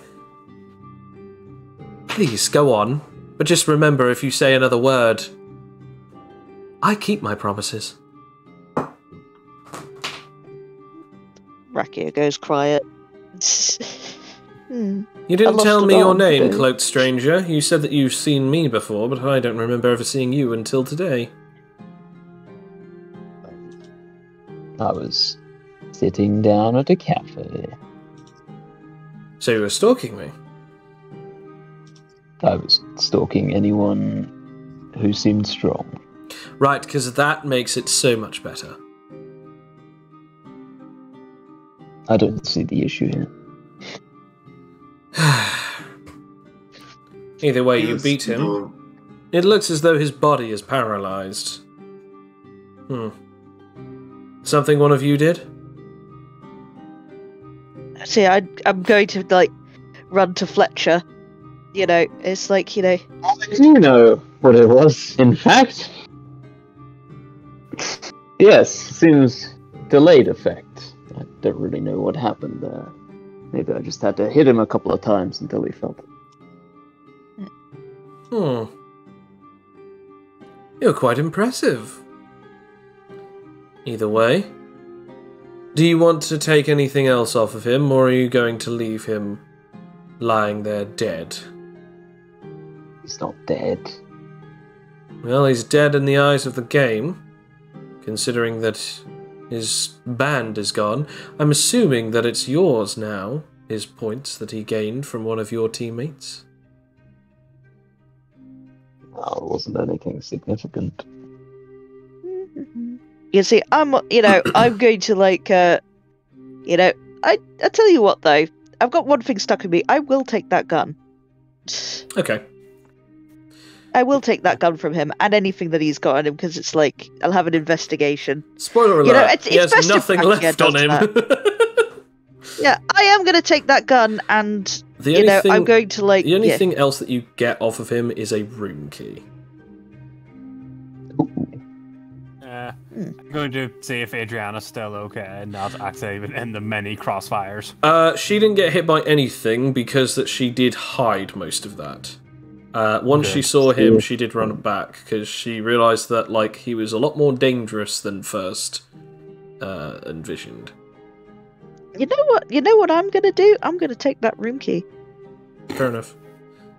Please, go on. But just remember, if you say another word, I keep my promises.
Rakia goes quiet.
You didn't tell me your name, cloaked stranger. You said that you've seen me before, but I don't remember ever seeing you until today.
I was sitting down at a cafe.
So you were stalking me?
I was stalking anyone who seemed strong.
Right, because that makes it so much better.
I don't see the issue here.
Either way, you beat him. It looks as though his body is paralyzed. Something one of you did?
See, I'm going to, like, run to Fletcher. It's like,
I do know what it was, in fact. Yes, seems delayed effect. I don't really know what happened there. Maybe I just had to hit him a couple of times until he felt it.
You're quite impressive. Either way, do you want to take anything else off of him, or are you going to leave him lying there dead?
He's not dead.
Well, he's dead in the eyes of the game, considering that his band is gone. I'm assuming that it's yours now, his points that he gained from one of your teammates.
Well, it wasn't anything significant.
you see, I'm going to, like, I tell you what, though. I've got one thing stuck in me. I will take that gun.
Okay.
I will take that gun from him and anything that he's got on him, because it's like, I'll have an investigation.
Spoiler alert, he has
best if
nothing
Rakia
left on
does
him.
that. Yeah, I am going to take that gun, and, I'm going to, like...
The only thing else that you get off of him is a room key.
I'm going to see if Adriana's still okay and not active in the many crossfires.
She didn't get hit by anything, because that she did hide most of that. Once she saw him, she did run back, because she realised that, like, he was a lot more dangerous than first envisioned.
You know what I'm going to do? I'm going to take that room key.
Fair enough.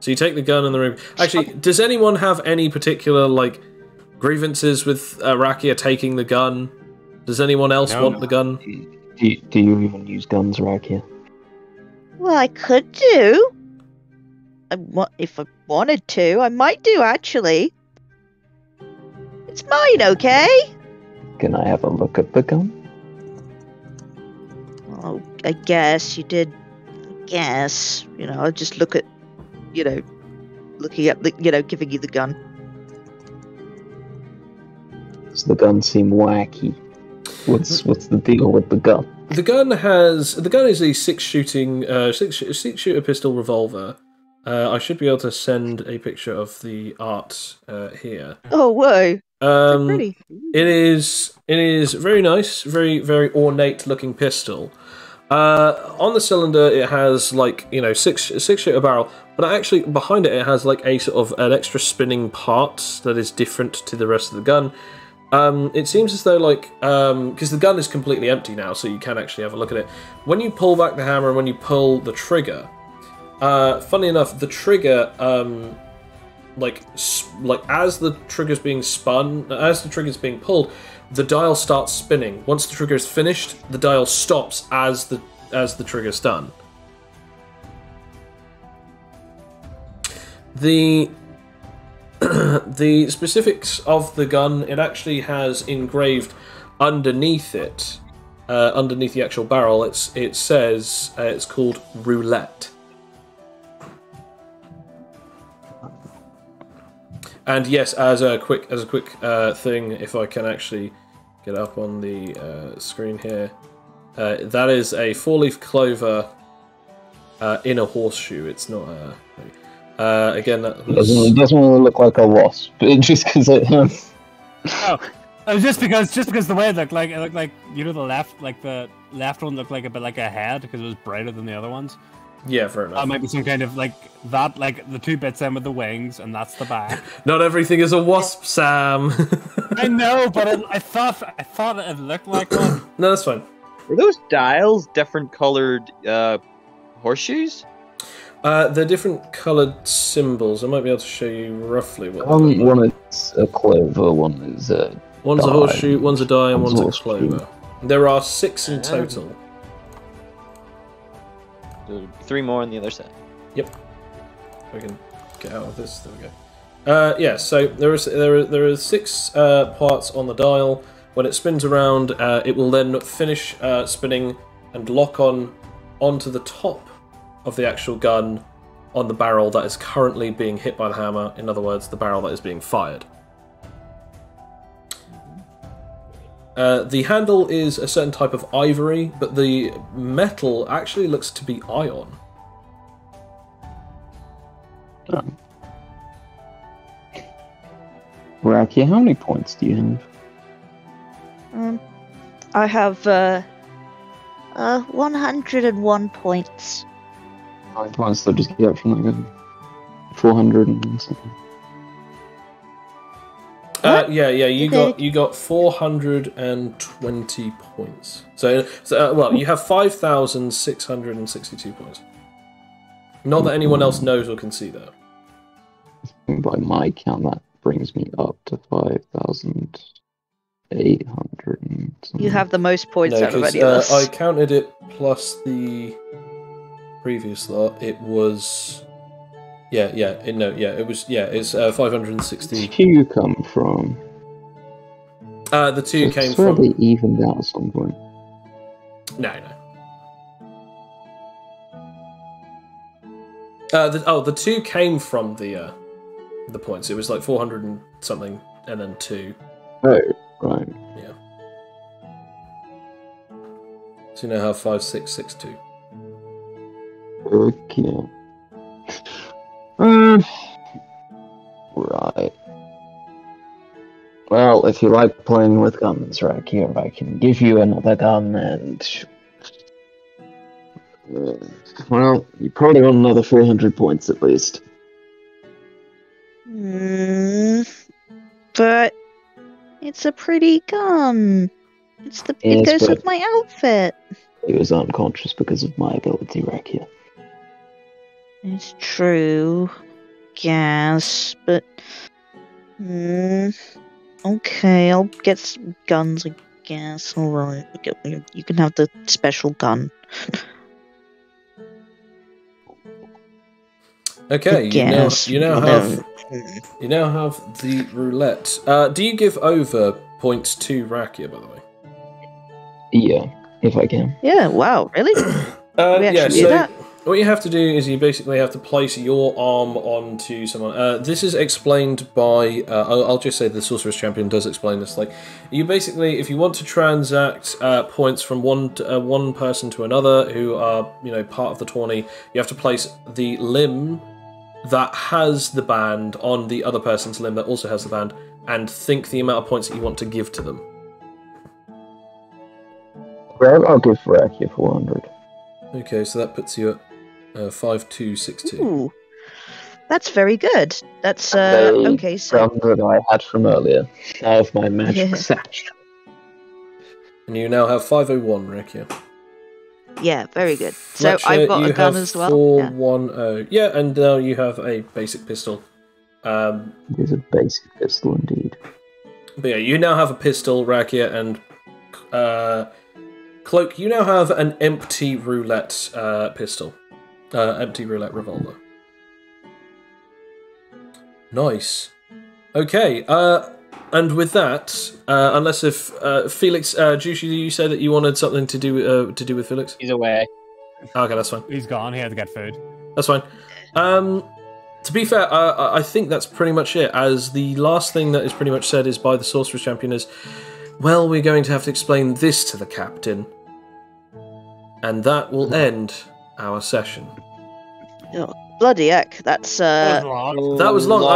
So you take the gun and the room... Actually, does anyone have any particular, like, grievances with Rakia taking the gun? Does anyone else want the gun?
Do you even use guns, Rakia?
Well, I could do. If I wanted to, I might do, actually. It's mine, okay?
Can I have a look at the gun?
I guess you did. Guess I'll just look at looking at the giving you the gun.
Does the gun seem wacky? What's the deal with the gun?
The gun is a six shooter pistol revolver. I should be able to send a picture of the art here.
Oh whoa! So pretty.
It is very nice, very very ornate looking pistol. On the cylinder, it has six shooter barrel, but actually behind it has like a sort of an extra spinning part that is different to the rest of the gun. It seems as though because the gun is completely empty now, so you can actually have a look at it. When you pull back the hammer and when you pull the trigger, funny enough, the trigger as the trigger's being spun, as the trigger's being pulled, the dial starts spinning. Once the trigger is finished, the dial stops as the trigger's done. The specifics of the gun, it actually has engraved underneath it, underneath the actual barrel. It says it's called roulette. And yes, as a quick thing, if I can actually get up on the screen here, that is a 4-leaf clover in a horseshoe. It's not a. Again, that was...
It doesn't really look like a wasp, just because it.
Oh, just because the way it looked like the left one looked like a bit like a head because it was brighter than the other ones.
Yeah, fair enough.
That might be some kind of the two bits in with the wings, and that's the back.
Not everything is a wasp, Sam.
I know, but I thought it looked like one.
No, that's fine.
Were those dials different colored horseshoes?
They're different coloured symbols. I might be able to show you roughly what.
One is a clover, one is a.
One's
die,
a horseshoe, one's a die, and one's a
horseshoe.
clover. There are 6 in total.
3 more on the other side.
Yep. We can get out of this. There we go. Yeah. So there are 6 parts on the dial. When it spins around, it will then finish spinning and lock onto the top of the actual gun on the barrel that is currently being hit by the hammer. In other words, the barrel that is being fired. The handle is a certain type of ivory, but the metal actually looks to be iron.
Racky, how many points do you
have? I have 101 points.
How many points did I just get from that gun? 400 and something.
Yeah. You got 420 points. So well, you have 5,662 points. Not that anyone else knows or can see that.
By my count, that brings me up to 5,800.
You have the most points out of any of us.
I counted it plus the previous lot. It was. It's 560.
Where did you come from?
The 2 came
swear
from.
They evened out at some point.
No. The 2 came from the points. It was like 400 and something, and then 2.
Oh, right.
Yeah. So you now have 5,662.
Okay. Right. Well, if you like playing with guns right here, I can give you another gun and... well, you probably got another 400 points at least.
But it's a pretty gun. It goes with my outfit.
He was unconscious because of my ability, Rakia.
It's true. Guess, but... okay, I'll get some guns, I guess. Alright, you can have the special gun.
Okay, you now have the roulette. Do you give over points to Rakia, by the way?
Yeah. if I can.
Yeah, wow, really? We actually do that?
What you have to do is you basically have to place your arm onto someone. This is explained by. I'll just say the Sorcerer's Champion does explain this. Like, you basically, if you want to transact points from one person to another who are part of the tourney, you have to place the limb that has the band on the other person's limb that also has the band, and think the amount of points that you want to give to them.
Well, I'll give Rakia 400.
Okay, so that puts you at 5262.
Ooh, that's very good. That's
The
okay. So
gun that I had from earlier of my magic sash.
And you now have 501, Rekia.
yeah, very good.
Fletcher,
so I've got
you
a gun
have
as well.
410. Yeah, and now you have a basic pistol.
It is a basic pistol indeed.
But yeah, you now have a pistol, Rakia, and Cloak, you now have an empty roulette pistol. Empty roulette revolver. Nice. Okay, and with that, unless if Felix, Juicy, you said that you wanted something to do with Felix?
He's away.
Okay, that's fine.
He's gone. He had to get food.
That's fine. To be fair, I think that's pretty much it, as the last thing that is pretty much said is by the Sorcerer's Champion is, well, we're going to have to explain this to the captain. And that will end our session.
Oh, bloody heck, that's
That was long.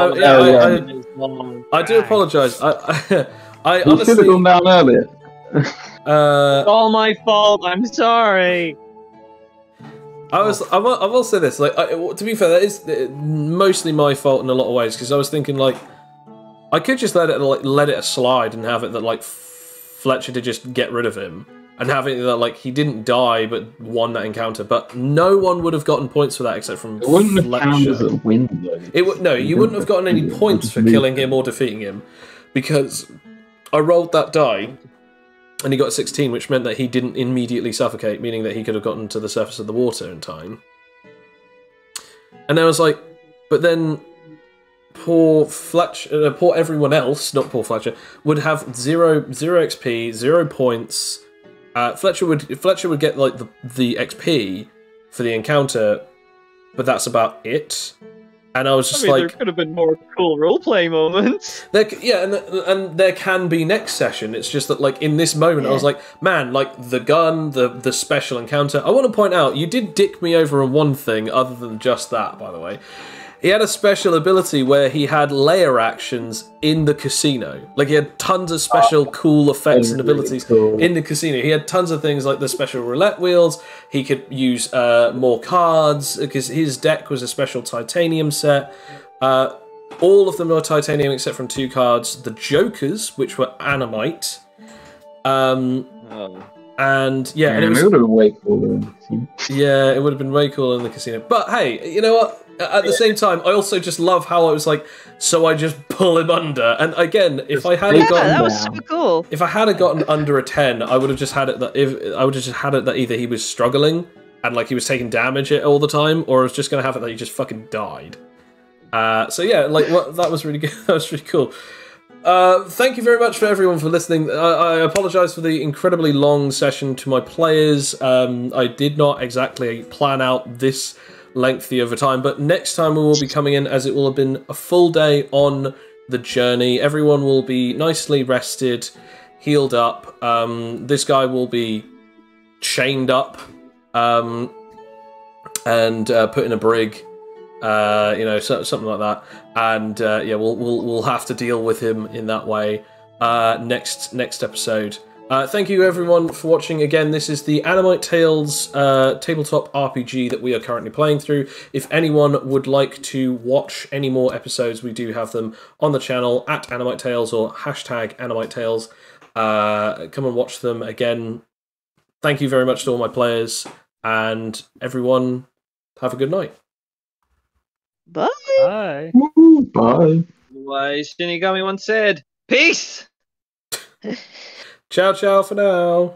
I do apologise. I
You should have gone down earlier.
It's all my fault. I'm sorry.
I will say this. Like, to be fair, that is mostly my fault in a lot of ways, because I was thinking like I could just let it slide and have it that like Fletcher to just get rid of him, and have it that like he didn't die but won that encounter. But no one would have gotten points for that except from
It wouldn't have
Fletcher.
counted as a win, though.
You wouldn't have gotten any points for killing him or defeating him, because I rolled that die. And he got 16, which meant that he didn't immediately suffocate, meaning that he could have gotten to the surface of the water in time. And I was like, but then poor Fletcher, poor everyone else, not poor Fletcher, would have zero XP, 0 points. Fletcher would get like the XP for the encounter, but that's about it. And I was just
there could have been more cool roleplay moments.
And there can be next session. It's just that, like, in this moment, I was like, man, like, the gun, the special encounter. I want to point out, you did dick me over on one thing other than just that, by the way. He had a special ability where he had layer actions in the casino. Like, he had tons of special cool effects and abilities in the casino. He had tons of things like the special roulette wheels. He could use more cards, because his deck was a special titanium set. All of them were titanium except from 2 cards. The Jokers, which were Animite. And yeah, and it would have been way cooler in the casino. Yeah, it would have been way cooler in the casino. But hey, you know what? At the same time, I also just love how I was like, so I just pull him under. And again, if I had gotten
that was super cool.
If I had gotten under a 10, I would have just had it that either he was struggling and like he was taking damage all the time, or I was just gonna have it that he just fucking died. So yeah, like that was really good. That was really cool. Thank you very much for everyone for listening. I apologise for the incredibly long session to my players. I did not exactly plan out this lengthy over time, but next time we will be coming in as it will have been a full day on the journey. Everyone will be nicely rested, healed up. This guy will be chained up and put in a brig. Something like that, and yeah, we'll have to deal with him in that way next episode. Thank you everyone for watching. Again, this is the Animite Tales tabletop RPG that we are currently playing through. If anyone would like to watch any more episodes, we do have them on the channel at Animite Tales or #Animite Tales. Come and watch them. Again, thank you very much to all my players, and everyone have a good night.
Bye.
Bye.
Bye.
Why Shinigami once said, "Peace."
Ciao, ciao for now.